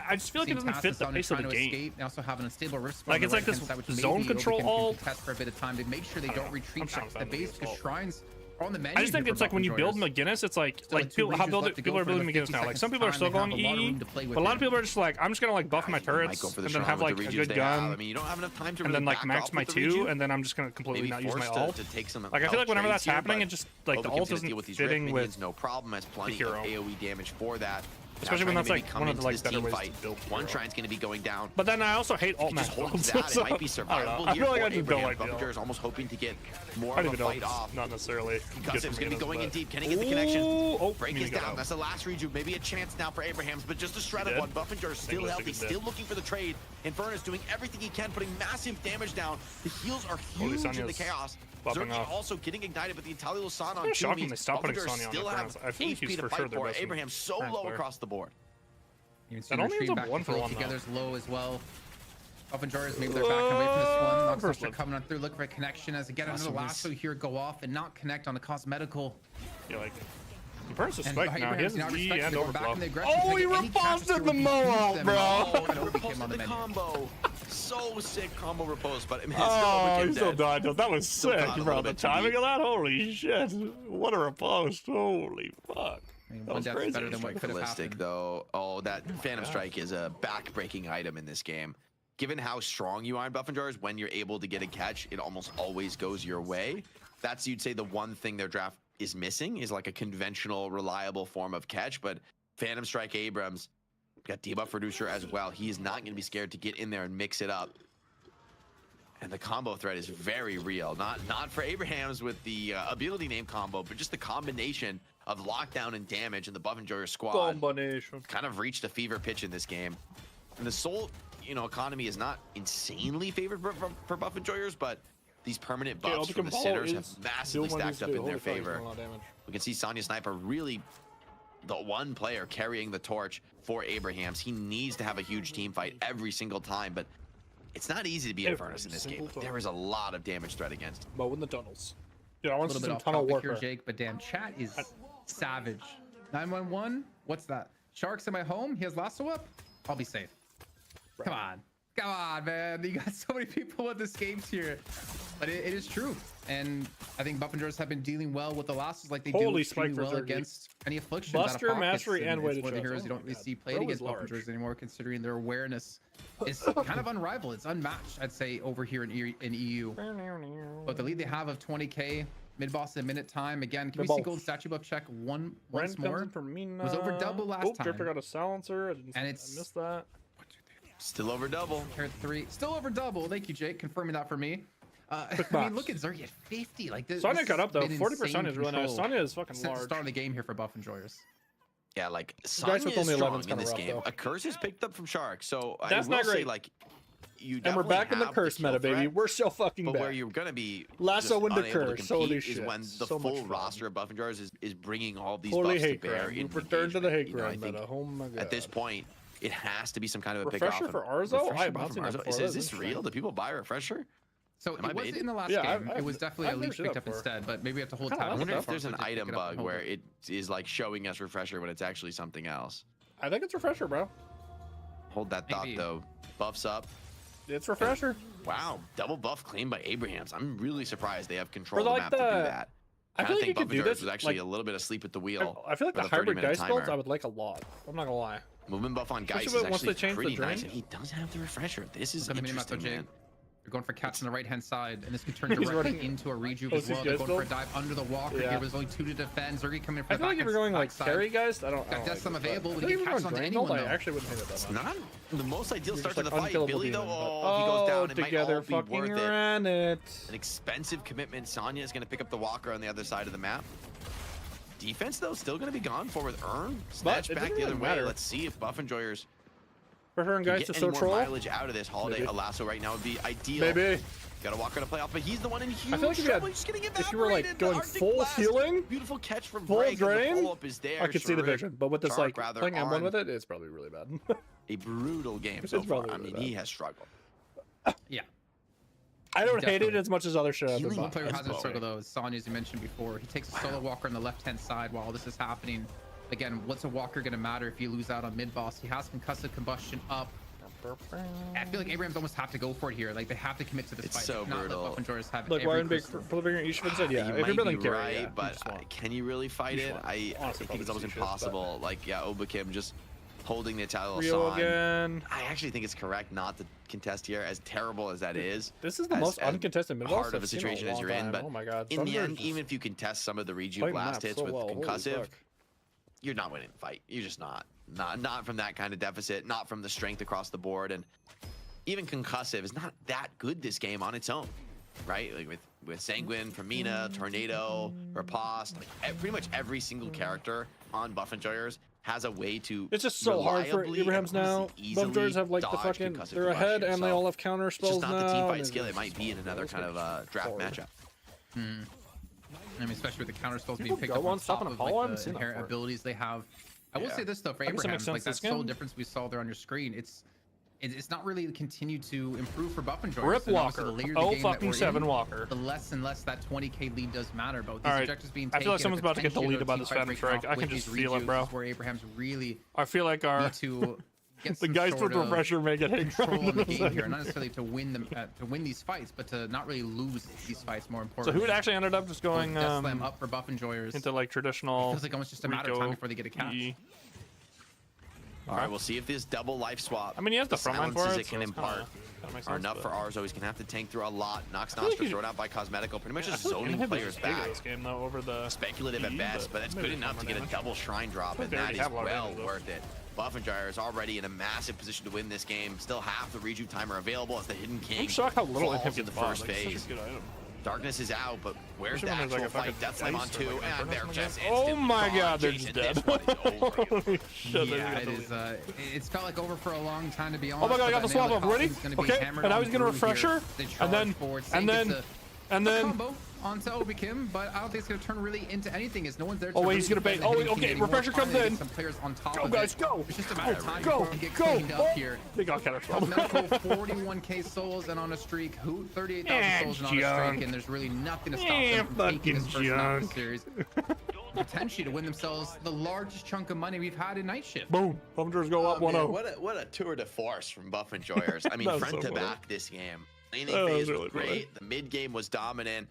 Speaker 1: I just feel like it doesn't fit the base of the game.
Speaker 3: They also have an unstable rift.
Speaker 1: Like it's like this zone control ult.
Speaker 3: Test for a bit of time to make sure they don't retreat back to the base because shrines. On the menu.
Speaker 1: I just think it's like when you build McGinnis, it's like people are building McGinnis now. Like some people are still going EE, but a lot of people are just like, I'm just gonna like buff my turrets and then have like a good gun, and then like max my 2, and then I'm just gonna completely not use my ult. Like I feel like whenever that's happening, it just like the ult isn't fitting with
Speaker 2: no problem as plenty of AOE damage for that.
Speaker 1: Especially when that's like one of the like better ways to build.
Speaker 2: One Shrine's going to be going down.
Speaker 1: But then I also hate alt
Speaker 2: Just
Speaker 1: max
Speaker 2: hold
Speaker 1: builds.
Speaker 2: that.
Speaker 1: So,
Speaker 2: It might be survivable
Speaker 1: I
Speaker 2: here
Speaker 1: feel like
Speaker 2: for
Speaker 1: I just
Speaker 2: Abraham.
Speaker 1: don't like
Speaker 2: Buffenger is almost hoping to get more
Speaker 1: I
Speaker 2: of
Speaker 1: don't
Speaker 2: a
Speaker 1: even know.
Speaker 2: fight off.
Speaker 1: Not necessarily.
Speaker 2: Gossip's going to be going in deep. Can he get the connection? Break is down. That's the last rejuve. Maybe a chance now for Abraham's, but just a shred of one. Buffenger is still healthy, still looking for the trade. Infernus doing everything he can, putting massive damage down. The heals are huge in the chaos. Zergy also getting ignited, but the Italian Sana on
Speaker 1: shocking they stopped putting
Speaker 2: Buffenger
Speaker 1: Sonya
Speaker 2: still
Speaker 1: on
Speaker 2: have
Speaker 1: I feel like
Speaker 2: HP
Speaker 1: he's
Speaker 2: to
Speaker 1: for
Speaker 2: fight
Speaker 1: sure their
Speaker 2: for.
Speaker 1: best
Speaker 2: Abraham so low across the board.
Speaker 3: You can see
Speaker 1: that only ends
Speaker 3: retreat
Speaker 1: up
Speaker 3: back
Speaker 1: 1 for 1
Speaker 3: together's low as well. Buffengers, maybe they're backing away from this one. Noxbuster coming on through, looking for a connection as again another lasso here go off and not connect on the cosmetical.
Speaker 1: Yeah, like Infernus is spiked now. He has
Speaker 3: now
Speaker 1: Z and overflow.
Speaker 3: Oh,
Speaker 1: he riposted the Mohawk, bro.
Speaker 2: Riposted the combo. So sick combo repose, but
Speaker 1: oh, he still died. That was
Speaker 2: Still
Speaker 1: sick,
Speaker 2: got a
Speaker 1: bro.
Speaker 2: little
Speaker 1: The
Speaker 2: bit too
Speaker 1: timing
Speaker 2: deep.
Speaker 1: of that, holy shit. What a riposte. Holy fuck. That was
Speaker 3: death's
Speaker 1: crazy.
Speaker 3: better than what could have happened.
Speaker 2: Though. Oh, that Phantom Strike is a back-breaking item in this game. Given how strong you are in Buffengers, when you're able to get a catch, it almost always goes your way. That's, you'd say, the one thing their draft is missing is like a conventional, reliable form of catch. But Phantom Strike Abrams got debuff reducer as well. He is not going to be scared to get in there and mix it up. And the combo threat is very real. Not for Abrahams with the ability name combo, but just the combination of lockdown and damage in the Buffenger squad. Kind of reached a fever pitch in this game. And the Soul, economy is not insanely favored for Buffengers, but these permanent buffs from the sitters have massively stacked up in their favor. We can see Sonya Sniper really the one player carrying the torch for Abrahams. He needs to have a huge team fight every single time, but it's not easy to be Infernus in this game. There is a lot of damage threat against him.
Speaker 1: But in the tunnels. Yeah, I want
Speaker 3: a little
Speaker 1: some
Speaker 3: bit
Speaker 1: tunnel
Speaker 3: off topic
Speaker 1: warfare.
Speaker 3: here, Jake, but damn, chat is savage. 911, what's that? Sharks in my home? He has lasso up? I'll be safe. Right. Come on, man. You got so many people with this game here. But it is true. And I think Buffengers have been dealing well with the lassos like they do extremely well against any afflictions.
Speaker 1: Buster, mastery, and way to
Speaker 3: one of the heroes you don't really see played against Buffengers anymore, considering their awareness is kind of unrivaled. It's unmatched, I'd say, over here in EU. But the lead they have of 20k, mid-boss in a minute time. Again, can we see Golden Statue buff check once more? It was over double last time.
Speaker 1: Drifter got a silencer. I missed that.
Speaker 2: Still over double.
Speaker 3: Carrot 3. Still over double. Thank you, Jake, confirming that for me. I mean, look at Zergy at 50. Like this.
Speaker 1: Sonya got up though. 40% is really nice. Sonya is fucking large.
Speaker 3: Start of the game here for Buffengers.
Speaker 2: Yeah, like Sonya is strong in this game. A curse is picked up from Shark, so
Speaker 1: that's not great.
Speaker 2: Say, like,
Speaker 1: and we're back in the curse meta, baby. We're so fucking bad.
Speaker 2: But where you're gonna be
Speaker 1: lasso into curse. Holy shit!
Speaker 2: Is when the full roster of Buffengers is bringing all these
Speaker 1: Holy
Speaker 2: buffs to bear.
Speaker 1: We've returned to the hate grind meta. Oh my god!
Speaker 2: At this point, it has to be some kind of a
Speaker 1: refresher for Arzo. I haven't seen that before.
Speaker 2: Is this real? Do people buy a refresher?
Speaker 3: So it was in the last game. It was definitely a leak picked up instead, but maybe we have to hold time.
Speaker 2: I wonder if there's an item bug where it is like showing us refresher when it's actually something else.
Speaker 1: I think it's refresher, bro.
Speaker 2: Hold that thought though. Buffs up.
Speaker 1: It's refresher.
Speaker 2: Wow, double buff claimed by Abrahams. I'm really surprised they have control of the map to do that.
Speaker 1: I feel like you could do this.
Speaker 2: Was actually a little bit asleep at the wheel.
Speaker 1: I feel like the hybrid Geist builds I would like a lot. I'm not gonna lie.
Speaker 2: Movement buff on Geist is actually pretty nice, and he does have the refresher. This is interesting, man.
Speaker 3: They're going for cats on the right-hand side, and this could turn directly into a rejuve as well. They're going for a dive under the walker. Here was only 2 to defend. Zergy coming in for the back.
Speaker 1: I feel like if you're going like carry Geist, I don't know.
Speaker 3: Got death some available. We can catch on to anyone, though.
Speaker 1: I actually wouldn't hate it that much.
Speaker 2: Not the most ideal start to the fight. Billy, though, he goes down. It might all be worth it. An expensive commitment. Sonya is going to pick up the walker on the other side of the map. Defense, though, still going to be gone for with Earn. Snatch back the other way. Let's see if Buffengers
Speaker 1: preferring guys to so troll
Speaker 2: mileage out of this holiday. A lasso right now would be ideal.
Speaker 1: Maybe.
Speaker 2: Got a walker to play off, but he's the one in huge
Speaker 1: trouble. If you were like going full healing,
Speaker 2: beautiful catch from
Speaker 1: full
Speaker 2: Greg,
Speaker 1: drain,
Speaker 2: the follow-up is there.
Speaker 1: I could see the vision. But with this like playing M1 with it, it's probably really bad.
Speaker 2: A brutal game so far. I mean, he has struggled.
Speaker 3: Yeah.
Speaker 1: I don't hate it as much as other shows.
Speaker 3: One player who hasn't struggled though is Sonya, as you mentioned before. He takes a solo walker on the left-hand side while this is happening. Again, what's a walker gonna matter if you lose out on mid-boss? He has concussive combustion up. I feel like Abrahams almost have to go for it here. Like they have to commit to this fight.
Speaker 2: So brutal.
Speaker 1: Look, Warren Big for the bigger each said, yeah. If you're building carry,
Speaker 2: right, but can you really fight it? I think it's almost impossible. Like, yeah, Obakim just holding the Italian sign. I actually think it's correct not to contest here, as terrible as that is.
Speaker 1: This is the most uncontested mid-boss
Speaker 2: hard of a situation as you're in, but
Speaker 1: oh my god,
Speaker 2: in the end, even if you contest some of the rejuve blast hits with concussive, you're not winning the fight. You're just not from that kind of deficit, not from the strength across the board, and even concussive is not that good this game on its own, right? Like with Sanguine, Fermina, Tornado, Riposte, like pretty much every single character on Buff Enjoyers has a way to.
Speaker 4: It's just so hard for Abrahams now. Buff Enjoyers have like the fucking, they're ahead and they all have counter spells now.
Speaker 2: It's just not the team fight skill it might be in another kind of draft matchup.
Speaker 3: I mean, especially with the counter spells being picked up on top of like, the inherent abilities they have. I will say this though, for Abraham, like that sole difference we saw there on your screen, it's not really continued to improve for Buff Enjoyers.
Speaker 4: Rip Walker. Oh fucking 7 Walker.
Speaker 3: The less and less that 20k lead does matter, but these objectives being taken.
Speaker 4: I feel like someone's about to get deleted by this Phantom Strike. I can just feel it, bro.
Speaker 3: Where Abraham's really.
Speaker 4: I feel like our the guys with the pressure may get
Speaker 3: control in the game here, not necessarily to win them to win these fights, but to not really lose these fights. More important.
Speaker 4: So who actually ended up just going
Speaker 3: Slam up for Buff Enjoyers
Speaker 4: into like traditional?
Speaker 3: It feels like almost just a matter of time before they get a catch.
Speaker 2: All right, we'll see if this double life swap.
Speaker 4: I mean, he has the front line for it.
Speaker 2: It can impart are enough for Arzo. He's gonna have to tank through a lot. Nox Nostra thrown out by Cosmetico. Pretty much just zoning players back.
Speaker 4: This game though, over the
Speaker 2: speculative at best, but that's good enough to get a double shrine drop, and that is well worth it. Buff Enjoyer is already in a massive position to win this game. Still half the rejuve timer available as the Hidden King.
Speaker 4: I'm shocked how little
Speaker 2: falls in the first phase. Darkness is out, but where's the actual fight? Death Slam on 2, and they're just
Speaker 4: oh my god, they're just dead.
Speaker 2: Holy
Speaker 4: shit,
Speaker 3: yeah, it's felt like over for a long time, to be honest.
Speaker 4: Oh my god, I got the swap up. Ready? Okay, and now he's gonna refresh her, and then
Speaker 3: combo onto Obi Kim, but I don't think it's gonna turn really into anything. As no one's there.
Speaker 4: Oh wait, he's gonna bait. Oh, okay, refresher comes in.
Speaker 3: Some players on top
Speaker 4: go
Speaker 3: of
Speaker 4: guys,
Speaker 3: it.
Speaker 4: go!
Speaker 3: It's just a matter of time
Speaker 4: go,
Speaker 3: before we get cleaned up here.
Speaker 4: They got counter spell.
Speaker 3: 41k souls and on a streak. 38,000 souls and on a streak, and there's really nothing to stop them from taking this first round of the series. Potentially to win themselves the largest chunk of money we've had in Night Shift.
Speaker 4: Boom! Buff Enjoyers go up 1-0.
Speaker 2: What a tour de force from Buff Enjoyers. I mean, front to back this game. Laning phase was great. The mid game was dominant.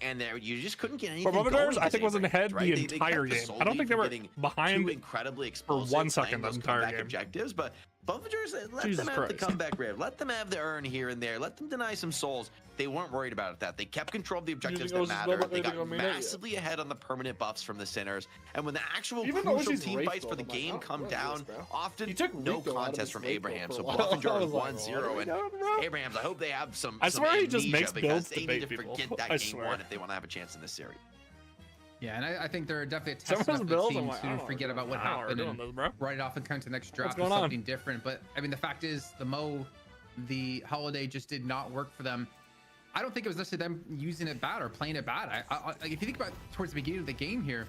Speaker 2: And there, you just couldn't get anything.
Speaker 4: For Buff Enjoyers, I think was in the head the entire game. I don't think they were behind
Speaker 2: incredibly
Speaker 4: for 1 second the entire game.
Speaker 2: Objectives, but Buff Enjoyers, let them have the comeback rave. Let them have the earn here and there. Let them deny some souls. They weren't worried about that. They kept control of the objectives that mattered. They got massively ahead on the permanent buffs from the Sinners. And when the actual crucial team fights for the game come down, often no contest from Abraham. So Buff Enjoyers 1-0. And Abrahams, I hope they have some.
Speaker 4: I swear he just makes
Speaker 2: because
Speaker 4: builds
Speaker 2: they need to forget that game 1 if they want to have a chance in this series.
Speaker 3: Yeah, and I think they're definitely a testament to the team to forget about what happened and write it off and come to the next draft with something different. But I mean, the fact is, the holiday just did not work for them. I don't think it was necessarily them using it bad or playing it bad. If you think about towards the beginning of the game here,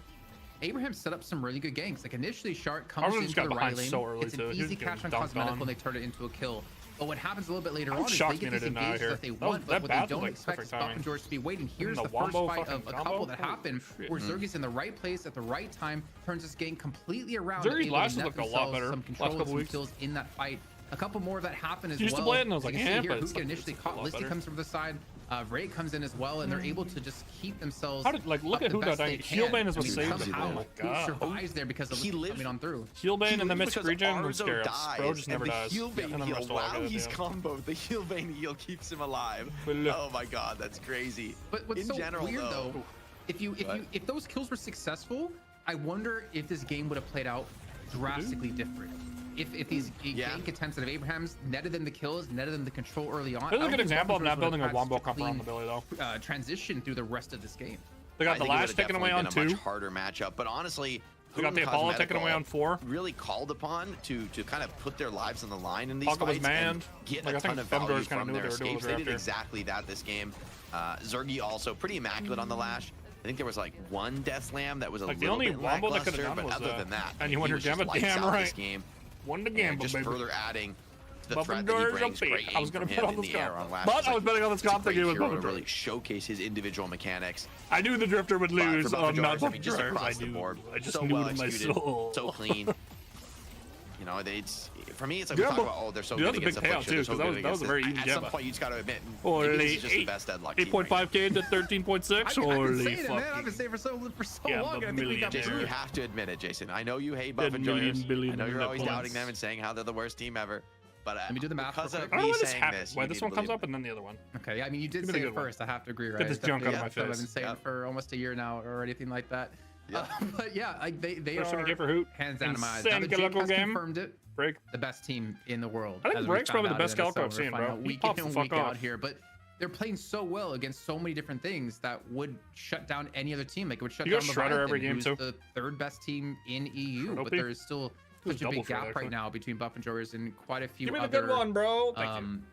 Speaker 3: Abraham set up some really good ganks. Like initially, Shark comes into the right lane. It's an easy catch on Cosmetical when they turn it into a kill. But what happens a little bit later on is they get these engages that they want, but what they don't expect is Buff Enjoyers to be waiting. Here's the first fight of a couple that happened where Zergi's in the right place at the right time, turns this game completely around.
Speaker 4: Zergi's last looked a lot better.
Speaker 3: Some control and some kills in that fight. A couple more of that happened as well.
Speaker 4: Used to play it and I was like, yeah, but
Speaker 3: who can initially caught. Listy comes from the side. Ray comes in as well, and they're able to just keep themselves.
Speaker 4: How did look at who died? Healbane is what saved them. Oh my god!
Speaker 3: Survives there because of coming on through.
Speaker 4: Healbane in the Mystic region would scare us. Bro just never dies.
Speaker 2: Wow, he's comboed. The Healbane heal keeps him alive. Oh my god, that's crazy.
Speaker 3: But what's so weird though, if those kills were successful, I wonder if this game would have played out drastically different. If these gank attempts of Abraham's netted them the kills, netted them the control early on.
Speaker 4: This is a good example of not building a wombo comp around the Billy though.
Speaker 3: Transition through the rest of this game.
Speaker 4: They got the last taken away on 2.
Speaker 2: Much harder matchup, but honestly,
Speaker 4: they got the Apollo taken away on 4.
Speaker 2: Really called upon to kind of put their lives on the line in these fights
Speaker 4: and
Speaker 2: get a ton of value from their escapes. They did exactly that this game. Zergi also pretty immaculate on the lash. I think there was like 1 Death Slam that was a little bit lackluster, but other than that,
Speaker 4: and you won your gambit. Damn right.
Speaker 2: This game.
Speaker 4: Won the gamble,
Speaker 2: just
Speaker 4: baby.
Speaker 2: Further adding to the
Speaker 4: Buff
Speaker 2: threat that he brings.
Speaker 4: I was going to put on the
Speaker 2: scop,
Speaker 4: but I was betting on the scop thinking it was
Speaker 2: Buff really showcase his individual mechanics.
Speaker 4: I knew the Drifter would lose on not Buff
Speaker 2: just across the board.
Speaker 4: I just
Speaker 2: so
Speaker 4: knew
Speaker 2: well
Speaker 4: it in my
Speaker 2: executed,
Speaker 4: soul.
Speaker 2: so clean. You know, it's for me. It's like we talk about, oh, they're so good against Affliction. Too,
Speaker 4: that was a very easy
Speaker 2: At some point, you just got to admit,
Speaker 4: maybe
Speaker 2: this is just the best Deadlock.
Speaker 4: 8.5k to 13.6. Holy fuck!
Speaker 3: I've been saying for so long. I think we got
Speaker 2: Jason, you have to admit it, Jason. I know you hate Buff Enjoyers. I know you're always doubting them and saying how they're the worst team ever. But
Speaker 3: let me do the math.
Speaker 2: Because of
Speaker 4: I don't know
Speaker 2: me
Speaker 4: why this
Speaker 2: saying
Speaker 4: happens. Why this one comes up and then the other one?
Speaker 3: Okay, yeah, I mean you did say it first. I have to agree, right?
Speaker 4: Get this junk out of my face.
Speaker 3: I've been saying it for almost a year now or anything like that. But yeah, they are
Speaker 1: for Hoot.
Speaker 3: hands down in my eyes.
Speaker 1: Insane
Speaker 3: Now, the Jake has
Speaker 1: game.
Speaker 3: confirmed it.
Speaker 1: Break.
Speaker 3: The best team in the world.
Speaker 1: I think Break's probably the best Galco I've seen, bro. He
Speaker 3: Week
Speaker 1: pops
Speaker 3: in
Speaker 1: the
Speaker 3: and
Speaker 1: fuck
Speaker 3: week out
Speaker 1: off.
Speaker 3: here, but they're playing so well against so many different things that would shut down any other team. Like it would shut
Speaker 1: You
Speaker 3: down
Speaker 1: got Shredder every game,
Speaker 3: who's
Speaker 1: too.
Speaker 3: the third best team in EU,
Speaker 1: Shredder.
Speaker 3: but there is still
Speaker 1: Who's
Speaker 3: such a big
Speaker 1: double
Speaker 3: gap
Speaker 1: Shredder,
Speaker 3: right
Speaker 1: actually?
Speaker 3: now between Buff and Joggers and quite a few
Speaker 1: Give me the
Speaker 3: other
Speaker 1: good one, bro.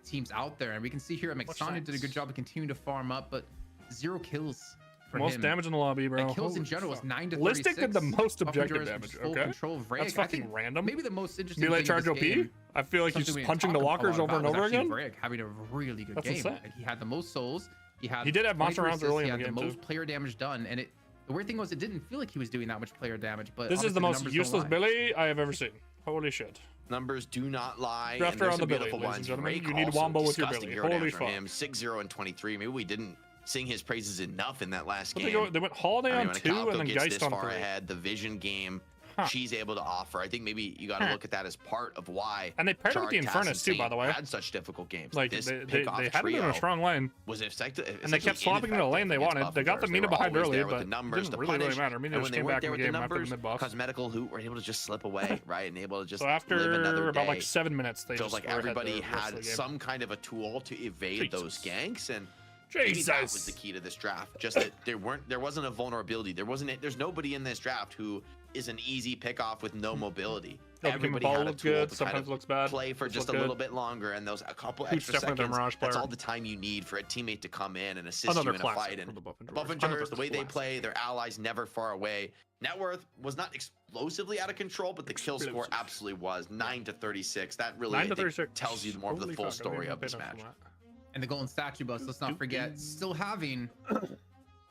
Speaker 3: teams out there. And we can see here, Mixonic did a good job of continuing to farm up, but 0 kills.
Speaker 1: Most
Speaker 3: him.
Speaker 1: damage in the lobby, bro.
Speaker 3: And kills in
Speaker 1: Holy
Speaker 3: general was
Speaker 1: fuck.
Speaker 3: 9 to 36.
Speaker 1: Listic did the most
Speaker 3: Buff and
Speaker 1: objective
Speaker 3: Joggers
Speaker 1: damage.
Speaker 3: full
Speaker 1: Okay.
Speaker 3: control of Vreg.
Speaker 1: That's
Speaker 3: I
Speaker 1: fucking
Speaker 3: think
Speaker 1: random.
Speaker 3: Maybe the most interesting
Speaker 1: Melee
Speaker 3: thing
Speaker 1: charge
Speaker 3: in
Speaker 1: OP?
Speaker 3: this game,
Speaker 1: I feel like he's
Speaker 3: something we
Speaker 1: just
Speaker 3: didn't
Speaker 1: punching the
Speaker 3: talk a
Speaker 1: walkers
Speaker 3: lot
Speaker 1: over and
Speaker 3: about,
Speaker 1: over
Speaker 3: was actually
Speaker 1: again.
Speaker 3: Vreg having a really good
Speaker 1: That's
Speaker 3: game.
Speaker 1: insane.
Speaker 3: Like, he had the most souls. He
Speaker 1: did have monster
Speaker 3: 23
Speaker 1: rounds early
Speaker 3: assists,
Speaker 1: in the game,
Speaker 3: He had the
Speaker 1: too.
Speaker 3: most player damage done, and the weird thing was it didn't feel like he was doing that much player damage. But
Speaker 1: This is the most
Speaker 3: numbers don't
Speaker 1: useless
Speaker 3: lie.
Speaker 1: Billy I have ever seen. Holy shit.
Speaker 2: Numbers do not lie.
Speaker 1: Drafter
Speaker 2: And there's
Speaker 1: on the
Speaker 2: some
Speaker 1: Billy,
Speaker 2: beautiful
Speaker 1: ladies and
Speaker 2: ones.
Speaker 1: gentlemen.
Speaker 2: Rake
Speaker 1: You need
Speaker 2: also
Speaker 1: Wombo with your
Speaker 2: disgusting
Speaker 1: Billy.
Speaker 2: hero
Speaker 1: Holy
Speaker 2: damage from
Speaker 1: fuck.
Speaker 2: him. 6-0 and 23. Maybe we didn't sing his praises enough in that last
Speaker 1: What
Speaker 2: game.
Speaker 1: they went Holiday
Speaker 2: I mean,
Speaker 1: on
Speaker 2: when a
Speaker 1: 2
Speaker 2: Calco
Speaker 1: and then
Speaker 2: gets
Speaker 1: Geist
Speaker 2: this
Speaker 1: on
Speaker 2: far
Speaker 1: 3.
Speaker 2: ahead, the vision game
Speaker 1: Huh.
Speaker 2: she's able to offer. I think maybe you got to look at that as part of why.
Speaker 1: And they paired it with the
Speaker 2: Charg, Tass,
Speaker 1: Infernus
Speaker 2: and
Speaker 1: too, by
Speaker 2: Saint
Speaker 1: the way.
Speaker 2: had such difficult games.
Speaker 1: Like,
Speaker 2: this
Speaker 1: they
Speaker 2: pick-off
Speaker 1: had it in
Speaker 2: trio
Speaker 1: a strong lane.
Speaker 2: was effective,
Speaker 1: And they kept swapping into the lane they wanted. They got the Mina behind early, but
Speaker 2: the numbers,
Speaker 1: it
Speaker 2: the
Speaker 1: didn't really
Speaker 2: punish,
Speaker 1: matter. Mina
Speaker 2: and
Speaker 1: just
Speaker 2: when they
Speaker 1: came
Speaker 2: weren't
Speaker 1: back
Speaker 2: there
Speaker 1: in the
Speaker 2: with the
Speaker 1: game after the
Speaker 2: numbers,
Speaker 1: mid-boss.
Speaker 2: Cosmetical Hoot were able to just slip away, right, and able to just
Speaker 1: So
Speaker 2: live another
Speaker 1: after about
Speaker 2: day.
Speaker 1: like 7 minutes, they
Speaker 2: Feels
Speaker 1: just
Speaker 2: like
Speaker 1: were ahead
Speaker 2: everybody
Speaker 1: the rest of
Speaker 2: had
Speaker 1: the game.
Speaker 2: some kind of a tool to evade those ganks, and maybe that was the key to this draft. Just that there wasn't a vulnerability. There's nobody in this draft who is an easy pick off with no mobility. Everybody had a
Speaker 1: looks
Speaker 2: tool
Speaker 1: good,
Speaker 2: to
Speaker 1: sometimes
Speaker 2: kind of
Speaker 1: looks bad.
Speaker 2: play for just a little bit longer, and those a couple
Speaker 1: Hoot's
Speaker 2: extra
Speaker 1: definitely the
Speaker 2: seconds.
Speaker 1: Mirage
Speaker 2: That's
Speaker 1: player.
Speaker 2: all the time you need for a teammate to come in and assist
Speaker 1: Another
Speaker 2: you in a
Speaker 1: classic
Speaker 2: fight.
Speaker 1: for
Speaker 2: And
Speaker 1: the Buff and
Speaker 2: Buff and
Speaker 1: Joggers.
Speaker 2: Joggers, the way they
Speaker 1: Classic.
Speaker 2: play, their allies never far away. Net worth was not explosively out of control, but the kill score
Speaker 1: Explosive.
Speaker 2: absolutely was 9 to 36. That really
Speaker 1: 9
Speaker 2: I
Speaker 1: to
Speaker 2: think,
Speaker 1: 36.
Speaker 2: tells you more of the
Speaker 1: Holy
Speaker 2: full
Speaker 1: fuck, I didn't
Speaker 2: story
Speaker 1: even
Speaker 2: of
Speaker 1: pay
Speaker 2: this
Speaker 1: attention
Speaker 2: match.
Speaker 1: to
Speaker 3: And the golden statue bus, let's not forget, still having
Speaker 1: that.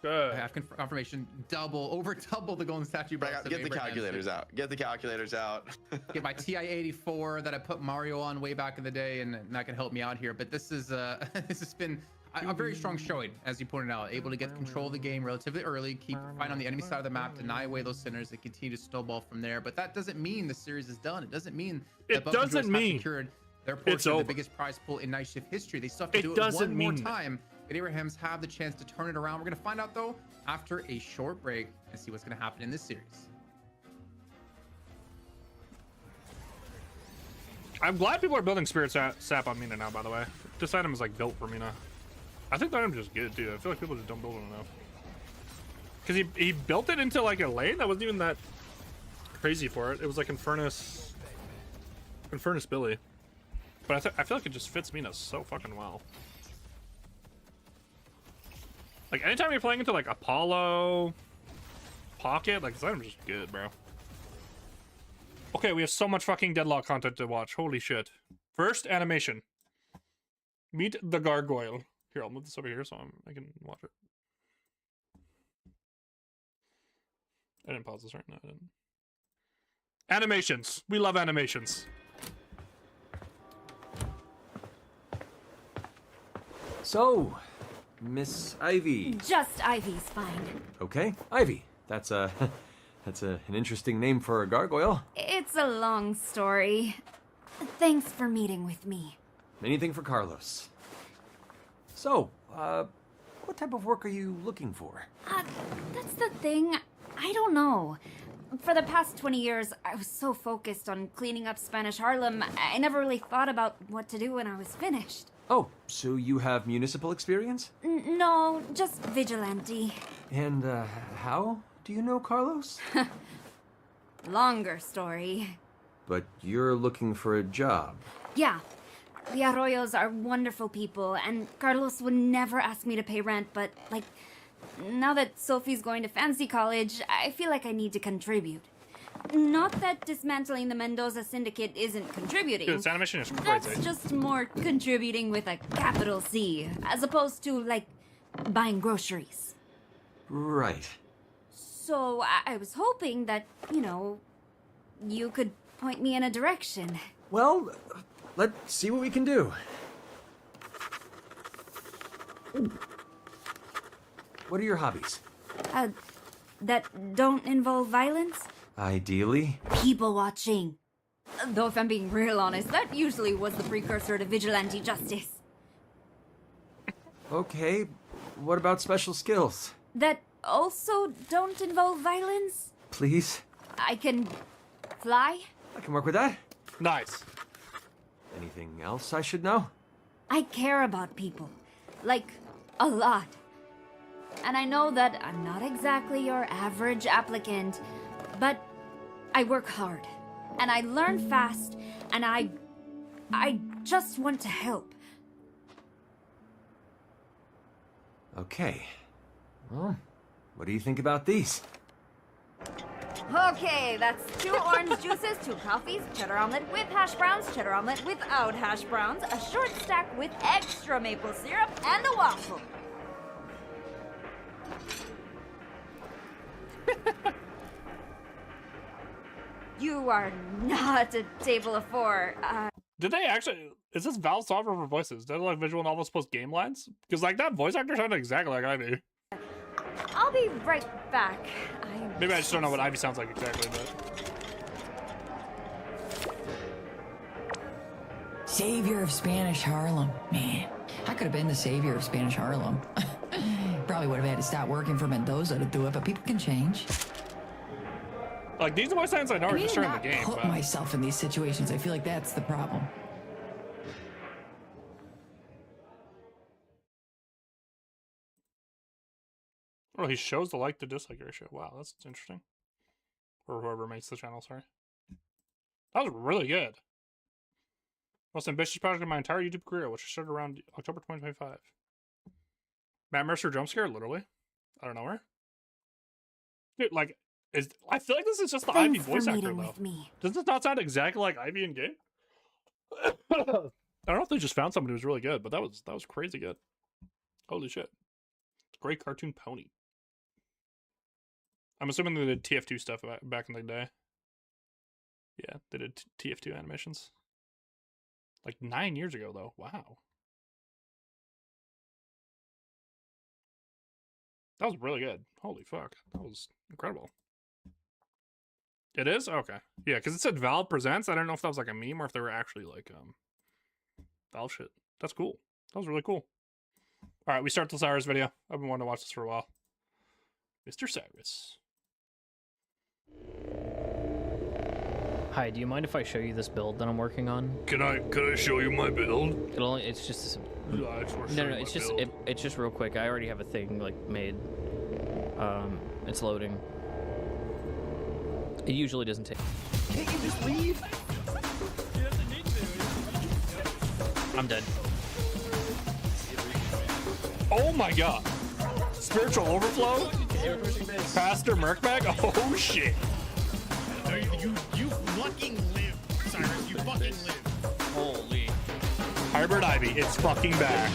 Speaker 1: Good.
Speaker 3: I have confirmation over double the golden statue bus.
Speaker 2: Get the calculators out. Get the calculators out.
Speaker 3: Get my TI-84 that I put Mario on way back in the day, and that can help me out here. But this is this has been a very strong showing, as you pointed out. Able to get control of the game relatively early, keep fighting on the enemy side of the map, deny away those sinners, and continue to snowball from there. But that doesn't mean the series is done. It doesn't mean that Buff and Joggers have secured their portion of the biggest prize pool in Night Shift history. They still have to do it one more time. But Abrahams have the chance to turn it around. We're going to find out, though, after a short break and see what's going to happen in this series.
Speaker 1: I'm glad people are building Spirit Sap on Mina now, by the way. This item is like built for Mina. I think the item's just good, too. I feel like people just don't build it enough. Because he built it into like a lane that wasn't even that crazy for it. It was like Infernus Billy. But I feel like it just fits Mina so fucking well. Like, anytime you're playing into, like, Apollo, Pocket, like, this item's just good, bro. Okay, we have so much fucking Deadlock content to watch. Holy shit. First, animation. Meet the Gargoyle. Here, I'll move this over here so I can watch it. I didn't pause this right now. I didn't. Animations. We love animations.
Speaker 5: So, Miss Ivy.
Speaker 6: Just Ivy's fine.
Speaker 5: Okay, Ivy. That's an interesting name for a gargoyle.
Speaker 6: It's a long story. Thanks for meeting with me.
Speaker 5: Anything for Carlos. So, what type of work are you looking for?
Speaker 6: That's the thing. I don't know. For the past 20 years, I was so focused on cleaning up Spanish Harlem, I never really thought about what to do when I was finished.
Speaker 5: Oh, so you have municipal experience?
Speaker 6: No, just vigilante.
Speaker 5: And, how do you know Carlos?
Speaker 6: Longer story.
Speaker 5: But you're looking for a job.
Speaker 6: Yeah. The Arroyos are wonderful people, and Carlos would never ask me to pay rent, but, like, now that Sophie's going to fancy college, I feel like I need to contribute. Not that dismantling the Mendoza Syndicate isn't contributing.
Speaker 1: Dude, this animation is crazy.
Speaker 6: That's just more contributing with a capital C, as opposed to, like, buying groceries.
Speaker 5: Right.
Speaker 6: So I was hoping that, you could point me in a direction.
Speaker 5: Well, let's see what we can do. What are your hobbies?
Speaker 6: That don't involve violence?
Speaker 5: Ideally.
Speaker 6: People watching. Though if I'm being real honest, that usually was the precursor to vigilante justice.
Speaker 5: Okay, what about special skills?
Speaker 6: That also don't involve violence.
Speaker 5: Please?
Speaker 6: I can fly.
Speaker 5: I can work with that.
Speaker 1: Nice.
Speaker 5: Anything else I should know?
Speaker 6: I care about people. Like, a lot. And I know that I'm not exactly your average applicant, but I work hard. And I learn fast, and I just want to help.
Speaker 5: Okay. Well, what do you think about these?
Speaker 6: Okay, that's 2 orange juices, 2 coffees, cheddar omelet with hash browns, cheddar omelet without hash browns, a short stack with extra maple syrup, and a waffle. You are not a table of 4.
Speaker 1: Did they actually? Is this Valve software for voices? Did like visual novels post game lines? Because like that voice actor sounded exactly like Ivy.
Speaker 6: I'll be right back.
Speaker 1: Maybe I just don't know what Ivy sounds like exactly, but.
Speaker 7: Savior of Spanish Harlem. Man, I could have been the savior of Spanish Harlem. Probably would have had to stop working for Mendoza to do it, but people can change.
Speaker 1: Like, these voice lines I know are just during the game,
Speaker 7: put
Speaker 1: but...
Speaker 7: myself in these situations. I feel like that's the problem.
Speaker 1: Oh, he shows the like to dislike ratio. Wow, that's interesting. Or whoever makes the channel, sorry. That was really good. Most ambitious project in my entire YouTube career, which started around October 2025. Matt Mercer jump scare, literally. I don't know where. Dude, like, I feel like this is just the Ivy voice actor, though. Does this not sound exactly like Ivy in game? I don't know if they just found somebody who was really good, but that was crazy good. Holy shit. Great cartoon pony. I'm assuming they did TF2 stuff back in the day. Yeah, they did TF2 animations. Like 9 years ago, though. Wow. That was really good. Holy fuck. That was incredible. It is? Okay. Yeah, because it said Valve Presents. I don't know if that was like a meme or if they were actually like Valve shit. That's cool. That was really cool. Alright, we start the Cyrus video. I've been wanting to watch this for a while. Mr. Cyrus.
Speaker 8: Hi, do you mind if I show you this build that I'm working on?
Speaker 1: Can I show you my build?
Speaker 8: It's just
Speaker 1: No,
Speaker 8: it's just real quick. I already have a thing like made. It's loading. It usually doesn't take.
Speaker 7: Can't you just leave?
Speaker 8: I'm dead.
Speaker 1: Oh my god. Spiritual overflow? Pastor Merkbag? Oh shit.
Speaker 9: You fucking live, Cyrus. You fucking live.
Speaker 8: Holy.
Speaker 1: Hybrid Ivy, it's fucking back.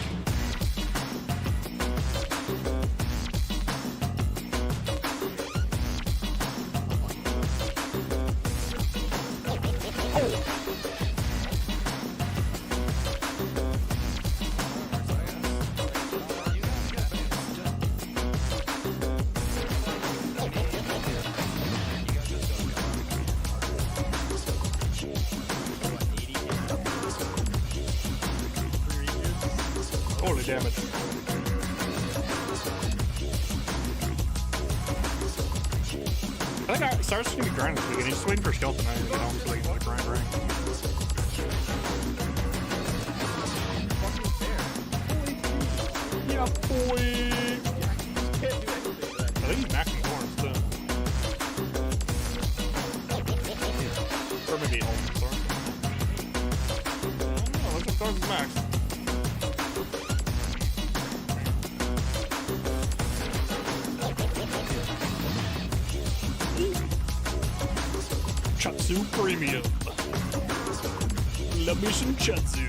Speaker 1: Holy damage. I think Cyrus is gonna be grinding this weekend. He's just waiting for Skeleton to get home so they can like grind rank. Yeah, boy. I think he's maxing thorns too. Or maybe ultimate thorns. Oh, looks like thorns is maxed. Chatsu Premium. Love me some Chatsu.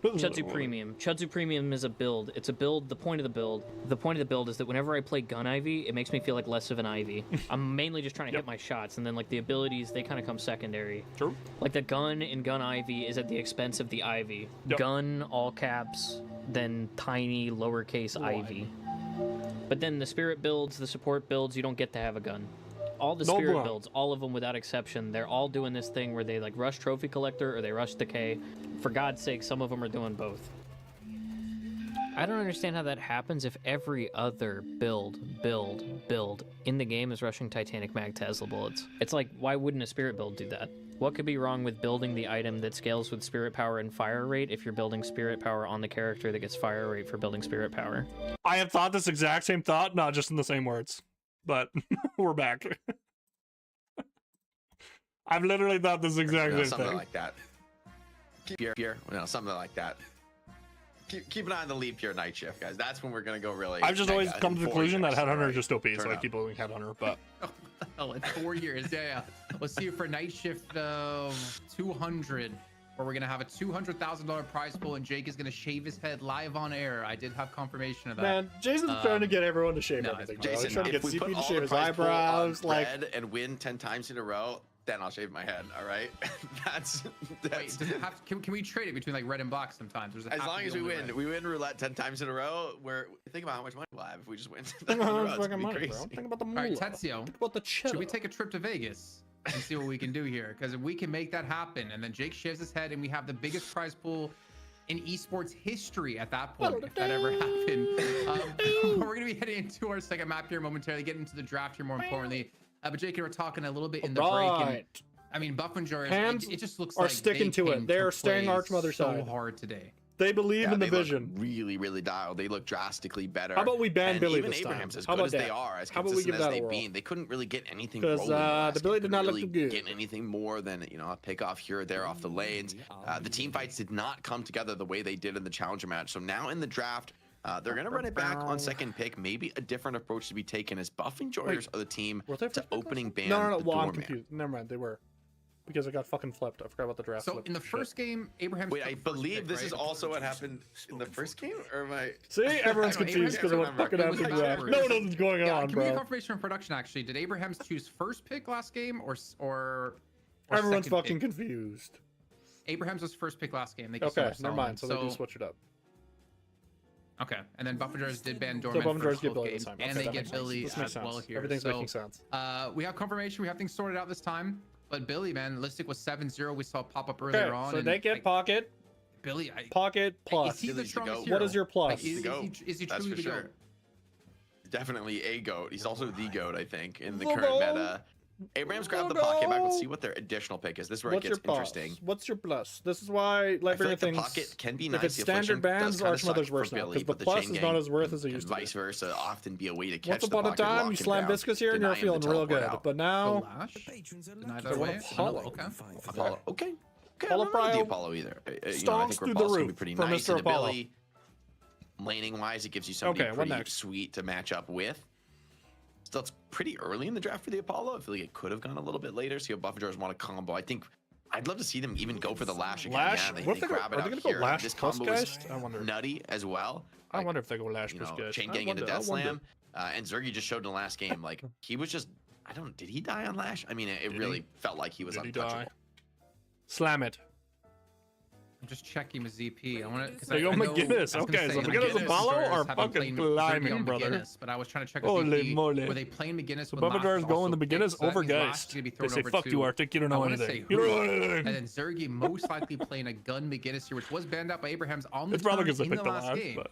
Speaker 8: Chudzu Premium. Chudzu Premium is a build. It's a build. The point of the build is that whenever I play Gun Ivy, it makes me feel like less of an Ivy. I'm mainly just trying to hit my shots, and then like the abilities, they kind of come secondary.
Speaker 1: True.
Speaker 8: Like the gun in Gun Ivy is at the expense of the Ivy.
Speaker 1: Yep.
Speaker 8: Gun, all caps, then tiny, lowercase Ivy. But then the spirit builds, the support builds, you don't get to have a gun. All the spirit builds, all of them without exception, they're all doing this thing where they like rush Trophy Collector or they rush Decay. For God's sake, some of them are doing both. I don't understand how that happens if every other build in the game is rushing Titanic Mag Tesla bullets. It's like, why wouldn't a spirit build do that? What could be wrong with building the item that scales with spirit power and fire rate if you're building spirit power on the character that gets fire rate for building spirit power?
Speaker 1: I have thought this exact same thought, not just in the same words, but we're back. I've literally thought this exact same
Speaker 2: something
Speaker 1: thing.
Speaker 2: like that. Something like that. Keep an eye on the leap year night shift, guys. That's when we're gonna go really.
Speaker 1: I've just always come to the conclusion that Headhunter is just OP, so I
Speaker 2: up.
Speaker 1: keep building Headhunter. But
Speaker 3: Oh, in 4 years, yeah. We'll see you for night shift 200, where we're gonna have a $200,000 prize pool, and Jake is gonna shave his head live on air. I did have confirmation of that.
Speaker 4: Man, Jason's trying to get everyone to shave everything. Bro. He's trying to get CP to shave his eyebrows, like
Speaker 2: and win 10 times in a row. Then I'll shave my head. All right. that's.
Speaker 3: Wait, does it have to, can we trade it between like red and black sometimes?
Speaker 2: As long as we win roulette 10 times in a row. Think about how much money we'll have if we just win.
Speaker 4: think about the moolah.
Speaker 3: All right, Tetsuo.
Speaker 4: Think about the cheddar.
Speaker 3: Should we take a trip to Vegas and see what we can do here? Because if we can make that happen, and then Jake shaves his head, and we have the biggest prize pool in esports history at that point, if that ever happened. We're gonna be heading into our second map here momentarily, getting into the draft here more importantly. But Jake and I were talking a little bit in the break, and I mean, Buff and Jar, it just looks like
Speaker 4: sticking to it. They are staying Archmother
Speaker 3: so hard today.
Speaker 4: They believe in the vision.
Speaker 2: Really, really dialed. They look drastically better.
Speaker 4: How about we ban Billy
Speaker 2: even
Speaker 4: this time?
Speaker 2: Abraham's as
Speaker 4: How
Speaker 2: good
Speaker 4: about
Speaker 2: as
Speaker 4: that?
Speaker 2: they are, as
Speaker 4: How about we
Speaker 2: consistent
Speaker 4: give
Speaker 2: as
Speaker 4: that a
Speaker 2: they've
Speaker 4: whirl?
Speaker 2: been, they couldn't really get anything
Speaker 4: Because
Speaker 2: rolling.
Speaker 4: the Billy did not look
Speaker 2: really
Speaker 4: good.
Speaker 2: Get anything more than a pick off here or there off the lanes. The team fights did not come together the way they did in the challenger match. So now in the draft, they're going to run it back on second pick. Maybe a different approach to be taken as Buff and Joyers are the team to opening ban.
Speaker 4: No.
Speaker 2: the
Speaker 4: Well, I'm
Speaker 2: doorman.
Speaker 4: confused. Never mind. They were. Because I got fucking flipped. I forgot about the draft.
Speaker 3: So in the first game, Abraham.
Speaker 2: Wait, I believe this is also what happened in the first game, or am I?
Speaker 4: See, everyone's confused because of what fucking happened in the draft. No, nothing's going on,
Speaker 3: Can we get
Speaker 4: bro.
Speaker 3: confirmation from production? Actually, did Abrahams choose first pick last game or
Speaker 4: Everyone's
Speaker 3: second
Speaker 4: fucking
Speaker 3: pick?
Speaker 4: confused.
Speaker 3: Abrahams was first pick last game. Thank you so
Speaker 4: Okay,
Speaker 3: much,
Speaker 4: never mind. So they
Speaker 3: Solomon.
Speaker 4: do switch it up.
Speaker 3: Okay, and then Buff and Jars did ban
Speaker 4: So
Speaker 3: Dorman
Speaker 4: Buff and Jars
Speaker 3: first
Speaker 4: get
Speaker 3: both
Speaker 4: Billy
Speaker 3: games,
Speaker 4: this time.
Speaker 3: and
Speaker 4: Okay,
Speaker 3: they
Speaker 4: that
Speaker 3: get
Speaker 4: makes sense.
Speaker 3: Billy
Speaker 4: This makes
Speaker 3: as
Speaker 4: sense.
Speaker 3: well here.
Speaker 4: Everything's
Speaker 3: so,
Speaker 4: making sense.
Speaker 3: We have confirmation. We have things sorted out this time. But Billy, man, Listic was 7-0. We saw it pop up earlier on.
Speaker 4: So
Speaker 3: and,
Speaker 4: they get pocket.
Speaker 3: Billy,
Speaker 4: Pocket plus.
Speaker 3: Is he the
Speaker 2: Billy's the
Speaker 3: strongest
Speaker 2: goat.
Speaker 3: hero?
Speaker 4: What is your plus?
Speaker 3: Like, is he
Speaker 2: That's
Speaker 3: truly
Speaker 2: for
Speaker 3: the
Speaker 2: sure.
Speaker 3: goat?
Speaker 2: Definitely a goat. He's also the goat, I think, in the
Speaker 4: The
Speaker 2: current
Speaker 4: goat.
Speaker 2: meta. Abrams grabbed the pocket back. Let's see what their additional pick is. This is where
Speaker 4: What's
Speaker 2: it
Speaker 4: your
Speaker 2: gets
Speaker 4: plus?
Speaker 2: interesting.
Speaker 4: What's your plus? This is why
Speaker 2: I
Speaker 4: Life
Speaker 2: feel like the
Speaker 4: things.
Speaker 2: pocket can be
Speaker 4: If
Speaker 2: nice.
Speaker 4: it's
Speaker 2: The
Speaker 4: standard
Speaker 2: affliction does
Speaker 4: bands,
Speaker 2: kinda suck
Speaker 4: Archmother's
Speaker 2: for
Speaker 4: worse now
Speaker 2: Billy,
Speaker 4: because the
Speaker 2: but
Speaker 4: plus
Speaker 2: chain
Speaker 4: is
Speaker 2: gang
Speaker 4: not as worth as it
Speaker 2: and
Speaker 4: used to be.
Speaker 2: vice versa often be a way to catch
Speaker 4: Once
Speaker 2: the
Speaker 4: upon a
Speaker 2: pocket, lock
Speaker 4: time, you
Speaker 2: him
Speaker 4: slam
Speaker 2: down,
Speaker 4: Viscous here and you're
Speaker 2: deny him the
Speaker 4: feeling real
Speaker 2: teleport
Speaker 4: good.
Speaker 2: out.
Speaker 4: But now,
Speaker 3: Lash? Deny
Speaker 4: So
Speaker 3: that
Speaker 4: what
Speaker 3: away?
Speaker 4: Apollo?
Speaker 3: Okay.
Speaker 2: Apollo. Okay.
Speaker 4: Apollo
Speaker 2: I don't know the
Speaker 4: Prio
Speaker 2: Apollo either. I
Speaker 4: stonks
Speaker 2: think
Speaker 4: through the
Speaker 2: Rapal's gonna be
Speaker 4: roof
Speaker 2: pretty
Speaker 4: for
Speaker 2: nice
Speaker 4: Mr.
Speaker 2: in
Speaker 4: Apollo.
Speaker 2: ability. Laning wise, it gives you somebody
Speaker 4: Okay, what
Speaker 2: pretty
Speaker 4: next?
Speaker 2: sweet to match up with. Still, it's pretty early in the draft for the Apollo. I feel like it could have gone a little bit later. So Buff and Jars want a combo. I think I'd love to see them even go for the Lash again.
Speaker 4: Lash?
Speaker 2: Yeah, they
Speaker 4: What if they go-
Speaker 2: grab it
Speaker 4: are they
Speaker 2: out
Speaker 4: gonna go
Speaker 2: here.
Speaker 4: Lash
Speaker 2: This
Speaker 4: plus
Speaker 2: combo is
Speaker 4: Geist? I wonder.
Speaker 2: nutty as well.
Speaker 4: I wonder if they go Lash plus Geist.
Speaker 2: Chain
Speaker 4: I
Speaker 2: gang into
Speaker 4: wonder, I
Speaker 2: Death
Speaker 4: wonder.
Speaker 2: Slam. And Zergy just showed in the last game, like, he was just, did he die on Lash? I mean, it really felt like he was
Speaker 4: Did he die?
Speaker 2: untouchable.
Speaker 4: Slam it.
Speaker 3: I'm just checking his ZP. I want to.
Speaker 4: There you go, McGinnis. Okay, so McGinnis Apollo or fucking climbing, brother?
Speaker 3: But I was trying to check his
Speaker 4: Holy
Speaker 3: ZP.
Speaker 4: moly.
Speaker 3: Were they playing McGinnis?
Speaker 4: So Bubba Jar's going the beginners over Geist. They say, fuck you, Arctic, you don't know anything. You don't know anything.
Speaker 3: And then Zergy most likely playing a gun McGinnis here, which was banned out by Abrahams on the
Speaker 4: It's probably
Speaker 3: turn
Speaker 4: because I
Speaker 3: in
Speaker 4: picked
Speaker 3: the
Speaker 4: the
Speaker 3: last
Speaker 4: last,
Speaker 3: game.
Speaker 4: but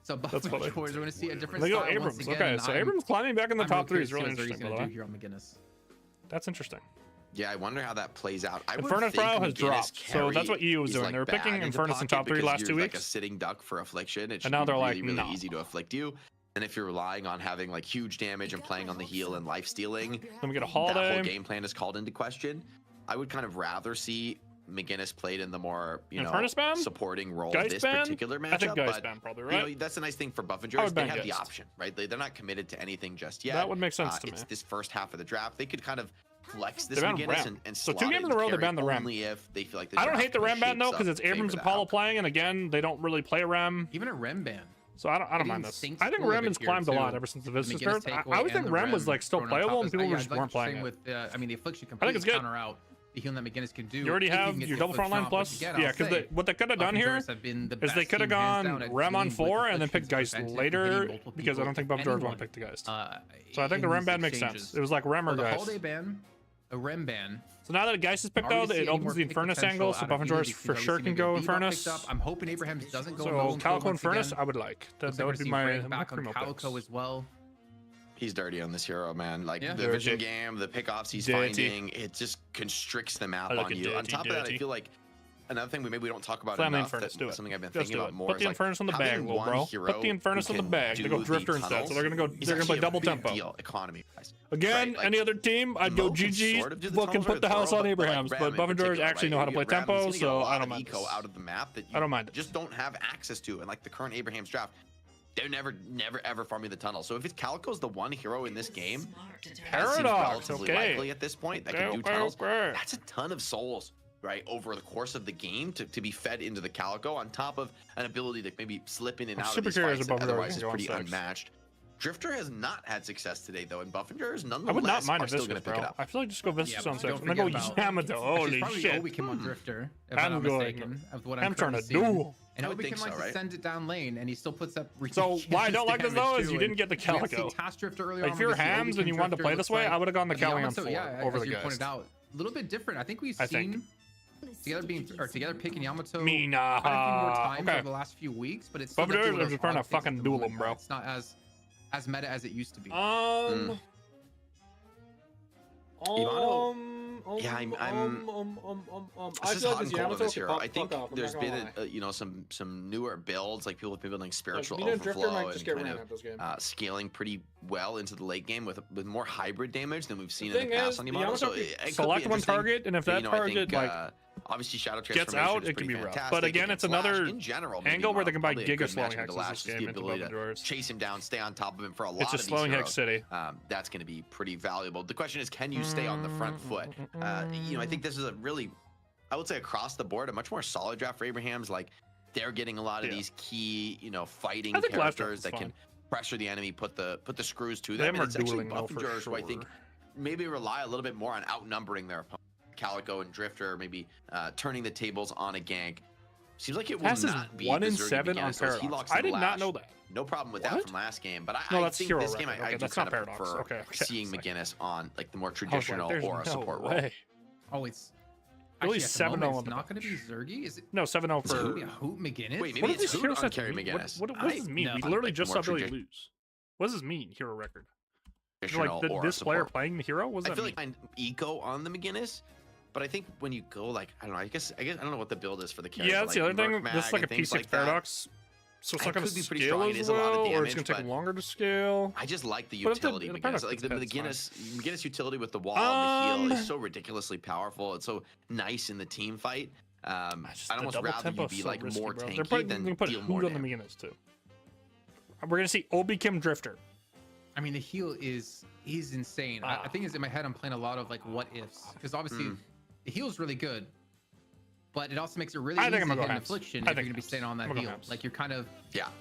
Speaker 3: So Buff
Speaker 4: that's
Speaker 3: and
Speaker 4: funny.
Speaker 3: Jars are going to see a different
Speaker 4: They go
Speaker 3: style once
Speaker 4: Abrams.
Speaker 3: again.
Speaker 4: Okay,
Speaker 3: and
Speaker 4: so
Speaker 3: I'm
Speaker 4: Abrams climbing back in the
Speaker 3: really
Speaker 4: top 3 is
Speaker 3: curious
Speaker 4: really
Speaker 3: to see what
Speaker 4: interesting, by
Speaker 3: Zergy's
Speaker 4: the
Speaker 3: gonna
Speaker 4: way.
Speaker 3: do here on McGinnis.
Speaker 4: That's interesting.
Speaker 2: Yeah, I wonder how that plays out. I would
Speaker 4: Inferno
Speaker 2: think
Speaker 4: Trial has
Speaker 2: McGinnis
Speaker 4: dropped, so that's what EU was
Speaker 2: is,
Speaker 4: doing.
Speaker 2: like,
Speaker 4: They were picking
Speaker 2: bad into
Speaker 4: Infernus in
Speaker 2: pocket
Speaker 4: top 3
Speaker 2: because
Speaker 4: last
Speaker 2: you're
Speaker 4: 2
Speaker 2: like a
Speaker 4: weeks.
Speaker 2: sitting duck for affliction. It should
Speaker 4: now they're
Speaker 2: be
Speaker 4: like,
Speaker 2: really, really
Speaker 4: no.
Speaker 2: easy to afflict you. And if you're relying on having like huge damage and playing on the heal and life stealing,
Speaker 4: Then we get a
Speaker 2: that whole
Speaker 4: holiday.
Speaker 2: game plan is called into question. I would kind of rather see McGinnis played in the more,
Speaker 4: Infernus ban?
Speaker 2: supporting role
Speaker 4: Geist
Speaker 2: this
Speaker 4: ban?
Speaker 2: particular matchup.
Speaker 4: I think Geist
Speaker 2: but,
Speaker 4: ban probably, right?
Speaker 2: that's a nice thing for Buff and
Speaker 4: I
Speaker 2: Jars.
Speaker 4: would
Speaker 2: They
Speaker 4: ban
Speaker 2: have the
Speaker 4: Geist.
Speaker 2: option, right? They're not committed to anything just yet.
Speaker 4: That would make sense to
Speaker 2: It's
Speaker 4: me.
Speaker 2: this first half of the draft. They could kind of flex this
Speaker 4: They banned
Speaker 2: McGinnis
Speaker 4: Ram.
Speaker 2: and
Speaker 4: So 2
Speaker 2: slot it
Speaker 4: games in a row they
Speaker 2: carry
Speaker 4: banned the Ram.
Speaker 2: only if they feel like the
Speaker 4: I don't
Speaker 2: draft
Speaker 4: hate the
Speaker 2: kinda
Speaker 4: Ram ban though,
Speaker 2: shapes
Speaker 4: because
Speaker 2: up
Speaker 4: it's
Speaker 2: in favor
Speaker 4: Abrams
Speaker 2: of the
Speaker 4: Apollo
Speaker 2: outcome.
Speaker 4: playing, and again, they don't really play Ram.
Speaker 3: Even a Rem ban.
Speaker 4: So I don't mind
Speaker 3: Even
Speaker 4: this.
Speaker 3: Saints
Speaker 4: I think
Speaker 3: full of
Speaker 4: Rem
Speaker 3: it
Speaker 4: has
Speaker 3: here,
Speaker 4: climbed a
Speaker 3: too.
Speaker 4: lot ever since the
Speaker 3: The
Speaker 4: Vistas
Speaker 3: McGinnis
Speaker 4: nerf.
Speaker 3: takeaway
Speaker 4: I would think
Speaker 3: and the
Speaker 4: Rem was like still
Speaker 3: thrown on
Speaker 4: playable,
Speaker 3: top
Speaker 4: and
Speaker 3: is-
Speaker 4: people
Speaker 3: yeah,
Speaker 4: were
Speaker 3: I'd
Speaker 4: just
Speaker 3: like
Speaker 4: weren't
Speaker 3: the same
Speaker 4: playing it.
Speaker 3: with the affliction
Speaker 4: I think
Speaker 3: completely
Speaker 4: it's good.
Speaker 3: counter out the healing that McGinnis can do.
Speaker 4: You already
Speaker 3: if can
Speaker 4: have
Speaker 3: get
Speaker 4: your
Speaker 3: the
Speaker 4: double
Speaker 3: affliction
Speaker 4: frontline
Speaker 3: off,
Speaker 4: plus.
Speaker 3: which again,
Speaker 4: Yeah,
Speaker 3: I'll
Speaker 4: because
Speaker 3: say,
Speaker 4: what they could have
Speaker 3: Buff
Speaker 4: done
Speaker 3: and
Speaker 4: here
Speaker 3: Jars have been the
Speaker 4: is they
Speaker 3: best
Speaker 4: could have
Speaker 3: team, hands
Speaker 4: gone
Speaker 3: down, at
Speaker 4: Rem on
Speaker 3: dealing with
Speaker 4: 4 and then
Speaker 3: afflictions
Speaker 4: picked Geist
Speaker 3: preventing
Speaker 4: later,
Speaker 3: multiple
Speaker 4: because I
Speaker 3: people,
Speaker 4: don't think Buff Jars
Speaker 3: anyone,
Speaker 4: want to pick the Geist. So I
Speaker 3: in
Speaker 4: think the Rem
Speaker 3: these
Speaker 4: ban makes
Speaker 3: exchanges.
Speaker 4: sense. It was like Rem or
Speaker 3: So the
Speaker 4: Geist.
Speaker 3: holiday ban a Rem ban.
Speaker 1: So now that Geist is picked out, it opens the Infernus angle, so Buffingers for sure can go Infernus.
Speaker 3: I'm hoping Abrahams doesn't go.
Speaker 1: So Calico Infernus, I would like. That would be my
Speaker 3: primo Calico as well.
Speaker 2: He's dirty on this hero, man. Like the vision game, the pickoffs he's finding, it just constricts the map on you. On top of that, I feel like another thing we don't talk about enough, that's something I've been thinking about more.
Speaker 1: Put the Infernus on the bag, little bro. Put the Infernus on the bag. They go Drifter instead, so they're gonna play double tempo.
Speaker 2: Economy.
Speaker 1: Again, any other team, I'd go GG. Fucking put the house on Abrahams, but Buffingers actually know how to play tempo, so I don't mind.
Speaker 2: Eco out of the map that
Speaker 1: I don't mind.
Speaker 2: Just don't have access to, and like the current Abrahams draft, they're never ever farming the tunnel. So if it's Calico's the one hero in this game,
Speaker 1: Paradox,
Speaker 2: likely at this point that can do tunnels. That's a ton of souls, right, over the course of the game to be fed into the Calico, on top of an ability to maybe slip in and out of these fights that otherwise is pretty unmatched. Drifter has not had success today, though, and Buffingers nonetheless
Speaker 1: I would not mind
Speaker 2: are still going to pick it up.
Speaker 1: I feel like just go Vistus on 6 and then go Yamato. Holy shit.
Speaker 3: We came on Drifter, if
Speaker 1: I'm
Speaker 3: not mistaken, of what I'm
Speaker 1: trying to
Speaker 3: seeing.
Speaker 1: do.
Speaker 3: And Obi can like send it down lane, and he still puts up.
Speaker 1: So why I don't like this though is you didn't get the Calico. Like if you're Hams and you wanted to play this way, I would have gone the Cali on 4 over the Geist.
Speaker 3: Pointed out, a little bit different. I think we've seen together picking Yamato
Speaker 1: Mina.
Speaker 3: quite a few more times over the last few weeks, but it's still
Speaker 1: just trying to fucking duel him, bro.
Speaker 3: It's not as meta as it used to be.
Speaker 2: Yeah, I feel like this Yamato hero. I think there's been some newer builds, like people have been building spiritual overflow and kind of scaling pretty well into the late game with more hybrid damage than we've seen in the past on Yamato. So
Speaker 1: select one target, and if that target
Speaker 2: obviously Shadow
Speaker 1: gets out, it can be rough. But again, it's another angle where they can buy Giga slowing hexes this game into Buffingers.
Speaker 2: Chase him down, stay on top of him for a lot of these
Speaker 1: It's a slowing hex city.
Speaker 2: That's going to be pretty valuable. The question is, can you stay on the front foot? I think this is a really, I would say across the board, a much more solid draft for Abrahams. Like they're getting a lot of these key, fighting characters that can pressure the enemy, put the screws to them. And it's actually Buffingers who I think maybe rely a little bit more on outnumbering their opponent. Calico and Drifter maybe turning the tables on a gank. Seems like it will not be
Speaker 1: 1 in 7 on Paradox. I did not know that.
Speaker 2: No problem with that from last game, but I think this game I do kind of prefer seeing McGinnis on like the more traditional Aura support role.
Speaker 3: Oh, it's
Speaker 1: really 7-0.
Speaker 3: It's not going to be Zergy, is it?
Speaker 1: No, 7-0 for
Speaker 3: Hoot McGinnis.
Speaker 2: Wait, maybe it's Hoot on Carry McGinnis.
Speaker 1: What does this mean? We literally just saw Billy lose. What does this mean? Hero record. Like this player playing the hero? What does that mean?
Speaker 2: I feel like eco on the McGinnis. But I think when you go like, I don't know, I guess I don't know what the build is for the character.
Speaker 1: Yeah, that's the other thing. This is like a P6 Paradox. So it's not going to scale as well, or it's going to take longer to scale.
Speaker 2: I just like the utility. Like the McGinnis utility with the wall and the heal is so ridiculously powerful. It's so nice in the team fight. I'd almost rather you be like more tanky than deal more damage.
Speaker 1: On the McGinnis too. We're going to see Obi Kim Drifter.
Speaker 3: I mean, the heal is insane. I think in my head I'm playing a lot of like what ifs, because obviously the heal is really good, but it also makes it really easy to hit an affliction if you're going to be staying on that heal. Like you're kind of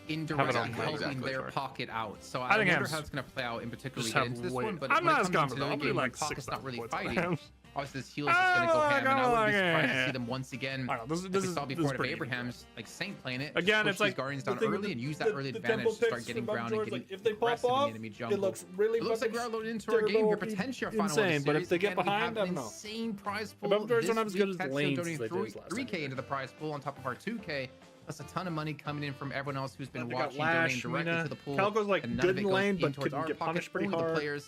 Speaker 3: indirectly helping their pocket out. So I wonder how it's going to play out in particular into this one. But
Speaker 1: I'm not as
Speaker 3: confident. I'm really like pocket's not really fighting. Obviously, this heal is just going to go ham, and I wouldn't be surprised to see them once again. This we saw before of Abraham's like Saint playing it.
Speaker 1: Again, it's like
Speaker 3: Guardians down early and use that early advantage to start getting ground and getting aggressive in the enemy jungle.
Speaker 4: It looks really.
Speaker 3: It looks like we're loaded into our game here, potentially our final
Speaker 1: insane. But if they get behind, I don't know.
Speaker 3: Insane prize pool.
Speaker 1: Buffingers don't have as good as lanes as they did last
Speaker 3: 3K into the prize pool on top of our 2K. That's a ton of money coming in from everyone else who's been watching, donating directly to the pool.
Speaker 1: Calico's like good in lane, but could get punished pretty hard.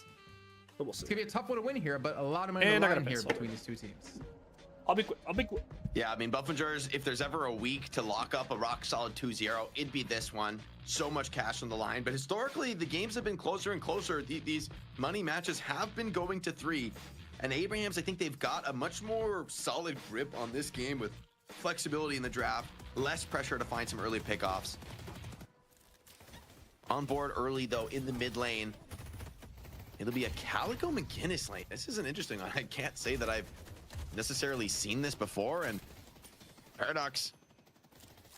Speaker 3: We'll it's gonna be a tough one to win here, but a lot of money on the line here between these two teams.
Speaker 1: I'll be quick.
Speaker 2: Yeah, I mean, Buffingers, if there's ever a week to lock up a rock solid 2-0, it'd be this one. So much cash on the line, but historically the games have been closer and closer. These money matches have been going to 3, and Abrahams, I think they've got a much more solid grip on this game with flexibility in the draft, less pressure to find some early pickoffs. On board early though in the mid lane. It'll be a Calico McGinnis lane. This is an interesting one. I can't say that I've necessarily seen this before. And Paradox,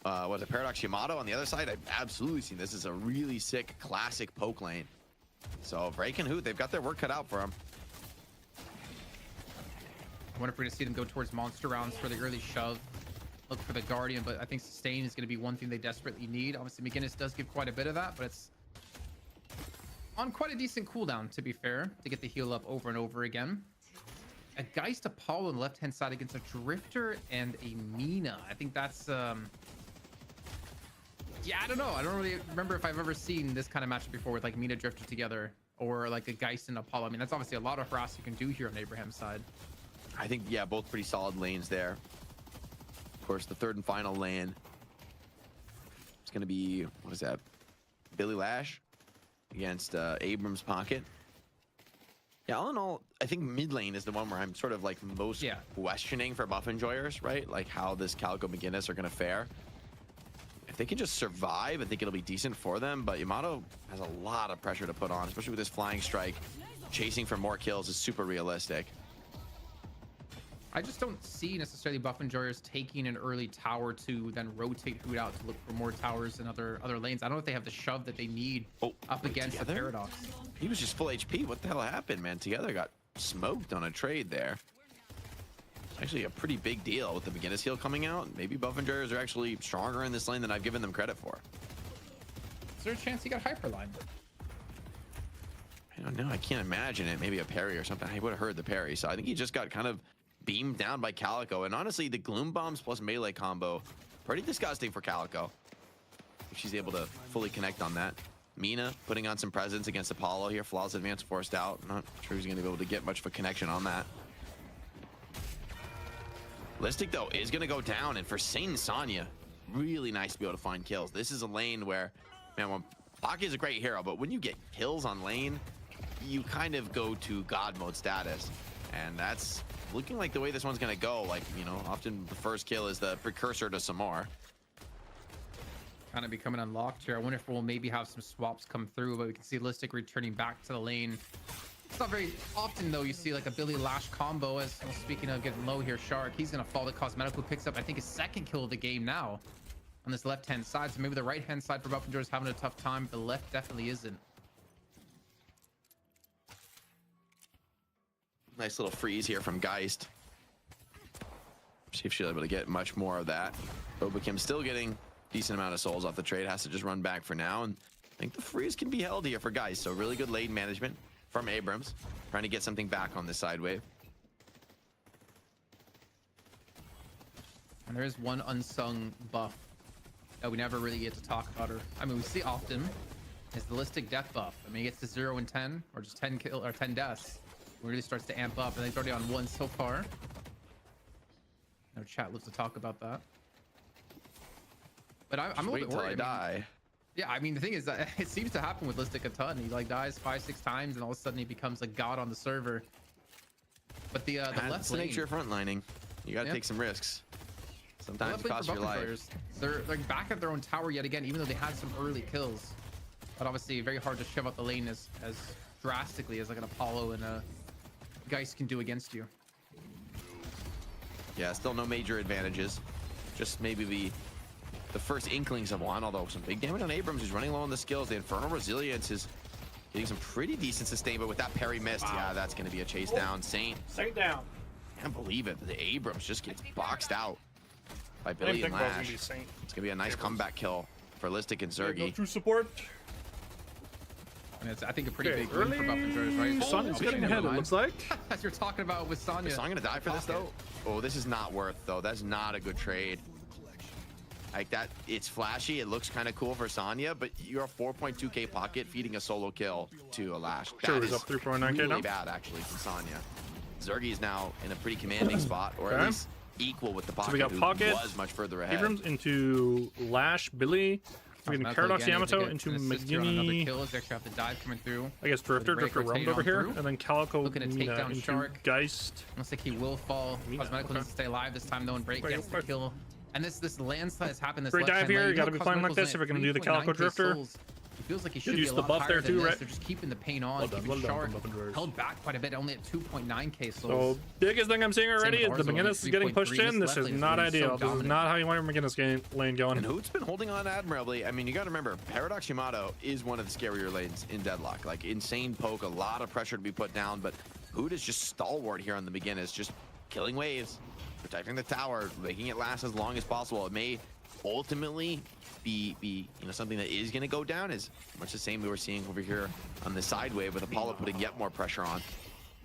Speaker 2: Paradox Yamato on the other side? I've absolutely seen this. Is a really sick classic poke lane. So Break and Hoot, they've got their work cut out for them.
Speaker 3: I wonder if we're going to see them go towards monster rounds for the early shove. Look for the Guardian, but I think sustain is going to be one thing they desperately need. Obviously, McGinnis does give quite a bit of that, but it's on quite a decent cooldown, to be fair, to get the heal up over and over again. a Geist Apollo on the left-hand side against a Drifter and a Mina. I think that's yeah, I don't know. I don't really remember if I've ever seen this kind of matchup before with like Mina Drifter together or like a Geist and Apollo. I mean, that's obviously a lot of harass you can do here on Abraham's side.
Speaker 2: I think, yeah, both pretty solid lanes there. Of course, the third and final lane. It's going to be, what is that? Billy Lash against Abrams Pocket. Yeah, all in all, I think mid lane is the one where I'm sort of like most questioning for buff enjoyers, right? Like how this Calico McGinnis are going to fare. If they can just survive, I think it'll be decent for them, but Yamato has a lot of pressure to put on, especially with this flying strike. Chasing for more kills is super realistic.
Speaker 3: I just don't see necessarily buff enjoyers taking an early tower to then rotate Hoot out to look for more towers in other lanes. I don't know if they have the shove that they need up against the Paradox.
Speaker 2: He was just full HP. What the hell happened, man? Together got smoked on a trade there. Actually a pretty big deal with the McGinnis heal coming out. Maybe buff enjoyers are actually stronger in this lane than I've given them credit for.
Speaker 3: Is there a chance he got hyperlined?
Speaker 2: I don't know. I can't imagine it. Maybe a parry or something. I would have heard the parry. So I think he just got kind of beamed down by Calico. And honestly, the Gloom Bombs plus melee combo, pretty disgusting for Calico. If she's able to fully connect on that. Mina putting on some presence against Apollo here. Flawless advance forced out. Not sure he's going to be able to get much of a connection on that. Listic, though, is going to go down. And for Saint and Sonya, really nice to be able to find kills. This is a lane where, man, when Pocky is a great hero, but when you get kills on lane, you kind of go to God mode status. And that's looking like the way this one's going to go. Like, you know, often the first kill is the precursor to some more.
Speaker 3: Kind of becoming unlocked here. I wonder if we'll maybe have some swaps come through, but we can see Listic returning back to the lane. It's not very often, though, you see like a Billy Lash combo. As well, speaking of getting low here, Shark, he's going to fall to Cosmetic, who picks up, I think, his second kill of the game now on this left-hand side. So maybe the right-hand side for buff enjoyers having a tough time. The left definitely isn't.
Speaker 2: Nice little freeze here from Geist. See if she'll be able to get much more of that. Obakim still getting decent amount of souls off the trade. Has to just run back for now. And I think the freeze can be held here for Geist. So really good lane management from Abrams. Trying to get something back on this side wave.
Speaker 3: And there is one unsung buff that we never really get to talk about. Or I mean, we see often is the Listic death buff. I mean, he gets to 0 and 10 or just 10 kill or 10 deaths. It really starts to amp up, and he's already on 1 so far. No chat loves to talk about that. But I'm a little bit worried. Yeah, I mean, the thing is that it seems to happen with Listic a ton. He like dies 5-6 times, and all of a sudden he becomes a god on the server. But the left lane,
Speaker 2: nature of frontlining. You got to take some risks. Sometimes it costs your life.
Speaker 3: They're like back at their own tower yet again, even though they had some early kills. But obviously, very hard to shove out the lane as drastically as like an Apollo and a Geist can do against you.
Speaker 2: Yeah, still no major advantages. Just maybe the first inklings of one, although some big damage on Abrams, who's running low on the skills. The Infernal Resilience is getting some pretty decent sustain, but with that parry missed, yeah, that's going to be a chase down. Saint
Speaker 4: down.
Speaker 2: Can't believe it. The Abrams just gets boxed out by Billy and Lash. It's going to be a nice comeback kill for Listic and Zergy.
Speaker 4: True support.
Speaker 3: And it's, I think, a pretty big win for buff enjoyers, right?
Speaker 4: Sonya's getting ahead, it looks like.
Speaker 3: As you're talking about with Sonya.
Speaker 2: Is Sonya going to die for this, though? Oh, this is not worth, though. That's not a good trade. Like that, it's flashy. It looks kind of cool for Sonya, but you're a 4.2k pocket feeding a solo kill to a Lash.
Speaker 1: Sure, he's up 3.9k
Speaker 2: really
Speaker 1: now.
Speaker 2: Bad, actually, for Sonya. Zergy is now in a pretty commanding spot, or at least equal with the pocket.
Speaker 1: So we got Pocket,
Speaker 2: was much further ahead.
Speaker 1: Abrams into Lash, Billy. We're getting Paradox Yamato into McGinny.
Speaker 3: Kills. They actually have the dive coming through.
Speaker 1: I guess Drifter roamed over here, and then Calico
Speaker 3: looking to take down
Speaker 1: into
Speaker 3: Shark.
Speaker 1: Geist.
Speaker 3: Looks like he will fall. Cosmetic needs to stay alive this time, though, and Break gets the kill. And this landslide has happened. This
Speaker 1: great dive here. You gotta be playing like this if you're gonna do the Calico Drifter.
Speaker 3: It feels like he should
Speaker 1: use
Speaker 3: be a
Speaker 1: the
Speaker 3: lot
Speaker 1: buff
Speaker 3: higher
Speaker 1: there too,
Speaker 3: than
Speaker 1: right?
Speaker 3: They're just keeping the pain on. Keeping Shark held back quite a bit, only at 2.9k souls.
Speaker 1: So biggest thing I'm seeing already is the McGinnis is getting pushed in. This is not ideal. This is not how you want your McGinnis lane going.
Speaker 2: And Hoot's been holding on admirably. I mean, you gotta remember, Paradox Yamato is one of the scarier lanes in Deadlock. Like insane poke, a lot of pressure to be put down, but Hoot is just stalwart here on the McGinnis, just killing waves, protecting the tower, making it last as long as possible. It may ultimately be you know, something that is going to go down, is much the same we were seeing over here on the side wave with Apollo putting yet more pressure on.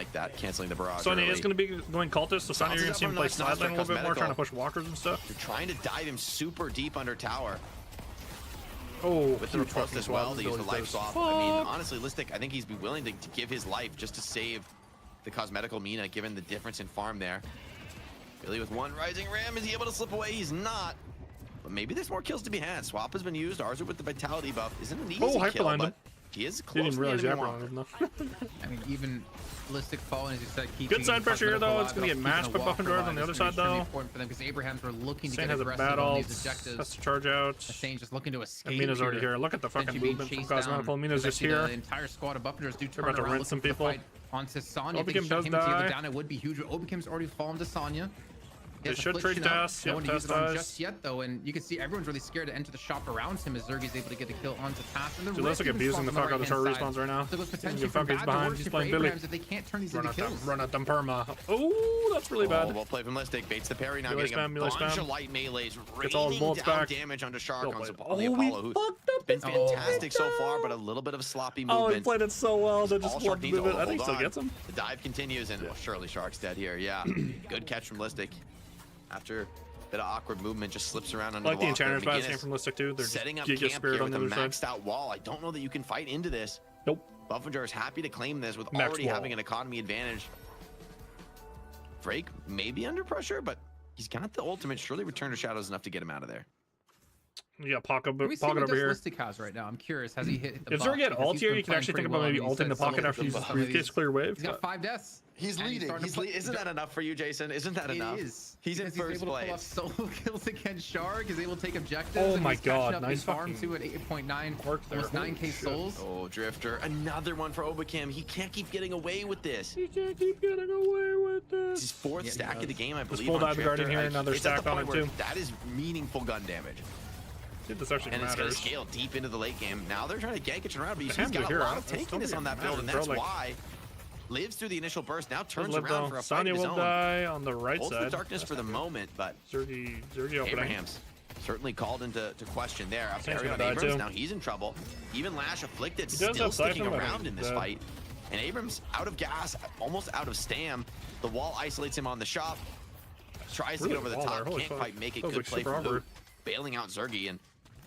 Speaker 2: like that, canceling the barrage.
Speaker 1: Sonny
Speaker 2: early.
Speaker 1: is going to be going cultist, so Sonny, you're going to see him play sideline a little bit more, trying to push walkers and stuff.
Speaker 2: They're trying to dive him super deep under tower.
Speaker 1: Oh,
Speaker 2: with the repulse as well, they use the life swap. I mean, honestly, Listic, I think he's be willing to give his life just to save the cosmetical Mina, given the difference in farm there. Really, with one Rising Ram, is he able to slip away? He's not. But maybe there's more kills to be had. Swap has been used. Arzu with the vitality buff isn't an easy kill, but he is close.
Speaker 1: Didn't
Speaker 2: to
Speaker 1: realize
Speaker 2: the
Speaker 1: you
Speaker 2: enemy
Speaker 1: had
Speaker 2: marker.
Speaker 3: I mean, even Listic falling, as you said,
Speaker 1: good side pressure here though. It's gonna get matched by Buff and Dwarves on the other side though.
Speaker 3: Important for them because Abrahams were looking to
Speaker 1: Sane
Speaker 3: get
Speaker 1: has a
Speaker 3: aggressive
Speaker 1: bad
Speaker 3: on
Speaker 1: ult.
Speaker 3: these objectives.
Speaker 1: Has to charge out.
Speaker 3: Sane just looking to escape.
Speaker 1: And Mina's already here. Look at the fucking movement from Cosmetical. Mina's just here.
Speaker 3: The entire squad of Buffenders do turn
Speaker 1: about to
Speaker 3: around
Speaker 1: rinse some
Speaker 3: looking for the
Speaker 1: people.
Speaker 3: fight onto Sonya.
Speaker 1: Obikim does die.
Speaker 3: Down, it would be huge. Obikim's already fallen to Sonya.
Speaker 1: They should trade Tess.
Speaker 3: No
Speaker 1: Yep,
Speaker 3: one to
Speaker 1: Tess
Speaker 3: use it on
Speaker 1: dies.
Speaker 3: just yet though, and you can see everyone's really scared to enter the shop around him as Zergi's able to get a kill onto Tass. And
Speaker 1: Dude, let's look at abusing the fuck out of the short respawns right now.
Speaker 3: So it was
Speaker 1: He's
Speaker 3: potentially
Speaker 1: fuck, he's behind. He's playing Billy.
Speaker 3: if they can't turn these
Speaker 1: Run
Speaker 3: into
Speaker 1: at them.
Speaker 3: kills.
Speaker 1: Run at them perma. Oh, that's really bad.
Speaker 2: Well played from Listic. Baits the parry. Now
Speaker 1: Melee
Speaker 2: getting
Speaker 1: spam,
Speaker 2: a
Speaker 1: melee
Speaker 2: bunch
Speaker 1: spam.
Speaker 2: of light melees.
Speaker 1: Gets all his
Speaker 2: Raining
Speaker 1: bullets
Speaker 2: down
Speaker 1: back.
Speaker 2: damage onto Shark
Speaker 1: Don't
Speaker 2: on
Speaker 1: play it.
Speaker 2: on the Apollo, who's been fantastic so far, but a little bit of a sloppy movement.
Speaker 1: Oh, he played it so well. They just
Speaker 2: All Shark
Speaker 1: one
Speaker 2: needs to
Speaker 1: movement. I think he
Speaker 2: hold
Speaker 1: still gets
Speaker 2: on.
Speaker 1: him.
Speaker 2: The dive continues, and surely Shark's dead here. Yeah, good catch from Listic. After a bit of awkward movement, just slips around under
Speaker 1: I like the
Speaker 2: the
Speaker 1: Enchanter's
Speaker 2: walker.
Speaker 1: bad came from Listic too. They're
Speaker 2: setting up
Speaker 1: Giga
Speaker 2: camp
Speaker 1: Spirit
Speaker 2: here
Speaker 1: on
Speaker 2: with
Speaker 1: the
Speaker 2: a
Speaker 1: other side.
Speaker 2: maxed out wall. I don't know that you can fight into this.
Speaker 1: Nope.
Speaker 2: Buffenjar is happy to claim this with
Speaker 1: Max
Speaker 2: already
Speaker 1: wall.
Speaker 2: having an economy advantage. Drake may be under pressure, but he's got the ultimate. Surely Return to Shadows enough to get him out of there.
Speaker 1: Yeah, pocket
Speaker 3: Let me see
Speaker 1: over
Speaker 3: what
Speaker 1: here.
Speaker 3: Listic has right now. I'm curious. Has he hit the
Speaker 1: If Zerg had ult here, you can actually think about maybe ulting the pocket after he's briefcase clear wave.
Speaker 3: He's got 5 deaths.
Speaker 2: He's
Speaker 3: And
Speaker 2: leading.
Speaker 3: starting to play-
Speaker 2: Isn't that enough for you, Jason? Isn't that enough?
Speaker 3: It is.
Speaker 2: He's in
Speaker 3: Because
Speaker 2: first
Speaker 3: able to pull off
Speaker 2: place.
Speaker 3: solo kills against Shark. He's able to take objectives.
Speaker 1: Oh
Speaker 3: and
Speaker 1: my
Speaker 3: he's catching
Speaker 1: God,
Speaker 3: up in
Speaker 1: nice
Speaker 3: farm
Speaker 1: fucking
Speaker 3: too at 8.9,
Speaker 1: work there.
Speaker 3: almost
Speaker 1: Holy
Speaker 3: 9k
Speaker 1: shit.
Speaker 3: souls.
Speaker 2: Oh, Drifter. Another one for Obakam. He can't keep getting away with this.
Speaker 1: He can't keep getting away with
Speaker 2: It's
Speaker 1: this.
Speaker 2: his fourth
Speaker 3: Yeah, he
Speaker 2: stack of
Speaker 3: does.
Speaker 2: the game, I believe.
Speaker 1: full
Speaker 2: on
Speaker 1: dive
Speaker 2: Drifter.
Speaker 1: guarding here, another
Speaker 2: It's at the
Speaker 1: stack on
Speaker 2: point
Speaker 1: it,
Speaker 2: where
Speaker 1: too.
Speaker 2: That is meaningful gun damage.
Speaker 1: Dude, this actually
Speaker 2: And it's going to
Speaker 1: matters.
Speaker 2: scale deep into the late game. Now they're trying to gank it around, but you
Speaker 1: The
Speaker 2: see he's
Speaker 1: Hams are
Speaker 2: got
Speaker 1: here,
Speaker 2: a lot
Speaker 1: huh?
Speaker 2: of
Speaker 1: That's
Speaker 2: tankiness
Speaker 1: still
Speaker 2: on that
Speaker 1: pretty
Speaker 2: build, and
Speaker 1: matters,
Speaker 2: that's
Speaker 1: bro, like-
Speaker 2: why lives through the initial burst, now turns
Speaker 1: Live,
Speaker 2: around
Speaker 1: though.
Speaker 2: for a fight
Speaker 1: Sonya
Speaker 2: of his
Speaker 1: will
Speaker 2: own.
Speaker 1: die on the right
Speaker 2: Holds
Speaker 1: side.
Speaker 2: the darkness for the moment, but
Speaker 1: Zergy opening.
Speaker 2: Abraham's certainly called into question there. A
Speaker 1: Saint's
Speaker 2: parry on
Speaker 1: gonna die,
Speaker 2: Abrams,
Speaker 1: too.
Speaker 2: now he's in trouble. Even Lash Afflicted
Speaker 1: does
Speaker 2: still
Speaker 1: have
Speaker 2: sticking
Speaker 1: Siphon, but
Speaker 2: around in this
Speaker 1: he's
Speaker 2: fight. And Abrams out of gas, almost out of stam. The wall isolates him on the shop. Tries to
Speaker 1: Really
Speaker 2: get over the
Speaker 1: wall
Speaker 2: top,
Speaker 1: there, holy
Speaker 2: can't
Speaker 1: fuck.
Speaker 2: quite make it.
Speaker 1: That was
Speaker 2: Good
Speaker 1: like
Speaker 2: play
Speaker 1: super
Speaker 2: from
Speaker 1: awkward.
Speaker 2: Luke, bailing out Zergy. And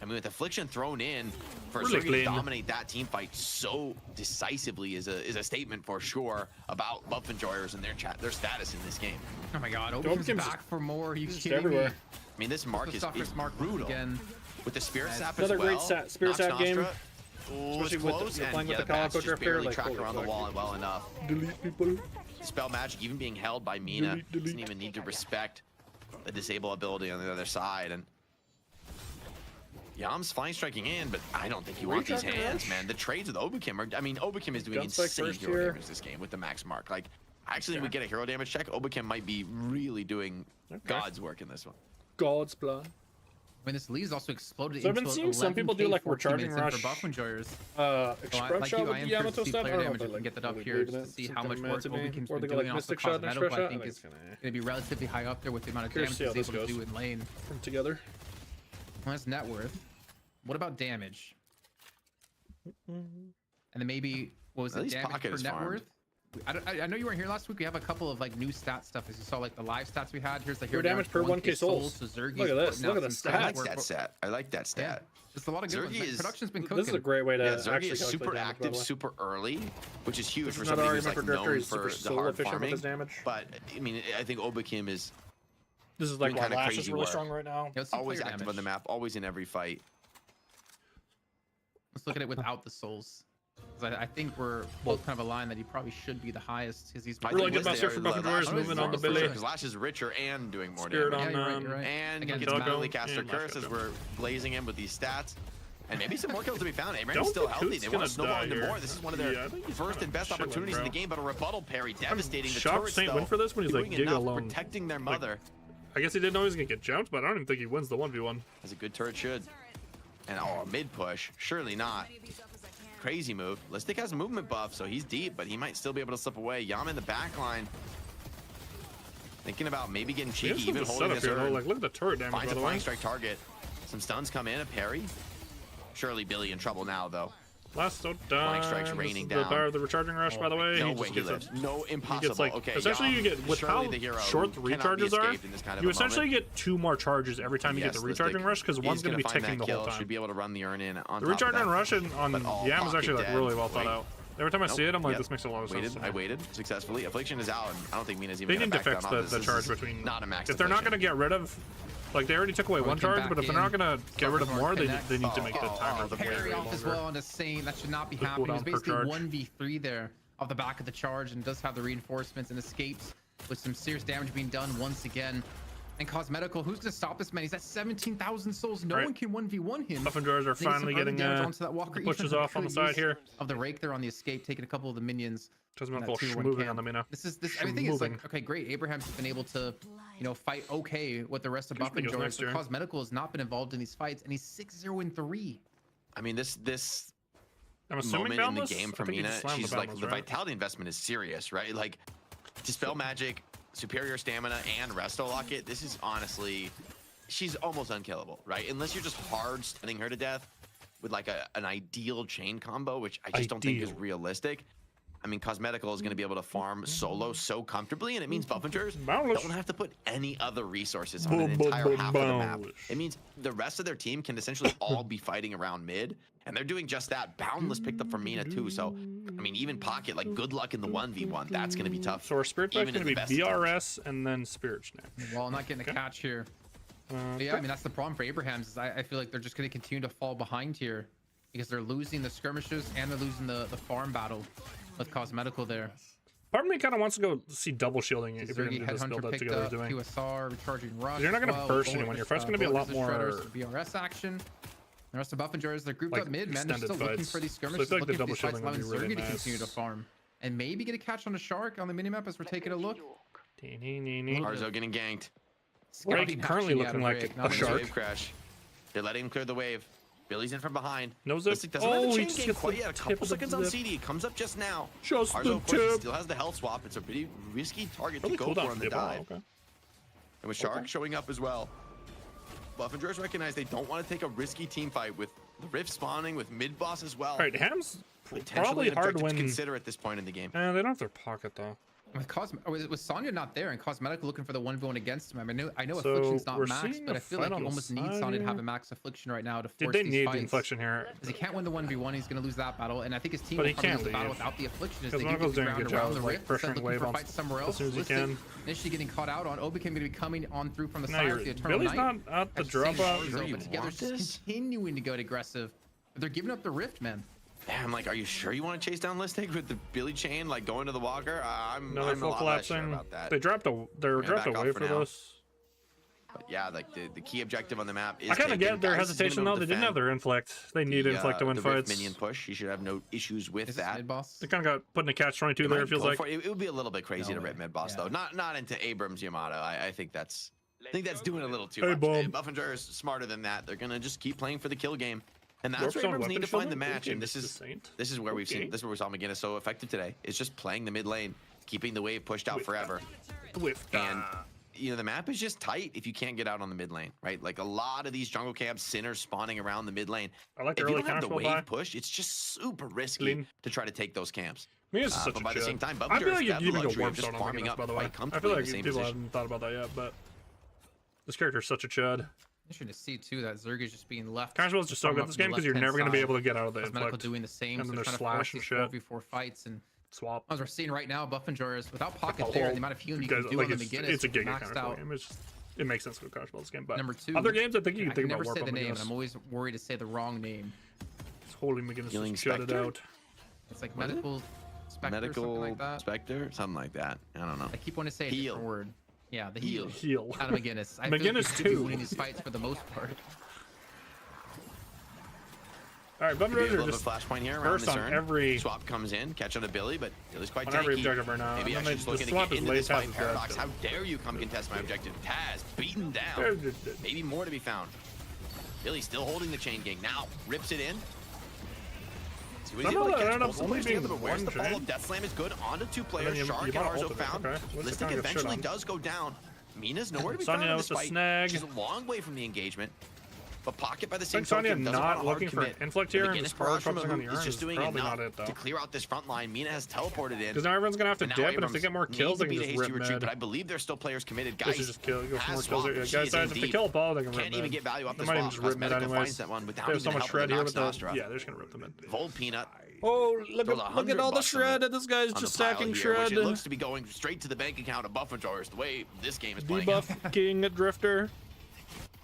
Speaker 2: I mean, with Affliction thrown in, for
Speaker 1: Really
Speaker 2: Zergy to
Speaker 1: clean.
Speaker 2: dominate that team fight so decisively is a statement for sure about Buff Enjoyers and their status in this game.
Speaker 3: Oh my God,
Speaker 1: Obakim's
Speaker 3: Obakim's back for more. Are you
Speaker 1: just
Speaker 3: kidding
Speaker 1: everywhere.
Speaker 3: me?
Speaker 2: I mean, this mark
Speaker 3: The
Speaker 2: is
Speaker 3: Suffers mark
Speaker 2: brutal.
Speaker 3: again.
Speaker 2: With the Spirit
Speaker 3: Nice.
Speaker 2: Sap as
Speaker 4: Another
Speaker 2: well.
Speaker 4: great Spirit
Speaker 2: Knocks
Speaker 4: Sap game.
Speaker 2: Nostra. Ooh,
Speaker 4: Especially
Speaker 2: it's
Speaker 4: with
Speaker 2: close,
Speaker 4: the-
Speaker 2: and
Speaker 4: playing with
Speaker 2: yeah,
Speaker 4: the Calico
Speaker 2: Bat's just
Speaker 4: Drifter,
Speaker 2: barely
Speaker 4: like,
Speaker 2: tracking
Speaker 4: holy
Speaker 2: around the
Speaker 4: fuck.
Speaker 2: wall well enough.
Speaker 1: Delete people.
Speaker 2: Spell Magic even being held by Mina
Speaker 1: Delete.
Speaker 2: doesn't even need to respect the disable ability on the other side. And Yam's flying striking in, but I don't think he wants these
Speaker 4: Recharging
Speaker 2: hands,
Speaker 4: rush.
Speaker 2: man. The trades with Obakam are, I mean, Obakam is doing
Speaker 4: Gunspike
Speaker 2: insane
Speaker 4: first
Speaker 2: hero
Speaker 4: here.
Speaker 2: damage this game with the max mark. Like, actually, we get a hero damage check. Obakam might be really doing God's work in this one.
Speaker 4: God's blood.
Speaker 3: I mean, this lead is also exploded
Speaker 4: So I've
Speaker 3: into
Speaker 4: been seeing some people do,
Speaker 3: 11K,
Speaker 4: like,
Speaker 3: 14
Speaker 4: recharging
Speaker 3: minutes in
Speaker 4: rush.
Speaker 3: for Buff Enjoyers.
Speaker 4: Express
Speaker 3: Like
Speaker 4: shot
Speaker 3: you,
Speaker 4: with
Speaker 3: I
Speaker 4: the
Speaker 3: am curious
Speaker 4: Yamato
Speaker 3: to see
Speaker 4: stuff. I
Speaker 3: player
Speaker 4: don't know
Speaker 3: damage.
Speaker 4: if they're
Speaker 3: We can
Speaker 4: like
Speaker 3: get that up
Speaker 4: really
Speaker 3: here
Speaker 4: big
Speaker 3: just to
Speaker 4: events,
Speaker 3: see
Speaker 4: some
Speaker 3: how much work
Speaker 4: tournaments, maybe,
Speaker 3: Obakim's
Speaker 4: or
Speaker 3: been
Speaker 4: they go, like,
Speaker 3: doing. Also,
Speaker 4: Mystic Shot and
Speaker 3: Cosmetical,
Speaker 4: Express
Speaker 3: I
Speaker 4: Shot.
Speaker 3: think, is going to be relatively high up there with the amount of
Speaker 4: Curious
Speaker 3: damage
Speaker 4: to
Speaker 3: he's
Speaker 4: see how
Speaker 3: able to
Speaker 4: this
Speaker 3: do in lane.
Speaker 4: from together.
Speaker 3: Well, that's net worth. What about damage? And then maybe, what was
Speaker 2: At
Speaker 3: it,
Speaker 2: least
Speaker 3: damage
Speaker 2: Pocket
Speaker 3: per
Speaker 2: is
Speaker 3: net
Speaker 2: farmed.
Speaker 3: worth? I know you weren't here last week. We have a couple of like new stat stuff. As you saw, like the live stats we had. Here's the hero
Speaker 4: damage per 1K souls.
Speaker 3: So Zergy's
Speaker 4: Look at this.
Speaker 3: putting out
Speaker 4: Look at
Speaker 3: some
Speaker 4: the
Speaker 2: I
Speaker 3: stats
Speaker 2: like
Speaker 3: where-
Speaker 2: that stat. I like that stat.
Speaker 3: Just a lot of good
Speaker 2: Zergy
Speaker 3: ones.
Speaker 2: is-
Speaker 3: Production's been cooking.
Speaker 4: This is a great way to
Speaker 2: Yeah, Zergy
Speaker 4: actually
Speaker 2: is
Speaker 4: calculate
Speaker 2: super
Speaker 4: damage, by
Speaker 2: active,
Speaker 4: the way.
Speaker 2: super early, which is huge
Speaker 4: This
Speaker 2: for
Speaker 4: is not
Speaker 2: somebody
Speaker 4: an
Speaker 2: who's like
Speaker 4: argument for Drifter.
Speaker 2: known
Speaker 4: He's
Speaker 2: for
Speaker 4: super
Speaker 2: the
Speaker 4: soul
Speaker 2: hard
Speaker 4: efficient with
Speaker 2: farming.
Speaker 4: his damage.
Speaker 2: But I mean, I think Obakam is
Speaker 4: This is like
Speaker 2: doing
Speaker 4: why
Speaker 2: kinda
Speaker 4: Lash is
Speaker 2: crazy
Speaker 4: really
Speaker 2: work.
Speaker 4: strong right now.
Speaker 3: Yeah, let's see
Speaker 2: always
Speaker 3: player
Speaker 2: active on the
Speaker 3: damage.
Speaker 2: map, always in every fight.
Speaker 3: Let's look at it without the souls. 'Cause I think we're both kind of aligned that he probably should be the highest because he's
Speaker 1: Really good master for Buff and Dwarves, moving on the Billy.
Speaker 2: Because Lash is richer and doing more
Speaker 1: Spirit
Speaker 2: damage.
Speaker 1: on
Speaker 3: Yeah, you're right.
Speaker 2: And
Speaker 3: Again,
Speaker 2: gets
Speaker 3: Doggo
Speaker 2: Manly Caster
Speaker 1: and Lash
Speaker 2: Curse as
Speaker 1: Doggo.
Speaker 2: we're blazing him with these stats. And maybe some more kills to be found. Abraham's
Speaker 1: Don't
Speaker 2: still
Speaker 1: think
Speaker 2: healthy.
Speaker 1: Coot's
Speaker 2: They want
Speaker 1: gonna
Speaker 2: to snowball
Speaker 1: die
Speaker 2: into
Speaker 1: here.
Speaker 2: more. This is one of their
Speaker 1: Yeah, I think he's
Speaker 2: first
Speaker 1: kinda
Speaker 2: and best
Speaker 1: chilling,
Speaker 2: opportunities in
Speaker 1: bro.
Speaker 2: the game, but a rebuttal parry, devastating the
Speaker 1: shocked
Speaker 2: turrets,
Speaker 1: Saint
Speaker 2: though.
Speaker 1: win for this when he's, like,
Speaker 2: Doing
Speaker 1: Giga
Speaker 2: enough,
Speaker 1: alone.
Speaker 2: protecting their mother.
Speaker 1: I guess he didn't know he was gonna get jumped, but I don't even think he wins the 1v1.
Speaker 2: As a good turret should. And a mid push, surely not. Crazy move. Listic has a movement buff, so he's deep, but he might still be able to slip away. Yama in the back line. Thinking about maybe getting
Speaker 1: He has
Speaker 2: cheeky,
Speaker 1: some
Speaker 2: even
Speaker 1: good
Speaker 2: holding
Speaker 1: setup
Speaker 2: this
Speaker 1: here, though.
Speaker 2: earn.
Speaker 1: Like, look at the turret damage,
Speaker 2: Finds
Speaker 1: by
Speaker 2: a
Speaker 1: the way.
Speaker 2: flying strike target. Some stuns come in, a parry. Surely Billy in trouble now, though.
Speaker 1: Last so
Speaker 2: Flying strikes raining
Speaker 1: the
Speaker 2: down.
Speaker 1: power of the recharging rush, by the way.
Speaker 2: No
Speaker 1: he
Speaker 2: way
Speaker 1: just
Speaker 2: he
Speaker 1: gets
Speaker 2: lives.
Speaker 1: a,
Speaker 2: No, impossible.
Speaker 1: he gets like,
Speaker 2: okay,
Speaker 1: essentially you get, with how short the recharges are, you essentially get 2 more charges every time you get the recharging rush, because one's going to be ticking the whole time.
Speaker 2: Should be able to run the earn in on
Speaker 1: the recharging rush on Yam is actually like really well thought out. Every time I see it, I'm like, this makes a lot of sense.
Speaker 2: I waited successfully. Affliction is out, and I don't think Mina's even
Speaker 1: they need to fix the charge between.
Speaker 2: Not a max.
Speaker 1: If they're not going to get rid of, like they already took away one charge, but if they're not going to get rid of more, they need to make the timer
Speaker 3: parry off as well on the Saint. That should not be happening. It was basically 1v3 there off the back of the charge, and does have the reinforcements and escapes with some serious damage being done once again. And Cosmetical, who's going to stop this man? He's at 17,000 souls. No one can 1v1 him.
Speaker 1: Buff and Drawers are finally getting pushes off on the side here.
Speaker 3: Of the rake there on the escape, taking a couple of the minions.
Speaker 1: Cosmetical moving on the Mina.
Speaker 3: Everything is like, okay, great. Abraham's been able to, fight okay with the rest of Buff and Drawers. But Cosmetical has not been involved in these fights, and he's 6-0-3.
Speaker 2: I mean, this
Speaker 1: I'm assuming
Speaker 2: moment in the game for Mina, she's like, the vitality investment is serious, right? Like, Dispel Magic, superior stamina, and Resto Locket. This is honestly, she's almost unkillable, right? Unless you're just hard stunning her to death with like an ideal chain combo, which I just don't think is realistic. I mean, Cosmetical is going to be able to farm solo so comfortably, and it means Buffingers don't have to put any other resources on an entire half of the map. It means the rest of their team can essentially all be fighting around mid, and they're doing just that. Boundless picked up from Mina too, so I mean, even Pocket, like, good luck in the 1v1. That's going to be tough.
Speaker 1: So our Spirit Back's going to be BRS and then Spirit Snatch.
Speaker 3: Well, not getting a catch here. Yeah, I mean, that's the problem for Abraham's. Is I feel like they're just going to continue to fall behind here because they're losing the skirmishes and they're losing the farm battle with Cosmetical there.
Speaker 1: Part of me kind of wants to go see double shielding if you're going to do this build up together.
Speaker 3: QSR, recharging rush.
Speaker 1: You're not going to burst anyone. Your fight's going to be a lot more
Speaker 3: BRS action. The rest of Buff and Drawers, they're grouped up mid, man. They're still looking for these skirmishes,
Speaker 1: so
Speaker 3: looking for these fights, allowing Zergy to continue to farm. And maybe get a catch on a shark on the minimap as we're taking a look.
Speaker 2: Arzo getting ganked.
Speaker 1: Rake currently looking like a shark.
Speaker 2: Wave crash. They're letting him clear the wave. Billy's in from behind.
Speaker 1: Knows it.
Speaker 2: He just gets quite yet. A couple seconds on CD. Comes up just now.
Speaker 1: Just
Speaker 2: Arzo, of course, still has the health swap. It's a pretty risky target to go for on the dive. And with Shark showing up as well, Buff and Drawers recognize they don't want to take a risky team fight with the Rift spawning, with mid boss as well.
Speaker 1: All right, Ham's probably hard to
Speaker 2: consider at this point in the game.
Speaker 1: They don't have their pocket though.
Speaker 3: With Sonya not there and Cosmetical looking for the 1v1 against him. I know Affliction's not max, but I feel like you almost need Sonya to have a max Affliction right now to force these fights.
Speaker 1: They need the Affliction here.
Speaker 3: Because he can't win the 1v1, he's going to lose that battle, and I think his team will probably lose the battle without the Affliction as they get the ground around the Rift, instead looking for fights somewhere else.
Speaker 1: As soon as he can.
Speaker 3: Initially getting caught out on Obicam, going to be coming on through from the side of the Eternal
Speaker 1: Billy's
Speaker 3: Knight.
Speaker 1: not at the drop out.
Speaker 3: But together just continuing to go aggressive. They're giving up the Rift, man.
Speaker 2: I'm like, are you sure you want to chase down Listig with the Billy chain, like going to the Walker? I'm
Speaker 1: a lot less sure about that. They dropped a wave for this.
Speaker 2: But yeah, like the key objective on the map is.
Speaker 1: I kind of get their hesitation though. They didn't have their inflict. They need inflict to win fights.
Speaker 2: Minion push. You should have no issues with that.
Speaker 1: They kind of got put in a catch-22 there. It feels like
Speaker 2: it would be a little bit crazy to rip mid boss though. Not into Abrams Yamato. I think that's doing a little too much. Buff and Drawers is smarter than that. They're gonna just keep playing for the kill game. And that's where Abrams need to find the match, and this is where we saw McGinnis so effective today. It's just playing the mid lane, keeping the wave pushed out forever. And the map is just tight if you can't get out on the mid lane, right? Like a lot of these jungle camps, sinners spawning around the mid lane. If you don't have the wave push, it's just super risky to try to take those camps.
Speaker 1: But
Speaker 2: by the same time,
Speaker 1: I feel like you
Speaker 2: have
Speaker 1: can
Speaker 2: the
Speaker 1: even go
Speaker 2: luxury
Speaker 1: warp
Speaker 2: of just
Speaker 1: zone
Speaker 2: farming up
Speaker 1: by the way.
Speaker 2: quite
Speaker 1: I
Speaker 2: comfortably
Speaker 1: feel
Speaker 2: in the
Speaker 1: like
Speaker 2: same
Speaker 1: people
Speaker 2: position.
Speaker 1: haven't thought about that yet, but this character is such a chud.
Speaker 3: Interesting to see too that Zerg is just being left.
Speaker 1: Casual's just so good this game because you're never going to be able to get out of the inflict.
Speaker 3: Doing the same,
Speaker 1: and then there's slash and shit.
Speaker 3: 4v4 fights and
Speaker 1: swap.
Speaker 3: As we're seeing right now, Buff and Drawers without pocket there, and the amount of healing you can do on the McGinnis.
Speaker 1: It's a giga
Speaker 3: kind of
Speaker 1: game. It makes sense for Casual this game, but
Speaker 3: number two,
Speaker 1: other games I think you can think
Speaker 3: about.
Speaker 1: Warp.
Speaker 3: I never say the name, and I'm always worried to say the wrong name.
Speaker 1: It's Holy McGinnis just shut it out.
Speaker 3: It's like medical specter, something like that.
Speaker 2: Spectre, something like that. I don't know.
Speaker 3: I keep wanting to say a different word. Yeah, the heal.
Speaker 1: Out
Speaker 3: of McGinnis.
Speaker 1: McGinnis too.
Speaker 3: Winning these fights for the most part.
Speaker 1: All right, Buff and Drawers are
Speaker 2: just flashpoint here around the turn.
Speaker 1: Every
Speaker 2: swap comes in, catch on to Billy, but Billy's quite
Speaker 1: tanky. Every objective right now.
Speaker 2: Maybe actually just looking to get into this fight. Paradox, how dare you come contest my objective? Taz beaten down. Maybe more to be found. Billy still holding the chain gang. Now rips it in. See what he's able to catch both players together, but where's the follow? Death Slam is good onto two players. Shark and Arzo found. Listic eventually does go down. Mina's nowhere to be found in this fight. She's a long way from the engagement. But Pocket by the same
Speaker 1: Sonya
Speaker 2: token doesn't want
Speaker 1: not
Speaker 2: a hard
Speaker 1: looking for
Speaker 2: commit.
Speaker 1: inflict here and
Speaker 2: Again,
Speaker 1: just hard
Speaker 2: from
Speaker 1: focusing on the
Speaker 2: is
Speaker 1: urns
Speaker 2: just
Speaker 1: is
Speaker 2: doing
Speaker 1: probably
Speaker 2: enough
Speaker 1: not it though.
Speaker 2: to clear out this front line. Mina has teleported in.
Speaker 1: Because now everyone's gonna have to
Speaker 2: But
Speaker 1: dip,
Speaker 2: now
Speaker 1: and if they get more
Speaker 2: Abrams
Speaker 1: kills, they
Speaker 2: needs
Speaker 1: can
Speaker 2: to
Speaker 1: just
Speaker 2: beat a
Speaker 1: rip
Speaker 2: hasty retreat,
Speaker 1: mid.
Speaker 2: but I believe there's still players committed.
Speaker 1: They
Speaker 2: Guys,
Speaker 1: should just go for more
Speaker 2: has
Speaker 1: kills.
Speaker 2: swap.
Speaker 1: Yeah,
Speaker 2: She
Speaker 1: guys,
Speaker 2: is in
Speaker 1: if they
Speaker 2: deep.
Speaker 1: kill a ball, they can
Speaker 2: Can't
Speaker 1: rip
Speaker 2: even
Speaker 1: mid.
Speaker 2: get value off
Speaker 1: They
Speaker 2: the
Speaker 1: might even
Speaker 2: swap.
Speaker 1: just rip mid
Speaker 2: Cosmetical
Speaker 1: anyways.
Speaker 2: finds that one without
Speaker 1: They have so
Speaker 2: even
Speaker 1: much
Speaker 2: helping
Speaker 1: shred
Speaker 2: the
Speaker 1: here with the
Speaker 2: Nostra.
Speaker 1: yeah, they're just gonna rip them in.
Speaker 2: Vold Peanut.
Speaker 4: Oh, look
Speaker 2: Throws
Speaker 4: at all the
Speaker 2: 100
Speaker 4: shred that this guy's
Speaker 2: on
Speaker 4: just
Speaker 2: the pile
Speaker 4: stacking
Speaker 2: here, which
Speaker 4: shred.
Speaker 2: it looks to be going straight to the bank account of Buff Drawers the way this game is playing.
Speaker 4: Debuff King Drifter.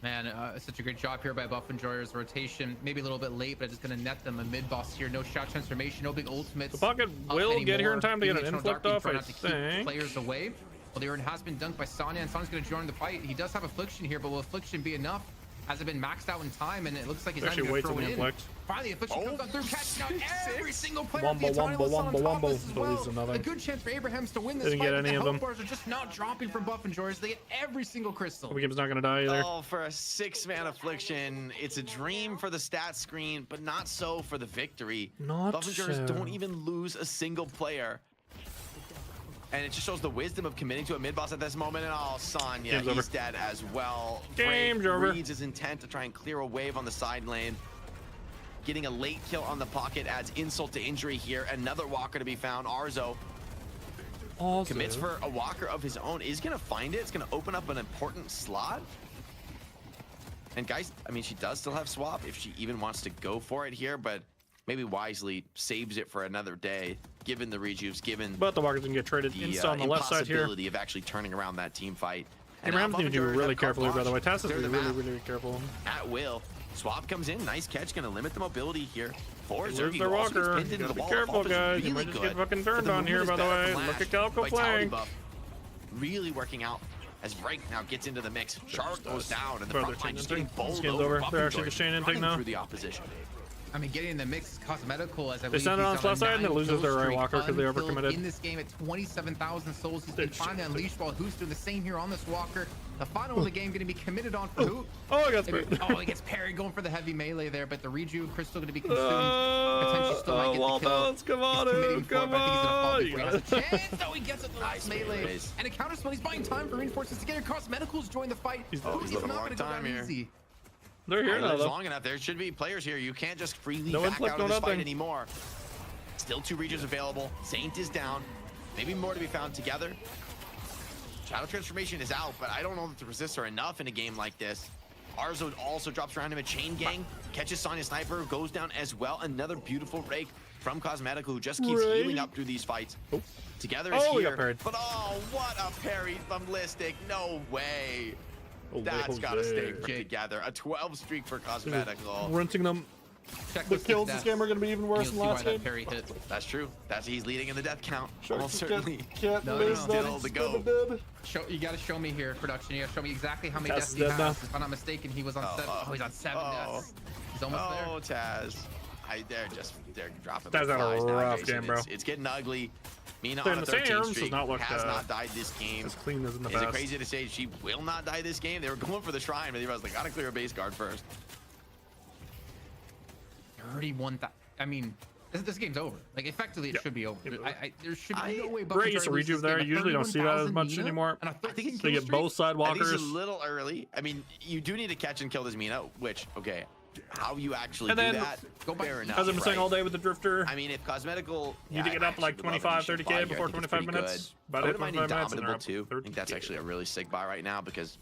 Speaker 3: Man, such a great job here by Buff Enjoyers. Rotation, maybe a little bit late, but it's going to net them a mid boss here. No shot transformation, no big ultimates.
Speaker 1: The Pocket will get here in time to get an inflict off, I
Speaker 3: to keep
Speaker 1: think.
Speaker 3: players away. Well, the urn has been dunked by Sonya, and Sonya's going to join the fight. He does have Affliction here, but will Affliction be enough? Has it been maxed out in time? And it looks like he's not
Speaker 1: Actually
Speaker 3: going to
Speaker 1: waits
Speaker 3: throw
Speaker 1: on
Speaker 3: it
Speaker 1: the
Speaker 3: in.
Speaker 1: inflict.
Speaker 3: Finally, Affliction comes on through, catching out every single player.
Speaker 1: Wombo,
Speaker 3: The Eternal is on top
Speaker 1: wombo,
Speaker 3: of this as
Speaker 1: but leaves
Speaker 3: well.
Speaker 1: another.
Speaker 3: A good chance for Abrahams to win this
Speaker 1: Didn't
Speaker 3: fight.
Speaker 1: get
Speaker 3: but
Speaker 1: any
Speaker 3: the
Speaker 1: of
Speaker 3: health
Speaker 1: them.
Speaker 3: bars are just not dropping from Buff Enjoyers. They get every single crystal.
Speaker 1: Game's not gonna die either.
Speaker 2: Oh, for a 6-man affliction, it's a dream for the stat screen, but not so for the victory.
Speaker 1: Not
Speaker 2: Buffingers
Speaker 1: so.
Speaker 2: don't even lose a single player. And it just shows the wisdom of committing to a mid boss at this moment. And oh, Sonya,
Speaker 1: Game's
Speaker 2: he's
Speaker 1: over.
Speaker 2: dead as well.
Speaker 1: Game's
Speaker 2: Drake
Speaker 1: over.
Speaker 2: reads his intent to try and clear a wave on the side lane. Getting a late kill on the Pocket adds insult to injury here. Another walker to be found. Arzo
Speaker 1: Also,
Speaker 2: commits for a walker of his own. Is gonna find it. It's gonna open up an important slot. And guys, I mean, she does still have swap if she even wants to go for it here, but maybe wisely saves it for another day, given the rejuves, given
Speaker 1: but the walkers can get traded
Speaker 2: the
Speaker 1: insta on the left side here.
Speaker 2: impossibility of actually turning around that team fight.
Speaker 1: And
Speaker 2: now
Speaker 1: Rams need to do
Speaker 2: Buffingers
Speaker 1: really
Speaker 2: have carte
Speaker 1: carefully, by the way.
Speaker 2: blanche.
Speaker 1: Tess is
Speaker 2: Clear the
Speaker 1: really,
Speaker 2: map
Speaker 1: really careful.
Speaker 2: at will. Swap comes in, nice catch, gonna limit the mobility here. For
Speaker 1: There's
Speaker 2: Zergy,
Speaker 1: their
Speaker 2: who also gets
Speaker 1: walker.
Speaker 2: pinned into
Speaker 1: Gotta
Speaker 2: the
Speaker 1: be
Speaker 2: wall.
Speaker 1: careful,
Speaker 2: Buff is
Speaker 1: guys. You
Speaker 2: really
Speaker 1: might just get
Speaker 2: good,
Speaker 1: fucking
Speaker 2: but
Speaker 1: turned
Speaker 2: the
Speaker 1: on here,
Speaker 2: movement
Speaker 1: by
Speaker 2: is
Speaker 1: the
Speaker 2: better
Speaker 1: way.
Speaker 2: from
Speaker 1: Look at
Speaker 2: Lash.
Speaker 1: Calco
Speaker 2: Vitality
Speaker 1: playing.
Speaker 2: buff really working out as Rank now gets into the mix. Shark goes down, and the
Speaker 1: Bro,
Speaker 2: front
Speaker 1: they're
Speaker 2: line just
Speaker 1: changing
Speaker 2: getting bowled
Speaker 1: game's
Speaker 2: over.
Speaker 1: over.
Speaker 2: Buff
Speaker 1: They're actually
Speaker 2: Enjoy
Speaker 1: just changing
Speaker 2: running
Speaker 1: thing now.
Speaker 2: through the opposition.
Speaker 3: I mean, getting in the mix is cosmetical as I
Speaker 1: They send it on his left side and it loses their right walker because they
Speaker 3: unkilled
Speaker 1: overcommitted.
Speaker 3: in this game at 27,000 souls. He's been finally unleashed while Hoot's doing the same here on this walker. The final of the game going to be committed on for Hoot.
Speaker 1: Oh, I got sprayed.
Speaker 3: Oh, he gets parried going for the heavy melee there, but the Reju Crystal going to be consumed. Potentially still might get the kill.
Speaker 1: Come on,
Speaker 3: He's committing for it, but I think he's gonna fall
Speaker 1: on.
Speaker 3: before he has a chance. Oh, he gets it the last
Speaker 2: Nice
Speaker 3: melee.
Speaker 2: melee.
Speaker 3: And a counter spell. He's buying time for reinforcements to get here. Cosmeticals join the fight.
Speaker 1: He's
Speaker 3: Oh,
Speaker 2: he's
Speaker 3: he's
Speaker 2: living
Speaker 3: not
Speaker 2: a long
Speaker 3: going to go
Speaker 2: time
Speaker 3: down
Speaker 2: here.
Speaker 3: easy.
Speaker 1: They're here now,
Speaker 2: Lives
Speaker 1: though.
Speaker 2: long enough. There should be players here. You can't just freely
Speaker 1: No
Speaker 2: back
Speaker 1: inflict,
Speaker 2: out of
Speaker 1: no
Speaker 2: this fight
Speaker 1: nothing.
Speaker 2: anymore. Still 2 regions available. Saint is down. Maybe more to be found together. Shadow Transformation is out, but I don't know that the resists are enough in a game like this. Arzo also drops around him a chain gang, catches Sonya Sniper, goes down as well. Another beautiful rake from Cosmetical, who just keeps
Speaker 1: Rake.
Speaker 2: healing up through these fights. Together
Speaker 1: Oh,
Speaker 2: is
Speaker 1: we got
Speaker 2: here.
Speaker 1: parried.
Speaker 2: But oh, what a parry from Listic. No way.
Speaker 1: Oh,
Speaker 2: That's
Speaker 1: wait,
Speaker 2: got to stay
Speaker 1: Jose.
Speaker 2: put together. A 12 streak for Cosmetical.
Speaker 1: Rinsing them.
Speaker 3: Check
Speaker 1: The
Speaker 3: with
Speaker 1: kills
Speaker 3: stats.
Speaker 1: this game are going to be even worse
Speaker 3: You'll
Speaker 1: than
Speaker 3: see why
Speaker 1: last
Speaker 3: that
Speaker 1: game.
Speaker 3: parry hit.
Speaker 2: That's true. He's leading in the death count.
Speaker 1: Sharks
Speaker 2: Almost
Speaker 1: just
Speaker 2: certainly.
Speaker 1: can't
Speaker 3: No,
Speaker 1: lose
Speaker 3: no, no.
Speaker 1: that.
Speaker 2: Still to go.
Speaker 3: You got to show me here, production. You got to show me exactly how many
Speaker 1: Tess
Speaker 3: deaths
Speaker 1: is
Speaker 3: he
Speaker 1: dead
Speaker 3: has.
Speaker 1: now.
Speaker 3: If I'm not mistaken, he was on 7. Oh, he's on 7 deaths. He's almost there.
Speaker 2: Oh, Taz. They're dropping
Speaker 1: Taz
Speaker 2: like
Speaker 1: had a
Speaker 2: flies now,
Speaker 1: rough
Speaker 2: Jason.
Speaker 1: game, bro.
Speaker 2: It's getting ugly. Mina
Speaker 1: Saying
Speaker 2: on a
Speaker 1: the same
Speaker 2: 13
Speaker 1: arms does
Speaker 2: streak
Speaker 1: not look,
Speaker 2: has not died this game.
Speaker 1: As clean as in the
Speaker 2: Is it
Speaker 1: past.
Speaker 2: crazy to say she will not die this game? They were going for the shrine, but they was like, gotta clear a base guard first.
Speaker 3: 31. I mean, this game's over. Like, effectively, it should be over. There should be no way.
Speaker 1: Great use of rejuve there. You usually don't see that as much anymore.
Speaker 2: I think
Speaker 1: They get both side
Speaker 2: I think
Speaker 1: walkers.
Speaker 2: it's a little early. I mean, you do need to catch and kill this Mina, which, okay, how you actually
Speaker 1: And
Speaker 2: do
Speaker 1: then,
Speaker 2: that, fair enough,
Speaker 1: as I've been saying
Speaker 2: right?
Speaker 1: all day with the Drifter,
Speaker 2: I mean, if Cosmetical...
Speaker 1: you need to get up to like 25, 30K before 25 minutes.
Speaker 2: I
Speaker 1: About it,
Speaker 2: wouldn't mind
Speaker 1: 25 minutes, and
Speaker 2: Indomitable
Speaker 1: they're up
Speaker 2: too. I think that's
Speaker 1: 30K.
Speaker 2: actually a really sick buy right now because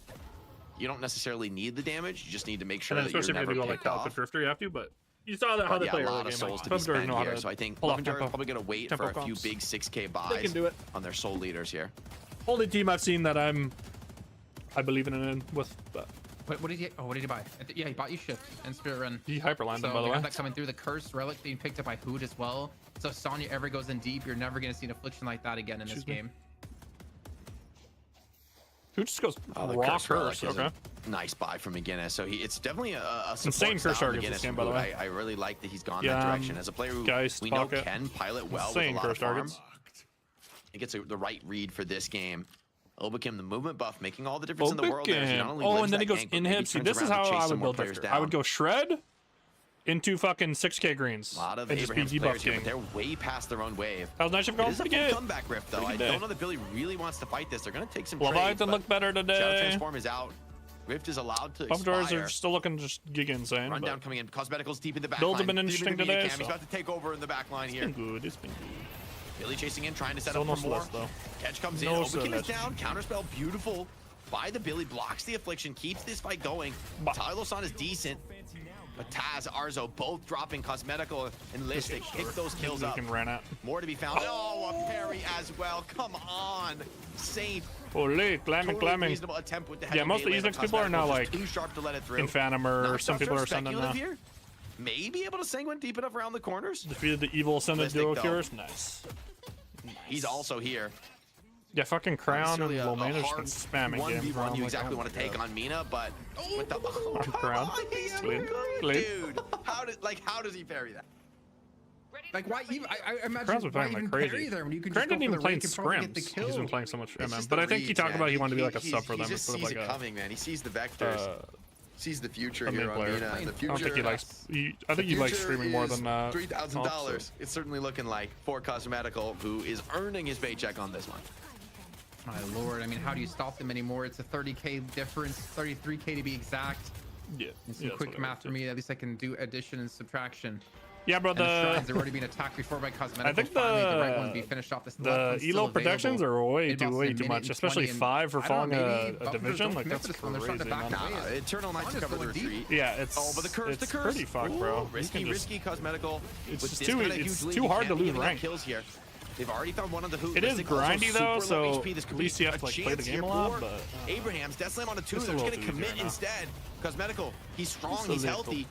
Speaker 2: you don't necessarily need the damage. You just need to make sure
Speaker 1: And then
Speaker 2: that you're
Speaker 1: especially if
Speaker 2: never
Speaker 1: you go like
Speaker 2: picked
Speaker 1: Top with
Speaker 2: off.
Speaker 1: Drifter, you have to, but you saw that how
Speaker 2: But
Speaker 1: they
Speaker 2: yeah,
Speaker 1: play
Speaker 2: a
Speaker 1: early
Speaker 2: lot of
Speaker 1: game.
Speaker 2: souls to
Speaker 1: Like,
Speaker 2: be
Speaker 1: Buffingers
Speaker 2: spent
Speaker 1: know how
Speaker 2: here,
Speaker 1: to
Speaker 2: so I think
Speaker 1: pull off
Speaker 2: Buffingers
Speaker 1: tempo.
Speaker 2: are probably going to wait
Speaker 1: Tempo
Speaker 2: for a few
Speaker 1: comps.
Speaker 2: big 6K
Speaker 1: They
Speaker 2: buys
Speaker 1: can do it.
Speaker 2: on their soul leaders here.
Speaker 1: Only team I've seen that I believe in it in with.
Speaker 3: What did he? Oh, what did he buy? Yeah, he bought you Shift and Spirit Run.
Speaker 1: He hyperlined them,
Speaker 3: So
Speaker 1: by the
Speaker 3: we
Speaker 1: way.
Speaker 3: have that coming through. The Curse Relic being picked up by Hood as well. So if Sonya ever goes in deep, you're never going to see an affliction like that again in this game.
Speaker 1: Who just goes
Speaker 2: The
Speaker 1: raw
Speaker 2: Curse Relic
Speaker 1: curse?
Speaker 2: is
Speaker 1: Okay.
Speaker 2: a nice buy from McGinnis. So it's definitely a support
Speaker 1: Insane
Speaker 2: style
Speaker 1: curse targets this
Speaker 2: McGinnis
Speaker 1: game, by the
Speaker 2: who
Speaker 1: way.
Speaker 2: I really like that he's gone
Speaker 1: Yeah,
Speaker 2: that direction. As a player who
Speaker 1: Geist,
Speaker 2: we know
Speaker 1: Pocket.
Speaker 2: can pilot well
Speaker 1: Insane
Speaker 2: with a lot of
Speaker 1: curse
Speaker 2: farm.
Speaker 1: targets.
Speaker 2: He gets the right read for this game. Obicam, the movement buff, making all the difference in the world there. As he not only
Speaker 1: Oh,
Speaker 2: lives
Speaker 1: and then he
Speaker 2: that
Speaker 1: goes
Speaker 2: gank, but
Speaker 1: in
Speaker 2: maybe
Speaker 1: him. See,
Speaker 2: turns
Speaker 1: this is
Speaker 2: around to
Speaker 1: how
Speaker 2: chase
Speaker 1: I
Speaker 2: some
Speaker 1: would
Speaker 2: more
Speaker 1: build
Speaker 2: players
Speaker 1: Drifter. I would
Speaker 2: down.
Speaker 1: go Shred into fucking 6K greens.
Speaker 2: A lot of
Speaker 1: and just be
Speaker 2: Abraham's players
Speaker 1: debuff
Speaker 2: here,
Speaker 1: king.
Speaker 2: but they're way past their own wave.
Speaker 1: That was nice of
Speaker 2: It
Speaker 1: going
Speaker 2: is a
Speaker 1: to
Speaker 2: full
Speaker 1: get.
Speaker 2: comeback rift, though.
Speaker 1: Pretty
Speaker 2: I
Speaker 1: good
Speaker 2: don't
Speaker 1: day.
Speaker 2: know that Billy really wants to fight this. They're going to take some
Speaker 1: Leviathan
Speaker 2: trades, but
Speaker 1: looked better
Speaker 2: Shadow
Speaker 1: today.
Speaker 2: Transform is out. Rift is allowed to
Speaker 1: Bump doors
Speaker 2: expire.
Speaker 1: are still looking just giga insane.
Speaker 2: Rundown coming in. Cosmeticals deep in the back
Speaker 1: Builds
Speaker 2: line.
Speaker 1: have been interesting today.
Speaker 2: He's about to take over in the back line here.
Speaker 1: It's been good. It's been good.
Speaker 2: Billy chasing in, trying to set
Speaker 1: Still
Speaker 2: up for
Speaker 1: no
Speaker 2: more.
Speaker 1: celeste, though.
Speaker 2: Catch comes in.
Speaker 1: No
Speaker 2: Overkin is
Speaker 1: celeste.
Speaker 2: down. Counterspell, beautiful by the Billy. Blocks the affliction. Keeps this fight going. Tylosan is decent. But Taz, Arzo, both dropping Cosmetical and Listic. Pick those kills up.
Speaker 1: Ran out.
Speaker 2: More to be found. Oh, a parry as well. Come on. Saint.
Speaker 1: Holy, climbing.
Speaker 2: Reasonable attempt with the
Speaker 1: Yeah, most of the
Speaker 2: heavy melee,
Speaker 1: Ezex
Speaker 2: but
Speaker 1: people are now
Speaker 2: Cosmetical's
Speaker 1: like
Speaker 2: just too sharp to let it through.
Speaker 1: in Phantom, or
Speaker 2: Not
Speaker 1: some people are
Speaker 2: speculative
Speaker 1: Ascendant now.
Speaker 2: here. Maybe able to Sanguine deep enough around the corners.
Speaker 1: Defeated the evil Ascendant
Speaker 2: Listic,
Speaker 1: duo
Speaker 2: though.
Speaker 1: cures. Nice.
Speaker 2: He's also here.
Speaker 1: Yeah, fucking Crown and
Speaker 2: Necessarily
Speaker 1: Lomena
Speaker 2: hard
Speaker 1: just been spamming game.
Speaker 2: 1v1 you exactly want to take on Mina, but with the
Speaker 1: Crown.
Speaker 2: he's
Speaker 1: Clean.
Speaker 2: good,
Speaker 1: Clean.
Speaker 2: dude. How does he parry that?
Speaker 3: Like why even? I imagine
Speaker 1: Crown's been
Speaker 3: why
Speaker 1: playing
Speaker 3: even
Speaker 1: like
Speaker 3: parry
Speaker 1: crazy.
Speaker 3: there when you can
Speaker 1: Crown
Speaker 3: just go
Speaker 1: didn't
Speaker 3: for
Speaker 1: even
Speaker 3: the
Speaker 1: play in
Speaker 3: rake and probably get the
Speaker 1: scrims.
Speaker 3: kill.
Speaker 1: He's been playing so much
Speaker 2: It's
Speaker 1: MM.
Speaker 2: just
Speaker 1: But
Speaker 2: the
Speaker 1: I think he
Speaker 2: reads,
Speaker 1: talked
Speaker 2: man.
Speaker 1: about he wanted to be like a
Speaker 2: He's-
Speaker 1: sub for
Speaker 2: he
Speaker 1: them
Speaker 2: just
Speaker 1: instead of
Speaker 2: sees
Speaker 1: like
Speaker 2: it
Speaker 1: a
Speaker 2: coming, man. He sees the vectors. Sees the future
Speaker 1: a main
Speaker 2: here on
Speaker 1: player.
Speaker 2: Mina. The
Speaker 1: I
Speaker 2: future.
Speaker 1: don't think he likes. I think he likes streaming more than
Speaker 2: $3,000. It's certainly looking like for Cosmetical, who is earning his paycheck on this one.
Speaker 3: My lord, I mean, how do you stop them anymore? It's a 30k difference, 33k to be exact.
Speaker 1: Yeah.
Speaker 3: It's some quick math for me. At least I can do addition and subtraction.
Speaker 1: Yeah, bro.
Speaker 3: And the shrines have already been attacked before by Cosmetical.
Speaker 1: I think
Speaker 3: Finally, the right one be finished off.
Speaker 1: the elo protections are way too much, especially 5 for falling a division. Like that's crazy, man.
Speaker 2: Nah, Eternal Knights cover the retreat.
Speaker 1: Yeah, it's
Speaker 2: but the curse,
Speaker 1: it's pretty fucked, bro.
Speaker 2: Ooh, risky, Cosmetical.
Speaker 1: It's
Speaker 2: With
Speaker 1: just
Speaker 2: this
Speaker 1: too
Speaker 2: kind of huge lead,
Speaker 1: too
Speaker 2: you
Speaker 1: hard
Speaker 2: can't
Speaker 1: to
Speaker 2: be
Speaker 1: lose
Speaker 2: giving up
Speaker 1: rank.
Speaker 2: kills here. They've already found one of the
Speaker 1: It is
Speaker 2: Mystic also
Speaker 1: grindy though,
Speaker 2: super low
Speaker 1: so
Speaker 2: HP. This could
Speaker 1: at least
Speaker 2: be
Speaker 1: you have to like
Speaker 2: a
Speaker 1: play the
Speaker 2: chance
Speaker 1: game a
Speaker 2: here
Speaker 1: lot.
Speaker 2: for
Speaker 1: But
Speaker 2: Abraham's Death Slam on a 2.
Speaker 1: It's a
Speaker 2: They're just
Speaker 1: little
Speaker 2: gonna
Speaker 1: too easy
Speaker 2: commit
Speaker 1: right now.
Speaker 2: instead. Cosmetical, he's strong,
Speaker 1: It's a
Speaker 2: he's
Speaker 1: little
Speaker 2: healthy.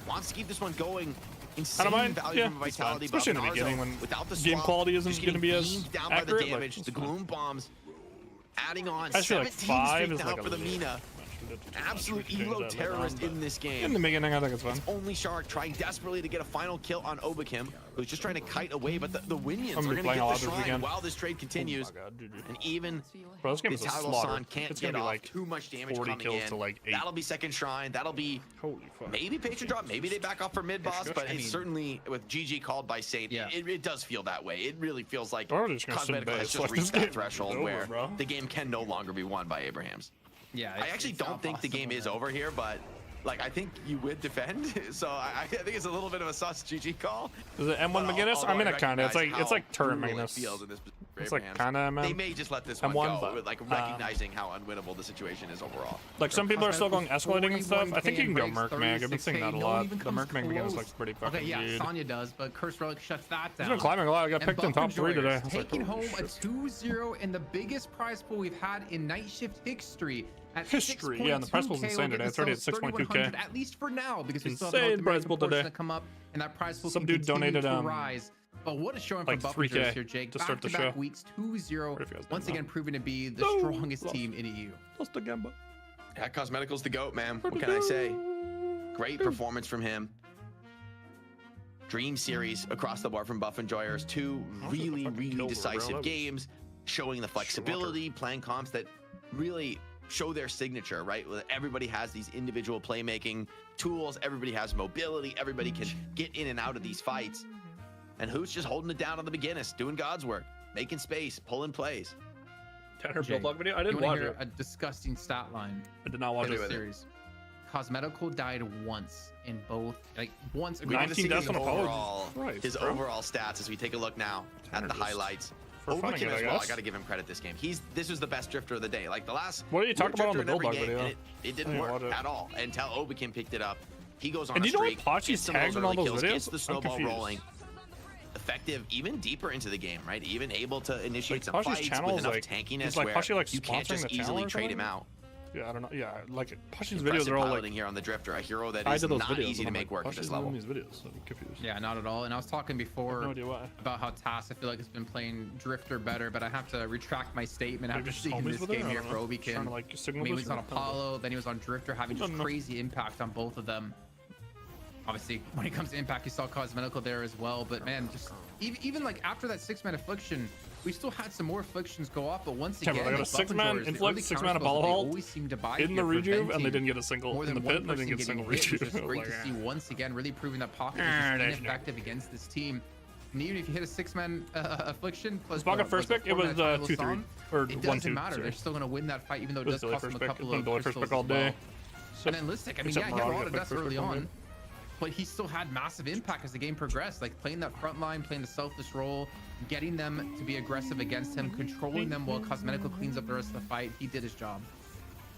Speaker 2: Wants to keep this one going.
Speaker 1: I
Speaker 2: Insane
Speaker 1: don't mind.
Speaker 2: value
Speaker 1: Yeah,
Speaker 2: from a
Speaker 1: it's fine.
Speaker 2: vitality
Speaker 1: Especially in the
Speaker 2: buff.
Speaker 1: beginning
Speaker 2: Narzo,
Speaker 1: when
Speaker 2: without the
Speaker 1: game
Speaker 2: swap,
Speaker 1: quality
Speaker 2: just
Speaker 1: isn't
Speaker 2: getting
Speaker 1: going to be as
Speaker 2: beamed down
Speaker 1: accurate.
Speaker 2: by the damage, the gloom bombs, adding on
Speaker 1: I feel like
Speaker 2: 17
Speaker 1: 5
Speaker 2: streak
Speaker 1: is
Speaker 2: now
Speaker 1: like
Speaker 2: for the Mina. Absolute elo terrorist in this game.
Speaker 1: In the beginning, I think it's fun.
Speaker 2: Only Shark trying desperately to get a final kill on Obakim, who's just trying to kite away, but the Winions are
Speaker 1: I'm
Speaker 2: going to
Speaker 1: playing
Speaker 2: get
Speaker 1: a lot
Speaker 2: the
Speaker 1: this
Speaker 2: shrine
Speaker 1: weekend.
Speaker 2: while this trade continues.
Speaker 1: Oh my God, GG.
Speaker 2: And even
Speaker 1: Bro, this game
Speaker 2: the
Speaker 1: is a slaughter.
Speaker 2: Talon can't
Speaker 1: It's
Speaker 2: get
Speaker 1: gonna be
Speaker 2: off
Speaker 1: like
Speaker 2: too much damage
Speaker 1: 40
Speaker 2: coming
Speaker 1: kills
Speaker 2: in.
Speaker 1: to like 8.
Speaker 2: That'll be second shrine. That'll be
Speaker 1: Holy fuck.
Speaker 2: maybe patron drop. Maybe they back off for mid boss, but it's certainly with GG called by Saint.
Speaker 3: Yeah.
Speaker 2: It does feel that way. It really feels like
Speaker 1: Or they're just gonna sit
Speaker 2: Cosmetical has
Speaker 1: base.
Speaker 2: just
Speaker 1: Like,
Speaker 2: reached
Speaker 1: this
Speaker 2: that
Speaker 1: game
Speaker 2: threshold
Speaker 1: is over,
Speaker 2: where
Speaker 1: bro.
Speaker 2: the game can no longer be won by Abrahams.
Speaker 3: Yeah,
Speaker 2: I actually don't think the game is over here, but like I think you would defend. So I think it's a little bit of a sus GG call.
Speaker 1: Is it M1
Speaker 2: But
Speaker 1: McGinnis? I
Speaker 2: although
Speaker 1: mean, it kind of.
Speaker 2: recognize
Speaker 1: It's like
Speaker 2: how
Speaker 1: turret
Speaker 2: brutal it
Speaker 1: McGinnis.
Speaker 2: feels in this
Speaker 1: It's like
Speaker 2: Abrahams.
Speaker 1: kind of
Speaker 2: They
Speaker 1: MM.
Speaker 2: may just let this one
Speaker 1: M1,
Speaker 2: go,
Speaker 1: but,
Speaker 2: with like recognizing how unwinnable the situation is overall.
Speaker 1: Like some people are still going escalating and stuff. I think you can go
Speaker 3: 41K
Speaker 1: Merc Mag. I've been seeing that a
Speaker 3: no one
Speaker 1: lot.
Speaker 3: even
Speaker 1: The
Speaker 3: comes
Speaker 1: Merc Mag McGinnis
Speaker 3: close.
Speaker 1: looks pretty fucking
Speaker 3: Okay, yeah,
Speaker 1: good.
Speaker 3: Sonya does, but Curse Relic shuts that down.
Speaker 1: He's been climbing a lot. I got
Speaker 3: And
Speaker 1: picked in top 3 today.
Speaker 3: Buff
Speaker 1: I was like,
Speaker 3: taking
Speaker 1: holy
Speaker 3: home a
Speaker 1: shit.
Speaker 3: 2-0 in the biggest prize pool we've had in Night Shift history. At
Speaker 1: History, yeah, and the prize pool's
Speaker 3: 6.2K,
Speaker 1: insane
Speaker 3: we'll
Speaker 1: today.
Speaker 3: get
Speaker 1: It's already at
Speaker 3: ourselves
Speaker 1: 6.2K.
Speaker 3: 3,100, at least for now, because we still have
Speaker 1: Insane
Speaker 3: North
Speaker 1: prize
Speaker 3: American
Speaker 1: pool
Speaker 3: portion
Speaker 1: today.
Speaker 3: to come up, and that prize pool
Speaker 1: Some
Speaker 3: can
Speaker 1: dude
Speaker 3: continue
Speaker 1: donated,
Speaker 3: to rise. But what is showing
Speaker 1: like
Speaker 3: from
Speaker 1: 3K
Speaker 3: Buffingers here, Jake?
Speaker 1: to start the
Speaker 3: Back-to-back
Speaker 1: show.
Speaker 3: weeks, 2-0,
Speaker 1: What if you guys
Speaker 3: once
Speaker 1: didn't
Speaker 3: again
Speaker 1: know?
Speaker 3: proving to be the
Speaker 1: No,
Speaker 3: strongest
Speaker 1: lost.
Speaker 3: team in EU.
Speaker 1: Lost the Gamba.
Speaker 2: Yeah, Cosmetical's the GOAT, man. What can I say? Great performance from him. Dream series across the board from Buff Enjoyers. 2 really,
Speaker 1: fucking
Speaker 2: really
Speaker 1: killed
Speaker 2: decisive
Speaker 1: Gabriel.
Speaker 2: games, showing the flexibility, playing comps that really show their signature, right? Everybody has these individual playmaking tools. Everybody has mobility. Everybody can get in and out of these fights. And who's just holding it down on the McGinnis, doing God's work, making space, pulling plays.
Speaker 1: Tanner
Speaker 3: Jake,
Speaker 1: Build video? I
Speaker 3: You
Speaker 1: didn't
Speaker 3: want
Speaker 1: watch
Speaker 3: to hear
Speaker 1: it.
Speaker 3: a disgusting stat line
Speaker 1: I did not watch
Speaker 2: Hit me
Speaker 1: it.
Speaker 2: with it.
Speaker 3: series? Cosmetical died once in both, like once.
Speaker 2: We get to
Speaker 1: 19
Speaker 2: see
Speaker 1: deaths
Speaker 2: his
Speaker 1: on apologies.
Speaker 2: overall,
Speaker 1: Christ,
Speaker 2: his
Speaker 1: bro.
Speaker 2: overall stats as we take a look now at
Speaker 1: Tanner
Speaker 2: the
Speaker 1: just
Speaker 2: highlights.
Speaker 1: for funning
Speaker 2: Overkin
Speaker 1: it,
Speaker 2: as
Speaker 1: I
Speaker 2: well. I
Speaker 1: guess.
Speaker 2: got to give him credit this game. This was the best drifter of the day. Like the last.
Speaker 1: What did you talk
Speaker 2: we were
Speaker 1: about on the
Speaker 2: drifter in every
Speaker 1: Bulldog
Speaker 2: game,
Speaker 1: video?
Speaker 2: and it
Speaker 1: I
Speaker 2: didn't
Speaker 1: didn't
Speaker 2: work
Speaker 1: watch it.
Speaker 2: at all until Overkin picked it up. He goes on
Speaker 1: And
Speaker 2: a
Speaker 1: you know what
Speaker 2: streak.
Speaker 1: Pachi's
Speaker 2: gets some of
Speaker 1: tagged in all
Speaker 2: early
Speaker 1: those
Speaker 2: kills, gets
Speaker 1: videos?
Speaker 2: the
Speaker 1: I'm
Speaker 2: snowball
Speaker 1: confused.
Speaker 2: rolling. Effective, even deeper into the game, right? Even able to initiate some
Speaker 1: Pachi's
Speaker 2: fights
Speaker 1: channel
Speaker 2: with
Speaker 1: is
Speaker 2: enough
Speaker 1: like-
Speaker 2: tankiness
Speaker 1: is like
Speaker 2: where
Speaker 1: Pachi, like,
Speaker 2: you can't
Speaker 1: sponsoring
Speaker 2: just
Speaker 1: the channel
Speaker 2: easily
Speaker 1: or
Speaker 2: trade him
Speaker 1: something?
Speaker 2: out.
Speaker 1: Yeah, I don't know. Yeah, like Pachi's
Speaker 2: Impressive
Speaker 1: videos are all
Speaker 2: piloting
Speaker 1: like.
Speaker 2: here on the drifter, a hero that
Speaker 1: I
Speaker 2: is
Speaker 1: did those
Speaker 2: not
Speaker 1: videos.
Speaker 2: easy
Speaker 1: and
Speaker 2: to
Speaker 1: I'm
Speaker 2: make
Speaker 1: like,
Speaker 2: work at
Speaker 1: Pachi's
Speaker 2: this
Speaker 1: doing
Speaker 2: level.
Speaker 1: these videos, so I'm confused.
Speaker 3: Yeah, not at all. And I was talking
Speaker 1: I
Speaker 3: before
Speaker 1: have no idea why.
Speaker 3: about how TAS I feel like has been playing Drifter better, but I have to retract my statement
Speaker 1: Maybe
Speaker 3: after
Speaker 1: just
Speaker 3: seeing
Speaker 1: homies
Speaker 3: this
Speaker 1: with it?
Speaker 3: game
Speaker 1: I
Speaker 3: here
Speaker 1: don't
Speaker 3: for
Speaker 1: know.
Speaker 3: Obi
Speaker 1: Trying to, like,
Speaker 3: I
Speaker 1: signal
Speaker 3: mean, he
Speaker 1: this
Speaker 3: was on
Speaker 1: or something.
Speaker 3: Apollo, then he was on Drifter, having
Speaker 1: I
Speaker 3: just
Speaker 1: don't know.
Speaker 3: crazy impact on both of them. Obviously, when it comes to impact, you saw Cosmetical there as well. But man, just even like after that 6-man affliction, we still had some more afflictions go off. But once
Speaker 1: Yeah,
Speaker 3: again,
Speaker 1: but they got a
Speaker 3: like,
Speaker 1: 6-man
Speaker 3: Buffingers, the
Speaker 1: inflict,
Speaker 3: early
Speaker 1: 6-man
Speaker 3: counterspells
Speaker 1: ball
Speaker 3: that they
Speaker 1: hold
Speaker 3: always seem to buy
Speaker 1: in
Speaker 3: here
Speaker 1: the
Speaker 3: for
Speaker 1: rejuve, and they
Speaker 3: venting
Speaker 1: didn't get a single
Speaker 3: more
Speaker 1: in
Speaker 3: than
Speaker 1: the
Speaker 3: one
Speaker 1: pit, and they
Speaker 3: person
Speaker 1: didn't get a
Speaker 3: getting
Speaker 1: single
Speaker 3: hit, which is
Speaker 1: rejuve.
Speaker 3: just great
Speaker 1: Like,
Speaker 3: to see once again, really proving that Pocket
Speaker 1: Ah,
Speaker 3: is
Speaker 1: there's
Speaker 3: just
Speaker 1: no-
Speaker 3: ineffective against this team. And even if you hit a 6-man affliction, plus
Speaker 1: Spock first pick, it was 2-3 or 1-2.
Speaker 3: It doesn't matter. They're still gonna win that fight, even though it does cost them a couple of
Speaker 1: first pick all day.
Speaker 3: And then Listic, I mean, yeah, he had a lot of deaths early on, but he still had massive impact as the game progressed. Like playing that front line, playing the selfless role, getting them to be aggressive against him, controlling them while Cosmetical cleans up the rest of the fight. He did his job.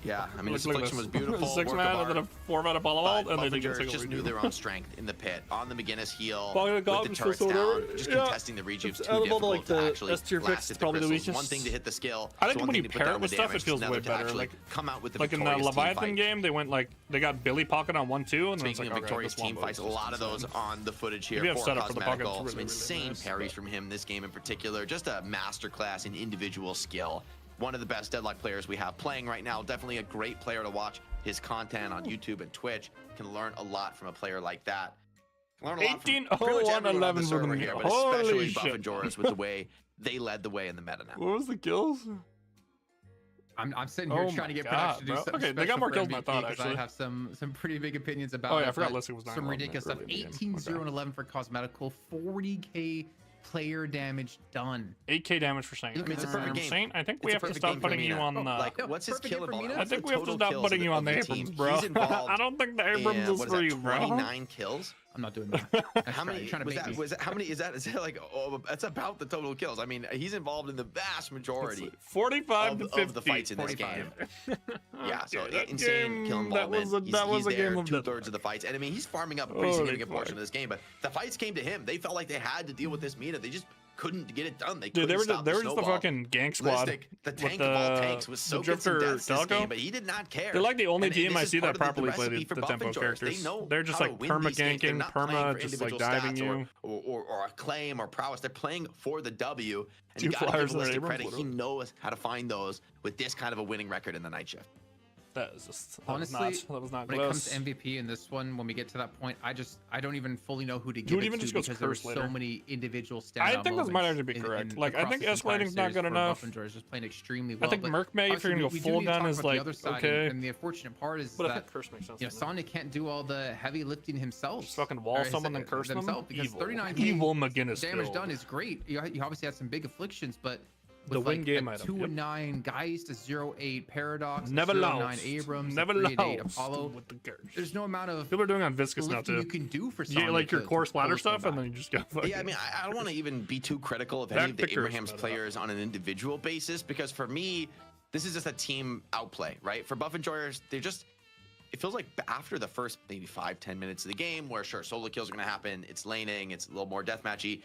Speaker 2: Yeah, I mean, this affliction was beautiful.
Speaker 1: 6-man and then a 4-man Apollo ult, and they
Speaker 2: just knew their own strength in the pit. On the McGinnis heal,
Speaker 4: with
Speaker 2: the turrets down, just contesting the rejuve's too difficult to actually blast it.
Speaker 4: Probably the weakest.
Speaker 2: One thing to hit the skill.
Speaker 1: I think when you pair it with stuff, it feels way better. Like
Speaker 2: come out with the
Speaker 1: like in the Leviathan game, they went like they got Billy Pocket on 1-2, and then it's like
Speaker 2: victorious team fights. A lot of those on the footage here for Cosmetical. Some insane parries from him this game in particular. Just a masterclass in individual skill. One of the best Deadlock players we have playing right now. Definitely a great player to watch his content on YouTube and Twitch. Can learn a lot from a player like that. Learn a lot from pretty much everyone on the server here, but especially Buff and Joris with the way they led the way in the meta now.
Speaker 1: What was the kills?
Speaker 3: I'm sitting here trying to get production to do something
Speaker 1: okay, they got more kills than I thought, actually.
Speaker 3: I have some pretty big opinions about
Speaker 1: I forgot Listic was 9-11.
Speaker 3: Some ridiculous stuff. 18-0-11 for Cosmetical, 40k player damage done.
Speaker 1: 8k damage for Saint.
Speaker 2: I mean, it's a perfect game.
Speaker 1: Saint, I think we have to stop putting you on the...
Speaker 2: Like, what's his kill bonus?
Speaker 1: I think we have to stop putting you on the Abrams, bro. I don't think the Abrams is for you, bro.
Speaker 2: 29 kills?
Speaker 3: I'm not doing that.
Speaker 2: How many is that like, oh, that's about the total kills. I mean, he's involved in the vast majority
Speaker 1: 45 to 50
Speaker 2: of the fights in this game. Yeah, so insane kill involvement.
Speaker 1: That was a game of
Speaker 2: 2/3 of the fights. And I mean, he's farming up a pretty significant portion of this game, but the fights came to him. They felt like they had to deal with this meta. They just couldn't get it done. They were just the
Speaker 1: fucking gank squad.
Speaker 2: The tank of all tanks was so good this game, but he did not care.
Speaker 1: They're like the only team I see that properly play the tempo characters. They're just like perma ganking, perma just like diving you,
Speaker 2: or a claim or prowess. They're playing for the W, and you gotta give Listic credit. He knows how to find those with this kind of a winning record in the night shift.
Speaker 1: That is just
Speaker 3: honestly,
Speaker 1: that was not
Speaker 3: when
Speaker 1: close.
Speaker 3: It comes to MVP in this one, when we get to that point, I don't even fully know who to give it to because there's so many individual standout
Speaker 1: I think this might actually be correct. Like I think escalating's not good enough.
Speaker 3: Is just playing extremely well.
Speaker 1: I think Merc May, if you're gonna go full gun, is like okay.
Speaker 3: And the unfortunate part is that Sonya can't do all the heavy lifting himself.
Speaker 1: Just fucking wall someone and curse them.
Speaker 3: Because 39
Speaker 1: McGinnis
Speaker 3: damage done is great. You obviously had some big afflictions, but
Speaker 1: the win game item.
Speaker 3: 2-9 guys to 0-8 Paradox,
Speaker 1: never
Speaker 3: 0-9 Abrams,
Speaker 1: never
Speaker 3: 3-8 Apollo. There's no amount of
Speaker 1: people are doing on viscous now too.
Speaker 3: You can do for Sonya
Speaker 1: like your core splatter stuff, and then you just go.
Speaker 2: Yeah, I mean, I don't want to even be too critical of any of the Abraham's players on an individual basis because for me, this is just a team outplay, right? For Buff and Joyers, they're just. It feels like after the first maybe 5-10 minutes of the game, where sure solo kills are going to happen, it's laning, it's a little more deathmatchy.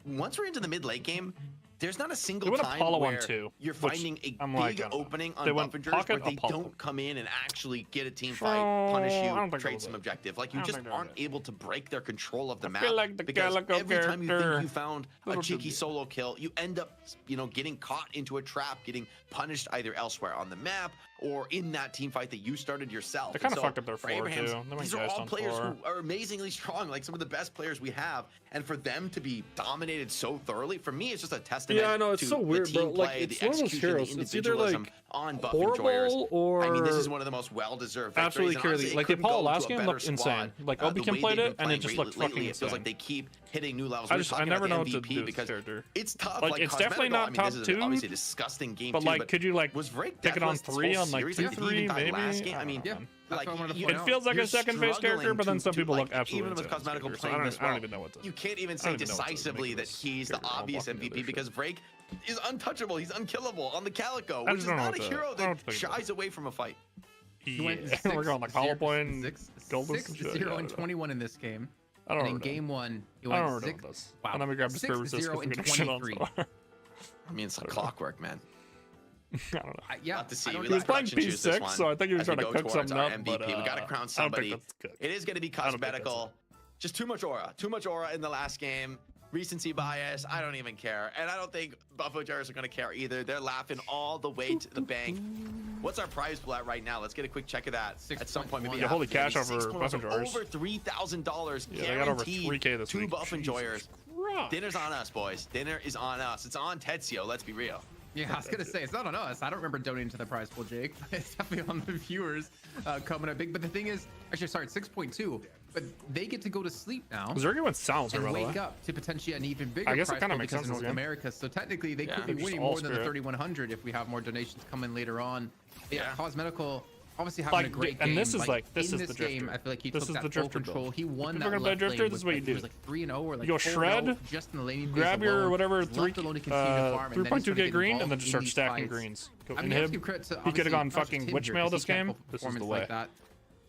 Speaker 2: Once we're into the mid late game. There's not a single time where you're finding a big opening on Buff and Joyers where they don't come in and actually get a team fight, punish you, trade some objective. Like you just aren't able to break their control of the map because every time you think you found a cheeky solo kill, you end up, getting caught into a trap, getting punished either elsewhere on the map or in that team fight that you started yourself.
Speaker 1: They kind of fucked up their floor too.
Speaker 2: These are all players who are amazingly strong, like some of the best players we have, and for them to be dominated so thoroughly, for me, it's just a testament.
Speaker 4: Yeah, I know it's so weird, bro. Like it's one of those heroes. It's either like horrible or
Speaker 2: I mean, this is one of the most well-deserved
Speaker 4: absolutely crazy. Like the Apollo last game looked insane. Like Obi can played it, and it just looked fucking insane.
Speaker 2: It feels like they keep hitting new levels.
Speaker 1: I never know what to do because
Speaker 2: it's tough.
Speaker 1: Like it's definitely not top 2.
Speaker 2: Obviously, a disgusting game.
Speaker 1: But like, could you like pick it on 3 on like 2-3 maybe?
Speaker 2: I mean,
Speaker 3: yeah.
Speaker 2: Like,
Speaker 1: it feels like a second phase character, but then some people look absolutely
Speaker 2: even with Cosmetical playing this well, I don't even know what to. You can't even say decisively that he's the obvious MVP because Vrake is untouchable. He's unkillable on the Calico, which is not a hero that shies away from a fight.
Speaker 1: Yeah, we're going like Hollow Point,
Speaker 3: 6-0 and 21 in this game.
Speaker 1: I don't know.
Speaker 3: In game 1, you
Speaker 1: went
Speaker 3: went
Speaker 1: 6. Wow. Let me grab the spirit resist because we're gonna shit on Star.
Speaker 2: I mean, it's like clockwork, man.
Speaker 1: I don't know.
Speaker 3: Yeah,
Speaker 2: to see.
Speaker 1: He was playing P6, so I think he was trying to cook something up.
Speaker 2: MVP. But, we got to crown somebody. It is going to be Cosmetical. Just too much aura. Too much aura in the last game. Recency bias. I don't even care. And I don't think Buffalo Jars are going to care either. They're laughing all the way to the bank. What's our prize pool at right now? Let's get a quick check of that at some point. Maybe
Speaker 1: holy cash over Buff and Joyers.
Speaker 2: Over $3,000
Speaker 1: yeah, they got over 3K this
Speaker 2: week.
Speaker 1: Two
Speaker 2: Buff and Joyers. Dinner's on us, boys. Dinner is on us. It's on Tetsio. Let's be real.
Speaker 3: Yeah, I was gonna say it's not on us. I don't remember donating to the prize pool, Jake. It's definitely on the viewers coming up big. But the thing is, actually, sorry, it's 6.2. But they get to go to sleep now.
Speaker 1: Zergy went silencer,
Speaker 3: and
Speaker 1: by the way.
Speaker 3: wake up to potentially an even bigger
Speaker 1: I guess
Speaker 3: prize
Speaker 1: it kind
Speaker 3: pool
Speaker 1: of makes
Speaker 3: because
Speaker 1: sense
Speaker 3: of North America. So technically, they could be winning more than the 3,100 if we have more donations come in later on. Yeah, Cosmetical. Obviously having a great game.
Speaker 1: And this is like
Speaker 3: in this game, I feel like he took that full control. He won that left lane.
Speaker 1: This is what you do.
Speaker 3: It was like 3-0 or like
Speaker 1: you go shred,
Speaker 3: just in the lane.
Speaker 1: grab your whatever 3.2k green, and then just start stacking greens. Go inhib. He could have gone fucking witchmail this game. This is the way.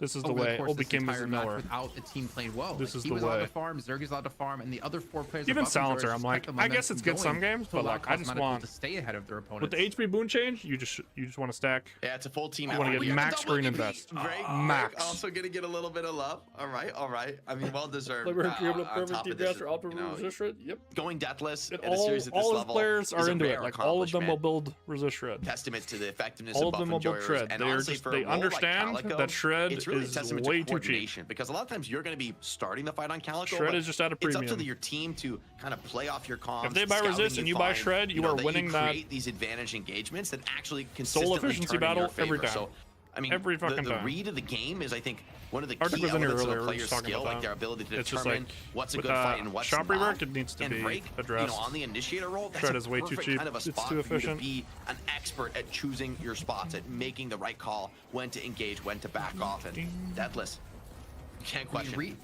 Speaker 1: This is the way. Obi Kim is the miller.
Speaker 3: Without the team playing well.
Speaker 1: This is
Speaker 3: the
Speaker 1: way.
Speaker 3: He was allowed to farm. Zergy's allowed to farm, and the other 4 players.
Speaker 1: Even silencer, I'm like, I guess it's good some games, but like, I just want
Speaker 3: to stay ahead of their opponents.
Speaker 1: With the HP boon change, you just want to stack.
Speaker 2: Yeah, it's a full team.
Speaker 1: You want to get max green and best. Max.
Speaker 2: Also gonna get a little bit of love. All right. I mean, well deserved.
Speaker 1: Yep.
Speaker 2: Going deathless
Speaker 1: in
Speaker 2: a series at this
Speaker 1: all
Speaker 2: level.
Speaker 1: Players are into it. Like all of them will build resist shred.
Speaker 2: Testament to the effectiveness
Speaker 1: all
Speaker 2: of
Speaker 1: them will build shred. They understand that shred is way too cheap.
Speaker 2: Because a lot of times you're going to be starting the fight on Calico.
Speaker 1: Shred is just at a premium.
Speaker 2: It's up to your team to kind of play off your comms.
Speaker 1: If they buy resist and you buy shred, you are winning that.
Speaker 2: Create these advantage engagements that actually consistently
Speaker 1: soul efficiency battle every time.
Speaker 2: So, I mean,
Speaker 1: every fucking
Speaker 2: the read of the game is, I think, one of the
Speaker 1: Arctic
Speaker 2: key elements of a
Speaker 1: earlier,
Speaker 2: player's skill, like their ability to determine
Speaker 1: like,
Speaker 2: what's a good fight and what's not.
Speaker 1: Rework, it needs to
Speaker 2: and
Speaker 1: be
Speaker 2: break,
Speaker 1: addressed.
Speaker 2: You know, on the initiator role, that's
Speaker 1: Shred
Speaker 2: a
Speaker 1: is way too cheap.
Speaker 2: Kind of a spot
Speaker 1: it's too efficient.
Speaker 2: For you to be an expert at choosing your spots, at making the right call, when to engage, when to back off, and deathless. Can't question.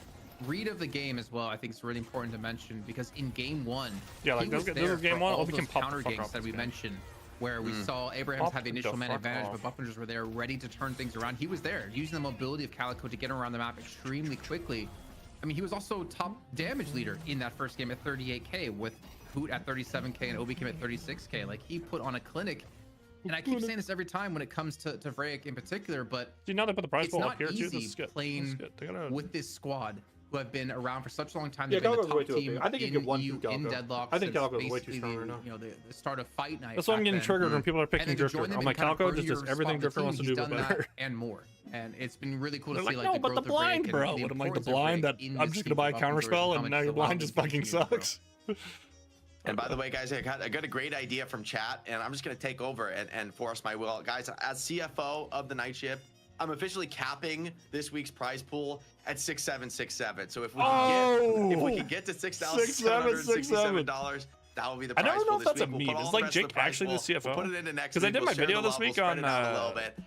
Speaker 3: Read of the game as well, I think it's really important to mention, because in game 1,
Speaker 1: yeah, like this is game 1.
Speaker 3: All those counter games that we mentioned, where we saw Abrahams have the initial man advantage, but Buffingers were there ready to turn things around. He was there, using the mobility of Calico to get around the map extremely quickly. I mean, he was also top damage leader in that first game at 38k, with Hoot at 37k and Obi Kim at 36k. Like, he put on a clinic. And I keep saying this every time when it comes to Vrayek in particular, but
Speaker 1: now they put the prize
Speaker 3: it's
Speaker 1: ball
Speaker 3: not
Speaker 1: up here
Speaker 3: easy
Speaker 1: too.
Speaker 3: playing with this squad who have been around for such a long time.
Speaker 4: Yeah,
Speaker 3: They've been the
Speaker 4: way
Speaker 3: top team
Speaker 4: I think you get one
Speaker 3: in Deadlock.
Speaker 4: I think Calico is way too strong right now.
Speaker 3: You know, the start of Fight Night.
Speaker 1: That's why I'm getting triggered when people are picking Drifter. I'm like, Calico just does everything Drifter wants to do, but better.
Speaker 3: And more. And it's been really cool to see.
Speaker 1: Like, no, but the blind, bro. What am like the blind that I'm just gonna buy a counterspell, and now your blind just fucking sucks.
Speaker 2: And by the way, guys, I got a great idea from chat, and I'm just going to take over and force my will. Guys, as CFO of the night shift, I'm officially capping this week's prize pool at $6,767. So if we can get to $6,767, that will be the prize pool.
Speaker 1: I don't know if that's a meme. Is like Jake actually the CFO?
Speaker 2: We'll put it into next
Speaker 1: week. Because I did my video this week on
Speaker 2: a little bit.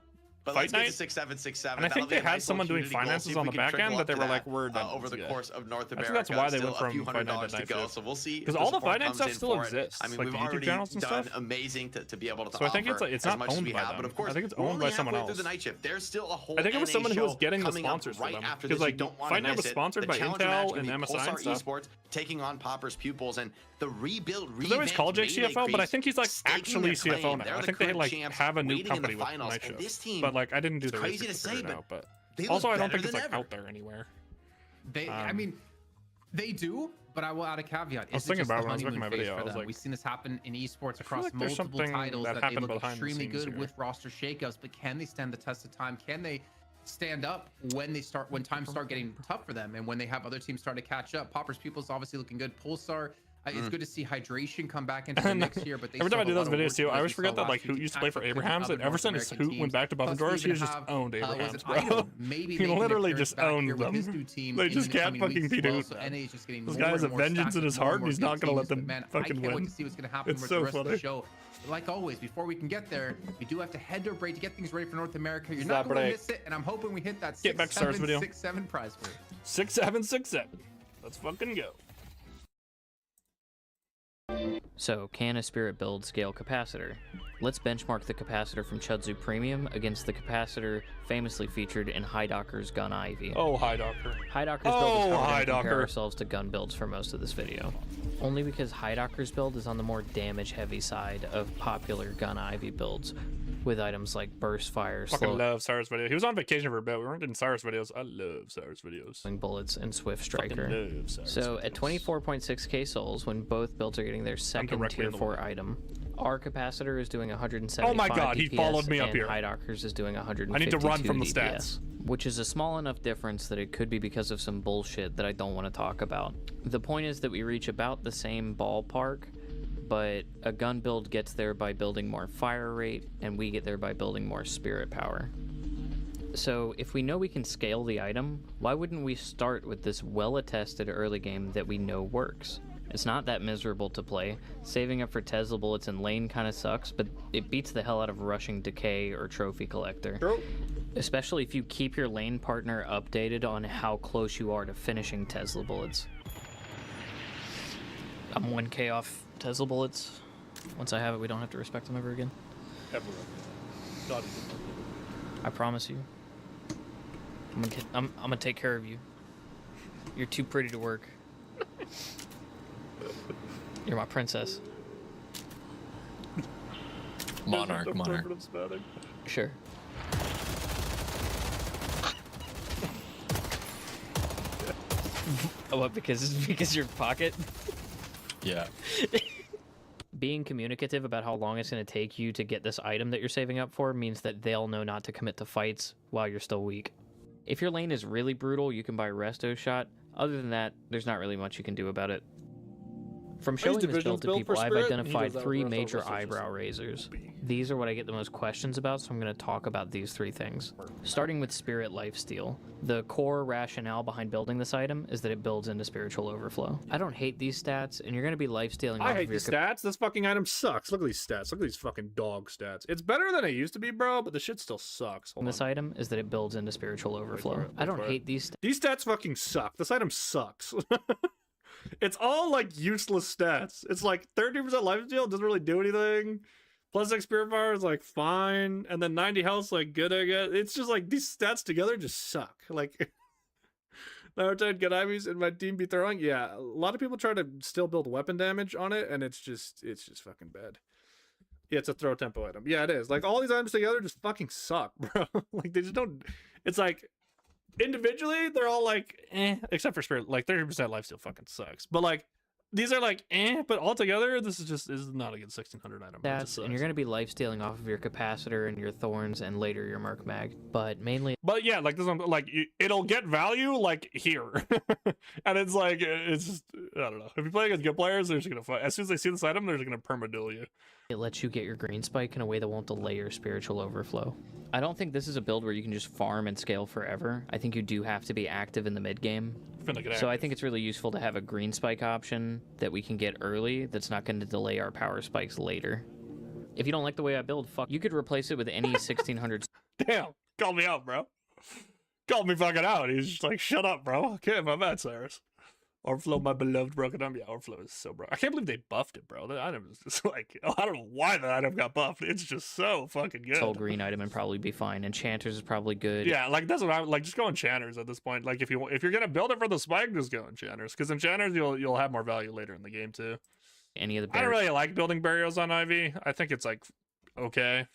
Speaker 2: But
Speaker 1: Fight Night,
Speaker 2: 6,767.
Speaker 1: And I think they had someone doing finances on the back end that they were like, we're done
Speaker 2: over the course of North America.
Speaker 1: I think that's why they went from Fight Night to Night.
Speaker 2: So we'll see.
Speaker 1: Because all the Fight Night stuff still exists.
Speaker 2: I mean,
Speaker 1: like
Speaker 2: we've
Speaker 1: the YouTube
Speaker 2: already
Speaker 1: channels and
Speaker 2: done
Speaker 1: stuff.
Speaker 2: amazing to be able to.
Speaker 1: So I think it's not owned by them.
Speaker 2: But of course,
Speaker 1: I think it's owned by someone else.
Speaker 2: The night shift. There's still a whole.
Speaker 1: I think it was someone who was getting the sponsors for them. Because like Fight Night was sponsored by Intel and MSI and stuff.
Speaker 2: Esports taking on Popper's pupils and the rebuild.
Speaker 1: They always call Jake CFO, but I think he's like actually CFO now. I think they like have a new company with Night Shift. But like I didn't do the research to figure it out. But also, I don't think it's like out there anywhere.
Speaker 3: I mean, they do, but I will add a caveat.
Speaker 1: I was thinking about it when I was making my video. I was like,
Speaker 3: we've seen this happen in esports across multiple titles that they look extremely good with roster shakeups, but can they stand the test of time? Can they stand up when times start getting tough for them and when they have other teams start to catch up? Popper's Pupil's obviously looking good. Pulsar. It's good to see Hydration come back into the mix here, but
Speaker 1: every time I do those videos too, I always forget that like Hoot used to play for Abrahams, and ever since Hoot went back to Buffingers, he just owned Abrahams, bro. He literally just owned them. They just can't fucking beat Hoot. This guy has a vengeance in his heart, and he's not gonna let them fucking win.
Speaker 3: I can't wait to see what's gonna happen with the rest of the show. Like always, before we can get there, we do have to head to a break to get things ready for North America. You're not going to miss it, and I'm hoping we hit that 6,767 prize pool.
Speaker 1: 6,767. Let's fucking go.
Speaker 8: So, can a spirit build scale capacitor? Let's benchmark the capacitor from Chudzu Premium against the capacitor famously featured in Hidocker's Gun Ivy.
Speaker 1: Oh, Hidocker.
Speaker 8: Hidocker's build is how we compare ourselves to gun builds for most of this video. Only because Hidocker's build is on the more damage-heavy side of popular Gun Ivy builds, with items like burst fire,
Speaker 1: fucking love Cyrus video. He was on vacation for a bit. We weren't in Cyrus videos. I love Cyrus videos.
Speaker 8: Bullets and Swift Striker.
Speaker 1: Love Cyrus
Speaker 8: so at 24.6k souls, when both builds are getting their second tier 4 item, our capacitor is doing 175
Speaker 1: Oh my god,
Speaker 8: DPS,
Speaker 1: he followed me up here.
Speaker 8: Hidocker's is doing 152
Speaker 1: I need to run from the
Speaker 8: DPS,
Speaker 1: stats.
Speaker 8: which is a small enough difference that it could be because of some bullshit that I don't want to talk about. The point is that we reach about the same ballpark, but a gun build gets there by building more fire rate, and we get there by building more spirit power. So if we know we can scale the item, why wouldn't we start with this well-attested early game that we know works? It's not that miserable to play. Saving up for Tesla bullets in lane kind of sucks, but it beats the hell out of rushing Decay or Trophy Collector. True. Especially if you keep your lane partner updated on how close you are to finishing Tesla bullets. I'm 1k off Tesla bullets. Once I have it, we don't have to respect them ever again.
Speaker 4: Ever. Not even.
Speaker 8: I promise you. I'm gonna take care of you. You're too pretty to work. You're my princess. Monarch. Sure. Oh, what? Because your pocket?
Speaker 10: Yeah.
Speaker 8: Being communicative about how long it's going to take you to get this item that you're saving up for means that they'll know not to commit to fights while you're still weak. If your lane is really brutal, you can buy Resto Shot. Other than that, there's not really much you can do about it. From showing this build to people, I've identified 3 major eyebrow raisers. These are what I get the most questions about, so I'm going to talk about these 3 things. Starting with Spirit Lifesteal. The core rationale behind building this item is that it builds into Spiritual Overflow. I don't hate these stats, and you're going to be lifestealing off
Speaker 4: I
Speaker 8: of
Speaker 4: hate
Speaker 8: your
Speaker 4: these stats. This fucking item sucks. Look at these stats. Look at these fucking dog stats. It's better than it used to be, bro, but the shit still sucks.
Speaker 8: This item is that it builds into Spiritual Overflow. I don't hate these stats.
Speaker 4: These stats fucking suck. This item sucks. It's all like useless stats. It's like 30% lifesteal, doesn't really do anything. Plus X Spirit Fire is like fine, and then 90 health like good, I guess. It's just like these stats together just suck. Like Naruto good Ivies in my team be throwing. Yeah, a lot of people try to still build weapon damage on it, and it's just fucking bad. Yeah, it's a throw tempo item. Yeah, it is. Like all these items together just fucking suck, bro. Like they just don't. It's like individually they're all like except for Spirit. Like 30% lifesteal fucking sucks, but like these are like but all together this is not a good 1600 item.
Speaker 8: Stats, and you're going to be lifestealing off of your capacitor and your thorns and later your Merc Mag, but mainly.
Speaker 4: But yeah, like this one, like it'll get value like here. And it's like it's just I don't know, if you play against good players, they're just gonna fight. As soon as they see this item, they're just gonna permaduel you.
Speaker 8: It lets you get your green spike in a way that won't delay your Spiritual Overflow. I don't think this is a build where you can just farm and scale forever. I think you do have to be active in the mid game. So I think it's really useful to have a green spike option that we can get early that's not going to delay our power spikes later. If you don't like the way I build, fuck, you could replace it with any 1600.
Speaker 4: Damn, call me out, bro. Called me fucking out. He's just like, shut up, bro. Okay, my bad, Cyrus. Overflow, my beloved broken arm. Yeah, Overflow is so broken. I can't believe they buffed it, bro. That item is just like, I don't know why that item got buffed. It's just so fucking good.
Speaker 8: Soul green item and probably be fine. Enchanters is probably good.
Speaker 4: Yeah, like that's what I like. Just go Enchanters at this point. Like if you're gonna build it for the spike, just go Enchanters, because Enchanters you'll have more value later in the game too.
Speaker 8: Any of the
Speaker 4: I don't really like building burials on Ivy. I think it's like okay.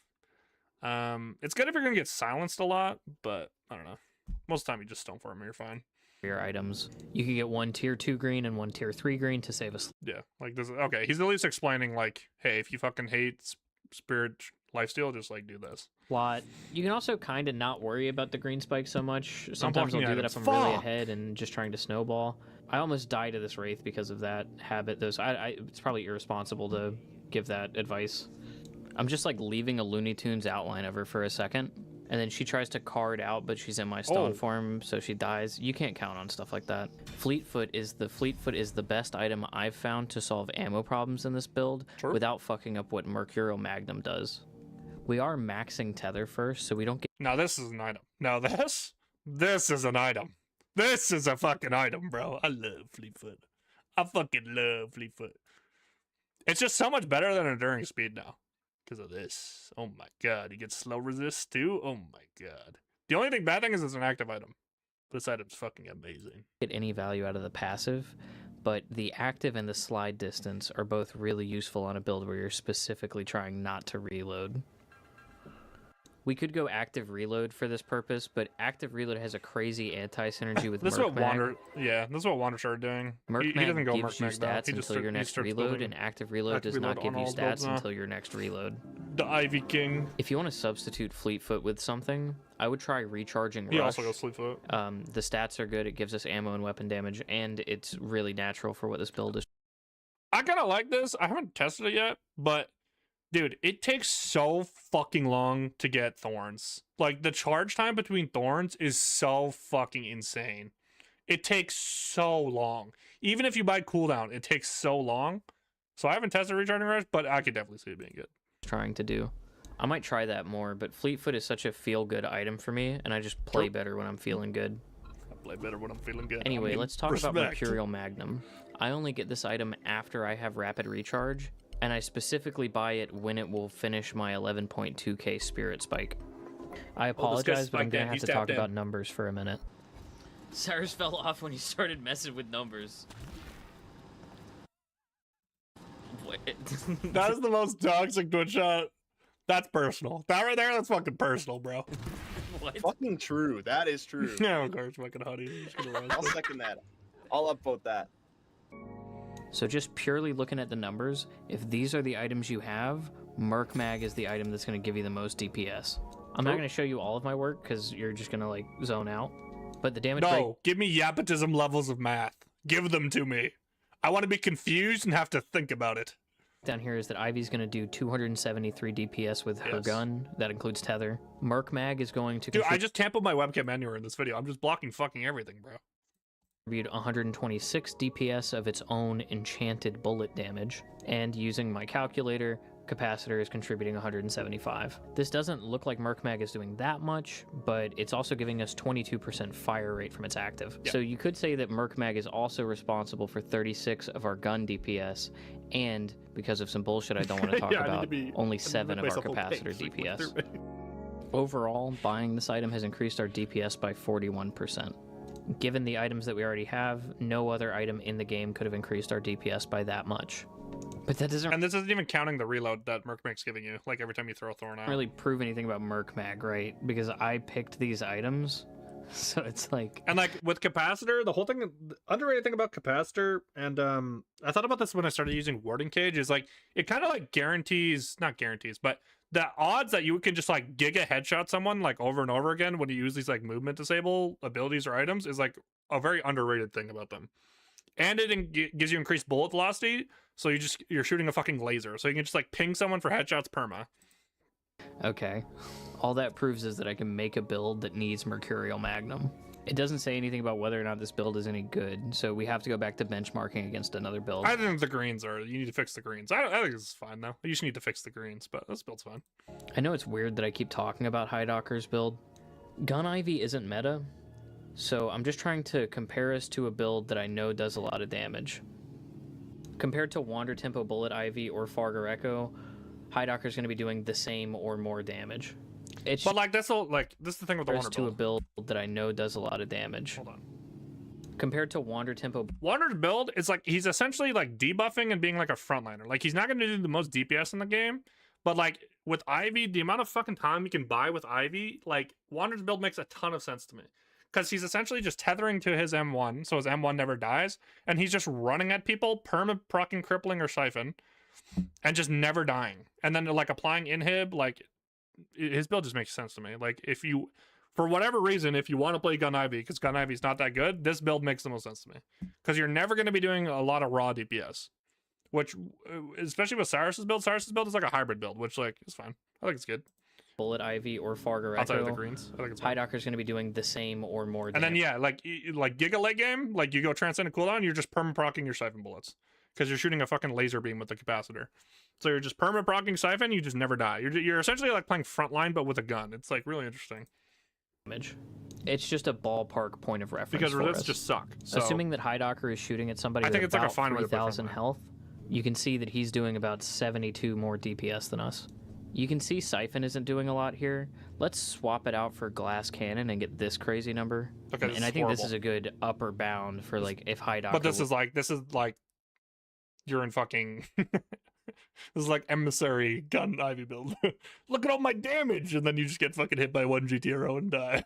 Speaker 4: It's good if you're gonna get silenced a lot, but I don't know. Most of the time you just stone for them and you're fine.
Speaker 8: Your items, you can get 1 tier 2 green and 1 tier 3 green to save us.
Speaker 4: Yeah, like this. Okay, he's at least explaining like, hey, if you fucking hate Spirit Lifesteal, just like do this.
Speaker 8: Lot. You can also kind of not worry about the green spike so much. Sometimes I'll do that if I'm really ahead and just trying to snowball. I almost died to this Wraith because of that habit. It's probably irresponsible to give that advice. I'm just like leaving a Looney Tunes outline of her for a second. And then she tries to card out, but she's in my stone form, so she dies. You can't count on stuff like that. Fleetfoot is the best item I've found to solve ammo problems in this build without fucking up what Mercurial Magnum does. We are maxing tether first, so we don't get.
Speaker 4: Now this is an item. Now this is an item. This is a fucking item, bro. I love Fleetfoot. I fucking love Fleetfoot. It's just so much better than Enduring Speed now. Because of this. Oh my god. You get slow resist too? Oh my god. The only bad thing is it's an active item. This item's fucking amazing.
Speaker 8: Get any value out of the passive, but the active and the slide distance are both really useful on a build where you're specifically trying not to reload. We could go active reload for this purpose, but active reload has a crazy anti-synergy with Merc Mag.
Speaker 4: This is what Wander started doing.
Speaker 8: Merc Mag doesn't go gives you stats until your next reload, and active reload does not give you stats until your next reload.
Speaker 4: The Ivy King.
Speaker 8: If you want to substitute Fleetfoot with something, I would try recharging Rush.
Speaker 4: He also goes Fleetfoot.
Speaker 8: The stats are good. It gives us ammo and weapon damage, and it's really natural for what this build is.
Speaker 1: I kind of like this. I haven't tested it yet, but dude, it takes so fucking long to get thorns. Like, the charge time between thorns is so fucking insane. It takes so long. Even if you buy cooldown, it takes so long. So I haven't tested Recharging Rush, but I could definitely see it being good.
Speaker 8: Trying to do. I might try that more, but Fleetfoot is such a feel-good item for me, and I just play better when I'm feeling good.
Speaker 1: I play better when I'm feeling good.
Speaker 8: Anyway, let's talk about Mercurial Magnum. I only get this item after I have Rapid Recharge, and I specifically buy it when it will finish my 11.2k Spirit Spike. I apologize, but I'm going to have to talk about numbers for a minute. Cyrus fell off when he started messing with numbers.
Speaker 1: That is the most toxic Twitch shot. That's personal. That right there, that's fucking personal, bro.
Speaker 10: What? Fucking true. That is true.
Speaker 1: Yeah, of course, fucking honey.
Speaker 10: I'll second that. I'll upvote that.
Speaker 8: So just purely looking at the numbers, if these are the items you have, Merc Mag is the item that's going to give you the most DPS. I'm not going to show you all of my work because you're just going to like zone out. But the damage break...
Speaker 1: give me Yapatism levels of math. Give them to me. I want to be confused and have to think about it.
Speaker 8: Down here is that Ivy's going to do 273 DPS with her gun. That includes tether. Merc Mag is going to...
Speaker 1: Dude, I just tampered my webcam anywhere in this video. I'm just blocking fucking everything, bro.
Speaker 8: 126 DPS of its own enchanted bullet damage, and using my calculator, Capacitor is contributing 175. This doesn't look like Merc Mag is doing that much, but it's also giving us 22% fire rate from its active. So you could say that Merc Mag is also responsible for 36 of our gun DPS, and because of some bullshit I don't want to talk about, only 7 of our Capacitor DPS. Overall, buying this item has increased our DPS by 41%. Given the items that we already have, no other item in the game could have increased our DPS by that much. But that doesn't...
Speaker 1: And this isn't even counting the reload that Merc Mag's giving you, like every time you throw a Thorn out.
Speaker 8: Really prove anything about Merc Mag, right? Because I picked these items, so it's like...
Speaker 1: And like, with Capacitor, the whole thing, the underrated thing about Capacitor, and I thought about this when I started using Warding Cage, is like, it kind of like guarantees, not guarantees, but the odds that you can just like giga headshot someone like over and over again when you use these like movement disable abilities or items is like a very underrated thing about them. And it gives you increased bullet velocity, so you're shooting a fucking laser, so you can just like ping someone for headshots perma.
Speaker 8: Okay. All that proves is that I can make a build that needs Mercurial Magnum. It doesn't say anything about whether or not this build is any good, so we have to go back to benchmarking against another build.
Speaker 1: I think the greens are... You need to fix the greens. I think this is fine, though. You just need to fix the greens, but this build's fine.
Speaker 8: I know it's weird that I keep talking about Hidocker's build. Gun Ivy isn't meta, so I'm just trying to compare us to a build that I know does a lot of damage. Compared to Wander Tempo Bullet Ivy or Fargar Echo, Hidocker's going to be doing the same or more damage.
Speaker 1: But like this is the thing with the Wander
Speaker 8: to a build that I know does a lot of damage.
Speaker 1: Hold on.
Speaker 8: Compared to Wander Tempo,
Speaker 1: Wander's build is like he's essentially like debuffing and being like a frontliner. Like he's not going to do the most DPS in the game, but like with Ivy, the amount of fucking time you can buy with Ivy, like Wander's build makes a ton of sense to me. Because he's essentially just tethering to his M1, so his M1 never dies, and he's just running at people, perma-procking, crippling, or siphon, and just never dying. And then like applying inhib, like his build just makes sense to me. Like if you, for whatever reason, if you want to play Gun Ivy, because Gun Ivy's not that good, this build makes the most sense to me. Because you're never going to be doing a lot of raw DPS, which, especially with Cyrus's build is like a hybrid build, which like is fine. I think it's good.
Speaker 8: Bullet Ivy or Fargar Echo.
Speaker 1: Outside of the greens, I think it's fine.
Speaker 8: Hidocker's going to be doing the same or more damage.
Speaker 1: And then yeah, like Giga late game, like you go Transcendent cooldown, you're just perma-procking your siphon bullets. Because you're shooting a fucking laser beam with the capacitor. So you're just perma-procking siphon, you just never die. You're essentially like playing frontline, but with a gun. It's like really interesting.
Speaker 8: It's just a ballpark point of reference.
Speaker 1: Because resets just suck. So
Speaker 8: assuming that Hidocker is shooting at somebody
Speaker 1: I think
Speaker 8: with
Speaker 1: it's like a
Speaker 8: about
Speaker 1: fine
Speaker 8: 3,000 health, you can see that he's doing about 72 more DPS than us. You can see Siphon isn't doing a lot here. Let's swap it out for Glass Cannon and get this crazy number.
Speaker 1: Okay,
Speaker 8: and I think this is a good upper bound for like if Hidocker.
Speaker 1: But this is like you're in fucking this is like emissary Gun Ivy build. Look at all my damage, and then you just get fucking hit by one GTRO and die.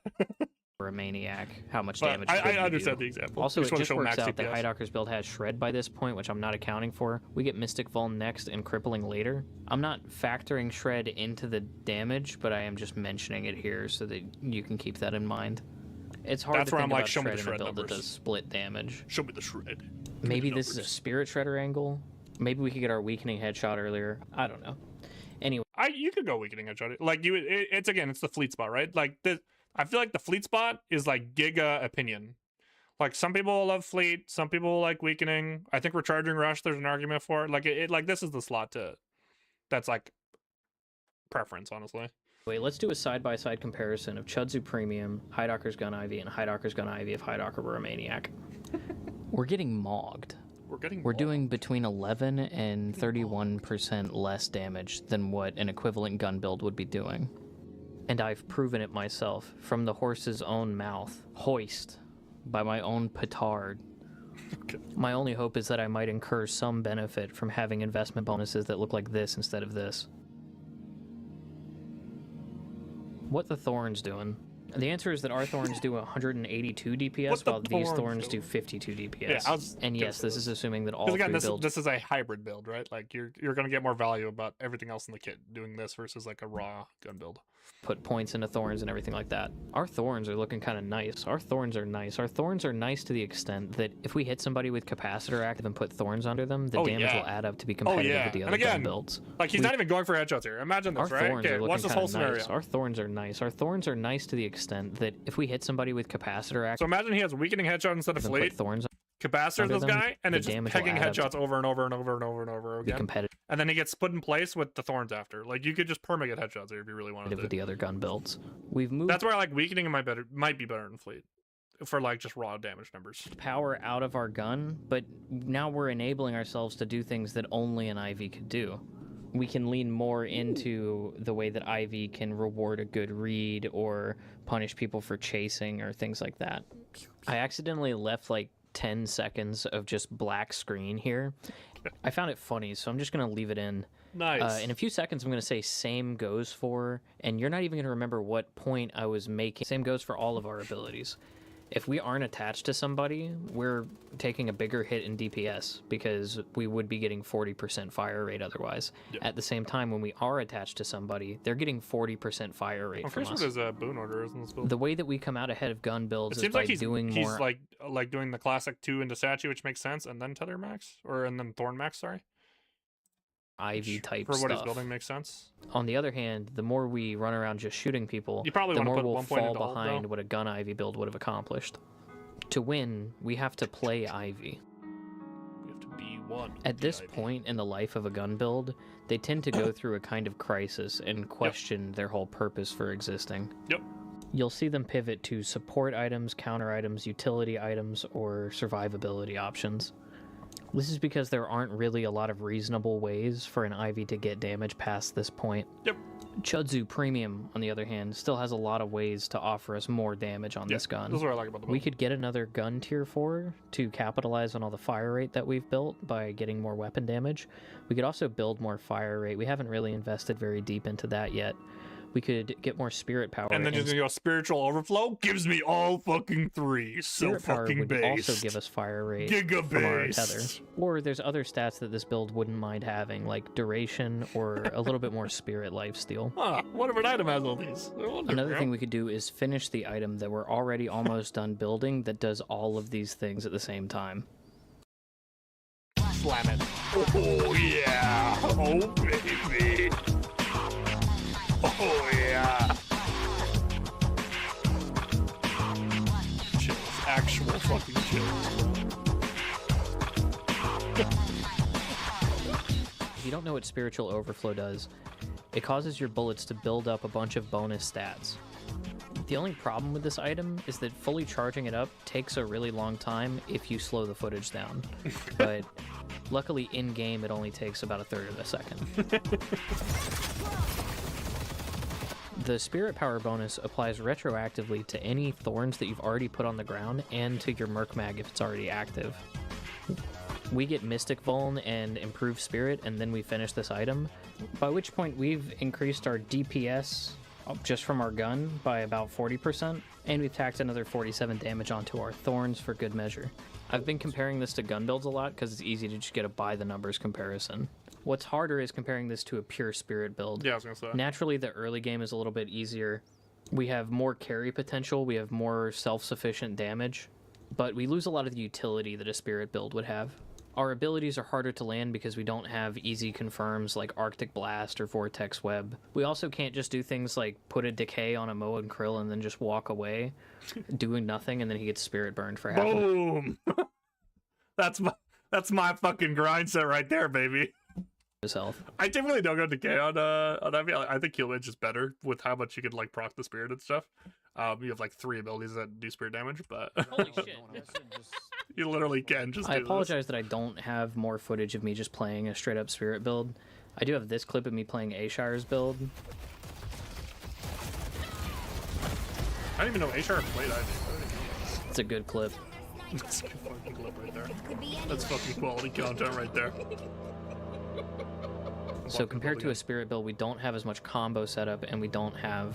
Speaker 8: For a maniac, how much
Speaker 1: but
Speaker 8: damage
Speaker 1: I understand the example.
Speaker 8: Also, it just works out that Hidocker's build has Shred by this point, which I'm not accounting for. We get Mystic Vuln next and Crippling later. I'm not factoring Shred into the damage, but I am just mentioning it here so that you can keep that in mind. It's hard to think about Shred in a build that does split damage.
Speaker 1: Show me the Shred.
Speaker 8: Maybe this is a Spirit Shredder angle. Maybe we could get our weakening headshot earlier. I don't know. Anyway,
Speaker 4: you could go weakening headshot. Like it's the fleet spot, right? Like I feel like the fleet spot is like giga opinion. Like some people love fleet, some people like weakening. I think recharging rush, there's an argument for it. Like like this is the slot that's like preference, honestly.
Speaker 8: Wait, let's do a side-by-side comparison of Chudzu Premium, Hidocker's Gun Ivy, and Hidocker's Gun Ivy if Hidocker were a maniac. We're getting mogged. We're doing between 11 and 31% less damage than what an equivalent gun build would be doing. And I've proven it myself from the horse's own mouth. Hoist by my own petard. Okay. My only hope is that I might incur some benefit from having investment bonuses that look like this instead of this. What the Thorns doing? The answer is that our Thorns do 182 DPS while these Thorns do 52 DPS.
Speaker 4: Yeah,
Speaker 8: and yes, this is assuming that all
Speaker 4: again,
Speaker 8: three builds...
Speaker 4: this is a hybrid build, right? Like you're going to get more value about everything else in the kit doing this versus like a raw gun build.
Speaker 8: Put points into Thorns and everything like that. Our Thorns are looking kind of nice. Our Thorns are nice. Our Thorns are nice to the extent that if we hit somebody with Capacitor active and put Thorns under them, the damage will add up to be competitive with the other gun builds.
Speaker 4: Like he's not even going for headshots here. Imagine this, right? Okay, what's this whole scenario?
Speaker 8: Nice. Our Thorns are nice. Our Thorns are nice to the extent that if we hit somebody with Capacitor active...
Speaker 4: So imagine he has weakening headshot instead of fleet.
Speaker 8: Thorns
Speaker 4: Capacitor this guy, and it's just pegging headshots over and over and over and over and over again. And then he gets put in place with the Thorns after. Like you could just perma get headshots here if you really wanted to.
Speaker 8: With the other gun builds, we've moved.
Speaker 4: That's where like weakening might be better than fleet for like just raw damage numbers.
Speaker 8: Power out of our gun, but now we're enabling ourselves to do things that only an IV could do. We can lean more into the way that IV can reward a good read or punish people for chasing or things like that. I accidentally left like 10 seconds of just black screen here. I found it funny, so I'm just going to leave it in.
Speaker 4: Nice.
Speaker 8: In a few seconds, I'm going to say same goes for, and you're not even going to remember what point I was making. Same goes for all of our abilities. If we aren't attached to somebody, we're taking a bigger hit in DPS because we would be getting 40% fire rate otherwise. Yep. At the same time, when we are attached to somebody, they're getting 40% fire rate from us.
Speaker 4: There's a boon order, isn't this build?
Speaker 8: The way that we come out ahead of gun builds is by doing more...
Speaker 4: He's like doing the classic 2 into statue, which makes sense, and then Tether Max? And then Thorn Max, sorry?
Speaker 8: IV type
Speaker 4: for what
Speaker 8: stuff.
Speaker 4: He's building makes sense.
Speaker 8: On the other hand, the more we run around just shooting people,
Speaker 4: you probably
Speaker 8: the more
Speaker 4: put
Speaker 8: we'll fall behind what a gun IV build would have accomplished. To win, we have to play IV.
Speaker 4: We have to be one.
Speaker 8: At this point in the life of a gun build, they tend to go through a kind of crisis and question their whole purpose for existing.
Speaker 4: Yep.
Speaker 8: You'll see them pivot to support items, counter items, utility items, or survivability options. This is because there aren't really a lot of reasonable ways for an IV to get damage past this point.
Speaker 4: Yep.
Speaker 8: Chudzu Premium, on the other hand, still has a lot of ways to offer us more damage on this gun.
Speaker 4: This is what I like about the build.
Speaker 8: We could get another gun tier 4 to capitalize on all the fire rate that we've built by getting more weapon damage. We could also build more fire rate. We haven't really invested very deep into that yet. We could get more spirit power.
Speaker 4: And then just go spiritual overflow gives me all fucking 3. So fucking base.
Speaker 8: Would also give us fire rate
Speaker 4: Giga
Speaker 8: from our
Speaker 4: base.
Speaker 8: tether. Or there's other stats that this build wouldn't mind having, like duration or a little bit more spirit lifesteal.
Speaker 4: Huh, what if an item has all these?
Speaker 8: Another thing we could do is finish the item that we're already almost done building that does all of these things at the same time.
Speaker 4: Slam it. Oh yeah. Oh baby. Oh yeah. Chills. Actual fucking chills.
Speaker 8: If you don't know what spiritual overflow does, it causes your bullets to build up a bunch of bonus stats. The only problem with this item is that fully charging it up takes a really long time if you slow the footage down. But luckily in-game it only takes about 1/3 of a second. The Spirit Power bonus applies retroactively to any thorns that you've already put on the ground and to your Merc Mag if it's already active. We get Mystic Vuln and Improved Spirit, and then we finish this item, by which point we've increased our DPS just from our gun by about 40%, and we've tacked another 47 damage onto our thorns for good measure. I've been comparing this to gun builds a lot because it's easy to just get a by-the-numbers comparison. What's harder is comparing this to a pure spirit build.
Speaker 4: Yeah, I was gonna say.
Speaker 8: Naturally, the early game is a little bit easier. We have more carry potential, we have more self-sufficient damage, but we lose a lot of the utility that a spirit build would have. Our abilities are harder to land because we don't have easy confirms like Arctic Blast or Vortex Web. We also can't just do things like put a decay on a Moa and Krill and then just walk away doing nothing, and then he gets spirit burned for half.
Speaker 4: Boom! That's my fucking grind set right there, baby.
Speaker 8: His health.
Speaker 4: I typically don't go decay on Ivy. I think Heal Mage is better with how much you can like proc the spirit and stuff. You have like 3 abilities that do spirit damage, but
Speaker 8: Holy shit.
Speaker 4: you literally can just.
Speaker 8: I apologize that I don't have more footage of me just playing a straight up spirit build. I do have this clip of me playing Ashire's build.
Speaker 4: I didn't even know Ashire played Ivy.
Speaker 8: It's a good clip.
Speaker 4: That's a good fucking clip right there. That's fucking quality content right there.
Speaker 8: So compared to a spirit build, we don't have as much combo setup, and we don't have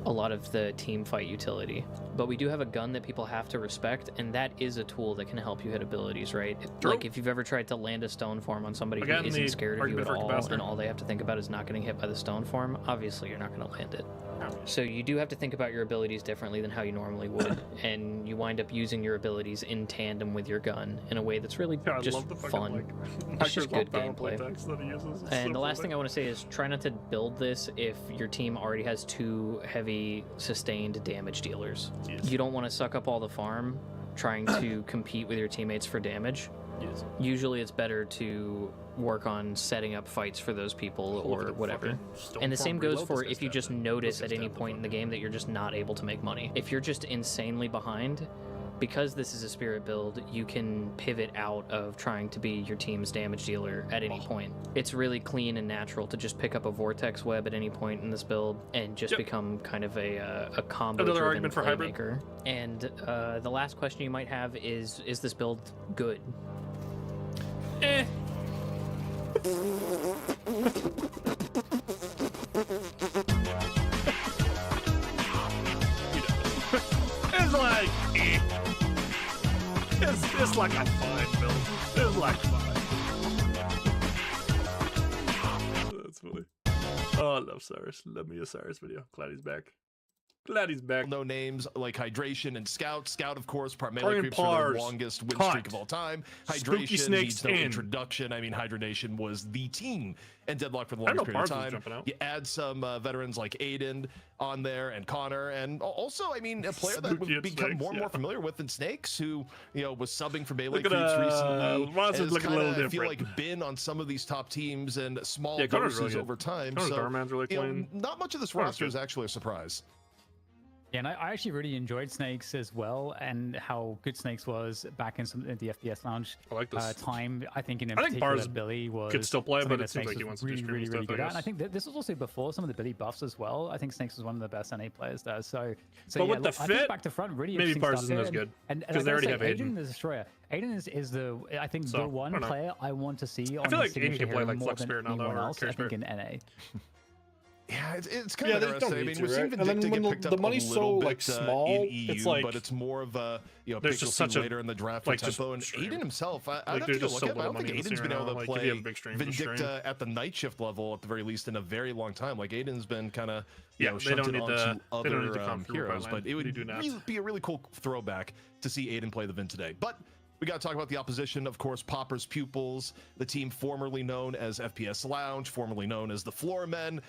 Speaker 8: a lot of the team fight utility. But we do have a gun that people have to respect, and that is a tool that can help you hit abilities, right?
Speaker 4: True.
Speaker 8: Like if you've ever tried to land a stone form on somebody
Speaker 4: Again,
Speaker 8: who isn't scared of you at all,
Speaker 4: capacitor.
Speaker 8: and all they have to think about is not getting hit by the stone form, obviously you're not going to land it. So you do have to think about your abilities differently than how you normally would, and you wind up using your abilities in tandem with your gun in a way that's really just fun. It's just good gameplay. And the last thing I want to say is try not to build this if your team already has 2 heavy sustained damage dealers.
Speaker 4: Yes.
Speaker 8: You don't want to suck up all the farm trying to compete with your teammates for damage.
Speaker 4: Yes.
Speaker 8: Usually it's better to work on setting up fights for those people or whatever. And the same goes for if you just notice at any point in the game that you're just not able to make money. If you're just insanely behind, because this is a spirit build, you can pivot out of trying to be your team's damage dealer at any point. It's really clean and natural to just pick up a Vortex Web at any point in this build and just become kind of a combo-driven playmaker. And the last question you might have is this build good?
Speaker 4: Eh. It's like it's like a fine build. It's like fine. That's funny. Oh, I love Cyrus. Love me a Cyrus video. Glad he's back. Glad he's back.
Speaker 11: No names like Hydration and Scout. Scout, of course, primarily creeps for the longest win streak of all time. Hydration needs no introduction. I mean, Hydration was the team and Deadlock for the longest period of time. You add some veterans like Aiden on there and Connor, and also, I mean, a player that we've become more and more familiar with than Snakes, who was subbing for Baylor Creeps recently.
Speaker 4: Monsters look a little different.
Speaker 11: I feel like been on some of these top teams and small
Speaker 4: doses
Speaker 11: really over time.
Speaker 4: Connor's
Speaker 11: so
Speaker 4: Darman's really clean.
Speaker 11: Not much of this roster is actually a surprise.
Speaker 12: Yeah, and I actually really enjoyed Snakes as well, and how good Snakes was back in the FPS Lounge time. I think in particular Billy could
Speaker 4: still play, but it seems like he wants to do
Speaker 12: really good at. And I think that this was also before some of the Billy buffs as well. I think Snakes was one of the best NA players there. So
Speaker 4: but
Speaker 12: yeah,
Speaker 4: with the
Speaker 12: I
Speaker 4: fit,
Speaker 12: think back to front, really
Speaker 4: maybe
Speaker 12: interesting
Speaker 4: Pars
Speaker 12: stuff
Speaker 4: isn't as good
Speaker 12: because
Speaker 4: they already have Aiden.
Speaker 12: The Destroyer. Aiden is the I think the one player I want to see on
Speaker 4: I feel like
Speaker 12: Aiden
Speaker 4: can play like
Speaker 12: more
Speaker 4: Flex
Speaker 12: than
Speaker 4: Spirit now,
Speaker 12: anyone
Speaker 4: though,
Speaker 12: else. I think in NA.
Speaker 11: Yeah, it's kind of interesting. I mean, we've seen Vindicta get picked up
Speaker 4: the money's
Speaker 11: a little
Speaker 4: so
Speaker 11: bit
Speaker 4: small,
Speaker 11: in EU,
Speaker 4: it's like,
Speaker 11: but it's more of a
Speaker 4: there's just such a
Speaker 11: later in the draft
Speaker 4: like
Speaker 11: tempo. And Aiden himself, I'd have
Speaker 4: there's
Speaker 11: to go
Speaker 4: just
Speaker 11: look
Speaker 4: so
Speaker 11: at. I don't
Speaker 4: little
Speaker 11: think
Speaker 4: money in the
Speaker 11: Aiden's
Speaker 4: scene
Speaker 11: been
Speaker 4: right
Speaker 11: able
Speaker 4: now.
Speaker 11: to
Speaker 4: Like, if you
Speaker 11: play
Speaker 4: have big streams, just
Speaker 11: Vindicta at the night shift level at the very least in a very long time. Like Aiden's been kind of
Speaker 4: they don't
Speaker 11: shunted
Speaker 4: need
Speaker 11: onto
Speaker 4: the
Speaker 11: other heroes, but it would be a really cool throwback to see Aiden play the Vin today. But we got to talk about the opposition, of course, Popper's Pupils, the team formerly known as FPS Lounge, formerly known as the Floormen.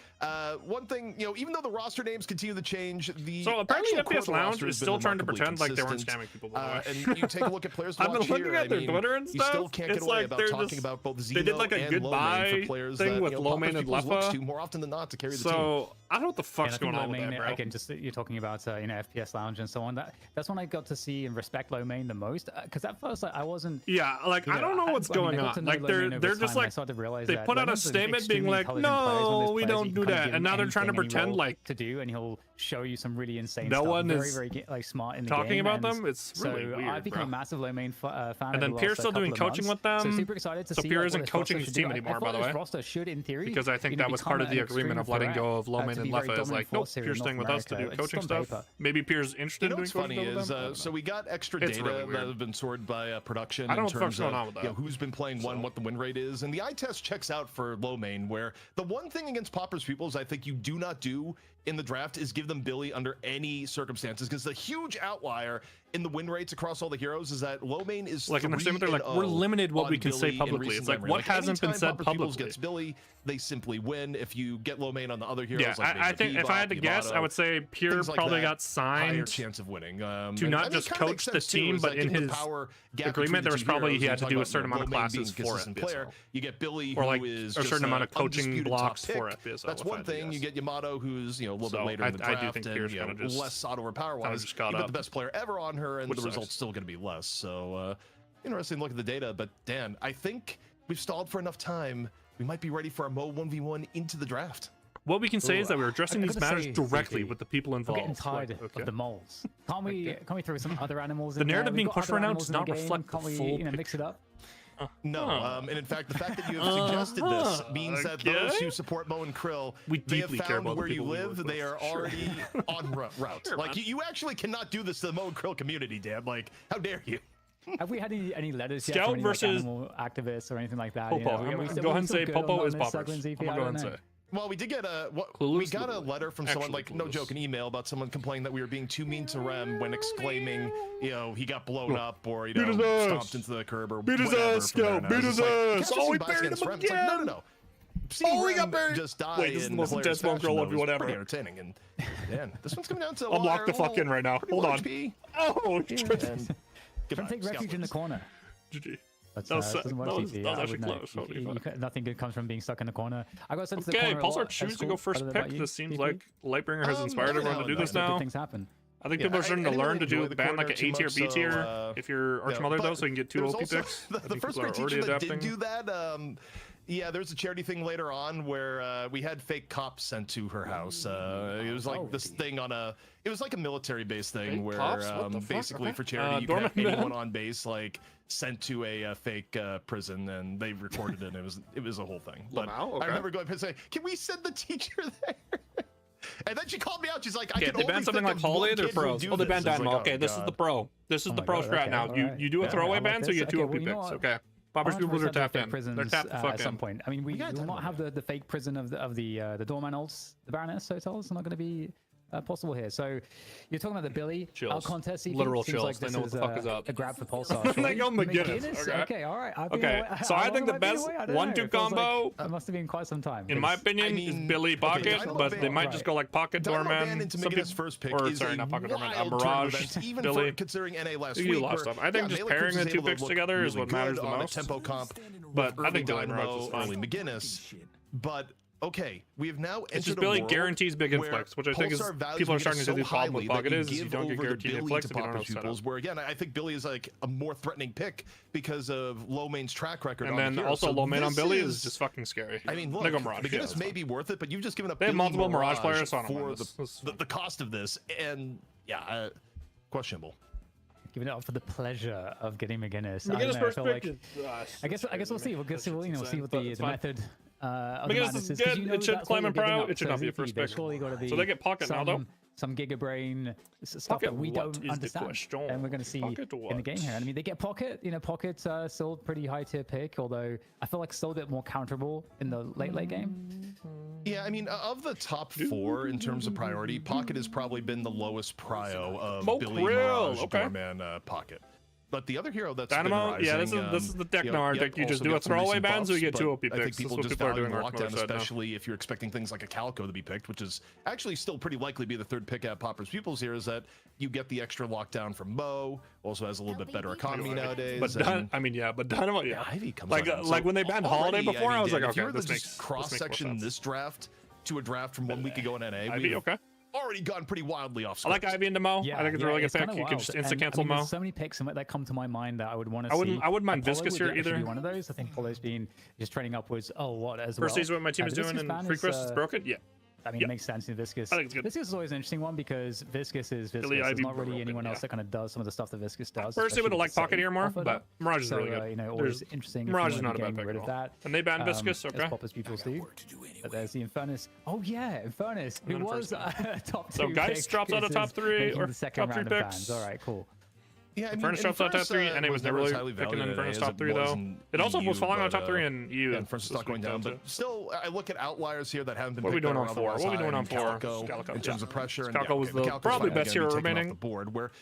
Speaker 11: One thing, even though the roster names continue to change,
Speaker 4: so apparently FPS Lounge is still trying to pretend like they weren't scamming people.
Speaker 11: And you take a look at players.
Speaker 4: I've been looking at their Twitter and stuff.
Speaker 11: You still can't get away about talking about both Zeno
Speaker 4: they did like a
Speaker 11: and
Speaker 4: goodbye
Speaker 11: for players
Speaker 4: thing
Speaker 11: that,
Speaker 4: with Lowman and Leffa
Speaker 11: to more often than not to carry the team.
Speaker 4: So I don't know what the fuck's going on with that, bro.
Speaker 12: Again, just you're talking about FPS Lounge and so on. That's when I got to see and respect Lowmain the most, because at first I wasn't.
Speaker 4: Yeah, like I don't know what's going on. Like they're just like they put out a statement being like, no, we don't do that, and now they're trying to pretend like
Speaker 12: to do, and he'll show you some really insane
Speaker 4: no
Speaker 12: stuff.
Speaker 4: one is
Speaker 12: very like smart in the
Speaker 4: talking
Speaker 12: game.
Speaker 4: about them. It's really weird.
Speaker 12: I became a massive Lowmain fan.
Speaker 4: And then Pierre's still doing coaching with them.
Speaker 12: So super excited to see.
Speaker 4: So Pierre isn't coaching his team anymore, by the way.
Speaker 12: Roster should, in theory,
Speaker 4: because I think that was part of the agreement of letting go of Lowman and Leffa. Is like, nope, Pierre's staying with us to do coaching stuff. Maybe Pierre's interested in doing coaching.
Speaker 11: What's funny is, so we got extra data that have been sorted by production in terms of who's been playing what the win rate is, and the eye test checks out for Lowmain, where the one thing against Popper's Pupils I think you do not do in the draft is give them Billy under any circumstances, because the huge outlier in the win rates across all the heroes is that low main is
Speaker 4: like, understand what they're like. We're limited what we can say publicly. It's like what hasn't been said publicly.
Speaker 11: Gets Billy, they simply win. If you get low main on the other heroes,
Speaker 4: yeah,
Speaker 11: like
Speaker 4: I think if I had to guess, I would say Pure probably got signed
Speaker 11: higher chance of winning
Speaker 4: to not just coach the team, but in his agreement there was probably he had to do a certain amount of classes for FPSL.
Speaker 11: You get Billy,
Speaker 4: or like
Speaker 11: who is
Speaker 4: a certain amount of coaching blocks for FPSL.
Speaker 11: That's one thing. You get Yamato, who's a little bit later in the draft,
Speaker 4: I do think Pierce kind of just
Speaker 11: less sought over power wise. You put the best player ever on her, and the result's still going to be less. So interesting look at the data. But Dan, I think we've stalled for enough time. We might be ready for a Mo 1v1 into the draft.
Speaker 4: What we can say is that we're addressing these matters directly with the people involved.
Speaker 12: I'm getting tired of the moles. Can't we throw some other animals?
Speaker 4: The narrative being pushed right now does not reflect the full.
Speaker 12: Mix it up.
Speaker 11: No, and in fact, the fact that you have suggested this means that those who support Mo and Krill, they have found where you live. They are already on route. Like you actually cannot do this to the Mo and Krill community, Dan. Like, how dare you?
Speaker 12: Have we had any letters
Speaker 4: yet
Speaker 12: from
Speaker 4: any
Speaker 12: versus animal activists or anything like that?
Speaker 4: Popo. I'm going to go ahead and say Popo is poppers. I'm going to go ahead and say.
Speaker 11: Well, we did get a letter from someone, like, no joke, an email about someone complaining that we were being too mean to Rem when exclaiming, he got blown up or stomped into the curb or
Speaker 4: beat his ass, Scout, beat his ass. Oh, we buried him again.
Speaker 11: It's like, no.
Speaker 4: Oh, we got buried.
Speaker 11: Just die.
Speaker 4: Wait, this is the most intense one girl of whatever.
Speaker 11: Pretty entertaining, and man, this one's coming down to.
Speaker 4: I'm locked the fuck in right now. Hold on. Oh,
Speaker 12: don't take refuge in the corner.
Speaker 4: GG.
Speaker 12: That was actually close. Nothing good comes from being stuck in the corner. I got sent to the corner.
Speaker 4: Pulsar choose to go first pick. This seems like Lightbringer has inspired everyone to do this now.
Speaker 12: Things happen.
Speaker 4: I think people are starting to learn to do ban like an A tier, B tier if you're Archmother though, so you can get 2 OP picks.
Speaker 11: The first grade teacher that did do that. Yeah, there's a charity thing later on where we had fake cops sent to her house. It was like this thing it was like a military-based thing where basically for charity you can have anyone on base like sent to a fake prison, and they recorded it. And it was a whole thing. But I remember going and saying, "Can we send the teacher there?" And then she called me out. She's like, "I can
Speaker 4: they banned something like Holiday or pros." Oh, they banned Dynamo. Okay, this is the pro. This is the pro strat now. You do a throwaway ban, so you get 2 OP picks. Okay. Poppers people are tapped in. They're tapped the fuck
Speaker 12: at some point. I mean, we will not have the fake prison of the doorman ults, the Baroness hotels. Are not going to be possible here. So you're talking about the Billy contest.
Speaker 4: Literal chills. Like they know what the fuck is up.
Speaker 12: A grab for Pulsar.
Speaker 4: They go McGinnis.
Speaker 12: Okay, all right.
Speaker 4: Okay, so I think the best 1-2 combo.
Speaker 12: It must have been quite some time.
Speaker 4: In my opinion, is Billy Pocket, but they might just go like Pocket Doorman.
Speaker 11: Some people first pick
Speaker 4: or sorry, not Pocket Doorman. A Mirage. Billy.
Speaker 11: Considering NA last
Speaker 4: week. I think just pairing the 2 picks together is what matters the most.
Speaker 11: Tempo comp,
Speaker 4: but I think Billy Mirage is fine.
Speaker 11: McGinnis, but. Okay, we have now entered
Speaker 4: it's just Billy guarantees big influx, which I think is people are starting to do the problem with Pocket is you don't get guaranteed influx if you don't have setup.
Speaker 11: Where again, I think Billy is like a more threatening pick because of low main's track record.
Speaker 4: And then also low main on Billy is just fucking scary.
Speaker 11: I mean, look, McGinnis may be worth it, but you've just given up.
Speaker 4: They have multiple Mirage players
Speaker 11: for the cost of this, and yeah, questionable.
Speaker 12: Giving it up for the pleasure of getting McGinnis.
Speaker 4: First pick.
Speaker 12: I guess we'll see. We'll see what the method.
Speaker 4: McGinnis is good. It should climb and pro. It should not be a first pick. So they get Pocket now though.
Speaker 12: Some Gigabrain stuff that we don't understand, and we're going to see in the game here. I mean, they get Pocket. Pocket's still pretty high tier pick, although I feel like still a bit more counterable in the late game.
Speaker 11: Yeah, I mean, of the top 4 in terms of priority, Pocket has probably been the lowest prio of Billy, Mirage, Doorman, Pocket. But the other hero that's
Speaker 4: Dynamo,
Speaker 11: been rising,
Speaker 4: this is the Techno deck. You just do a throwaway ban, so you get 2 OP picks.
Speaker 11: I think people just value lockdown, especially if you're expecting things like a Calico to be picked, which is actually still pretty likely to be the 3rd pick at Popper's Pupils here, is that you get the extra lockdown from Mo, also has a little bit better economy nowadays.
Speaker 4: But Dynamo,
Speaker 11: Ivy comes
Speaker 4: like when they banned Holiday before, I was like, okay, this makes
Speaker 11: cross-section this draft to a draft from 1 week ago in NA.
Speaker 4: Ivy, okay.
Speaker 11: Already gone pretty wildly off
Speaker 4: script. I like Ivy into Mo. I think it's a really good pick. You can just insta-cancel Mo.
Speaker 12: There's so many picks that come to my mind that I would want to see.
Speaker 4: I wouldn't mind Viscous here either.
Speaker 12: One of those. I think Apollo's been just trading upwards a lot as well.
Speaker 4: First season what my team is doing and Free Quest is broken? Yeah.
Speaker 12: I mean, it makes sense in Viscous.
Speaker 4: I think it's good.
Speaker 12: Viscous is always an interesting one because Viscous is Viscous. There's not really anyone else that kind of does some of the stuff that Viscous does.
Speaker 4: Personally, would have liked Pocket here more, but Mirage is really good.
Speaker 12: Always interesting.
Speaker 4: Mirage is not a bad pick at all. And they banned Viscous, okay.
Speaker 12: As Popper's Pupils do. But there's the Infernus. Oh yeah, Infernus. Who was top 2
Speaker 4: So Geist drops out of top 3 or top 3 picks.
Speaker 12: All right, cool.
Speaker 11: Yeah,
Speaker 4: Infernus drops out top 3, and it was never really picking Infernus top 3 though. It also was falling on top 3 in EU.
Speaker 11: Yeah, Infernus not going down, but still, I look at outliers here that haven't been.
Speaker 4: What are we doing on 4? What are we doing on 4?
Speaker 11: In terms of pressure,
Speaker 4: Calico was the probably best hero remaining.
Speaker 11: The board where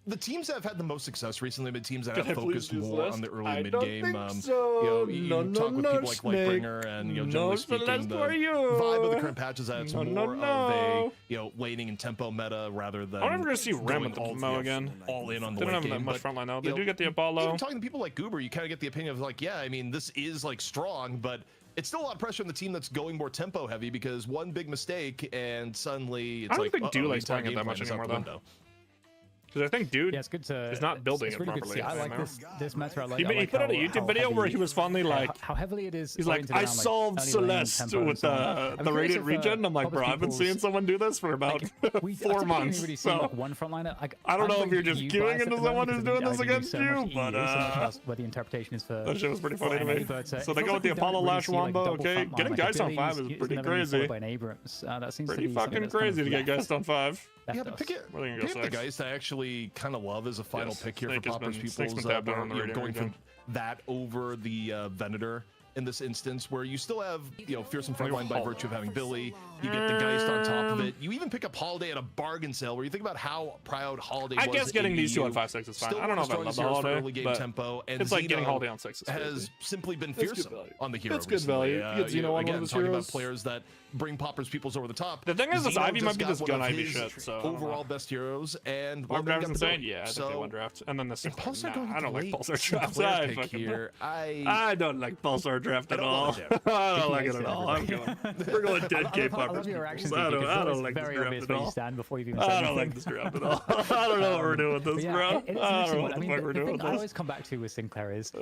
Speaker 11: the teams that have had the most success recently have been teams that have focused more on the early mid game.
Speaker 4: You talk with
Speaker 11: people like Lightbringer, and generally speaking, the vibe of the current patch is that it's more of a laning and tempo meta rather than.
Speaker 4: I'm never gonna see Rem at the Mo again.
Speaker 11: All in on the
Speaker 4: they don't
Speaker 11: late
Speaker 4: have
Speaker 11: game,
Speaker 4: that much frontline now. They do get the Apollo.
Speaker 11: Even talking to people like Goober, you kind of get the opinion of like, yeah, I mean, this is like strong, but it's still a lot of pressure on the team that's going more tempo heavy because one big mistake and suddenly it's
Speaker 4: I don't
Speaker 11: like,
Speaker 4: think Dude likes playing it that much anymore though. Because I think Dude
Speaker 12: it's good to,
Speaker 4: is not building
Speaker 12: it's
Speaker 4: it
Speaker 12: really
Speaker 4: properly.
Speaker 12: I like this meta.
Speaker 4: He put out a YouTube video where he was finally like,
Speaker 12: how heavily it is.
Speaker 4: He's like, I solved Celeste with the Radiant Regen. I'm like, bro, I've been seeing someone do this for about 4 months. So
Speaker 12: one frontliner.
Speaker 4: I don't know if you're just queuing into someone who's doing this against you, but
Speaker 12: what the interpretation is for.
Speaker 4: That shit was pretty funny to me. So they go with the Apollo Lash Wombo. Okay, getting Geist on 5 is pretty crazy. Pretty fucking crazy to get Geist on 5.
Speaker 11: Yeah, but pick the Geist I actually kind of love as a final pick here for Poppers Peoples. Going for that over the Venator in this instance, where you still have fearsome frontline by virtue of having Billy. You get the Geist on top of it. You even pick up Holiday at a bargain sale, where you think about how proud Holiday was.
Speaker 4: I guess getting these two on 5/6 is fine. I don't know if I love the Holiday, but
Speaker 11: tempo, and
Speaker 4: it's like getting Holiday on 6
Speaker 11: has simply been fearsome on the hero.
Speaker 4: It's good value. You get Xeno on one of his
Speaker 11: talking
Speaker 4: heroes.
Speaker 11: about players that bring Poppers Peoples over the top.
Speaker 4: The thing is, this Ivy might be this gun Ivy shit. So
Speaker 11: overall best heroes, and
Speaker 4: Barb Draft's insane. Yeah, I think they won draft. And then this. I don't like Pulsar drafts. I don't like Pulsar draft at all. I don't like it at all. We're going dead K Poppers. I don't like this draft at all. I don't like this draft at all. I don't know what we're doing with this, bro. I don't know what the fuck we're doing with
Speaker 12: this. I
Speaker 4: this.
Speaker 12: always come back to with Sinclair is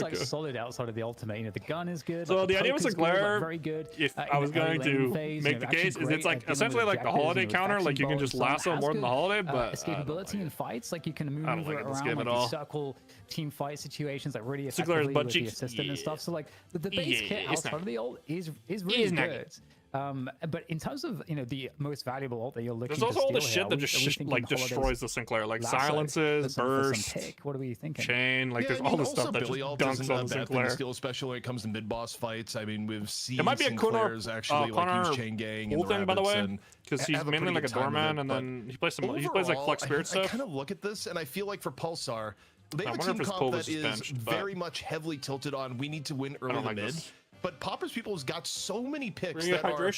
Speaker 12: like solid outside of the ultimate. The gun is good.
Speaker 4: So the idea with Sinclair,
Speaker 12: very good.
Speaker 4: If I was going to make the case, is it's like essentially like the Holiday counter. Like you can just lasso more than the Holiday, but
Speaker 12: escapability in fights, like you can move around like circle team fight situations, like really effectively with the assistant and stuff. So like the base kit outside of the ult is really good. But in terms of the most valuable ult that you're looking,
Speaker 4: there's also all the shit that just like destroys the Sinclair, like silences, burst,
Speaker 12: what are we thinking?
Speaker 4: Chain, like there's all the stuff that just dunks on the Sinclair.
Speaker 11: Steal, especially when it comes to mid boss fights. I mean, we've seen
Speaker 4: it might be a
Speaker 11: Sinclairs actually like use chain gang
Speaker 4: and
Speaker 11: thing,
Speaker 4: by the way, because he's mainly like a doorman, and then he plays like Flex Spirit stuff.
Speaker 11: I kind of look at this and I feel like for Pulsar, they have a team comp that is very much heavily tilted on we need to win early to mid. But Poppers People's got so many picks that are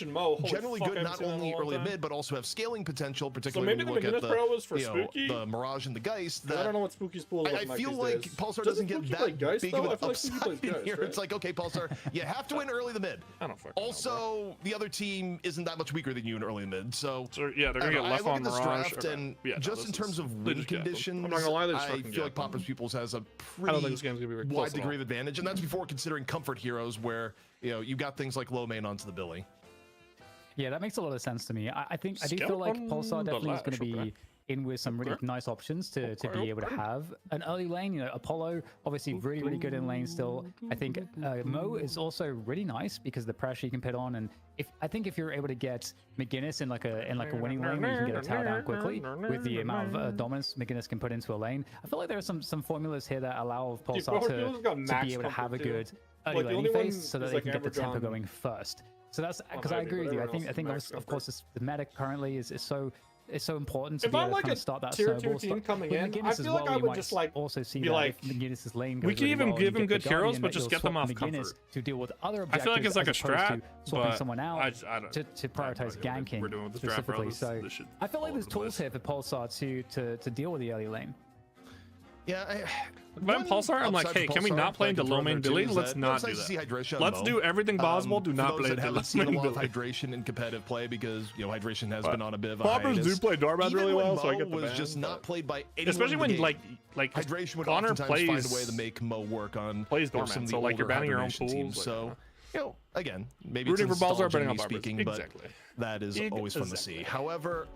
Speaker 11: generally good, not only early and mid, but also have scaling potential, particularly when you look at the Mirage and the Geist.
Speaker 4: I don't know what Spooky's pool is.
Speaker 11: I feel like Pulsar doesn't get that big of an upside in here. It's like, okay, Pulsar, you have to win early to mid. Also, the other team isn't that much weaker than you in early and mid. So
Speaker 4: yeah, they're going to get left on Mirage.
Speaker 11: And just in terms of win conditions, I feel like Poppers People's has a pretty wide degree of advantage. And that's before considering comfort heroes where you got things like low main onto the Billy.
Speaker 12: Yeah, that makes a lot of sense to me. I do feel like Pulsar definitely is going to be in with some really nice options to be able to have an early lane. Apollo obviously really good in lane still. I think Mo is also really nice because the pressure you can put on, and if you're able to get McGinnis in like a winning lane where you can get a tower down quickly with the amount of dominance McGinnis can put into a lane, I feel like there are some formulas here that allow Pulsar to be able to have a good early laning phase so that they can get the tempo going first. So that's because I agree with you. I think of course the meta currently is so important to be able to kind of start that
Speaker 4: tier 2 team coming in. I feel like I would just like
Speaker 12: also see
Speaker 4: be
Speaker 12: that
Speaker 4: like
Speaker 12: McGinnis's lane.
Speaker 4: We can even give him good heroes, but just get them off comfort
Speaker 12: to deal with other
Speaker 4: I
Speaker 12: objectives.
Speaker 4: feel like it's like a strat,
Speaker 12: swapping someone out to prioritize ganking specifically. So I feel like there's tools here for Pulsar to deal with the early lane.
Speaker 11: Yeah,
Speaker 4: but in Pulsar, I'm like, hey, can we not play into low main Billy? Let's not do that. Let's do everything possible. Do not play into low main Billy.
Speaker 11: Hydration in competitive play because hydration has been on a bit of a
Speaker 4: Poppers
Speaker 11: hiatus.
Speaker 4: do play Doorman really well, so I get the
Speaker 11: was just not played by anyone.
Speaker 4: Especially when like
Speaker 11: hydration would
Speaker 4: Connor
Speaker 11: oftentimes find a way to make Mo work on
Speaker 4: Doorman. So like you're banning your own pools.
Speaker 11: So again, maybe
Speaker 4: rooting
Speaker 11: it's
Speaker 4: for Balzar,
Speaker 11: nostalgia me speaking, but that is always fun to see. However,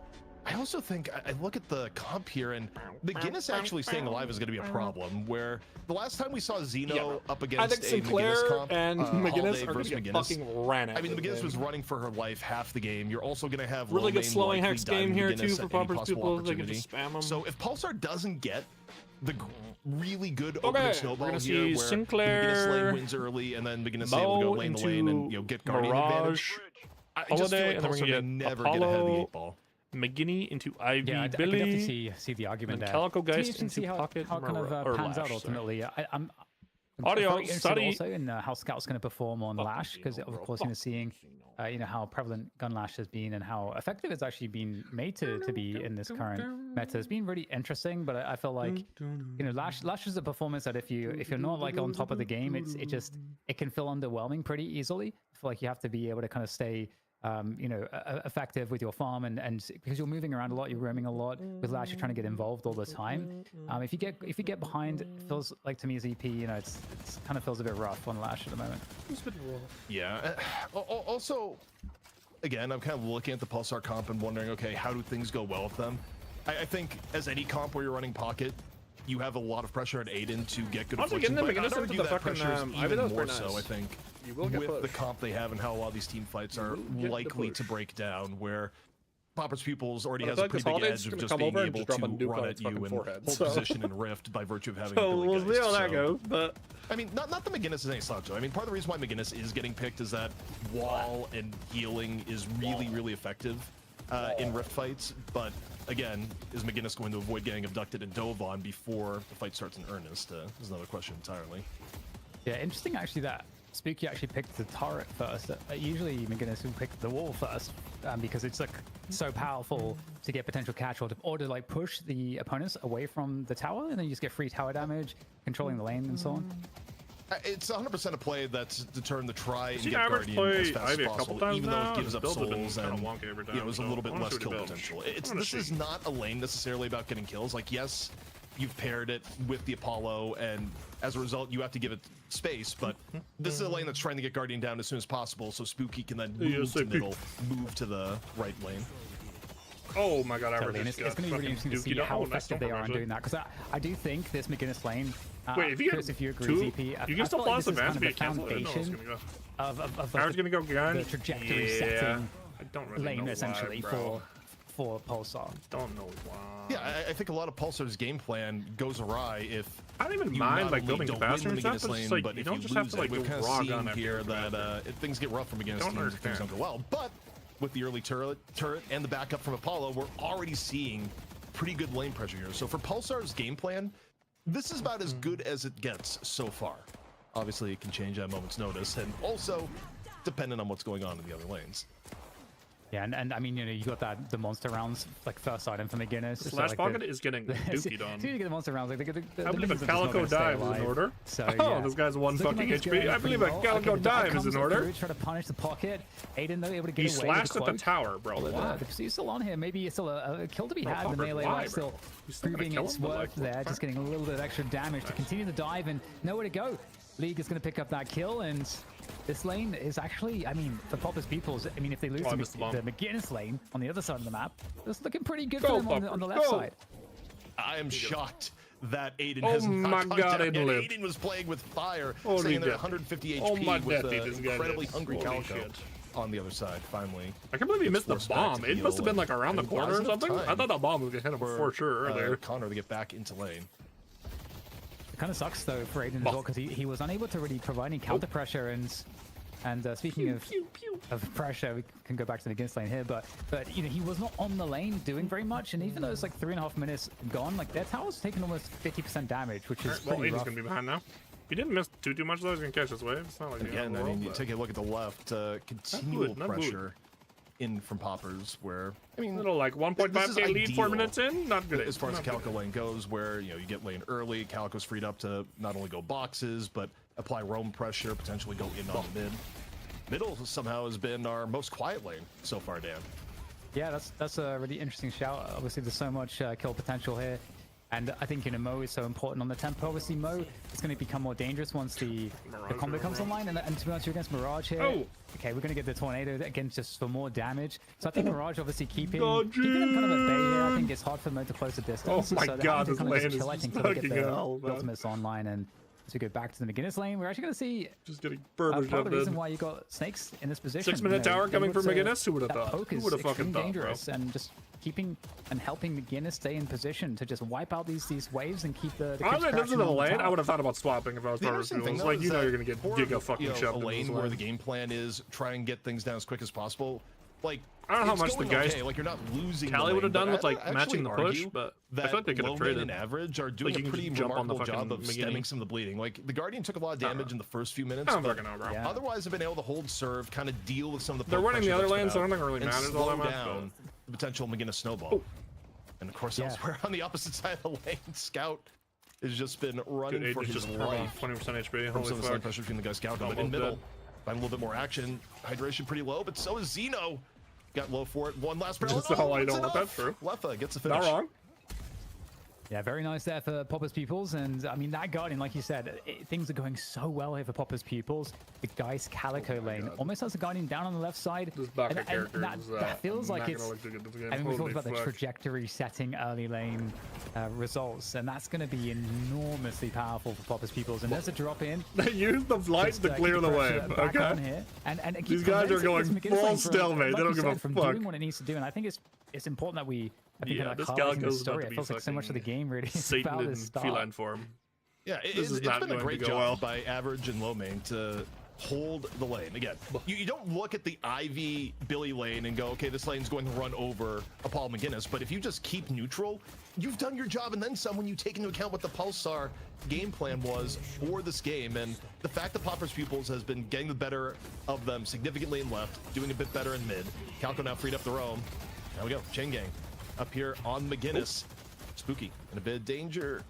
Speaker 11: I also think I look at the comp here, and McGinnis actually staying alive is going to be a problem. Where the last time we saw Xeno up against
Speaker 4: Sinclair
Speaker 11: McGinnis comp,
Speaker 4: and McGinnis are going to get fucking ran at.
Speaker 11: I mean, McGinnis was running for her life half the game. You're also going to have
Speaker 4: really good slowing hex game here too for Poppers people. They can just spam them.
Speaker 11: So if Pulsar doesn't get the really good opening snowball
Speaker 4: here,
Speaker 11: see
Speaker 4: where McGinnis
Speaker 11: lane wins early, and then McGinnis is able to go lane and get Guardian advantage. I just feel like Pulsar may never get ahead of the 8 ball.
Speaker 4: McGinney into Ivy
Speaker 12: yeah, I
Speaker 4: Billy.
Speaker 12: can definitely see the argument there.
Speaker 4: Calico Geist
Speaker 12: It's interesting
Speaker 4: into
Speaker 12: how
Speaker 4: Pocket
Speaker 12: it kind of pans out ultimately. I'm
Speaker 4: Audio
Speaker 12: very interested
Speaker 4: study.
Speaker 12: also in how Scout's going to perform on Lash, because of course, seeing how prevalent gun Lash has been and how effective it's actually been made to be in this current meta has been really interesting. But I feel like Lash is a performance that if you're not like on top of the game, it can feel underwhelming pretty easily. I feel like you have to be able to kind of stay effective with your farm, and because you're moving around a lot, you're roaming a lot. With Lash, you're trying to get involved all the time. If you get behind, it feels like to me as EP, it's kind of feels a bit rough on Lash at the moment.
Speaker 11: Yeah. Also, again, I'm kind of looking at the Pulsar comp and wondering, okay, how do things go well with them? I think as any comp where you're running Pocket, you have a lot of pressure at Aiden to get good affliction, but I'd argue that pressure is even more so, I think, with the comp they have and how a lot of these team fights are likely to break down, where Popper's Pupils already has a pretty big edge of just being able to run at you and hold position and Rift by virtue of having
Speaker 4: we'll see how that goes, but...
Speaker 11: I mean, not that McGinnis is any slouch, though. I mean, part of the reason why McGinnis is getting picked is that wall and healing is really, really effective in Rift fights, but again, is McGinnis going to avoid getting abducted and dove on before the fight starts in earnest? Is another question entirely.
Speaker 12: Yeah, interesting actually that Spooky actually picked the turret first. Usually McGinnis would pick the wall first, because it's like so powerful to get potential catch or to like push the opponents away from the tower, and then you just get free tower damage, controlling the lane and so on.
Speaker 11: It's 100% a play that's determined to try and get
Speaker 4: Guardian
Speaker 11: as fast as possible, even though it gives up souls and is a little bit less kill potential. This is not a lane necessarily about getting kills. Like, yes, you've paired it with the Apollo, and as a result, you have to give it space, but this is a lane that's trying to get Guardian down as soon as possible, so Spooky can then move to middle, move to the right lane.
Speaker 4: Oh my god,
Speaker 12: totally. It's going to be really interesting to see how effective they are in doing that, because I do think this McGinnis lane,
Speaker 1: wait,
Speaker 12: if you agree, ZP,
Speaker 1: you can still plus advance via cancel.
Speaker 12: Foundation of
Speaker 1: Power's gonna go gun.
Speaker 12: The trajectory setting
Speaker 1: I don't really
Speaker 12: lane
Speaker 1: know
Speaker 12: essentially
Speaker 1: why,
Speaker 12: for Pulsar.
Speaker 1: Don't know why.
Speaker 11: Yeah, I think a lot of Pulsar's game plan goes awry if
Speaker 1: I don't even mind like building capacitor and stuff,
Speaker 11: lane,
Speaker 1: like,
Speaker 11: but
Speaker 1: you
Speaker 11: if
Speaker 1: don't
Speaker 11: you
Speaker 1: just
Speaker 11: lose
Speaker 1: have to like
Speaker 11: we've
Speaker 1: go
Speaker 11: kind
Speaker 1: raw
Speaker 11: of
Speaker 1: gun
Speaker 11: seen here that if things get rough from against teams, if things don't go well. But with the early turret and the backup from Apollo, we're already seeing pretty good lane pressure here. So for Pulsar's game plan, this is about as good as it gets so far. Obviously, it can change at a moment's notice, and also dependent on what's going on in the other lanes.
Speaker 12: Yeah, and I mean, you got the monster rounds, like first item from McGinnis.
Speaker 1: Slash
Speaker 12: like
Speaker 1: Pocket is getting dookied on.
Speaker 12: You get the monster rounds, like
Speaker 1: I believe a Calico dive is in order.
Speaker 12: So,
Speaker 1: oh, this guy's one fucking HP. I believe a Calico dive is in order.
Speaker 12: Try to punish the Pocket. Aiden, though, able to get away.
Speaker 1: He slashed at the tower, bro.
Speaker 12: The pursuit's still on here. Maybe it's still a kill to be had. The melee life still proving its worth there. Just getting a little bit of extra damage to continue the dive and nowhere to go. League is going to pick up that kill, and this lane is actually, I mean, for Popper's Peoples, I mean, if they lose the McGinnis lane on the other side of the map, it's looking pretty good for them on the left side.
Speaker 11: I am shocked that Aiden has not gone down. Aiden was playing with fire, saying they're 150 HP with an incredibly hungry Calico on the other side, finally.
Speaker 1: I can't believe he missed the bomb. It must have been like around the corner or something. I thought that bomb was going to hit him for sure earlier.
Speaker 11: Connor to get back into lane.
Speaker 12: It kind of sucks though for Aiden as well, because he was unable to really provide any counter pressure, and speaking of pressure, we can go back to the McGinnis lane here, but he was not on the lane doing very much, and even though it's like 3.5 minutes gone, like their tower's taken almost 50% damage, which is pretty rough.
Speaker 1: Aiden's gonna be behind now. He didn't miss too much though. He's gonna catch this wave. It's not like
Speaker 11: again. I mean, you take a look at the left, continual pressure in from Poppers, where I mean,
Speaker 1: little like 1.5k lead 4 minutes in, not good
Speaker 11: as far as the Calico lane goes, where you get lane early. Calico's freed up to not only go boxes but apply roam pressure, potentially go in on mid. Middle somehow has been our most quiet lane so far, Dan.
Speaker 12: Yeah, that's a really interesting shout. Obviously, there's so much kill potential here. And I think, Mo is so important on the tempo. Obviously, Mo is going to become more dangerous once the combo comes online. And to be honest, you're against Mirage here. Oh. Okay, we're going to get the Tornado again just for more damage. So I think Mirage obviously keeping him kind of at bay here. I think it's hard for Mo to close the distance.
Speaker 1: Oh my god, this lane is
Speaker 12: fucking hell, man. Ultimates online, and as we go back to the McGinnis lane, we're actually going to see
Speaker 1: just getting part of
Speaker 12: the reason why you got Snakes in this position.
Speaker 1: 6-minute tower coming from McGinnis. Who would have thought?
Speaker 12: Who would have fucking thought, dangerous, and just keeping and helping McGinnis stay in position to just wipe out these waves and keep the
Speaker 1: honestly, this is the lane. I would have thought about swapping if I was part of the like, you're gonna get giga fucking shoved.
Speaker 11: A lane where the game plan is try and get things down as quick as possible. like,
Speaker 4: I don't know how much the guys
Speaker 11: okay. Like, you're not losing.
Speaker 4: Callie would have done with like
Speaker 11: actually
Speaker 4: matching the push,
Speaker 11: argue
Speaker 4: but I
Speaker 11: that
Speaker 4: feel like they could have traded.
Speaker 11: and average are doing
Speaker 4: Like,
Speaker 11: a pretty
Speaker 4: jump on the
Speaker 11: remarkable job of
Speaker 4: fucking
Speaker 11: stemming
Speaker 4: beginning.
Speaker 11: some of the bleeding. Like, the Guardian took a lot of damage in the first few minutes,
Speaker 4: I don't
Speaker 11: but
Speaker 4: fucking know, bro.
Speaker 12: Yeah.
Speaker 11: otherwise have been able to hold serve, kind of deal with some of the
Speaker 4: They're
Speaker 11: poke
Speaker 4: winning the
Speaker 11: pressure
Speaker 4: other
Speaker 11: that's
Speaker 4: lanes, so I
Speaker 11: come
Speaker 4: don't think it really
Speaker 11: out, and
Speaker 4: matters all that
Speaker 11: slow
Speaker 4: much.
Speaker 11: down the potential McGinnis snowball. And of course, elsewhere on the opposite side of the lane, Scout has just been running
Speaker 4: Dude,
Speaker 11: for
Speaker 4: Age is
Speaker 11: his
Speaker 4: just
Speaker 11: life.
Speaker 4: 20% HP.
Speaker 11: From
Speaker 4: Holy
Speaker 11: some of the same
Speaker 4: fuck.
Speaker 11: pressure between the guys Scout, but in
Speaker 4: Almost
Speaker 11: middle,
Speaker 4: dead.
Speaker 11: find a little bit more action. Hydration pretty low, but so is Zeno. Got low for it. One last barrel.
Speaker 4: That's how I don't want that through.
Speaker 11: Leffa gets the finish.
Speaker 4: Not wrong.
Speaker 12: Yeah, very nice there for Popper's Pupils. And I mean, that Guardian, like you said, things are going so well here for Popper's Pupils. The Geist Calico lane almost has a Guardian down on the left side.
Speaker 4: This Baka
Speaker 12: And
Speaker 4: character
Speaker 12: that feels like it's. I mean, we talked about the
Speaker 4: fuck.
Speaker 12: trajectory setting early lane results, and that's going to be enormously powerful for Popper's Pupils. And there's a drop in.
Speaker 4: They use the lights to clear the way. Okay.
Speaker 12: Here. And it
Speaker 4: These
Speaker 12: keeps
Speaker 4: guys are
Speaker 12: preventing
Speaker 4: going
Speaker 12: this McGinnis
Speaker 4: full
Speaker 12: lane from,
Speaker 4: stalemate.
Speaker 12: like
Speaker 4: They don't
Speaker 12: you
Speaker 4: give a
Speaker 12: said, from
Speaker 4: fuck.
Speaker 12: doing what it needs to do. And I think it's important that we. I think
Speaker 4: Yeah,
Speaker 12: like
Speaker 4: this
Speaker 12: highlighting
Speaker 4: Calico's
Speaker 12: the
Speaker 4: about
Speaker 12: story.
Speaker 4: to
Speaker 12: It
Speaker 4: be
Speaker 12: feels like so much of the game really is
Speaker 4: Satan
Speaker 12: about
Speaker 4: in
Speaker 12: this start.
Speaker 4: feline form.
Speaker 11: Yeah,
Speaker 4: This is
Speaker 11: it's
Speaker 4: not
Speaker 11: been a
Speaker 4: going
Speaker 11: great
Speaker 4: to go
Speaker 11: job
Speaker 4: well.
Speaker 11: by average and low main to hold the lane. Again, you don't look at the Ivy Billy lane and go, okay, this lane's going to run over a Paul McGinnis. But if you just keep neutral, you've done your job and then some when you take into account what the Pulsar game plan was for this game. And the fact that Popper's Pupils has been getting the better of them significantly in left, doing a bit better in mid. Calco now freed up the roam. There we go, Chain Gang up here on McGinnis. Spooky in a bit of danger.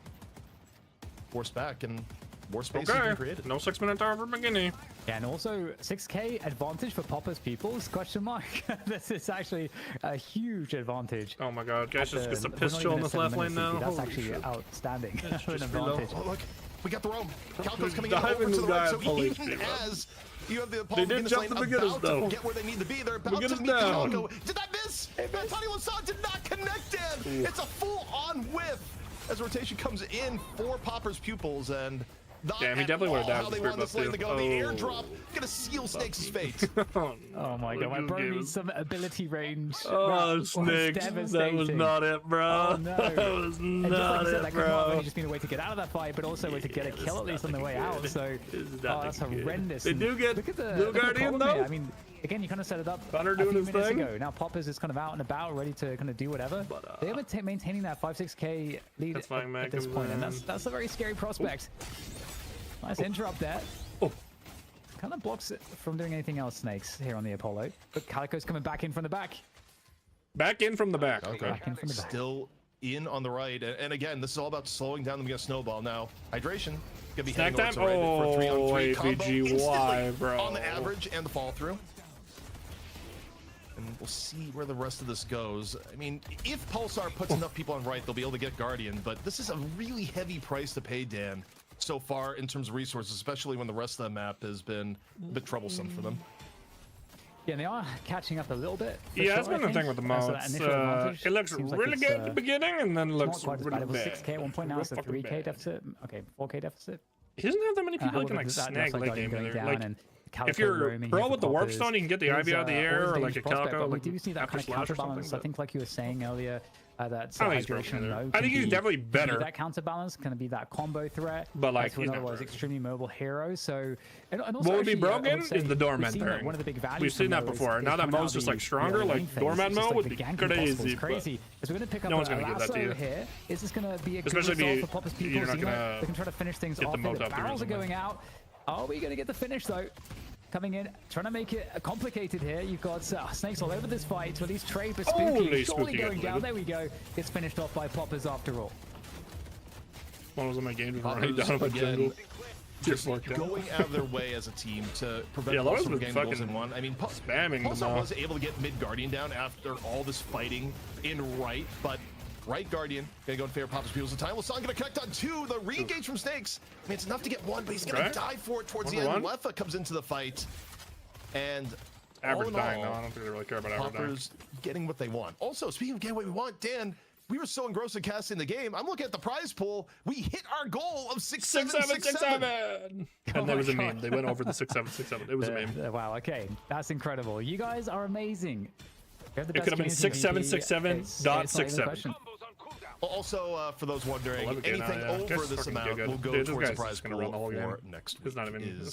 Speaker 11: Forced back and more space has been created.
Speaker 4: No 6-minute tower for McGinney.
Speaker 12: Yeah, and also 6k advantage for Popper's Pupils? Question mark. This is actually a huge advantage.
Speaker 4: Oh my god, guys just gets a
Speaker 12: We're not
Speaker 4: pistol
Speaker 12: even
Speaker 4: in
Speaker 12: at
Speaker 4: this left
Speaker 12: 7
Speaker 4: lane
Speaker 12: minutes,
Speaker 4: now.
Speaker 12: That's
Speaker 4: Holy
Speaker 12: actually
Speaker 4: shit.
Speaker 12: outstanding. An
Speaker 4: just
Speaker 12: advantage.
Speaker 11: Oh, look, we got the roam. Calco's coming
Speaker 4: Diving
Speaker 11: over to the
Speaker 4: the
Speaker 11: right,
Speaker 4: guy
Speaker 11: so
Speaker 4: at full
Speaker 11: even
Speaker 4: HP, bro.
Speaker 11: as you have the Paul
Speaker 4: They did
Speaker 11: McGinnis
Speaker 4: jump
Speaker 11: lane
Speaker 4: to McGinnis,
Speaker 11: about
Speaker 4: though.
Speaker 11: to get where they need to be. They're about to
Speaker 4: McGinnis
Speaker 11: meet
Speaker 4: down.
Speaker 11: Calco. Did that miss? Tony Lassad did not connect in. It's a full-on whiff as rotation comes in for Popper's Pupils, and not
Speaker 4: Damn, he
Speaker 11: at
Speaker 4: definitely would've
Speaker 11: all
Speaker 4: died
Speaker 11: how
Speaker 4: with
Speaker 11: they
Speaker 4: the
Speaker 11: want this
Speaker 4: spear
Speaker 11: lane to
Speaker 4: buff
Speaker 11: go. The
Speaker 4: too.
Speaker 11: airdrop gonna seal Snakes' fate.
Speaker 12: Oh my god, my bro needs some ability range.
Speaker 4: Oh,
Speaker 12: That was
Speaker 4: Snakes. That was
Speaker 12: devastating.
Speaker 4: not it, bro.
Speaker 12: Oh, no.
Speaker 4: That was
Speaker 12: And just like
Speaker 4: not
Speaker 12: you said,
Speaker 4: it,
Speaker 12: that could not have
Speaker 4: bro.
Speaker 12: only just been a way to get out of that fight, but also a way to get a kill at least on the way out. So, that's horrendous.
Speaker 4: They
Speaker 12: And
Speaker 4: do get
Speaker 12: look at the
Speaker 4: Blue
Speaker 12: look at the
Speaker 4: Guardian,
Speaker 12: problem here.
Speaker 4: though.
Speaker 12: I mean, again, you kind of set it up
Speaker 4: Thunder
Speaker 12: a
Speaker 4: doing
Speaker 12: few
Speaker 4: his
Speaker 12: minutes
Speaker 4: thing.
Speaker 12: ago. Now Poppers is kind of out and about, ready to kind of do whatever. They're maintaining that 5-6k lead
Speaker 4: That's fine,
Speaker 12: at this
Speaker 4: Magnum,
Speaker 12: point, and
Speaker 4: man.
Speaker 12: that's a very scary prospect. Nice interrupt there. Kind of blocks it from doing anything else, Snakes, here on the Apollo. But Calico's coming back in from the back.
Speaker 4: Back in from the back.
Speaker 11: Okay.
Speaker 12: Back in from the back.
Speaker 11: Still in on the right, and again, this is all about slowing down them against Snowball. Now, hydration gonna be
Speaker 4: Snack
Speaker 11: heading
Speaker 4: time?
Speaker 11: over to right for 3-on-3
Speaker 4: Oh,
Speaker 11: combo
Speaker 4: AVGY,
Speaker 11: instantly
Speaker 4: bro.
Speaker 11: on the average and the fall through. And we'll see where the rest of this goes. I mean, if Pulsar puts enough people on right, they'll be able to get Guardian, but this is a really heavy price to pay, Dan, so far in terms of resources, especially when the rest of the map has been a bit troublesome for them.
Speaker 12: Yeah, and they are catching up a little bit. for
Speaker 4: Yeah,
Speaker 12: sure,
Speaker 4: that's been
Speaker 12: I
Speaker 4: the thing
Speaker 12: think.
Speaker 4: with the
Speaker 12: So
Speaker 4: mods.
Speaker 12: that initial advantage
Speaker 4: It looks
Speaker 12: seems like
Speaker 4: really
Speaker 12: it's,
Speaker 4: good at the beginning, and then
Speaker 12: it's
Speaker 4: looks
Speaker 12: not quite as
Speaker 4: really
Speaker 12: bad. It was
Speaker 4: bad.
Speaker 12: 6k at one point, now it's a
Speaker 4: Real fucking
Speaker 12: 3k
Speaker 4: bad.
Speaker 12: deficit. Okay, 4k deficit.
Speaker 4: He doesn't have that many people that can
Speaker 12: However,
Speaker 4: like
Speaker 12: that
Speaker 4: snag
Speaker 12: left
Speaker 4: late
Speaker 12: side
Speaker 4: game
Speaker 12: going
Speaker 4: either.
Speaker 12: down
Speaker 4: Like,
Speaker 12: and
Speaker 4: if
Speaker 12: Calico
Speaker 4: you're
Speaker 12: roaming
Speaker 4: pro
Speaker 12: here
Speaker 4: with
Speaker 12: for
Speaker 4: the warp
Speaker 12: Poppers
Speaker 4: stone, you can get the
Speaker 12: is,
Speaker 4: Ivy out of the air,
Speaker 12: always
Speaker 4: or
Speaker 12: a
Speaker 4: like a
Speaker 12: dangerous prospect,
Speaker 4: Calico.
Speaker 12: but we
Speaker 4: like
Speaker 12: do see that
Speaker 4: after
Speaker 12: kind of
Speaker 4: slash or
Speaker 12: counterbalance. I
Speaker 4: something,
Speaker 12: think, like you were saying earlier, that
Speaker 4: I don't think he's broken
Speaker 12: hydration
Speaker 4: either.
Speaker 12: low.
Speaker 4: I think he's definitely
Speaker 12: can be
Speaker 4: better.
Speaker 12: That counterbalance can be that combo threat.
Speaker 4: But, like,
Speaker 12: to an
Speaker 4: he's not
Speaker 12: otherwise
Speaker 4: broken.
Speaker 12: extremely mobile hero. So, and also
Speaker 4: What would be
Speaker 12: actually, I
Speaker 4: broken
Speaker 12: would say
Speaker 4: is the doorman
Speaker 12: we've seen that
Speaker 4: pairing.
Speaker 12: one of the big values
Speaker 4: We've seen
Speaker 12: from
Speaker 4: that
Speaker 12: Mo is-
Speaker 4: before.
Speaker 12: is
Speaker 4: Now that
Speaker 12: coming out
Speaker 4: Mo's
Speaker 12: of
Speaker 4: just
Speaker 12: the
Speaker 4: like stronger,
Speaker 12: early
Speaker 4: like
Speaker 12: lane phase.
Speaker 4: doorman
Speaker 12: It's just
Speaker 4: Mo would
Speaker 12: the
Speaker 4: be
Speaker 12: ganking possible
Speaker 4: crazy.
Speaker 12: is crazy. As we're going to pick up
Speaker 4: No one's
Speaker 12: a
Speaker 4: gonna give that to
Speaker 12: lasso
Speaker 4: you.
Speaker 12: here. Is this going to be a good
Speaker 4: Especially
Speaker 12: result
Speaker 4: if
Speaker 12: for Poppers
Speaker 4: you're
Speaker 12: people?
Speaker 4: not gonna
Speaker 12: They can try to finish things
Speaker 4: get the
Speaker 12: off.
Speaker 4: moat
Speaker 12: The
Speaker 4: out there or
Speaker 12: barrels are
Speaker 4: something.
Speaker 12: going out. Are we going to get the finish though? Coming in, trying to make it complicated here. You've got Snakes all over this fight. So these trade for Spooky.
Speaker 4: Holy
Speaker 12: Surely
Speaker 4: Spooky
Speaker 12: going
Speaker 4: got
Speaker 12: down. There we go. It's finished off by Poppers after all.
Speaker 4: One was in my game
Speaker 11: Poppers,
Speaker 4: running down my
Speaker 11: again,
Speaker 4: jungle.
Speaker 11: Just going out of their way as a team to prevent
Speaker 4: Yeah,
Speaker 11: Pulsar
Speaker 4: Lowe's
Speaker 11: from
Speaker 4: been
Speaker 11: getting goals
Speaker 4: fucking
Speaker 11: in one. I mean,
Speaker 4: spamming them
Speaker 11: Pulsar
Speaker 4: all.
Speaker 11: was able to get mid Guardian down after all this fighting in right, but right Guardian gonna go in favor of Popper's Pupils. The time Lasan gonna connect on two. The re-engage from Snakes. I mean, it's enough to get one, but he's gonna
Speaker 4: Okay.
Speaker 11: die for it towards
Speaker 4: One
Speaker 11: the
Speaker 4: for
Speaker 11: end.
Speaker 4: one?
Speaker 11: Leffa comes into the fight, and
Speaker 4: Average
Speaker 11: all in
Speaker 4: dying,
Speaker 11: all,
Speaker 4: though. I don't think they really care about average dying.
Speaker 11: Poppers getting what they want. Also, speaking of getting what we want, Dan, we were so engrossed in casting the game. I'm looking at the prize pool. We hit our goal of 6-7, 6-7.
Speaker 4: And that was a meme. They went over the 6-7, 6-7. It was a meme.
Speaker 12: Wow, okay. That's incredible. You guys are amazing.
Speaker 4: It could have been 6-7, 6-7, dot 6-7.
Speaker 11: Also, for those wondering, anything over this amount will go towards the prize pool for next week.
Speaker 4: It's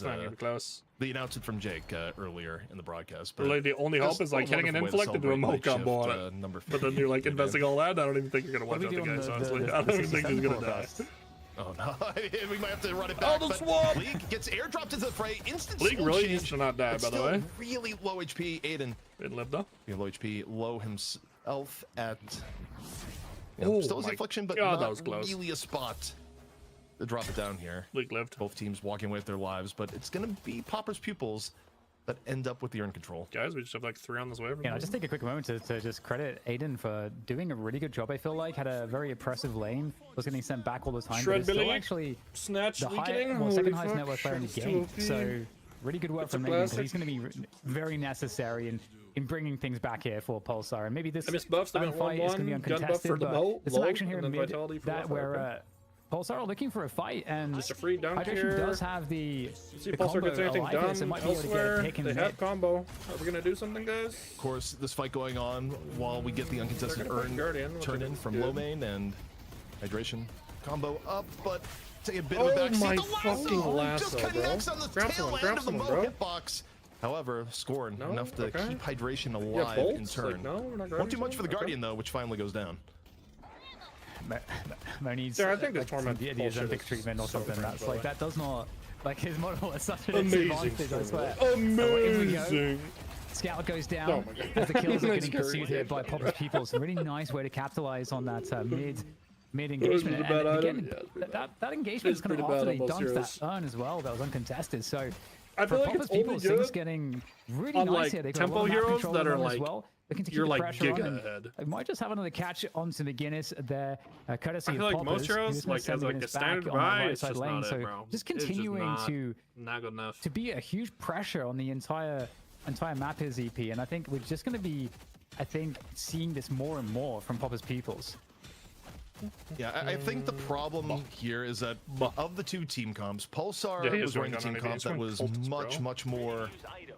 Speaker 4: not even close.
Speaker 11: The announcement from Jake earlier in the broadcast.
Speaker 4: But really, the only hope is like hitting an inflict into a mo combo on it. But then you're like investing all that. I don't even think you're gonna watch out the guys. Honestly, I don't even think he's gonna die.
Speaker 11: Oh no, we might have to run it back.
Speaker 4: Oh, the swap!
Speaker 11: League gets airdropped into the fray. Instant
Speaker 4: League really needs to not die, by the way.
Speaker 11: Really low HP. Aiden
Speaker 4: didn't live though.
Speaker 11: Low HP, low himself at. Still his affliction, but
Speaker 4: God,
Speaker 11: not really a spot to drop it down here.
Speaker 4: League lived.
Speaker 11: Both teams walking away with their lives, but it's gonna be Popper's pupils that end up with the urn control.
Speaker 4: Guys, we just have like 3 on this wave.
Speaker 12: Yeah, I'll just take a quick moment to just credit Aiden for doing a really good job. I feel like had a very oppressive lane. Was getting sent back all the time.
Speaker 4: Shred
Speaker 12: but
Speaker 4: Billy,
Speaker 12: still actually
Speaker 4: Snatch
Speaker 12: the second highest net worth player in the game. So really good work from Aiden. He's going to be very necessary in bringing things back here for Pulsar. And maybe this fight is going to be uncontested, but there's some action here in mid that where Pulsar are looking for a fight, and
Speaker 4: just a free dunk
Speaker 12: Hydration
Speaker 4: here.
Speaker 12: does have the
Speaker 4: see if Pulsar gets anything done
Speaker 12: so might
Speaker 4: elsewhere.
Speaker 12: Be able to get a pick
Speaker 4: they have combo. Are we gonna do something, guys?
Speaker 11: Of course, this fight going on while we get the uncontested urn turn in from low main and hydration combo up, but take a bit of a backseat.
Speaker 4: My
Speaker 11: the
Speaker 4: fucking lasso,
Speaker 11: just connects on the tail end of the Mo
Speaker 4: bro.
Speaker 11: hitbox. However, scoring enough to keep hydration
Speaker 4: Yeah,
Speaker 11: alive in turn.
Speaker 4: Like,
Speaker 11: Won't do much for the Guardian though, which finally goes down.
Speaker 12: Mo needs
Speaker 4: I think the torment
Speaker 12: the Ozempic treatment or something. That's like that does not like his model is such an
Speaker 4: amazing.
Speaker 12: advantage. I swear.
Speaker 4: Amazing.
Speaker 12: Scout goes down as the kills are getting pursued here by Popper's people. So really nice way to capitalize on that mid engagement. And again, that engagement is kind of after they dumped that urn as well. That was uncontested. So
Speaker 4: I feel like
Speaker 12: Popper's
Speaker 4: it's only good
Speaker 12: things getting really
Speaker 4: on
Speaker 12: nice
Speaker 4: like
Speaker 12: here. They got
Speaker 4: tempo heroes that are like
Speaker 12: looking to keep
Speaker 4: you're
Speaker 12: the
Speaker 4: like
Speaker 12: pressure
Speaker 4: giga
Speaker 12: on.
Speaker 4: ahead.
Speaker 12: I might just have another catch onto McGinnis there, courtesy
Speaker 4: I feel
Speaker 12: of
Speaker 4: like most heroes like has like a standard buy. It's just not it, bro.
Speaker 12: Just continuing
Speaker 4: not good enough
Speaker 12: to be a huge pressure on the entire map here, ZP, and I think we're just going to be, seeing this more and more from Popper's peoples.
Speaker 11: Yeah, I think the problem here is that of the two team comps, Pulsar was running a team comp that was much more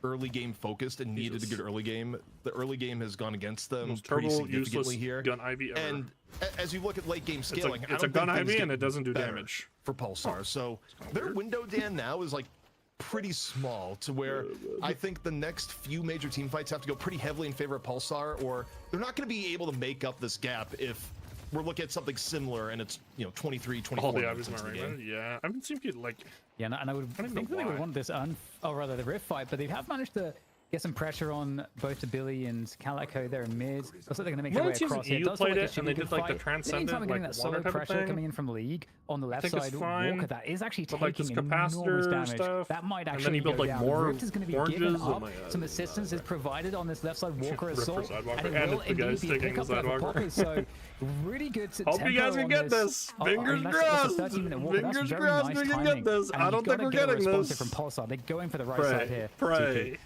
Speaker 11: early game focused and needed a good early game. The early game has gone against them pretty significantly here.
Speaker 4: Gun IV ever.
Speaker 11: And as you look at late game scaling,
Speaker 4: it's a gun IV and it doesn't do damage
Speaker 11: for Pulsar. So their window, Dan, now is like pretty small to where I think the next few major team fights have to go pretty heavily in favor of Pulsar, or they're not going to be able to make up this gap if we're looking at something similar and it's 23, 24 minutes into the game.
Speaker 4: Yeah, I haven't seen people like
Speaker 12: and I would think that they would want this the Rift fight, but they have managed to get some pressure on both the Billy and Calico there in mid. Looks like they're going to make their way across here.
Speaker 4: You played it and they did like the transcendent like
Speaker 12: that solo pressure coming in from League on the left side. Walker that is actually taking enormous damage. That might actually go down. Rift is going to be given up. Some assistance is provided on this left side Walker assault, and it will indeed be a pickup there for Popper. So really good to
Speaker 4: hope you guys can get this. Fingers crossed. Fingers crossed we can get this. I don't think we're getting this.
Speaker 12: From Pulsar, they're going for the right side here.
Speaker 4: Pray.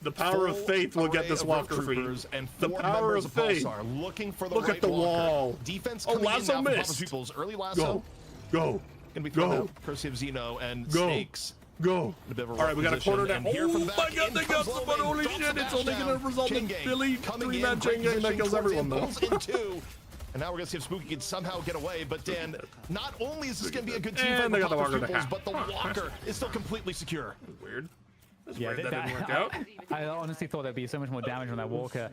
Speaker 4: The power of faith will get this walker free.
Speaker 11: And
Speaker 4: the power of faith.
Speaker 11: Looking for the
Speaker 4: Look at the wall.
Speaker 11: Defense coming
Speaker 4: lasso
Speaker 11: in now
Speaker 4: missed.
Speaker 11: People's early lasso.
Speaker 4: Go.
Speaker 11: Gonna be thrown out. Courtesy of Xeno and Snakes.
Speaker 4: Go. All right, we got a quarter down. Oh my God, they got somebody. Holy shit! It's only gonna result in Billy 3-man chain gang that kills everyone though.
Speaker 11: And now we're gonna see if Spooky can somehow get away. But Dan, not only is this gonna be a good team fight
Speaker 4: for
Speaker 11: Popper's peoples, but the walker is still completely secure.
Speaker 4: Weird.
Speaker 12: Yeah, that didn't work out. I honestly thought there'd be so much more damage on that Walker.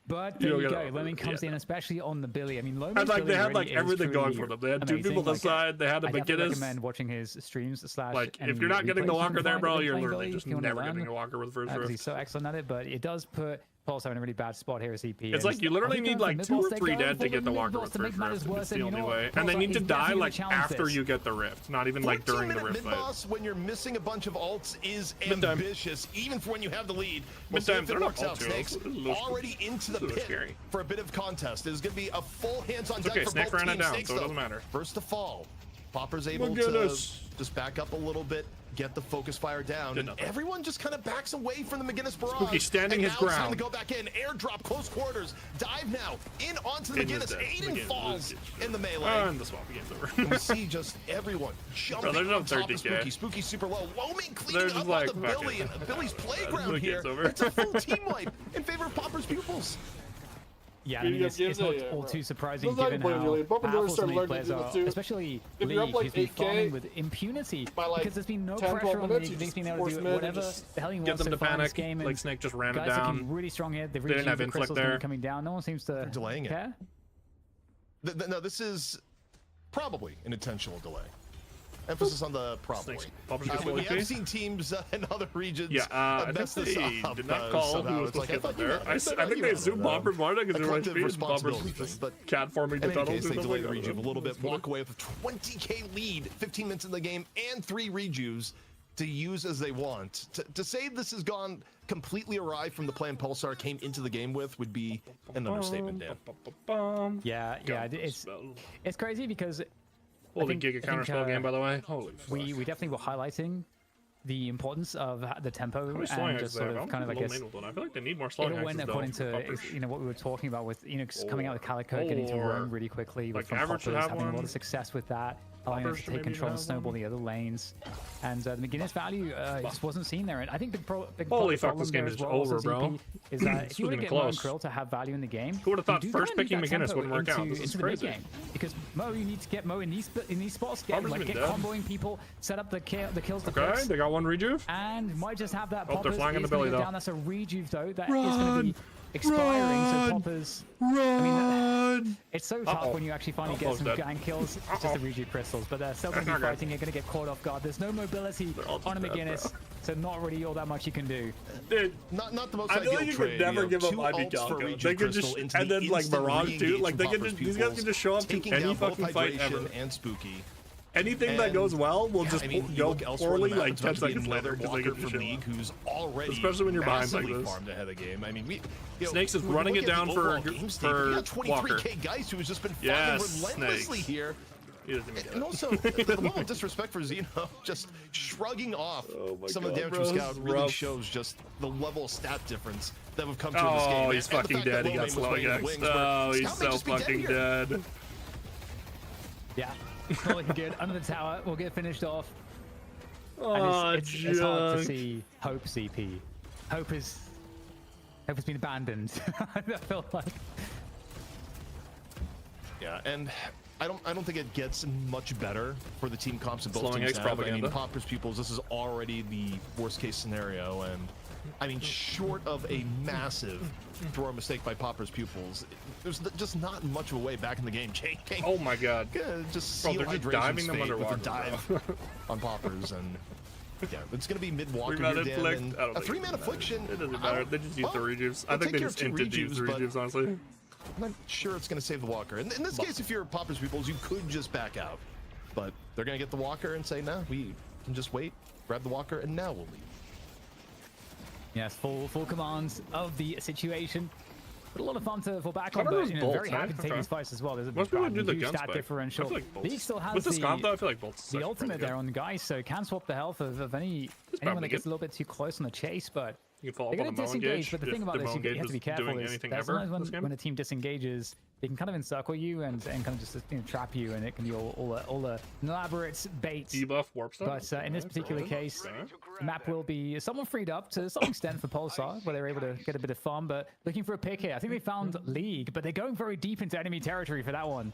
Speaker 12: But there you go. Lomin comes in, especially on the Billy. I mean, Lomin's
Speaker 4: they had like everything going for them. They had 2 people this side. They had the McGinnis.
Speaker 12: I recommend watching his streams /
Speaker 4: like if you're not getting the walker there, bro, you're literally just never getting a walker with first rift.
Speaker 12: He's so excellent at it, but it does put Pulsar in a really bad spot here as CP.
Speaker 4: It's like you literally need like 2 or 3 dead to get the walker with first rift. It's the only way. And they need to die like after you get the rift, not even like during the rift fight.
Speaker 11: When you're missing a bunch of ults is ambitious, even for when you have the lead.
Speaker 4: Mid-time,
Speaker 11: it works out. Snakes already into the pit for a bit of contest. It's going to be a full hands-on deck for
Speaker 4: Snake
Speaker 11: both
Speaker 4: ran it
Speaker 11: teams.
Speaker 4: down, so it doesn't matter.
Speaker 11: First to fall. Popper's able to just back up a little bit, get the focus fire down, and everyone just kind of backs away from the McGinnis barrage.
Speaker 4: Spooky standing his ground.
Speaker 11: It's time to go back in, airdrop, close quarters, dive now, in onto the McGinnis. Aiden falls in the melee.
Speaker 4: And the swap game's over.
Speaker 11: And we see just everyone jumping on top of Spooky. Spooky super low. Lomin cleaning up on the Billy and Billy's playground here. It's a full team wipe in favor of Popper's pupils.
Speaker 12: Yeah, I mean, it's not all too surprising given how powerful some of these players are, especially League, who's been farming with impunity because there's been no pressure on League. They've been able to do whatever the hell he wants so far in this game.
Speaker 4: Like Snake just ran it
Speaker 12: guys
Speaker 4: down.
Speaker 12: looking really strong here. They've
Speaker 4: They didn't have
Speaker 12: the
Speaker 4: inflict
Speaker 12: crystals
Speaker 4: there.
Speaker 12: coming down. No one seems to
Speaker 11: delaying
Speaker 12: care.
Speaker 11: it. No, this is probably an intentional delay. Emphasis on the probably. We have seen teams in other regions mess this up.
Speaker 4: Did not call who was supposed to get up there. I think they assumed Bombers wanted because they were speed. Bombers was just cat forming the tunnels.
Speaker 11: They delayed the rejuve a little bit, walk away with a 20k lead, 15 minutes in the game, and 3 rejuves to use as they want. To say this has gone completely awry from the plan Pulsar came into the game with would be an understatement, Dan.
Speaker 12: Yeah, it's crazy because
Speaker 4: holy giga counterspell game, by the way. Holy fuck.
Speaker 12: We definitely were highlighting the importance of the tempo and just sort of kind of, I guess,
Speaker 4: I feel like they need more slowing
Speaker 12: it went according to what we were talking about with coming out with Calico, getting to roam really quickly, with Poppers having a lot of success with that, allowing us to take control and snowball the other lanes, and the McGinnis value just wasn't seen there. And I think the big
Speaker 4: holy fuck,
Speaker 12: problem
Speaker 4: this game
Speaker 12: there
Speaker 4: is
Speaker 12: as well,
Speaker 4: over, bro.
Speaker 12: Is that if you were to get Mo and Krill to have value in the game,
Speaker 4: who would have thought
Speaker 12: you
Speaker 4: first
Speaker 12: kinda
Speaker 4: picking
Speaker 12: need that
Speaker 4: McGinnis
Speaker 12: tempo
Speaker 4: wouldn't work out? This is
Speaker 12: into the
Speaker 4: crazy.
Speaker 12: mid-game. Because Mo, you need to get Mo in these spots, get comboing people, set up the kills to
Speaker 4: Okay, they got one rejuve.
Speaker 12: and might just have that
Speaker 4: Oh, they're
Speaker 12: Poppers
Speaker 4: flying in the
Speaker 12: is gonna
Speaker 4: belly,
Speaker 12: go
Speaker 4: though.
Speaker 12: down. That's a rejuve though. That is going to be expiring. So Poppers. I mean, it's so tough when you actually finally get some gank kills. It's just the rejuve crystals, but they're still going to be fighting. You're going to get caught off guard. There's no mobility on a McGinnis, so not really all that much you can do.
Speaker 4: Dude,
Speaker 11: not the most
Speaker 4: I feel like you could never give up IB
Speaker 11: for
Speaker 4: Calco. They could just, and then like Mirage too. Like they could just, these guys can just show up to any fucking fight ever.
Speaker 11: And Spooky.
Speaker 4: Anything that goes well will just go poorly like 10 seconds later
Speaker 11: because they get the League, who's already
Speaker 4: especially when you're behind like this.
Speaker 11: Farmed ahead of the game. I mean,
Speaker 4: Snakes is running it down for Walker.
Speaker 11: 23k guys who has just been farming relentlessly here. And also, the level of disrespect for Xeno, just shrugging off some of the damage from Scout really shows just the level of stat difference that we've come to in this game.
Speaker 4: Oh, he's fucking dead. He got slowing X. Oh, he's so fucking dead.
Speaker 12: Yeah. Not looking good. Under the tower, we'll get finished off.
Speaker 4: Oh,
Speaker 12: it's hard to see Hope CP. Hope has been abandoned. I feel like.
Speaker 11: Yeah, and I don't think it gets much better for the team comps in both teams. I mean, Poppers Pupils, this is already the worst case scenario, and I mean, short of a massive throw mistake by Poppers Pupils, there's just not much of a way back in the game. JK.
Speaker 4: Oh my god.
Speaker 11: Just
Speaker 4: they're just diving them underwater.
Speaker 11: With a dive on Poppers, and yeah, it's going to be mid-walker here, Dan, and a 3-man affliction.
Speaker 4: It doesn't matter. They just use the rejuves. I think they just inted use the rejuves, honestly.
Speaker 11: I'm not sure it's going to save the walker. And in this case, if you're Poppers Pupils, you could just back out. But they're going to get the walker and say, no, we can just wait, grab the walker, and now we'll leave.
Speaker 12: Yes, full commands of the situation. But a lot of fun to fall back on, but very happy to take these fights as well. There's a huge stat differential. League still has
Speaker 4: with the scomp, though, I feel like Bolt's
Speaker 12: the ultimate there on the guys, so can swap the health of anyone that gets a little bit too close on the chase, but
Speaker 4: they're
Speaker 12: going to disengage. But the thing about this, you have to be careful is that sometimes when a team disengages, they can kind of encircle you and kind of just trap you, and it can be all the elaborate baits.
Speaker 4: Debuff warp stuff.
Speaker 12: But in this particular case, the map will be somewhat freed up to some extent for Pulsar, where they're able to get a bit of fun. But looking for a pick here, I think they found League, but they're going very deep into enemy territory for that one.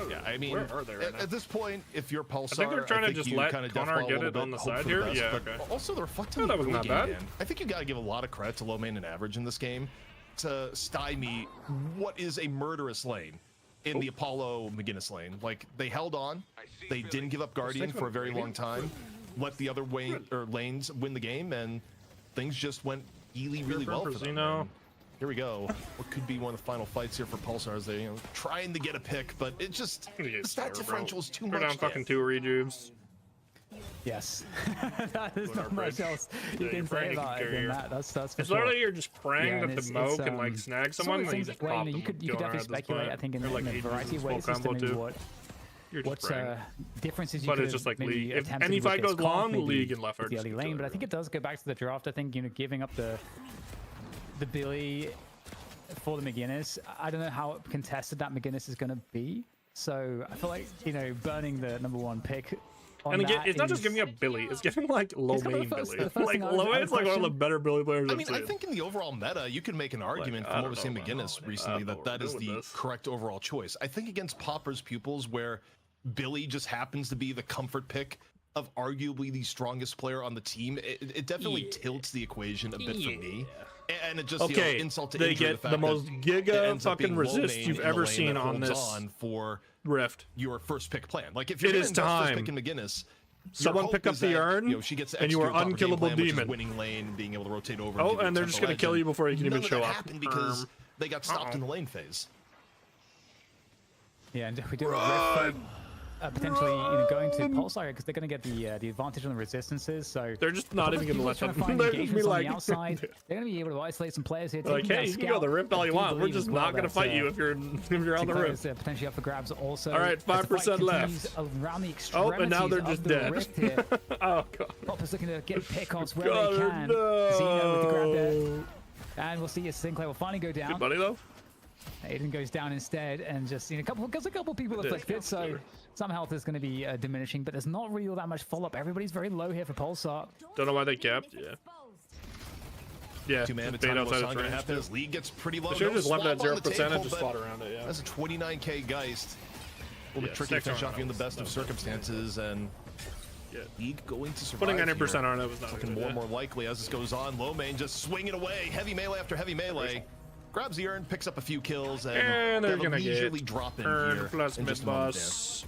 Speaker 11: Yeah, I mean,
Speaker 4: where are they right
Speaker 11: at this point, if you're Pulsar,
Speaker 4: I think they're trying to just let Connor get it on the side here.
Speaker 11: Best,
Speaker 4: yeah,
Speaker 11: okay. Also, the reflecting
Speaker 4: that was not bad.
Speaker 11: I think you got to give a lot of credit to low main and average in this game to stymie what is a murderous lane in the Apollo McGinnis lane. Like, they held on, they didn't give up Guardian for a very long time, let the other lanes win the game, and things just went really well for them. Here we go. What could be one of the final fights here for Pulsar as they, trying to get a pick, but it just, the stat differential is too much.
Speaker 4: Down fucking 2 rejuves.
Speaker 12: Yes. There's not much else you can say about it than that. That's for
Speaker 4: it's literally you're just praying that the Mo can like snag someone and you just pop them.
Speaker 12: You could definitely speculate, I think, in a variety of ways as to maybe what differences you could
Speaker 4: it's just like League. If
Speaker 12: attempted
Speaker 4: any fight
Speaker 12: with
Speaker 4: goes long, League and left
Speaker 12: the early lane. But I think it does go back to the draft. I think, giving up the Billy for the McGinnis. I don't know how contested that McGinnis is going to be. So I feel like, burning the #1 pick
Speaker 1: And again, it's not just giving up Billy; it's giving like low main Billy. Like low main is like one of the better Billy players.
Speaker 11: I mean, I think in the overall meta, you can make an argument from what we've seen McGinnis recently that is the correct overall choice. I think against Pauper's Pupils, where Billy just happens to be the comfort pick of arguably the strongest player on the team, it definitely tilts the equation a bit for me. And it just insult to
Speaker 1: they
Speaker 11: injury,
Speaker 1: get the most giga fucking resist you've ever seen on this
Speaker 11: for
Speaker 1: Rift.
Speaker 11: Your first pick plan. Like if you're
Speaker 1: it is time.
Speaker 11: First pick in McGinnis,
Speaker 1: someone pick up the urn,
Speaker 11: she gets
Speaker 1: and you are unkillable demon.
Speaker 11: Winning lane, being able to rotate over.
Speaker 1: Oh, and they're just gonna kill you before you can even show up.
Speaker 11: Happened because they got stopped in the lane phase.
Speaker 12: Yeah, and we do potentially going to Pulsar because they're going to get the advantage on the resistances. So
Speaker 1: they're just not even going to let them.
Speaker 12: They're going to be like, on the outside. They're going to be able to isolate some players here.
Speaker 1: Like, hey, you can go the Rift all you want. We're just not going to fight you if you're on the Rift.
Speaker 12: Potentially up for grabs also.
Speaker 1: All right, 5% left.
Speaker 12: Around the
Speaker 1: oh, and now they're just dead. Oh god.
Speaker 12: Popper's looking to get pickoffs where they can. Zeno with the grab there, and we'll see if Sinclair will finally go down.
Speaker 1: Good buddy though.
Speaker 12: Aiden goes down instead, and just a couple people afflicted, so some health is going to be diminishing, but there's not really all that much follow-up. Everybody's very low here for Pulsar.
Speaker 1: Don't know why they kept. Yeah,
Speaker 11: two-man outside of range. This lead gets pretty low.
Speaker 1: They should have just left it at 0% and just fought around it. Yeah,
Speaker 11: that's a 29k Geist. A little bit tricky to finish off in the best of circumstances, and League going to survive.
Speaker 1: Putting 90% on it was not
Speaker 11: looking more likely as this goes on. Low main just swinging away, heavy melee after heavy melee. Grabs the urn, picks up a few kills, and
Speaker 1: they're gonna
Speaker 11: leisurely drop in here.
Speaker 1: Plus mid boss.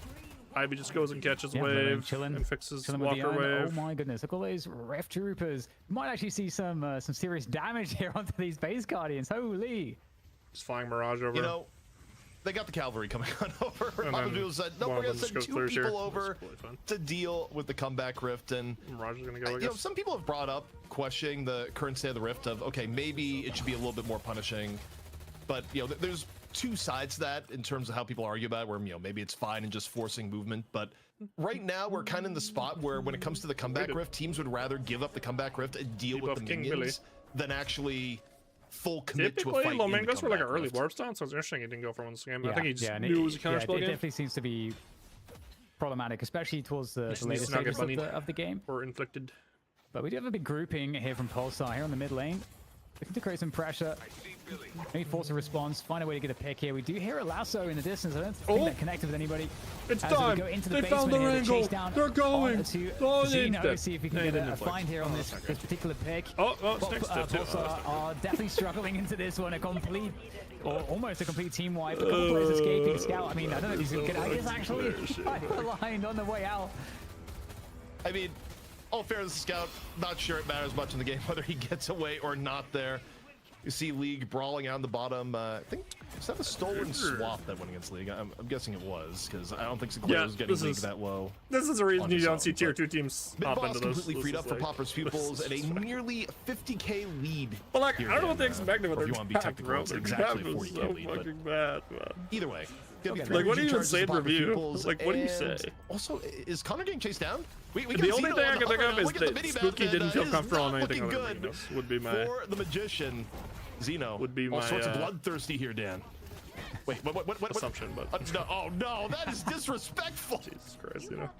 Speaker 1: Ivy just goes and catches wave and fixes walker wave.
Speaker 12: Oh my goodness! Look at all those Ref Troopers. You might actually see some serious damage here onto these base guardians. Holy!
Speaker 1: Just flying Mirage over.
Speaker 11: You know, they got the cavalry coming on over. People said, no, we're gonna send two people over to deal with the comeback Rift. And
Speaker 1: Mirage is gonna go.
Speaker 11: You know, some people have brought up questioning the current state of the Rift of, okay, maybe it should be a little bit more punishing, but you know, there's two sides to that in terms of how people argue about it, where, you know, maybe it's fine and just forcing movement, but right now we're kind of in the spot where when it comes to the comeback Rift, teams would rather give up the comeback Rift and deal with the minions than actually full commit to a fight.
Speaker 1: Low man goes for like an early warp stone, so it's interesting he didn't go for one this game. I think he just knew it was a counter spell game.
Speaker 12: It definitely seems to be problematic, especially towards the later stages of the game.
Speaker 1: Or inflicted.
Speaker 12: But we do have a big grouping here from Pulsar here on the mid lane. Looking to create some pressure. Maybe force a response, find a way to get a pick here. We do hear a lasso in the distance. I don't think that connected with anybody.
Speaker 1: It's time. They found their angle. They're going.
Speaker 12: Zeno, see if we can get a find here on this particular pick.
Speaker 1: Pulsar
Speaker 12: are definitely struggling into this one. A complete, or almost a complete team wipe. A couple players escaping. Scout, I mean, I don't know if he's going to get out. He's actually aligned on the way out.
Speaker 11: I mean, all fairness, Scout, not sure it matters much in the game whether he gets away or not there. You see League brawling out on the bottom. I think, is that a stolen swap that went against League? I'm guessing it was, because I don't think Sinclair was getting League that low.
Speaker 1: This is the reason you don't see tier 2 teams hop into those.
Speaker 11: Completely freed up for Pauper's Pupils at a nearly 50k lead.
Speaker 1: Well, like, I don't know what they expected with their
Speaker 11: you want to be technical, it's exactly a 40k lead.
Speaker 1: Fucking bad, man.
Speaker 11: Either way.
Speaker 1: Like, what do you even say in review? Like, what do you say?
Speaker 11: Also, is Connor getting chased down?
Speaker 1: The only thing I can think of is that Spooky didn't feel comfortable on anything other than Magnos, would be my...
Speaker 11: For the Magician, Zeno,
Speaker 1: would be my...
Speaker 11: all sorts of bloodthirsty here, Dan. Wait, what?
Speaker 1: Assumption, but...
Speaker 11: No, oh no, that is disrespectful!
Speaker 1: Jesus Christ, you know.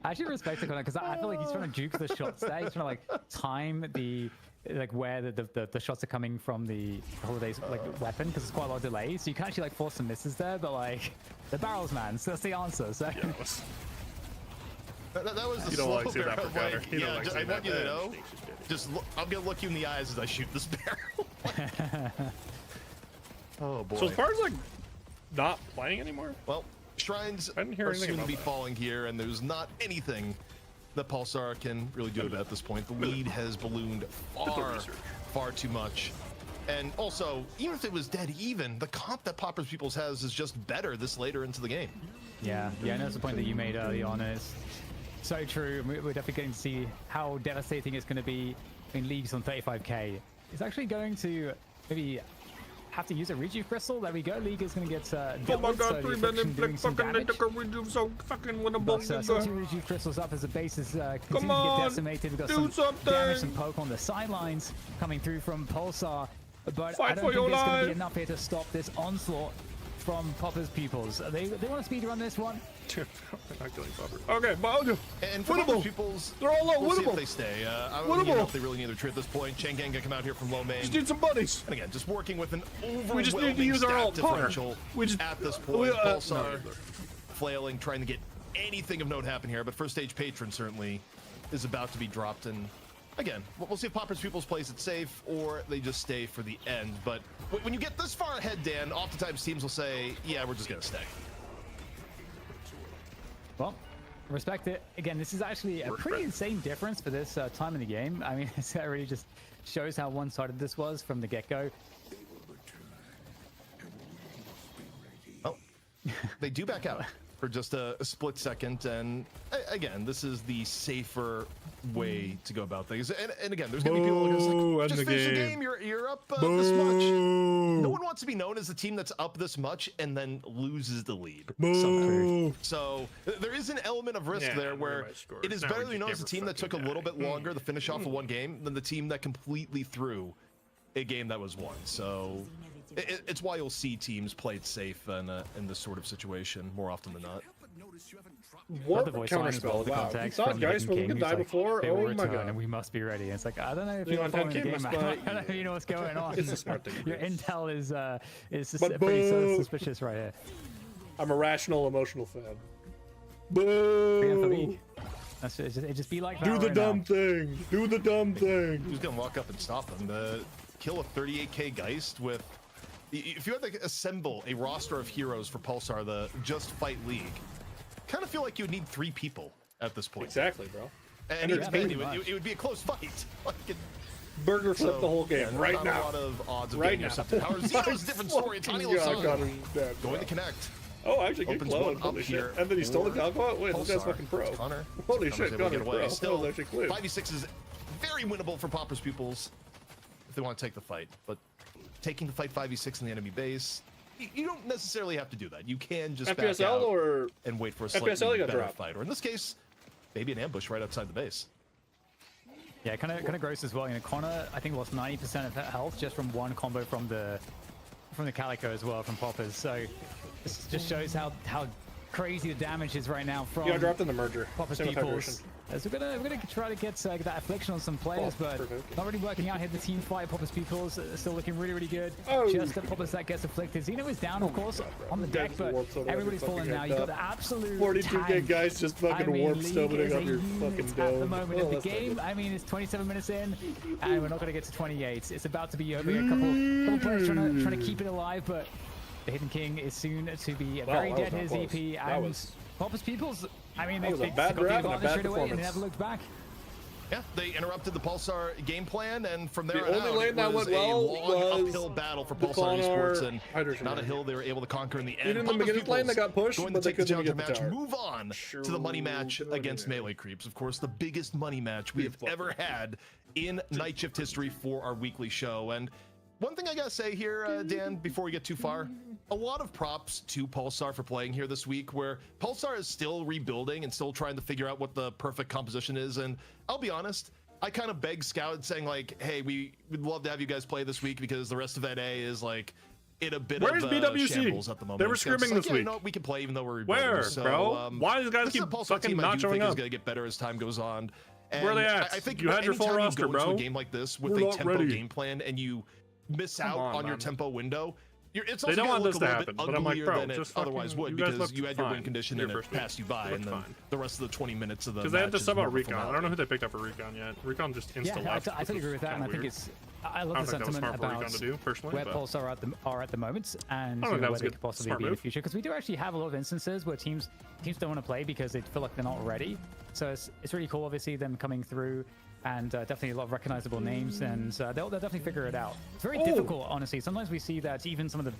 Speaker 12: I actually respect Connor, because I feel like he's trying to juke the shots there. He's trying to, like, time the... like where the shots are coming from the Holiday's like weapon, because it's quite a lot of delay, so you can actually like force some misses there, but like the barrels, man, so that's the answer. So
Speaker 11: yeah, that was the slow barrel. Like, yeah, I want you to know, just look, I'm gonna look you in the eyes as I shoot this barrel. Oh boy.
Speaker 1: So as far as like not playing anymore,
Speaker 11: well, shrines are soon to be falling here, and there's not anything that Pulsar can really do about this point. The lead has ballooned far too much. And also, even if it was dead even, the comp that Pauper's Pupils has is just better this later into the game.
Speaker 12: Yeah, I know that's the point that you made early on. It's so true. We're definitely getting to see how devastating it's going to be in Leagues on 35k. It's actually going to maybe have to use a Rejuve Crystal. There we go. League is going to get
Speaker 1: oh my god, 3 men in fucking they took a Rejuve so fucking when a bomb
Speaker 12: so Rejuve Crystals up as the base is continuing to get decimated. We've got some damage, some poke on the sidelines coming through from Pulsar, but I don't think it's going to be enough here to stop this onslaught from Popper's Pupils. They want to speedrun this one.
Speaker 4: They're not killing Popper. Okay, but
Speaker 11: and for Popper's Pupils,
Speaker 4: they're all low.
Speaker 11: We'll see if they stay. I don't even know if they really need to retreat at this point. Chang'an gonna come out here from low main.
Speaker 4: Just need some buddies.
Speaker 11: And again, just working with an overwhelming
Speaker 4: we just need to use our alt
Speaker 11: differential at this point. Pulsar flailing, trying to get anything of note happen here, but first stage Patron certainly is about to be dropped. And again, we'll see if Popper's Pupils plays it safe or they just stay for the end. But when you get this far ahead, Dan, oftentimes teams will say, yeah, we're just gonna stay.
Speaker 12: Well, respect it. Again, this is actually a pretty insane difference for this time in the game. I mean, it really just shows how one-sided this was from the get-go.
Speaker 11: Oh, they do back out for just a split second, and again, this is the safer way to go about things. And again, there's gonna be people who just finish the game. You're up this much. No one wants to be known as the team that's up this much and then loses the lead somehow. So there is an element of risk there where it is better to be known as the team that took a little bit longer to finish off of one game than the team that completely threw a game that was won. So it's why you'll see teams play it safe in this sort of situation more often than not.
Speaker 4: Warp counterspell. Wow. You thought guys were gonna die before? Oh my god.
Speaker 12: And we must be ready. It's like, I don't know if you're following the game. I don't know if you know what's going on.
Speaker 4: It's a smart thing.
Speaker 12: Your intel is pretty suspicious right here.
Speaker 4: I'm a rational, emotional fan. Boo!
Speaker 12: It just be like that.
Speaker 4: Do the dumb thing. Do the dumb thing.
Speaker 11: Who's gonna walk up and stop him? Kill a 38k Geist with. If you had to assemble a roster of heroes for Pulsar, the Just Fight League, kind of feel like you would need 3 people at this point.
Speaker 4: Exactly, bro.
Speaker 11: And it would be a close fight.
Speaker 4: Burger flip the whole game right now.
Speaker 11: Not a lot of odds of getting intercepted. However, Zero's a different story. It's Tiny going to connect.
Speaker 4: Oh, actually, good clone. Holy shit. And then he stole the Calcott? Wait, this guy's fucking pro.
Speaker 11: Connor.
Speaker 4: Holy shit, Connor's pro.
Speaker 11: Still,
Speaker 4: oh, actually clue.
Speaker 11: 5v6 is very winnable for Popper's Pupils if they want to take the fight. But taking the fight 5v6 in the enemy base, you don't necessarily have to do that. You can just back out and wait for a slightly better fight. Or in this case, maybe an ambush right outside the base.
Speaker 12: Yeah, kind of gross as well. You know, Connor, I think lost 90% of health just from one combo from the Calico as well, from Poppers. So this just shows how crazy the damage is right now from.
Speaker 4: Yeah, I dropped in the merger.
Speaker 12: Popper's Peoples. So we're gonna try to get that affliction on some players, but not really working out here. The team fight, Popper's Peoples still looking really good. Just the Poppers that gets afflicted. Xeno is down, of course, on the deck, but everybody's falling now. You got the absolute
Speaker 4: 42k guys just fucking warp stumbling up your fucking dome.
Speaker 12: At the moment of the game, I mean, it's 27 minutes in, and we're not gonna get to 28. It's about to be over. A couple players trying to keep it alive, but the Hidden King is soon to be very dead. His EP and Popper's Peoples. I mean, they got the advantage straight away and they never looked back.
Speaker 11: Yeah, they interrupted the Pulsar game plan, and from there
Speaker 4: on out, it was
Speaker 11: a long uphill battle for Pulsar Esports, and not a hill they were able to conquer in the end.
Speaker 4: Even in the beginning lane, they got pushed,
Speaker 11: going to take the challenger match, move on to the money match against Melee Creeps. Of course, the biggest money match we have ever had in Night Shift history for our weekly show. And one thing I gotta say here, Dan, before we get too far, a lot of props to Pulsar for playing here this week, where Pulsar is still rebuilding and still trying to figure out what the perfect composition is. And I'll be honest, I kind of begged Scout saying like, hey, we'd love to have you guys play this week because the rest of NA is like in a bit of shambles at the moment.
Speaker 4: They were screaming this week.
Speaker 11: No, we can play even though we're
Speaker 4: rebuilding. Where,
Speaker 11: so,
Speaker 4: bro? Why do these guys keep fucking not showing up?
Speaker 11: Is going to get better as time goes on. And
Speaker 4: where are they at?
Speaker 11: I think
Speaker 4: you had your full roster, bro.
Speaker 11: Into a game like this with a tempo game plan and you miss out on your tempo window, it's also going to look a little bit uglier than it otherwise would because you had your win condition and it passed you by, and then the rest of the 20 minutes of the match.
Speaker 4: Because they had to sub out Recon. I don't know who they picked up for Recon yet. Recon just insta left.
Speaker 12: Yeah, I totally agree with that, and I think I love the sentiment about where Pulsar are at the moment and where they could possibly be in the future. Because we do actually have a lot of instances where teams don't want to play because they feel like they're not ready. So it's really cool, obviously, them coming through. And definitely a lot of recognizable names, and they'll definitely figure it out. It's very difficult, honestly. Sometimes we see that even some of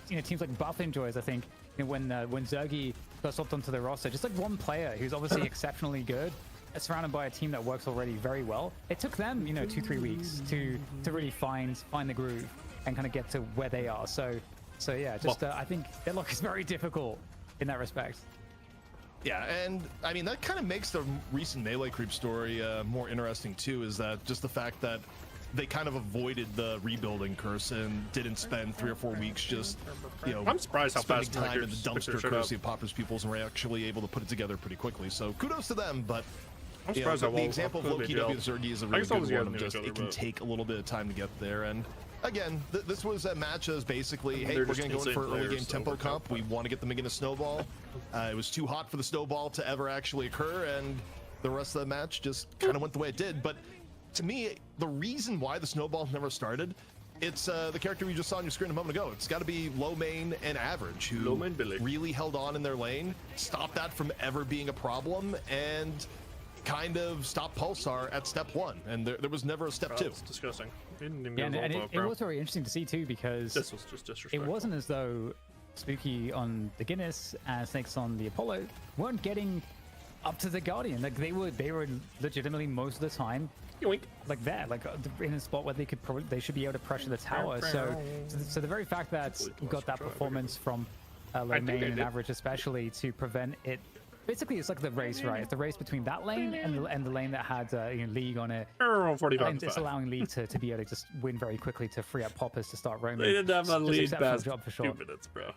Speaker 12: the teams like Buff Enjoys, I think, when Zergy got swapped onto the roster, just like one player who's obviously exceptionally good, surrounded by a team that works already very well. It took them, 2-3 weeks to really find the groove and kind of get to where they are. So yeah, I think Deadlock is very difficult in that respect.
Speaker 11: Yeah, and I mean, that kind of makes the recent Melee Creep story more interesting too, is that just the fact that they kind of avoided the rebuilding curse and didn't spend 3 or 4 weeks just, you know,
Speaker 4: I'm surprised how
Speaker 11: spending
Speaker 4: fast
Speaker 11: time in the dumpster courtesy of Popper's Pupils, and were actually able to put it together pretty quickly. So kudos to them, but
Speaker 4: I'm surprised how
Speaker 11: the example of Loki W Zergy is a really good one. Just it can take a little bit of time to get there. And again, this was a match that was basically, hey, we're going to go in for early game tempo comp. We want to get them against snowball. It was too hot for the snowball to ever actually occur, and the rest of the match just kind of went the way it did. But to me, the reason why the snowball never started, it's the character we just saw on your screen a moment ago. It's got to be low main and average, who really held on in their lane, stopped that from ever being a problem, and kind of stopped Pulsar at step 1. And there was never a step 2.
Speaker 4: It's disgusting.
Speaker 12: Yeah, and it was very interesting to see too, because
Speaker 4: this was just disrespectful.
Speaker 12: It wasn't as though Spooky on the Guinness and Snakes on the Apollo weren't getting up to the Guardian. Like they were legitimately most of the time like there, like in a spot where they should be able to pressure the tower. So the very fact that we got that performance from low main and average, especially to prevent it. Basically, it's like the race, right? It's the race between that lane and the lane that had League on it. And it's allowing League to be able to just win very quickly to free up Poppers to start roaming.
Speaker 4: They didn't have a lead past
Speaker 12: job for sure.
Speaker 4: 2 minutes, bro.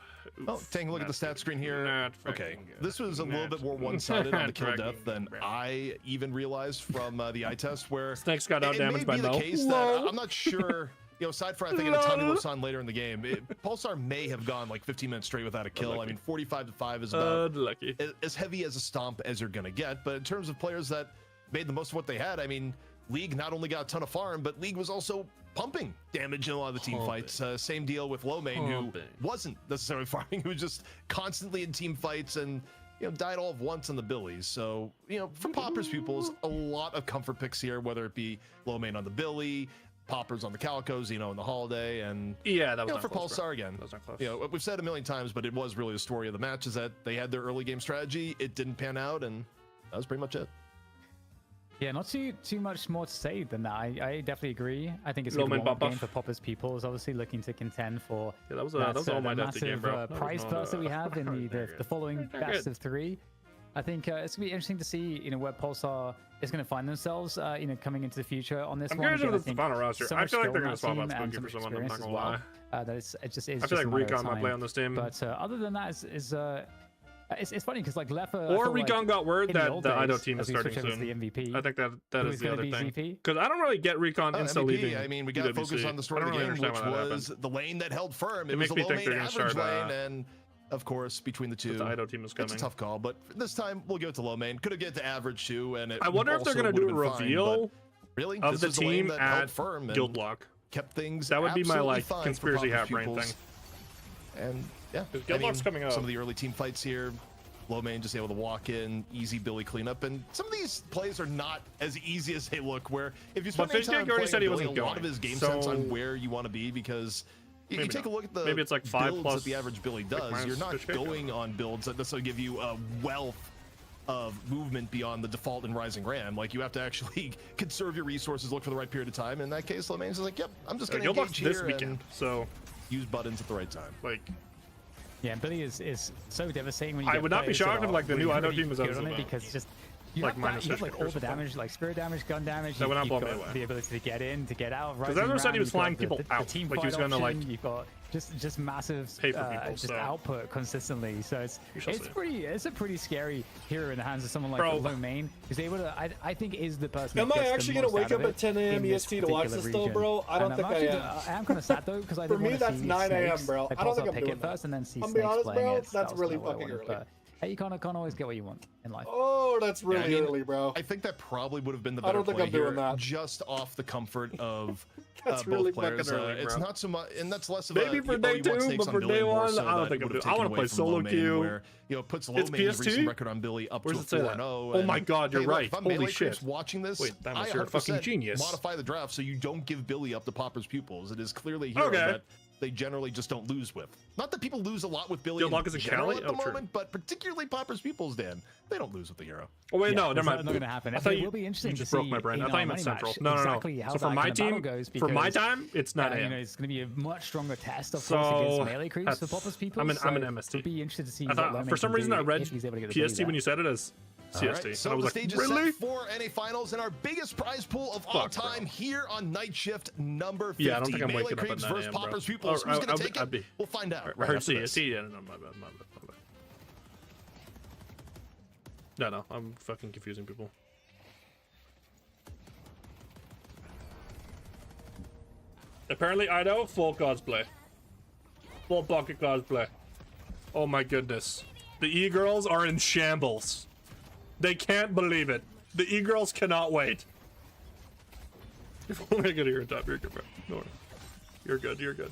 Speaker 11: Oh, taking a look at the stat screen here. Okay, this was a little bit more one-sided on the kill death than I even realized from the eye test, where
Speaker 4: Snakes got out damaged by
Speaker 11: Mo. It may be the case that I'm not sure. You know, aside from I think a Tommy Losan later in the game, Pulsar may have gone like 15 minutes straight without a kill. I mean, 45-5 is about as heavy as a stomp as you're gonna get. But in terms of players that made the most of what they had, I mean, League not only got a ton of farm, but League was also pumping damage in a lot of the team fights. Same deal with Low Main, who wasn't necessarily farming, who was just constantly in team fights and, you know, died all of once on the Billies. So, you know, for Popper's Pupils, a lot of comfort picks here, whether it be Low Main on the Billy, Poppers on the Calicos, you know, in the Holiday, and
Speaker 4: yeah, that was
Speaker 11: for Pulsar again.
Speaker 4: That was not close.
Speaker 11: You know, we've said a million times, but it was really the story of the match, is that they had their early game strategy, it didn't pan out, and that was pretty much it.
Speaker 12: Yeah, not too much more to say than that. I definitely agree. I think it's a good game for Popper's Pupils. Obviously looking to contend for
Speaker 4: that was all my
Speaker 12: massive
Speaker 4: game,
Speaker 12: prize purse that we have in the following best of 3. I think it's gonna be interesting to see, you know, where Pulsar is going to find themselves, you know, coming into the future on this one.
Speaker 4: I'm curious if it's the final roster. I feel like they're going to swap out Spooky for someone. I'm not going to lie.
Speaker 12: It just is.
Speaker 4: I feel like Recon might play on this team.
Speaker 12: But other than that, it's funny because like Leffa
Speaker 4: or Recon got word that the Ido team is starting soon.
Speaker 12: The MVP.
Speaker 4: I think that is the other thing. Because I don't really get Recon insta leaving.
Speaker 11: I mean, we got to focus on the story of the game, which was the lane that held firm. It was the low main average lane, and of course, between the two,
Speaker 4: the Ido team is coming.
Speaker 11: It's a tough call, but this time we'll give it to low main. Could have given it to average too, and
Speaker 4: I wonder if they're going to do a reveal
Speaker 11: really
Speaker 4: of the team at Deadlock.
Speaker 11: Kept things.
Speaker 4: That would be my like conspiracy hat brain thing.
Speaker 11: And yeah,
Speaker 4: Deadlock's coming up.
Speaker 11: Some of the early team fights here, low main just able to walk in, easy Billy cleanup, and some of these plays are not as easy as they look. Where if you spend time playing Billy, a lot of his game sense on where you want to be, because you take a look at the
Speaker 4: maybe it's like 5+
Speaker 11: that the average Billy does. You're not going on builds that necessarily give you a wealth of movement beyond the default and Rising Ram. Like, you have to actually conserve your resources, look for the right period of time. In that case, Lemaine is like, yep, I'm just going to engage here
Speaker 4: this weekend, so
Speaker 11: use buttons at the right time.
Speaker 4: Like,
Speaker 12: yeah, Billy is so devastating when you
Speaker 4: I would not be shocked if like the new Ido team was
Speaker 12: on it, because just you have like all the damage, like spirit damage, gun damage.
Speaker 4: That would not blow me
Speaker 12: away. The ability to get in, to get out.
Speaker 4: Because everyone said he was flying people out.
Speaker 12: Team
Speaker 4: like he was gonna like.
Speaker 12: You've got just massive output consistently. So it's a pretty scary hero in the hands of someone like Low Main, who's able to. I think is the person.
Speaker 13: Am I actually gonna wake up at 10 a.m. EST to watch this though, bro? I don't think I am.
Speaker 12: I am kind of sad though, because
Speaker 13: for me that's 9 a.m. bro. I don't think I'm doing
Speaker 12: first, and then see
Speaker 13: I'll be honest, bro.
Speaker 12: That's
Speaker 13: really fucking early.
Speaker 12: Hey, you can't always get what you want in life.
Speaker 13: Oh, that's really early, bro.
Speaker 11: I think that probably would have been the better play here, just off the comfort of
Speaker 13: that's
Speaker 11: both
Speaker 13: really
Speaker 11: players.
Speaker 13: Early,
Speaker 11: it's not so much, and that's less of
Speaker 4: maybe for day 2, but for day 1, I don't think I'm doing. I want to play solo queue.
Speaker 11: Where, you know, puts Low Main's recent record on Billy up to 4-0.
Speaker 4: Oh my God, you're right. Holy shit!
Speaker 11: Watching this,
Speaker 4: Damus, you're a fucking genius.
Speaker 11: Modify the draft so you don't give Billy up to Popper's Pupils. It is clearly a hero that they generally just don't lose with. Not that people lose a lot with Billy
Speaker 4: Deadlock is a
Speaker 11: Cali at the moment, but particularly Popper's Pupils, Dan, they don't lose with the hero.
Speaker 4: Oh wait, no, never mind.
Speaker 12: That's not going to happen.
Speaker 4: I thought
Speaker 12: it will be interesting to see.
Speaker 4: Broke my brain. I thought you meant Central. No. So for my team, for my time, it's 9 a.m.
Speaker 12: It's going to be a much stronger test, of course, against melee creeps for Popper's Pupils.
Speaker 4: I'm an MST.
Speaker 12: It'll be interesting to see.
Speaker 4: For some reason, I read PST when you said it as
Speaker 1: CST.
Speaker 11: Right, so
Speaker 1: and I was
Speaker 11: the
Speaker 1: like,
Speaker 11: stage
Speaker 1: really?
Speaker 11: is set for NA Finals and our biggest prize pool of all time here on night shift number 50.
Speaker 1: Yeah, I don't think I'm
Speaker 11: Melee
Speaker 1: waking up at
Speaker 11: creeps
Speaker 1: 9
Speaker 11: versus
Speaker 1: AM,
Speaker 11: poppers,
Speaker 1: bro.
Speaker 11: pupils. Who's going to take it? We'll find out.
Speaker 1: I heard
Speaker 11: after this.
Speaker 1: CST. Yeah, no, my bad. No, I'm fucking confusing people. Apparently, Ido, full cosplay. Full bucket cosplay. Oh my goodness. The e-girls are in shambles. They can't believe it. The e-girls cannot wait. If only I get here on top, you're good, bro. No worries. You're good, you're good.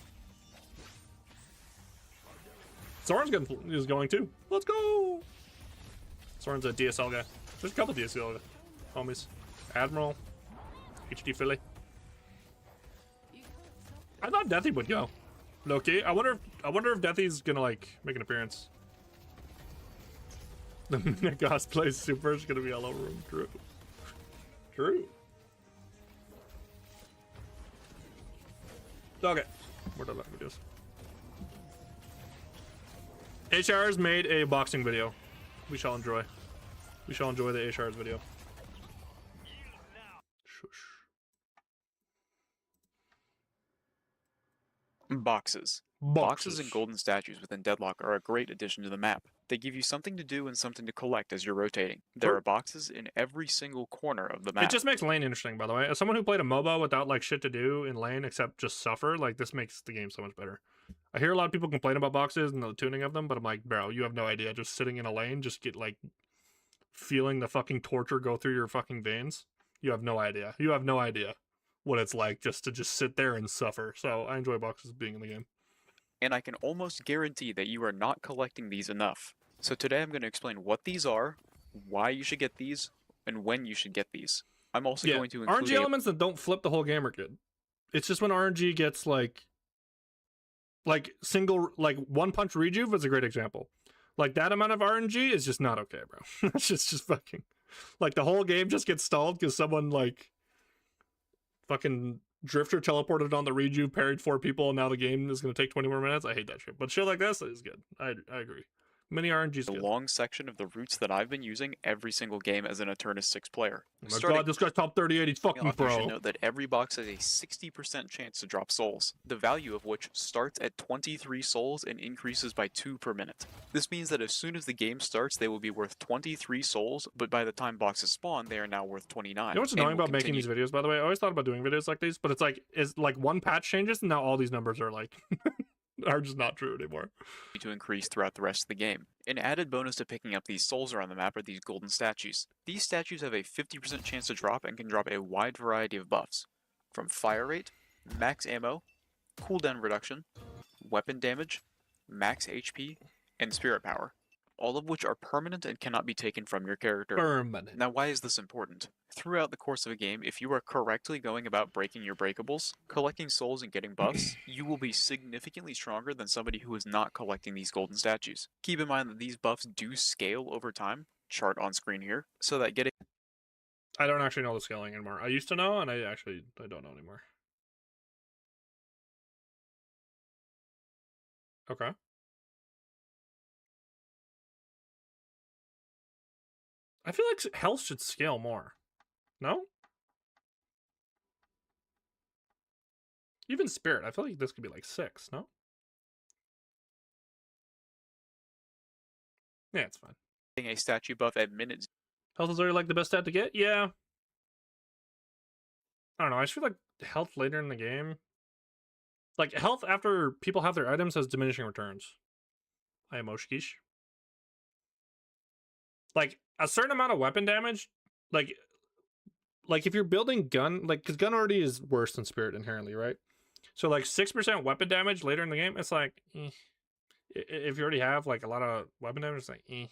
Speaker 1: Soren's is going too. Let's go! Soren's a DSL guy. There's a couple DSL homies. Admiral. HD Philly. I thought Deathy would go. Loki. I wonder if Deathy's gonna like make an appearance. The cosplay super is gonna be all over him. True. True. Okay. More Deadlock videos. HR's made a boxing video. We shall enjoy. We shall enjoy the HR's video. Shush.
Speaker 14: Boxes. Boxes and golden statues within Deadlock are a great addition to the map. They give you something to do and something to collect as you're rotating. There are boxes in every single corner of the map.
Speaker 1: It just makes lane interesting, by the way. As someone who played a MOBA without like shit to do in lane except just suffer, like this makes the game so much better. I hear a lot of people complain about boxes and the tuning of them, but I'm like, bro, you have no idea. Just sitting in a lane, just get like feeling the fucking torture go through your fucking veins. You have no idea. You have no idea what it's like just to just sit there and suffer. So I enjoy boxes being in the game.
Speaker 14: And I can almost guarantee that you are not collecting these enough. So today I'm going to explain what these are, why you should get these, and when you should get these. I'm also going to include
Speaker 1: RNG elements that don't flip the whole game are good. It's just when RNG gets like single, like one punch rejuve is a great example. Like that amount of RNG is just not okay, bro. It's just fucking, like the whole game just gets stalled because someone like fucking Drifter teleported on the rejuve, parried 4 people, and now the game is going to take 20 more minutes. I hate that shit. But shit like this is good. I agree. Mini RNG is good.
Speaker 14: A long section of the routes that I've been using every single game as an Eternus 6 player.
Speaker 1: Oh my god, this guy's top 38. He's fucking pro.
Speaker 14: You should note that every box has a 60% chance to drop souls, the value of which starts at 23 souls and increases by 2 per minute. This means that as soon as the game starts, they will be worth 23 souls, but by the time boxes spawn, they are now worth 29.
Speaker 1: You know what's annoying about making these videos, by the way? I always thought about doing videos like these, but it's like one patch changes and now all these numbers are like are just not true anymore.
Speaker 14: To increase throughout the rest of the game. An added bonus to picking up these souls around the map are these golden statues. These statues have a 50% chance to drop and can drop a wide variety of buffs, from fire rate, max ammo, cooldown reduction, weapon damage, max HP, and spirit power, all of which are permanent and cannot be taken from your character.
Speaker 1: Permanent.
Speaker 14: Now, why is this important? Throughout the course of a game, if you are correctly going about breaking your breakables, collecting souls and getting buffs, you will be significantly stronger than somebody who is not collecting these golden statues. Keep in mind that these buffs do scale over time, chart on screen here, so that getting...
Speaker 1: I don't actually know the scaling anymore. I used to know, and I don't know anymore. Okay. I feel like health should scale more. No? Even spirit. I feel like this could be like 6, no? Yeah, it's fine.
Speaker 14: A statue buff at minute...
Speaker 1: Health is already like the best stat to get? Yeah. I don't know. I just feel like health later in the game... Like, health after people have their items has diminishing returns. I am Oshkish. Like, a certain amount of weapon damage, like if you're building gun, like, because gun already is worse than spirit inherently, right? So, like, 6% weapon damage later in the game, it's like, if you already have, like, a lot of weapon damage, it's like, I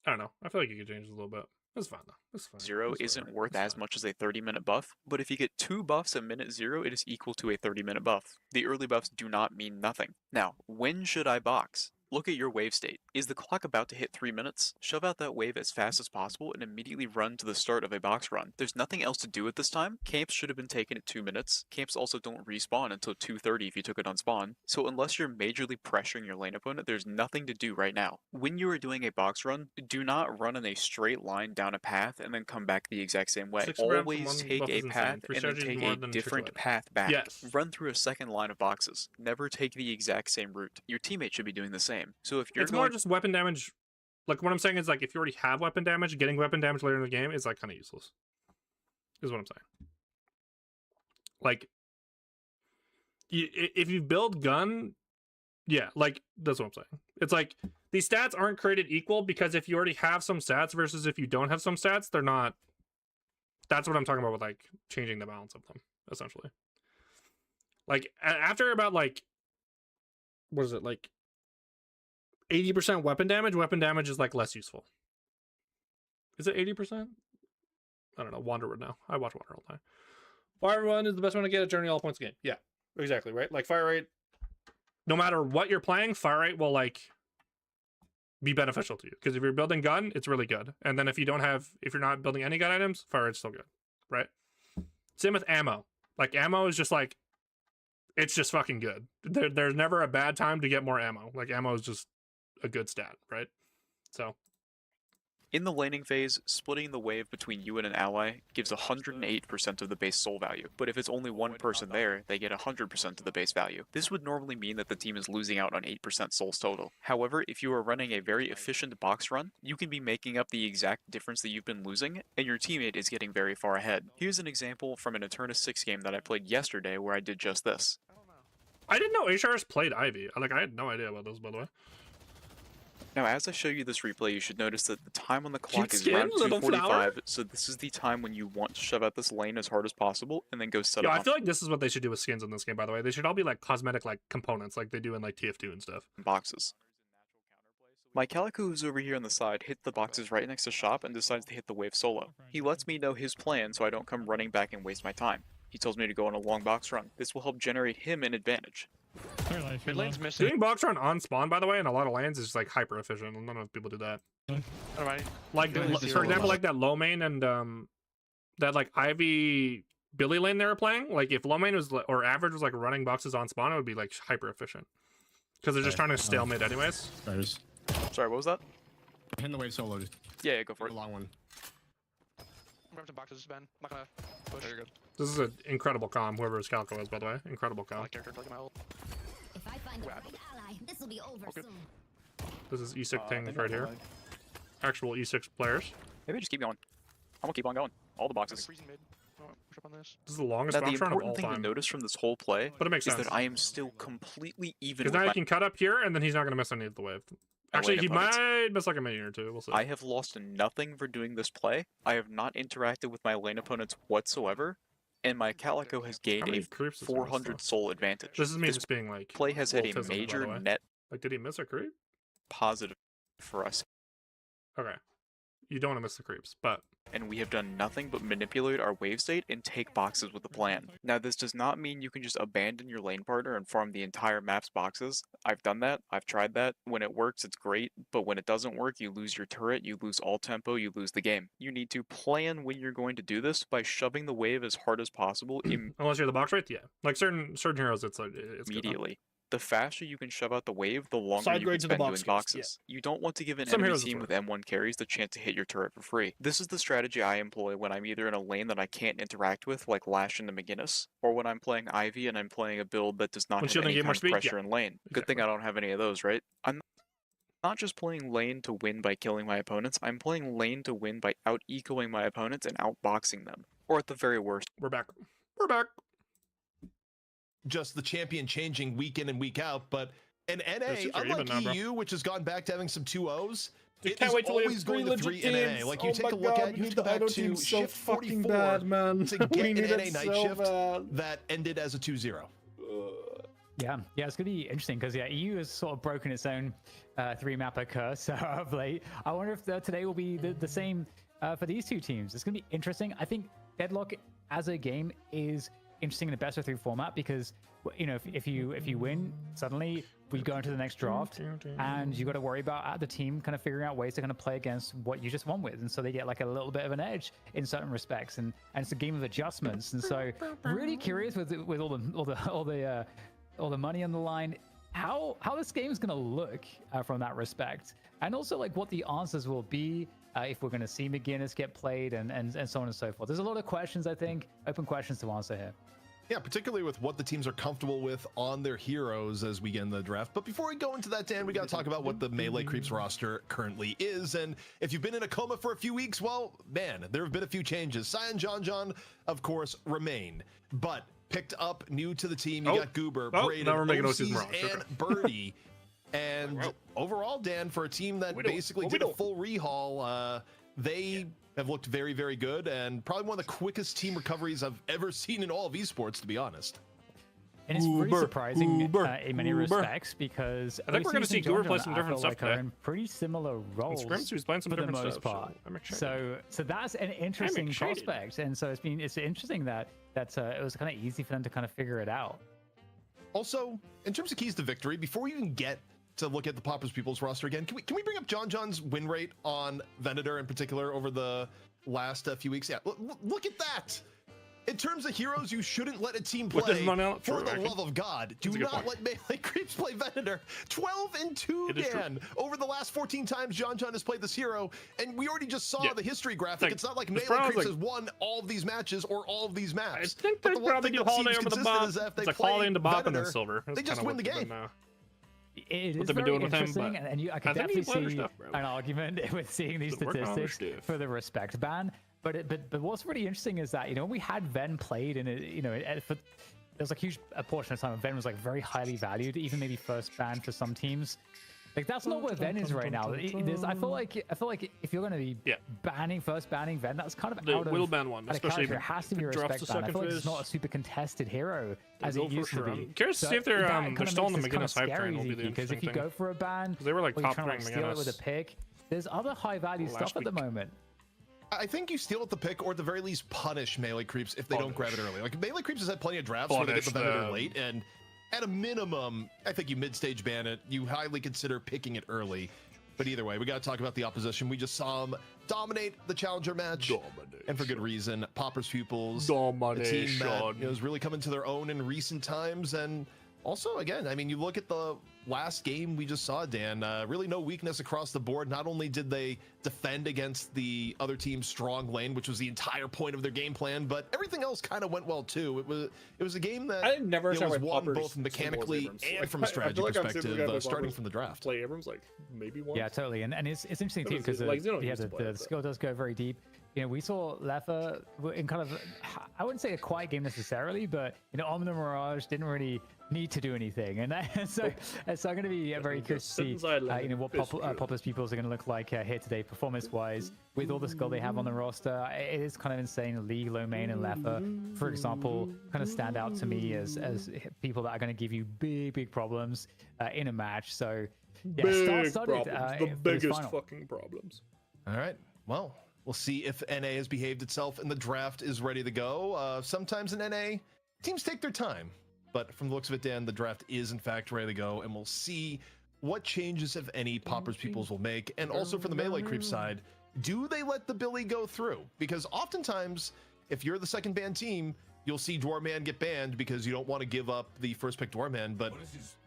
Speaker 1: don't know. I feel like you could change it a little bit. It's fine, though. It's fine.
Speaker 14: 0 isn't worth as much as a 30-minute buff, but if you get 2 buffs at minute 0, it is equal to a 30-minute buff. The early buffs do not mean nothing. Now, when should I box? Look at your wave state. Is the clock about to hit 3 minutes? Shove out that wave as fast as possible and immediately run to the start of a box run. There's nothing else to do at this time. Camps should have been taken at 2 minutes. Camps also don't respawn until 2:30 if you took it on spawn. So unless you're majorly pressuring your lane opponent, there's nothing to do right now. When you are doing a box run, do not run in a straight line down a path and then come back the exact same way. Always take a path and then take a different path back.
Speaker 1: Yes.
Speaker 14: Run through a second line of boxes. Never take the exact same route. Your teammate should be doing the same. So if you're
Speaker 1: more just weapon damage. Like what I'm saying is like if you already have weapon damage, getting weapon damage later in the game is like kind of useless. Is what I'm saying. Like if you build gun, yeah, like that's what I'm saying. It's like these stats aren't created equal because if you already have some stats versus if you don't have some stats, they're not. That's what I'm talking about with like changing the balance of them essentially. Like after about like what is it like 80% weapon damage is like less useful. Is it 80%? I don't know. Wanderwood now. I watch Wander all the time. Fire run is the best one to get at Journey all points game. Yeah, exactly, right? Like fire rate, no matter what you're playing, fire rate will like be beneficial to you. Because if you're building gun, it's really good. And then if you're not building any gun items, fire rate's still good, right? Same with ammo. Like ammo is just like, it's just fucking good. There's never a bad time to get more ammo. Like ammo is just a good stat, right? So
Speaker 14: in the laning phase, splitting the wave between you and an ally gives 108% of the base soul value, but if it's only one person there, they get 100% of the base value. This would normally mean that the team is losing out on 8% souls total. However, if you are running a very efficient box run, you can be making up the exact difference that you've been losing, and your teammate is getting very far ahead. Here's an example from an Eternus 6 game that I played yesterday where I did just this.
Speaker 1: I didn't know HRs played Ivy. Like, I had no idea about this, by the way.
Speaker 14: Now, as I show you this replay, you should notice that the time on the clock is around 2:45, so this is the time when you want to shove out this lane as hard as possible, and then go set up.
Speaker 1: I feel like this is what they should do with skins in this game, by the way. They should all be like cosmetic like components, like they do in like TF2 and stuff.
Speaker 14: Boxes. My Calico, who's over here on the side, hit the boxes right next to shop and decides to hit the wave solo. He lets me know his plan so I don't come running back and waste my time. He tells me to go on a long box run. This will help generate him an advantage.
Speaker 15: Your lane's missing.
Speaker 1: Doing box run on spawn, by the way, in a lot of lanes is just like hyper efficient. None of people do that. Like for example, like that low main and that like Ivy Billy lane they were playing. Like if low main was or average was like running boxes on spawn, it would be like hyper efficient because they're just trying to stalemate anyways.
Speaker 14: Sorry, what was that?
Speaker 15: Hitting the wave solo.
Speaker 14: Yeah, go for it.
Speaker 15: The long one.
Speaker 16: I'm to boxes, Ben. I'm not gonna push. Very good.
Speaker 1: This is an incredible comm, whoever his Calico is, by the way. Incredible comm.
Speaker 16: My character like my ult.
Speaker 17: If I find the right ally, this will be over soon.
Speaker 1: This is E6 things right here. Actual E6 players.
Speaker 14: Maybe just keep going. I'm gonna keep on going. All the boxes.
Speaker 16: Push up on this.
Speaker 1: This is the longest
Speaker 14: now,
Speaker 1: box run of all
Speaker 14: time. The important thing to notice from this whole play
Speaker 1: but it makes
Speaker 14: is
Speaker 1: sense.
Speaker 14: that I am still completely even.
Speaker 1: Because now you can cut up here, and then he's not going to miss any of the wave. Actually, he might miss like a minion or two. We'll see.
Speaker 14: I have lost nothing for doing this play. I have not interacted with my lane opponents whatsoever, and my Calico has gained a 400 soul advantage.
Speaker 1: This is me just being like.
Speaker 14: Play has had a major net.
Speaker 1: Like, did he miss a creep?
Speaker 14: Positive for us.
Speaker 1: Okay. You don't want to miss the creeps, but.
Speaker 14: And we have done nothing but manipulate our wave state and take boxes with a plan. Now, this does not mean you can just abandon your lane partner and farm the entire map's boxes. I've done that. I've tried that. When it works, it's great. But when it doesn't work, you lose your turret, you lose all tempo, you lose the game. You need to plan when you're going to do this by shoving the wave as hard as possible.
Speaker 1: Unless you're the box rate, yeah. Like certain heroes, it's
Speaker 14: immediately. The faster you can shove out the wave, the longer you can spend doing boxes. Yeah. You don't want to give an enemy team with M1 carries the chance to hit your turret for free. This is the strategy I employ when I'm either in a lane that I can't interact with, like Lash into McGinnis, or when I'm playing Ivy and I'm playing a build that does not have any kind of pressure in lane. Good thing I don't have any of those, right? I'm not just playing lane to win by killing my opponents, I'm playing lane to win by out-ecoing my opponents and outboxing them. Or at the very worst.
Speaker 1: We're back. We're back.
Speaker 11: Just the champion changing week in and week out, but an NA, unlike EU, which has gone back to having some 2-0s, it is always going to 3 in NA. Like you take a look at, you have to go back to shift 44 to get an NA night shift that ended as a 2-0.
Speaker 12: Yeah, it's gonna be interesting because EU has sort of broken its own 3-mapper curse of late. I wonder if today will be the same for these two teams. It's gonna be interesting. I think Deadlock as a game is interesting in a best of 3 format because, you know, if you win, suddenly we go into the next draft and you got to worry about the team kind of figuring out ways to kind of play against what you just won with, and so they get like a little bit of an edge in certain respects, and it's a game of adjustments. And so really curious with all the money on the line, how this game is going to look from that respect, and also like what the answers will be. If we're going to see McGinnis get played and so on and so forth. There's a lot of questions, I think, open questions to answer here.
Speaker 11: Yeah, particularly with what the teams are comfortable with on their heroes as we get in the draft. But before we go into that, Dan, we got to talk about what the Melee Creeps roster currently is. And if you've been in a coma for a few weeks, well, man, there have been a few changes. Cyan John, of course, remain. But picked up new to the team, you got Goober, Braden, OCs, and Birdie. And overall, Dan, for a team that basically did a full rehaul, they have looked very, very good, and probably one of the quickest team recoveries I've ever seen in all of esports, to be honest.
Speaker 12: And it's really surprising in many respects, because
Speaker 4: I think we're going to see Goober play some different stuff today.
Speaker 12: In pretty similar roles for the most part. So that's an interesting prospect, and so it's interesting that it was kind of easy for them to kind of figure it out.
Speaker 11: Also, in terms of keys to victory, before we even get to look at the Poppers People's roster again, can we bring up John's win rate on Venator in particular over the last few weeks? Yeah, look at that. In terms of heroes you shouldn't let a team play, for the love of God, do not let Melee Creeps play Venator. 12-2, Dan, over the last 14 times John has played this hero, and we already just saw the history graphic. It's not like Melee Creeps has won all of these matches or all of these maps.
Speaker 4: I think they probably do Holiday over the Bob. It's like Holiday into Bob and then Silver.
Speaker 11: They just win the game.
Speaker 12: It is very interesting, and I can definitely see an argument with seeing these statistics for the respect ban. But what's really interesting is that, you know, when we had Ven played in it, you know, there was a huge portion of time when Ven was like very highly valued, even maybe first ban for some teams. Like that's not where Ven is right now. I feel like if you're going to be banning Ven, that's kind of out of
Speaker 4: will ban one, especially if
Speaker 12: it has to be a respect ban. I feel like it's not a super contested hero as it used to be.
Speaker 4: I'm curious to see if they're still on the McGinnis hype train. Will be the
Speaker 12: because if you go for a ban,
Speaker 4: they were like top
Speaker 12: trying to steal it with a pick. There's other high value stuff at the moment.
Speaker 11: I think you steal at the pick, or at the very least punish Melee Creeps if they don't grab it early. Like Melee Creeps has had plenty of drafts where they get the Venator late, and at a minimum, I think you mid-stage ban it. You highly consider picking it early. But either way, we got to talk about the opposition. We just saw them dominate the Challenger match, and for good reason. Poppers Pupils, the team that is really coming to their own in recent times, and also, again, I mean, you look at the last game we just saw, Dan, really no weakness across the board. Not only did they defend against the other team's strong lane, which was the entire point of their game plan, but everything else kind of went well too. It was a game that
Speaker 13: I never
Speaker 11: was won both mechanically and from a strategy perspective, starting from the draft.
Speaker 13: Play Abrams like maybe once.
Speaker 12: Yeah, totally, and it's interesting too because the skill does go very deep. You know, we saw Lefa in kind of, I wouldn't say a quiet game necessarily, but, you know, Omni Mirage didn't really need to do anything. And so I'm going to be very curious to see, you know, what Poppers Peoples are going to look like here today, performance-wise, with all the skill they have on the roster. It is kind of insane. League, Low Main, and Lefa, for example, kind of stand out to me as people that are going to give you big problems in a match. So, yeah, started
Speaker 13: the biggest fucking problems.
Speaker 11: All right, well, we'll see if NA has behaved itself and the draft is ready to go. Sometimes in NA, teams take their time. But from the looks of it, Dan, the draft is in fact ready to go. And we'll see what changes, if any, Poppers Peoples will make. And also for the Melee Creep side, do they let the Billy go through? Because oftentimes, if you're the second ban team, you'll see Doorman get banned because you don't want to give up the first pick Doorman. But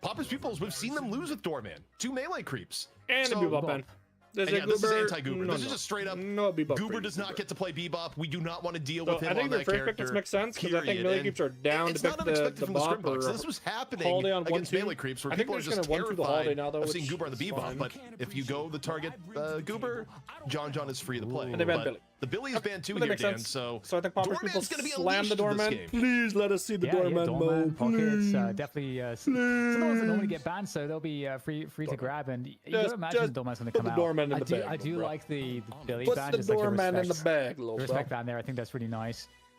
Speaker 11: Poppers Peoples, we've seen them lose with Doorman. 2 Melee Creeps.
Speaker 13: And a Bebop ban.
Speaker 11: This is anti-Goober. This is just straight up. Goober does not get to play Bebop. We do not want to deal with him on that character.
Speaker 13: I think the first pick makes sense because I think Melee Creeps are down to pick the Bop or
Speaker 11: this was happening against Melee Creeps where people are just terrified of seeing Goober on the Bebop. But if you go the target Goober, John is free to play.
Speaker 13: And they ban Billy.
Speaker 11: The Billy is banned too here, Dan. So
Speaker 13: I think Poppers People slam the Doorman.
Speaker 4: Please let us see the Doorman mode.
Speaker 12: Pockets, definitely. Some of those that normally get banned, so they'll be free to grab. And you gotta imagine the Doorman's going to come out. I do like the Billy ban.
Speaker 13: Put the Doorman in the bag,
Speaker 12: respect ban there. I think that's really nice.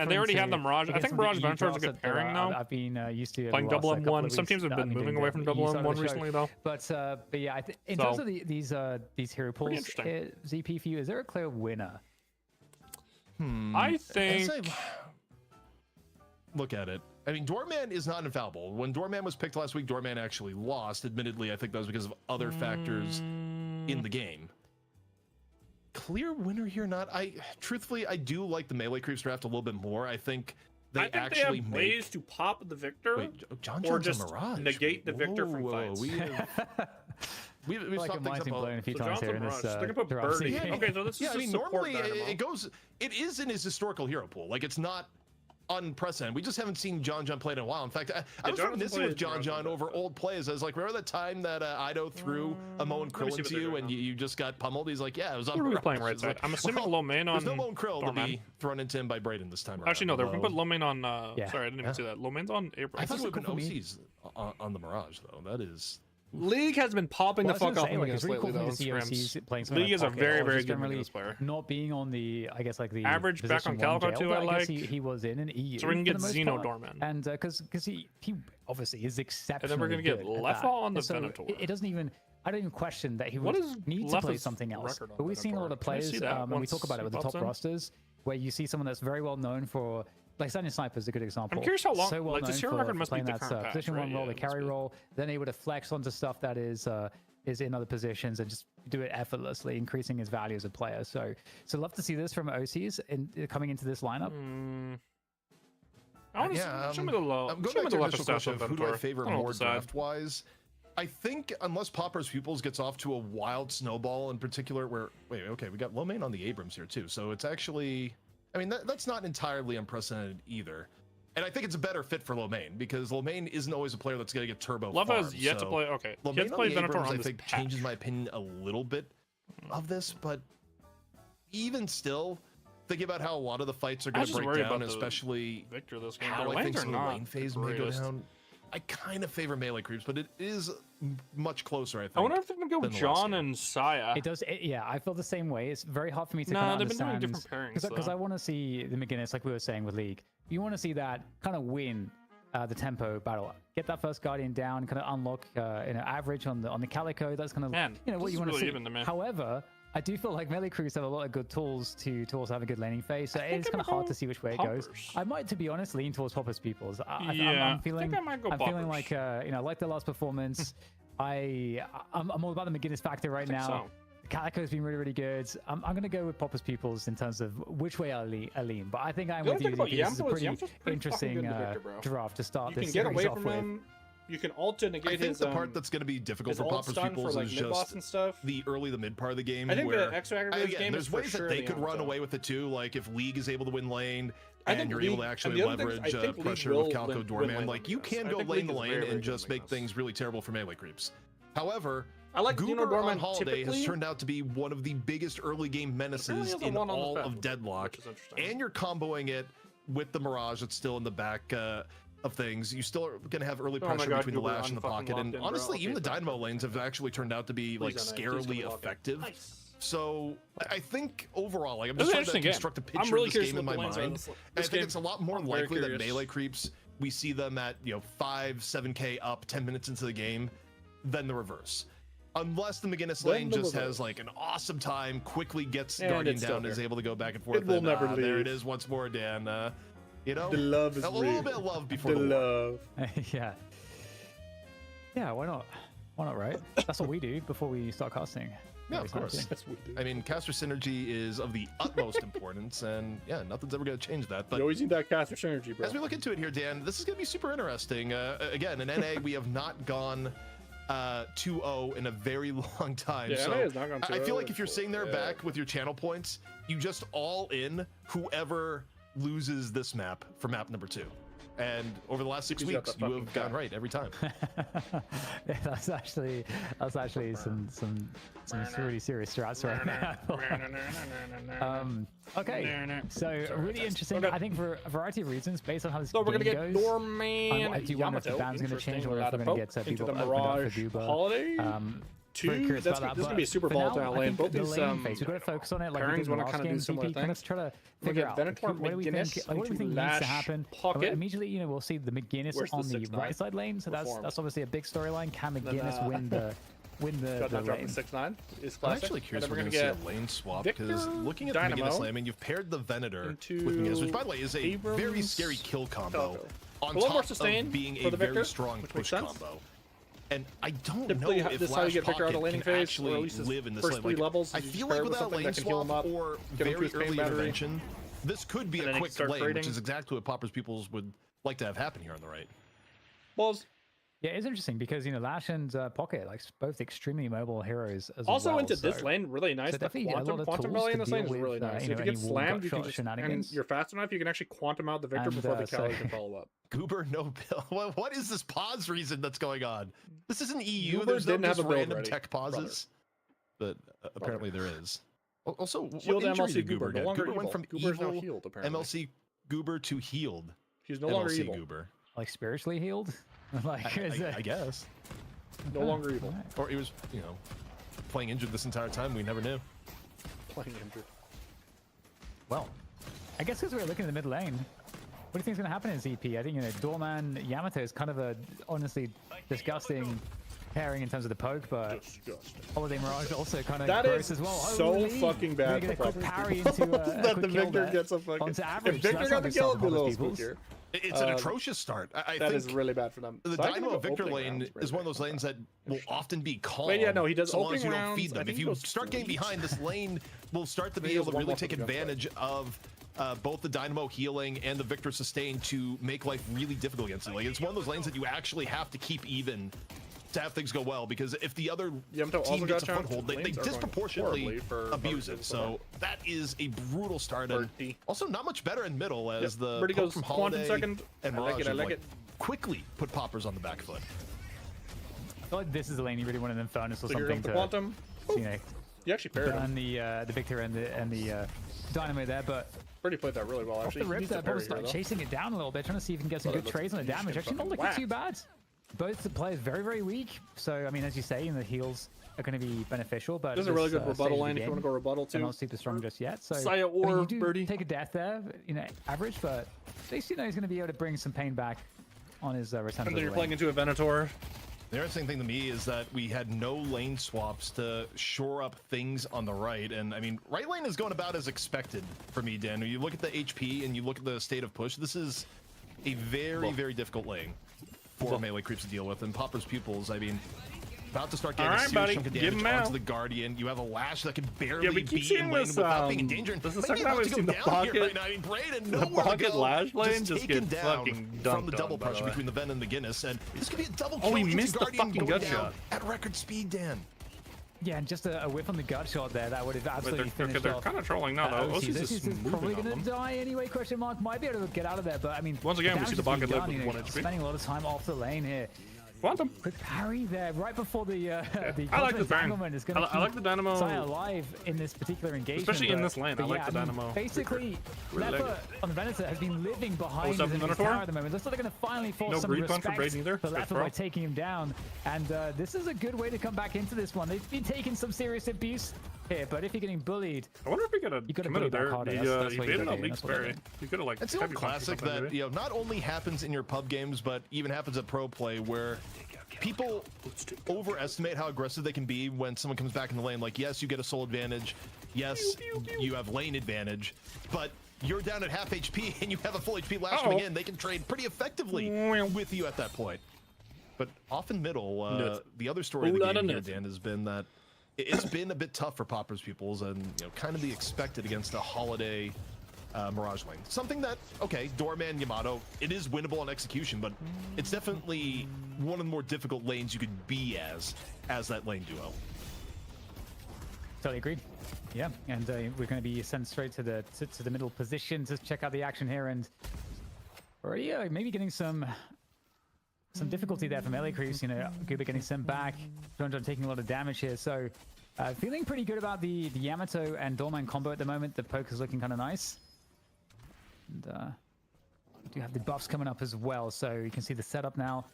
Speaker 1: and they already have the Mirage. I think Mirage Venator is a good pairing now.
Speaker 12: I've been used to
Speaker 1: playing double M1. Some teams have been moving away from double M1 recently, though.
Speaker 12: But yeah, in terms of these hero pools, ZP for you, is there a clear winner?
Speaker 1: I think.
Speaker 11: Look at it. I mean, Doorman is not infallible. When Doorman was picked last week, Doorman actually lost. Admittedly, I think that was because of other factors in the game. Clear winner here, not. Truthfully, I do like the melee creeps draft a little bit more. I think they actually
Speaker 4: have ways to pop the victor, or just negate the victor from fights.
Speaker 11: We've
Speaker 12: like
Speaker 11: stopped things up
Speaker 12: a few times here in this.
Speaker 4: They're gonna put Birdie. Okay, so this is
Speaker 11: I mean, normally it is in his historical hero pool. Like, it's not unprecedented. We just haven't seen John play in a while. In fact, I was reminiscing with John over old plays. I was like, remember that time that Ido threw a Moen Krill into you and you just got pummeled? He's like, yeah, it was on.
Speaker 1: Who are we playing right side? I'm assuming low main on.
Speaker 11: There's no Moen Krill to be thrown into him by Brayden this time around.
Speaker 1: Actually, no, they're going to put low main on. Sorry, I didn't even see that. Low main's on April.
Speaker 11: I thought it would have been OCs on the Mirage, though. That is.
Speaker 1: League has been popping the fuck off against lately, though. League is a very, very good Meganis player.
Speaker 12: Not being on the, I guess, like the
Speaker 1: average back on Calico too. I like.
Speaker 12: He was in an EU.
Speaker 1: So we can get Xeno Dorman,
Speaker 12: and because he obviously is exceptional.
Speaker 1: And then we're gonna get Lefa on the Venator.
Speaker 12: It doesn't even. I don't even question that he would need to play something else. But we've seen a lot of players, and we talk about it with the top rosters, where you see someone that's very well known for. Like Standing Sniper is a good example.
Speaker 1: I'm curious how long.
Speaker 12: So well
Speaker 1: like this hero record must be the current patch,
Speaker 12: position
Speaker 1: right?
Speaker 12: one role, the carry role, then able to flex onto stuff that is in other positions and just do it effortlessly, increasing his value as a player. So love to see this from OCs coming into this lineup.
Speaker 1: I want to show me the low.
Speaker 11: I'm going back to the initial question of who do I favor more draft-wise. I think unless Popper's Pupils gets off to a wild snowball in particular, where we got low main on the Abrams here too, so it's actually. I mean, that's not entirely unprecedented either. And I think it's a better fit for Lomain because Lomain isn't always a player that's going to get turbo.
Speaker 1: Love has yet to play. Okay,
Speaker 11: Lomain on the Abrams, I think, changes my opinion a little bit of this, but even still, thinking about how a lot of the fights are going to break down, especially
Speaker 1: Victor this game.
Speaker 11: How I think some lane phase may go down. I kind of favor melee creeps, but it is much closer, I think.
Speaker 1: I wonder if they're going to go with John and Saya.
Speaker 12: It does, yeah, I feel the same way. It's very hard for me to kind of understand.
Speaker 1: They've been doing different pairings.
Speaker 12: Because I want to see the McGinnis, like we were saying with League. You want to see that kind of win the tempo battle. Get that first Guardian down, kind of unlock average on the Calico. That's kind of what you want to see. However, I do feel like melee crews have a lot of good tools to also have a good laning phase, so it's kind of hard to see which way it goes. I might, to be honest, lean towards Popper's Peoples. I'm feeling like like the last performance. I'm all about the McGinnis factor right now. Calico's been really, really good. I'm going to go with Popper's Peoples in terms of which way I lean. But I think I'm with you. This is a pretty interesting draft to start this series off with.
Speaker 4: You can alt-negate his.
Speaker 11: I think the part that's going to be difficult for Popper's Peoples is just the early to mid part of the game.
Speaker 4: I think
Speaker 11: where,
Speaker 4: the X-Factor game
Speaker 11: there's ways that they could run away with it too. Like if League is able to win lane and you're able to actually leverage pressure with Calico Doorman, like you can go lane to lane and just make things really terrible for melee creeps. However,
Speaker 4: I like
Speaker 11: Goober on Holiday has turned out to be one of the biggest early game menaces in all of Deadlock, and you're comboing it with the Mirage that's still in the back of things. You still are going to have early pressure between the Lash and the Pocket, and honestly, even the Dynamo lanes have actually turned out to be like scarily effective. So I think overall, like I'm just trying to construct a picture of this game in my mind, and I think it's a lot more likely that melee creeps, we see them at 5-7K up 10 minutes into the game than the reverse. Unless the McGinnis lane just has like an awesome time, quickly gets Guardian down, is able to go back and forth.
Speaker 4: It will never leave.
Speaker 11: There it is once more, Dan. The
Speaker 4: love is
Speaker 11: a little bit of love before the
Speaker 4: love.
Speaker 12: Yeah, why not? Why not, right? That's what we do before we start casting.
Speaker 11: Yeah, of course. That's what we do. I mean, caster synergy is of the utmost importance, and yeah, nothing's ever going to change that. But
Speaker 4: you always need that caster synergy, bro.
Speaker 11: As we look into it here, Dan, this is going to be super interesting. Again, in NA, we have not gone 2-0 in a very long time.
Speaker 4: Yeah,
Speaker 11: so
Speaker 4: I
Speaker 11: feel like if you're sitting there back with your channel points, you just all in whoever loses this map for map number 2. And over the last 6 weeks, you have gone right every time.
Speaker 12: Yeah, that's actually some really serious strats right now. Okay, so really interesting. I think for a variety of reasons, based on how this game goes, I do wonder if the ban's going to change or if we're going to get people open up for Goober.
Speaker 4: Holiday. This is going to be a super volatile lane. Both these
Speaker 12: we've got to focus on it. Like we did in the last game, CP, kind of try to figure out what do we think needs to happen. Immediately, we'll see the McGinnis on the right side lane. So that's obviously a big storyline. Can McGinnis win the lane?
Speaker 4: 6-9 is classic.
Speaker 11: I'm actually curious if we're going to see a lane swap because looking at the McGinnis lane, I mean, you've paired the Venator with McGinnis, which by the way is a very scary kill combo on top of being a very strong push combo. And I don't know if Lash Pocket can actually live in this lane. Like, I feel like without lane swap or very early intervention, this could be a quick lane, which is exactly what Popper's Peoples would like to have happen here on the right.
Speaker 4: Balls.
Speaker 12: Yeah, it's interesting because Lash and Pocket, like both extremely mobile heroes as
Speaker 4: also
Speaker 12: well.
Speaker 4: into this lane, really nice.
Speaker 12: So
Speaker 4: The quantum valley in this lane is really nice. If you get slammed, you can just, and you're fast enough, you can actually quantum out the victor before the Cali can follow up.
Speaker 11: Goober, no bill. What is this pause reason that's going on? This isn't EU.
Speaker 4: Goober
Speaker 11: There's no
Speaker 4: didn't have
Speaker 11: just
Speaker 4: a build
Speaker 11: random
Speaker 4: ready,
Speaker 11: tech pauses. But apparently there is. Also,
Speaker 4: Healed
Speaker 11: what injury
Speaker 4: MLC
Speaker 11: did Goober
Speaker 4: no
Speaker 11: get?
Speaker 4: longer
Speaker 11: Goober went
Speaker 4: evil.
Speaker 11: from
Speaker 4: Goober's now
Speaker 11: evil
Speaker 4: healed, apparently.
Speaker 11: MLC Goober to healed.
Speaker 4: He's no longer
Speaker 11: MLC
Speaker 4: evil.
Speaker 11: Goober.
Speaker 12: Like spiritually healed? Like
Speaker 11: I guess.
Speaker 4: No longer evil.
Speaker 11: Or he was, playing injured this entire time. We never knew.
Speaker 4: Playing injured.
Speaker 12: Well, I guess because we're looking at the mid lane, what do you think is going to happen in ZP? I think, Doorman Yamato is kind of a honestly disgusting pairing in terms of the poke, but Holiday Mirage also kind of gross as well.
Speaker 4: So fucking bad.
Speaker 12: We're going to parry into
Speaker 4: that the Victor gets a fucking.
Speaker 12: Average,
Speaker 4: if Victor got the kill, it'd be a little spookier.
Speaker 11: It's an atrocious start. I
Speaker 4: that
Speaker 11: think
Speaker 4: is really bad for them.
Speaker 11: The
Speaker 4: So
Speaker 11: Dynamo Victor lane is one of those lanes that will often be calm.
Speaker 4: Wait, yeah, no, he does
Speaker 11: so long as you
Speaker 4: opening
Speaker 11: don't feed
Speaker 4: rounds. I
Speaker 11: them.
Speaker 4: think
Speaker 11: If
Speaker 4: he
Speaker 11: you
Speaker 4: goes
Speaker 11: start getting behind, this lane will start to
Speaker 4: I think
Speaker 11: be
Speaker 4: he
Speaker 11: able
Speaker 4: goes
Speaker 11: to
Speaker 4: one
Speaker 11: really
Speaker 4: more for
Speaker 11: take
Speaker 4: the gunfight.
Speaker 11: advantage of both the Dynamo healing and the Victor sustain to make life really difficult against it. Like, it's one of those lanes that you actually have to keep even to have things go well, because if the other
Speaker 4: Yamato also
Speaker 11: team gets a
Speaker 4: got
Speaker 11: foothold, they
Speaker 4: lanes are going
Speaker 11: disproportionately
Speaker 4: horribly for
Speaker 11: abuse it. So that is a brutal start. And also not much better in middle as the
Speaker 4: Birdie
Speaker 11: poke
Speaker 4: goes
Speaker 11: from
Speaker 4: quantum
Speaker 11: Holiday
Speaker 4: second.
Speaker 11: and
Speaker 4: I like
Speaker 11: Mirage
Speaker 4: it, I
Speaker 11: have,
Speaker 4: like it.
Speaker 11: quickly put poppers on the back foot.
Speaker 12: I feel like this is the lane you really want an Infernus or
Speaker 4: So here
Speaker 12: something
Speaker 4: goes the
Speaker 12: to,
Speaker 4: quantum. You actually parried
Speaker 12: burn
Speaker 4: him.
Speaker 12: the Victor and the Dynamo there, but
Speaker 4: Birdie played that really well,
Speaker 12: off
Speaker 4: actually.
Speaker 12: the
Speaker 4: He
Speaker 12: rip
Speaker 4: needs to
Speaker 12: there,
Speaker 4: parry
Speaker 12: Bob's
Speaker 4: here,
Speaker 12: like
Speaker 4: though.
Speaker 12: chasing it down a little bit, trying to see if he can get some
Speaker 4: Well,
Speaker 12: good
Speaker 4: it
Speaker 12: trades on the
Speaker 4: looks-
Speaker 12: damage. Actually not looking
Speaker 4: whacked.
Speaker 12: too bad. Both the players very, very weak. So, I mean, as you say, the heals are going to be beneficial, but
Speaker 4: This is a really good rebuttal lane if you want to go rebuttal
Speaker 12: They're
Speaker 4: too.
Speaker 12: not super strong just yet. So,
Speaker 4: Saya
Speaker 12: I mean,
Speaker 4: or
Speaker 12: you do
Speaker 4: Birdie.
Speaker 12: take a death there, average, but at least he's going to be able to bring some pain back on his return.
Speaker 4: And then you're playing into a Venator.
Speaker 11: The interesting thing to me is that we had no lane swaps to shore up things on the right. And I mean, right lane is going about as expected for me, Dan. When you look at the HP and you look at the state of push, this is a very, very difficult lane for melee creeps to deal with. And Popper's Pupils, I mean, about to start getting a serious chunk of damage onto the Guardian. You have a Lash that can barely be in lane without being in danger.
Speaker 4: This is the
Speaker 11: Maybe
Speaker 4: second time
Speaker 11: about
Speaker 4: we've
Speaker 11: to
Speaker 4: seen
Speaker 11: go
Speaker 4: the
Speaker 11: down
Speaker 4: pocket.
Speaker 11: here right now. I mean, Braden,
Speaker 4: The
Speaker 11: nowhere to
Speaker 4: pocket
Speaker 11: go.
Speaker 4: Lash lane just
Speaker 11: taken
Speaker 4: gets
Speaker 11: down
Speaker 4: fucking
Speaker 11: from the
Speaker 4: dunked
Speaker 11: double
Speaker 4: on, by the
Speaker 11: pressure
Speaker 4: way.
Speaker 11: between the Ven and the Guinness. And this could be a double
Speaker 4: Oh,
Speaker 11: kill.
Speaker 4: he
Speaker 11: into
Speaker 4: missed the
Speaker 11: Guardian
Speaker 4: fucking
Speaker 11: going
Speaker 4: gut
Speaker 11: down
Speaker 4: shot.
Speaker 11: at record speed, Dan.
Speaker 12: Yeah, and just a whiff on the gut shot there, that would have absolutely finished
Speaker 1: they're
Speaker 12: off.
Speaker 1: kind of trolling now, though.
Speaker 12: Osis
Speaker 1: Osis
Speaker 12: is
Speaker 1: is
Speaker 12: probably
Speaker 1: moving
Speaker 12: going
Speaker 1: on
Speaker 12: to
Speaker 1: them.
Speaker 12: die anyway, question mark. Might be able to get out of there, but I mean,
Speaker 1: Once again, we see the bucket live with 1 HP.
Speaker 12: Spending a lot of time off the lane here.
Speaker 1: Quantum.
Speaker 12: Quick parry there, right before the
Speaker 1: I like the Baron.
Speaker 12: entanglement is going to
Speaker 1: I like the Dynamo.
Speaker 12: Saya alive in this particular engagement.
Speaker 1: Especially in
Speaker 12: but-
Speaker 1: this lane,
Speaker 12: but
Speaker 1: I like
Speaker 12: yeah,
Speaker 1: the
Speaker 12: mean,
Speaker 1: Dynamo.
Speaker 12: Basically,
Speaker 1: Really like
Speaker 12: Leopard on the Venator has been living behind his
Speaker 1: 07
Speaker 12: enemy's
Speaker 1: Venator?
Speaker 12: tower at the moment. Looks like they're going to finally force
Speaker 1: No
Speaker 12: some
Speaker 1: greed punch for
Speaker 12: respect
Speaker 1: Braden either?
Speaker 12: for
Speaker 1: Good
Speaker 12: Leopard
Speaker 1: throw.
Speaker 12: by taking him down. And this is a good way to come back into this one. They've been taking some serious abuse here, but if you're getting bullied,
Speaker 1: I wonder if he could have
Speaker 12: you got to
Speaker 1: committed
Speaker 12: bully back
Speaker 1: there.
Speaker 12: harder.
Speaker 1: He
Speaker 12: That's what
Speaker 1: baited
Speaker 12: you're
Speaker 1: out
Speaker 12: doing.
Speaker 1: Leak
Speaker 12: That's what they're
Speaker 1: Sperry.
Speaker 12: doing.
Speaker 1: He could have like
Speaker 11: It's an
Speaker 1: heavy
Speaker 11: old
Speaker 1: punched or
Speaker 11: classic
Speaker 1: something,
Speaker 11: that
Speaker 1: maybe.
Speaker 11: not only happens in your pub games, but even happens at pro play, where people overestimate how aggressive they can be when someone comes back in the lane. Like, yes, you get a soul advantage. Yes, you have lane advantage, but you're down at half HP and you have a full HP Lash coming in. They can trade pretty effectively with you at that point. But often middle, the other story of the game here, Dan, has been that it's been a bit tough for Popper's Pupils and kind of the expected against a Holiday Mirage lane. Something that, okay, Doorman, Yamato, it is winnable on execution, but it's definitely one of the more difficult lanes you could be as that lane duo.
Speaker 12: Totally agreed. Yeah, and we're going to be sent straight to the middle position to check out the action here, and already maybe getting some difficulty there for melee creeps. Goober getting sent back, John taking a lot of damage here, so feeling pretty good about the Yamato and Doorman combo at the moment. The poke is looking kind of nice, and we do have the buffs coming up as well, so you can see the setup now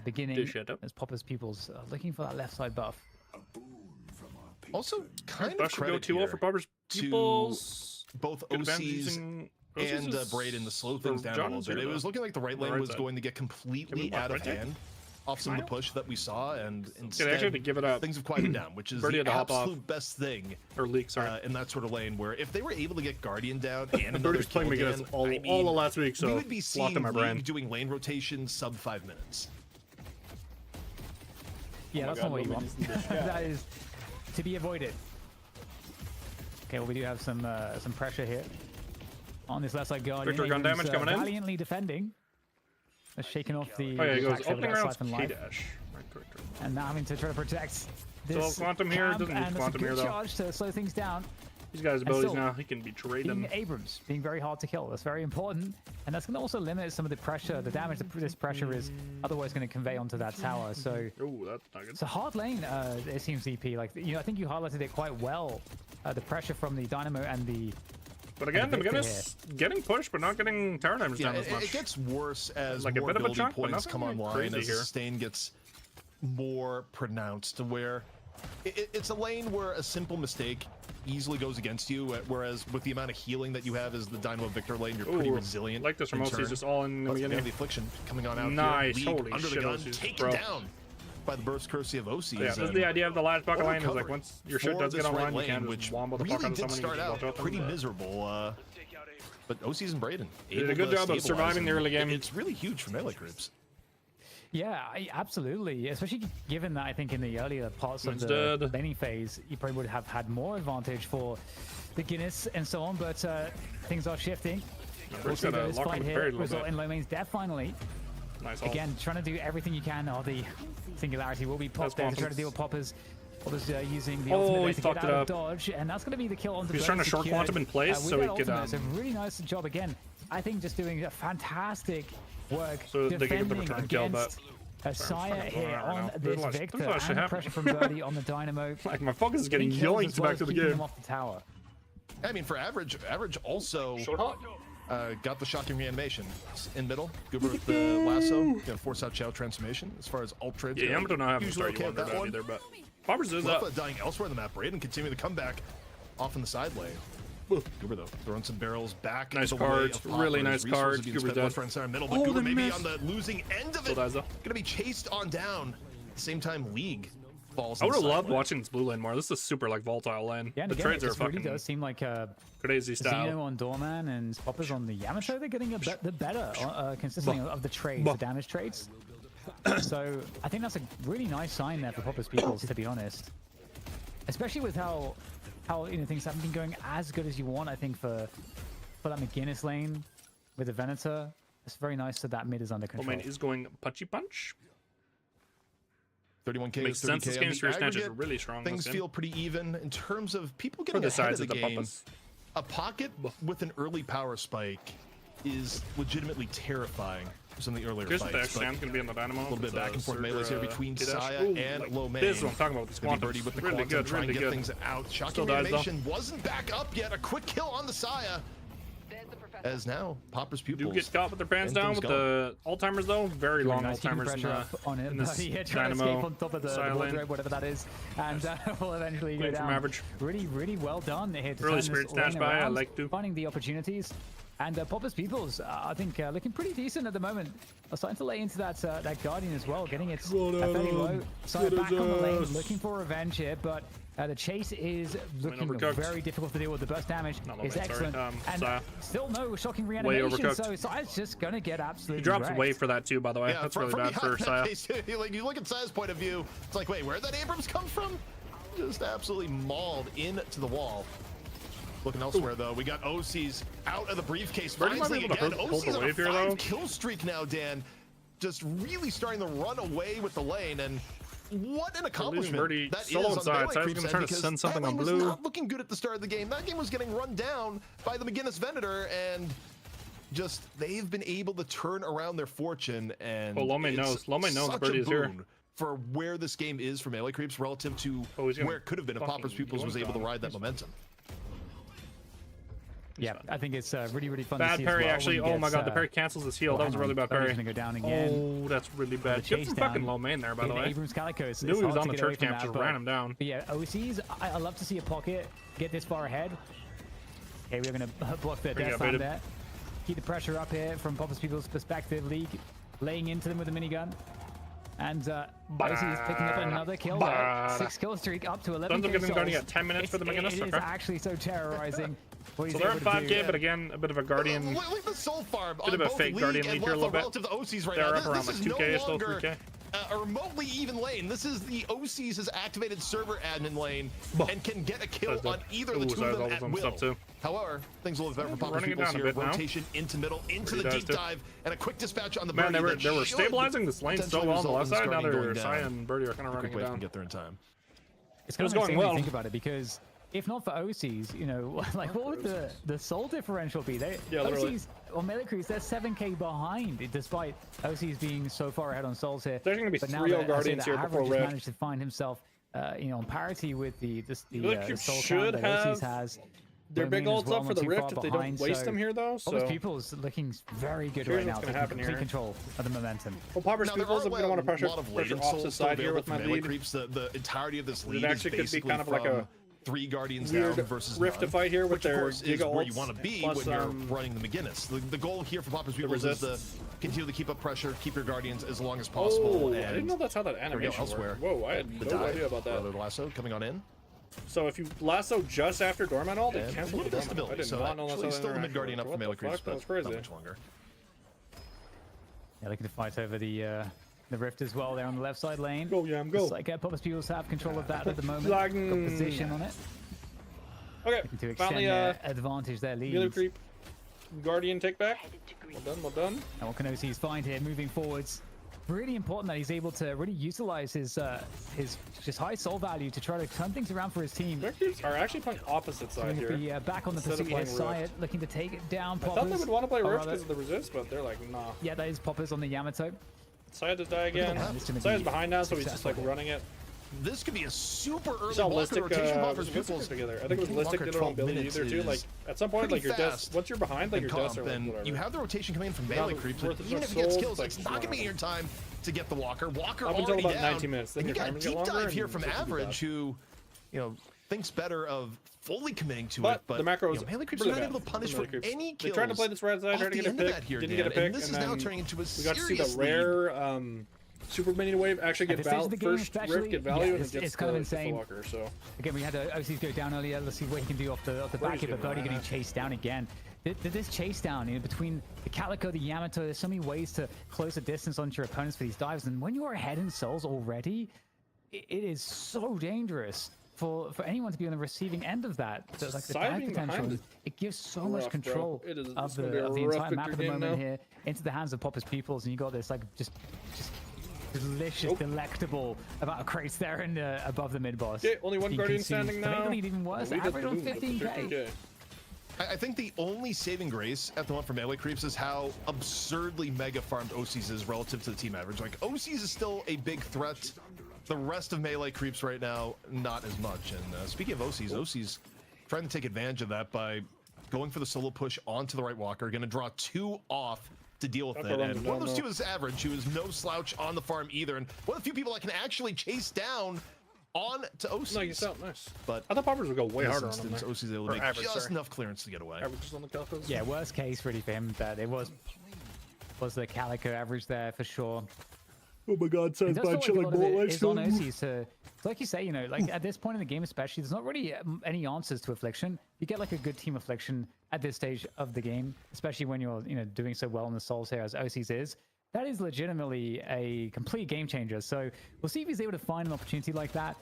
Speaker 12: beginning as Popper's Pupils looking for that left side buff.
Speaker 11: Also, kind of
Speaker 1: Buff should go
Speaker 11: credit
Speaker 1: 2-0
Speaker 11: here
Speaker 1: for Popper's Pupils.
Speaker 11: to both
Speaker 1: Good advantage
Speaker 11: OCs
Speaker 1: using
Speaker 11: and
Speaker 1: OCs
Speaker 11: Braden to slow things down a
Speaker 1: John
Speaker 11: little
Speaker 1: is
Speaker 11: bit.
Speaker 1: here,
Speaker 11: It was
Speaker 1: though.
Speaker 11: looking like the right lane
Speaker 1: Right
Speaker 11: was
Speaker 1: side.
Speaker 11: going to get completely out of hand off some of the push that we saw, and instead
Speaker 1: actually to give it up.
Speaker 11: things have quieted down, which is
Speaker 1: Birdie
Speaker 11: the
Speaker 1: had to hop off.
Speaker 11: absolute best thing
Speaker 1: Or Leak, sorry.
Speaker 11: in that sort of lane, where if they were able to get Guardian down and another
Speaker 1: Birdie's playing
Speaker 11: kill
Speaker 1: McGinnis
Speaker 11: down,
Speaker 1: all the last week, so
Speaker 11: we would be
Speaker 1: locked
Speaker 11: seeing
Speaker 1: in my brain.
Speaker 11: League doing lane rotations sub 5 minutes.
Speaker 12: Yeah, that's not what you want. That is to be avoided. Okay, well, we do have some pressure here on this left side Guardian.
Speaker 1: Victor gun damage
Speaker 12: who's,
Speaker 1: coming in.
Speaker 12: valiantly defending. shaking off the.
Speaker 1: Oh yeah, he goes
Speaker 12: attacks over
Speaker 1: opening
Speaker 12: that
Speaker 1: rounds
Speaker 12: Siphon life.
Speaker 1: K-dash. Right, correct.
Speaker 12: And now having to try to protect
Speaker 1: So
Speaker 12: this
Speaker 1: Quantum here,
Speaker 12: camp,
Speaker 1: doesn't need
Speaker 12: and
Speaker 1: Quantum
Speaker 12: it's a
Speaker 1: here
Speaker 12: good
Speaker 1: though.
Speaker 12: charge to slow things down.
Speaker 1: He's got his
Speaker 12: And
Speaker 1: abilities
Speaker 12: still,
Speaker 1: now. He can betrayed
Speaker 12: being
Speaker 1: them.
Speaker 12: Abrams, being very hard to kill. That's very important. And that's going to also limit some of the pressure, the damage that this pressure is otherwise going to convey onto that tower. So
Speaker 1: that's not good.
Speaker 12: it's a hard lane, it seems, EP. Like, you know, I think you highlighted it quite well. The pressure from the Dynamo and the...
Speaker 1: But again, the McGinnis getting pushed, but not getting tower damage down as much.
Speaker 11: It gets worse as
Speaker 1: like
Speaker 11: more
Speaker 1: a bit of a
Speaker 11: ability
Speaker 1: chunk, but
Speaker 11: points come
Speaker 1: nothing
Speaker 11: online,
Speaker 1: crazy
Speaker 11: as
Speaker 1: here.
Speaker 11: the sustain gets more pronounced, to where it's a lane where a simple mistake easily goes against you, whereas with the amount of healing that you have as the Dynamo Victor lane, you're pretty resilient.
Speaker 1: Like this from OC's just all in the beginning.
Speaker 11: The Affliction coming on out
Speaker 1: nice,
Speaker 11: here.
Speaker 1: holy
Speaker 11: under
Speaker 1: shit,
Speaker 11: the gun,
Speaker 1: OC's,
Speaker 11: taken down by the burst courtesy of OC's.
Speaker 1: Yeah, this is the idea of the last bucket lane is like once your shit does get online, you can't just wombo the fuck out of someone.
Speaker 11: Start out pretty miserable, but OC's and Braden
Speaker 1: did a good job of surviving the early game.
Speaker 11: It's really huge for melee groups.
Speaker 12: Yeah, absolutely. Especially given that I think in the earlier parts of the laning phase, you probably would have had more advantage for the Guinness and so on, but things are shifting. We'll see those fight here result in Lomain's death finally.
Speaker 1: Nice.
Speaker 12: Again, trying to do everything you can. Oh, the Singularity will be popped there to try to deal with Poppers. Poppers using the ultimate to get out of dodge, and that's going to be the kill on the
Speaker 1: He's trying to short quantum in place so he could.
Speaker 12: It's a really nice job again. I think just doing a fantastic work
Speaker 1: so
Speaker 12: defending against Saya here on this Victor, and pressure from Birdie on the Dynamo.
Speaker 1: Like my focus is getting yoinked back to the game.
Speaker 12: Off the tower.
Speaker 11: I mean, for average also got the shocking reanimation in middle. Goober with the lasso, gonna force out Chow transformation. As far as ult trades,
Speaker 1: yeah, I'm not having to start you
Speaker 11: that one
Speaker 1: either, but Poppers is up.
Speaker 11: Dying elsewhere in the map. Braden continue to come back off in the side lane. Goober though throwing some barrels back.
Speaker 1: Nice cards, really nice cards. Goober's dead.
Speaker 11: Middle, but Goober maybe on the losing end of it. Gonna be chased on down. At the same time, League falls.
Speaker 1: I would have loved watching this blue lane more. This is super like volatile lane.
Speaker 12: Yeah,
Speaker 1: the
Speaker 12: again,
Speaker 1: trades are
Speaker 12: really
Speaker 1: fucking
Speaker 12: does seem like
Speaker 1: crazy style.
Speaker 12: Xeno on Doorman and Poppers on the Yamato. They're getting the better consistently of the trades, the damage trades. So I think that's a really nice sign there for Poppers Peoples, to be honest. Especially with how things haven't been going as good as you want. I think for that McGinnis lane with the Venator, it's very nice that mid is under control.
Speaker 1: Lane is going punchy punch.
Speaker 11: 31k
Speaker 1: makes sense. This game's first snatch is really strong.
Speaker 11: Things feel pretty even in terms of people getting ahead of the game. A pocket with an early power spike is legitimately terrifying for some of the earlier fights.
Speaker 1: Here's the Sam's gonna be on the Dynamo.
Speaker 11: A little bit back and forth melees here between Saya and Lomain.
Speaker 1: This is what I'm talking about. This quantum
Speaker 11: with the
Speaker 1: really good,
Speaker 11: trying
Speaker 1: really
Speaker 11: to get
Speaker 1: good.
Speaker 11: things out. Shocking animation wasn't back up yet. A quick kill on the Saya. As now, Popper's pupils
Speaker 1: do get caught with their pants down with the alt-timers though. Very long alt-timers in this Dynamo
Speaker 12: on top of the wardrobe, whatever that is, and will eventually go down.
Speaker 1: Average.
Speaker 12: Really well done here to
Speaker 1: really spirit snatch by. I like to
Speaker 12: finding the opportunities. And Popper's Peoples, I think, looking pretty decent at the moment. Are starting to lay into that Guardian as well, getting it fairly low. So back on the lane, looking for revenge here, but the chase is looking very difficult to deal with. The burst damage is excellent, and still no shocking reanimation. So Saya's just gonna get absolutely.
Speaker 1: He drops
Speaker 12: wrecked.
Speaker 1: way for that too, by the way.
Speaker 11: Yeah,
Speaker 1: that's really bad for Saya.
Speaker 11: Like you look at Saya's point of view, it's like, wait, where'd that Abrams come from? Just absolutely mauled into the wall. Looking elsewhere though, we got OC's out of the briefcase. Finally again, OC's on a 5-kill streak now, Dan. Just really starting to run away with the lane, and what an accomplishment that is on the melee creep side, because that lane was not looking good at the start of the game. That game was getting run down by the McGinnis Venator, and just they've been able to turn around their fortune. And
Speaker 1: Lomain knows Birdie is here.
Speaker 11: For where this game is for melee creeps relative to where it could have been if Popper's Pupils was able to ride that momentum.
Speaker 12: Yeah, I think it's really fun
Speaker 1: bad
Speaker 12: to see
Speaker 1: parry,
Speaker 12: as well.
Speaker 1: actually. Oh my god, the parry cancels his heal. That was a really bad parry.
Speaker 12: Go down again.
Speaker 1: Oh, that's really bad. Good from fucking Lomain there, by the way.
Speaker 12: Abrams Calicos.
Speaker 1: Knew he was on the church camp, just ran him down.
Speaker 12: But yeah, OCs, I love to see a pocket get this far ahead. Okay, we're going to block their death slam there. Keep the pressure up here from Popper's People's perspective. League laying into them with a minigun. And OC is picking up another kill there. 6-kill streak up to 11 kills.
Speaker 1: Sons of Guardian got 10 minutes for the McGinnis.
Speaker 12: It is actually so terrorizing.
Speaker 1: So they're at 5k, but again, a bit of a Guardian.
Speaker 11: Look at the soul farm.
Speaker 1: Bit of a fake Guardian lead here a little bit.
Speaker 11: The OCs right
Speaker 1: they're
Speaker 11: now.
Speaker 1: up around like 2k, still 3k.
Speaker 11: a remotely even lane. This is the OC's activated server admin lane and can get a kill on either of the two of them at will. However, things a little better for Popper's Peoples here. Rotation into middle, into the deep dive, and a quick dispatch on the
Speaker 4: Man,
Speaker 11: birdie.
Speaker 4: they were stabilizing this lane so well on the left side. Now they're Sai and Birdie are kind of running it down.
Speaker 11: Get there in time.
Speaker 12: It's kind of going well. Think about it, because if not for OCs, you know, like what would the soul differential be? OCs or Melee Creeps, they're 7k behind, despite OCs being so far ahead on souls here.
Speaker 4: There's going to be
Speaker 12: but
Speaker 4: 3 Guardians here before Rift.
Speaker 12: Managed to find himself, you know, on parity with the soul
Speaker 4: should
Speaker 12: count that OCs has.
Speaker 4: Their big ults up for the Rift if they don't waste them here, though. So
Speaker 12: People's looking very good right now. Taking complete control of the momentum.
Speaker 4: Well, Popper's People's are going to want to pressure off the side here with my lead.
Speaker 11: Creeps, the entirety of this lead
Speaker 4: it actually could be kind of like a
Speaker 11: 3 Guardians down versus
Speaker 4: Rift to fight here with their Giga ults.
Speaker 11: Where you want to be when you're running the McGinnis. The goal here for Popper's Peoples is to continue to keep up pressure, keep your Guardians as long as possible.
Speaker 4: I didn't know that's how that animation worked. Whoa, I had no idea about that.
Speaker 11: The lasso coming on in.
Speaker 4: So if you lasso just after Dormant ult, it cancels the Dormant. I did not know that's how
Speaker 11: still the mid Guardian up for Melee Creeps, but
Speaker 4: that's crazy.
Speaker 11: Not much longer.
Speaker 12: Yeah, looking to fight over the Rift as well there on the left side lane.
Speaker 4: Go, Yam, go.
Speaker 12: It's like Popper's Peoples have control of that at the moment. Got position on it.
Speaker 4: Okay,
Speaker 12: to extend their advantage, their lead.
Speaker 4: Melee Creep. Guardian take back. Well done, well done.
Speaker 12: And what can OCs find here moving forwards? Really important that he's able to really utilize his just high soul value to try to turn things around for his team.
Speaker 4: Creeps are actually playing opposite side here.
Speaker 12: Back on the pursuit here. Saya looking to take it down.
Speaker 4: I thought they would want to play Rift because of the resist, but they're like, nah.
Speaker 12: Yeah, that is Poppers on the Yamato.
Speaker 4: Saya just die again. Saya's behind now, so he's just like running it.
Speaker 11: This could be a super early
Speaker 4: Listic,
Speaker 11: rotation Popper's Peoples
Speaker 4: together. I think it was Listic did it on Billy either too. Like at some point, like your deaths, once you're behind, like your deaths are like whatever.
Speaker 11: You have the rotation coming in from Melee Creeps, but even if he gets kills, it's not gonna be your time to get the Walker. Walker
Speaker 4: up
Speaker 11: until
Speaker 4: about 19 minutes. Then
Speaker 11: you got a deep dive here from Average, who, you know, thinks better of fully committing to it, but
Speaker 4: the macros,
Speaker 11: Melee Creeps are not able to punish for any kills.
Speaker 4: They tried to play this red side, tried to get a pick, didn't get a pick,
Speaker 11: and this is now turning into a
Speaker 4: we got to see the rare super mini wave actually get first Rift get value, and
Speaker 12: it's kind of insane.
Speaker 4: Walker, so
Speaker 12: again, we had OCs go down earlier. Let's see what he can do off the back here, but Birdie getting chased down again. This chase down, you know, between the Calico, the Yamato, there's so many ways to close the distance onto your opponents for these dives, and when you're ahead in souls already, it is so dangerous for anyone to be on the receiving end of that. So like the dive potential, it gives so much control of the entire map at the moment here into the hands of Popper's Peoples, and you got this like just delicious, delectable amount of crates there and above the mid boss.
Speaker 4: Okay, only one Guardian standing now.
Speaker 12: To make the lead even worse, average on 15k.
Speaker 11: I think the only saving grace at the moment for Melee Creeps is how absurdly mega farmed OCs is relative to the team average. Like, OCs is still a big threat. The rest of Melee Creeps right now, not as much. And speaking of OCs, OCs trying to take advantage of that by going for the solo push onto the right Walker. Going to draw 2 off to deal with it. And one of those 2 is Average, who is no slouch on the farm either. And one of the few people that can actually chase down on to OCs.
Speaker 4: No, you sound nice.
Speaker 11: But
Speaker 4: I thought Poppers would go way harder on him.
Speaker 11: OCs able to make just enough clearance to get away.
Speaker 4: Average on the Calicos.
Speaker 12: Yeah, worst case really for him that it was the Calico average there for sure.
Speaker 4: Oh my God, sounds bad shit like bolt legs.
Speaker 12: It's on OCs, so like you say, you know, like at this point in the game especially, there's not really any answers to Affliction. You get like a good team Affliction at this stage of the game, especially when you're, you know, doing so well in the souls here as OCs is. That is legitimately a complete game changer. So we'll see if he's able to find an opportunity like that.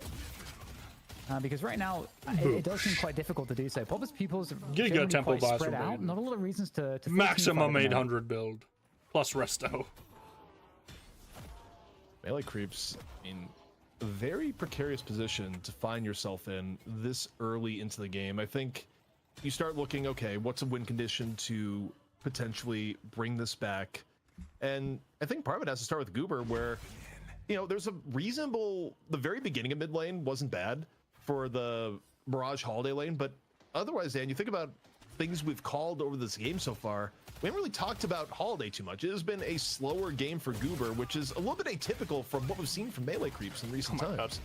Speaker 12: Because right now, it does seem quite difficult to do so. Popper's Peoples
Speaker 4: get a tempo blast
Speaker 12: spread out. Not a lot of reasons to
Speaker 4: maximum 800 build plus resto.
Speaker 11: Melee Creeps in a very precarious position to find yourself in this early into the game. I think you start looking, okay, what's a win condition to potentially bring this back? And I think part of it has to start with Goober, where, you know, there's a reasonable, the very beginning of mid lane wasn't bad for the Mirage Holiday lane, but otherwise, Dan, you think about things we've called over this game so far, we haven't really talked about Holiday too much. It has been a slower game for Goober, which is a little bit atypical from what we've seen from Melee Creeps in recent times.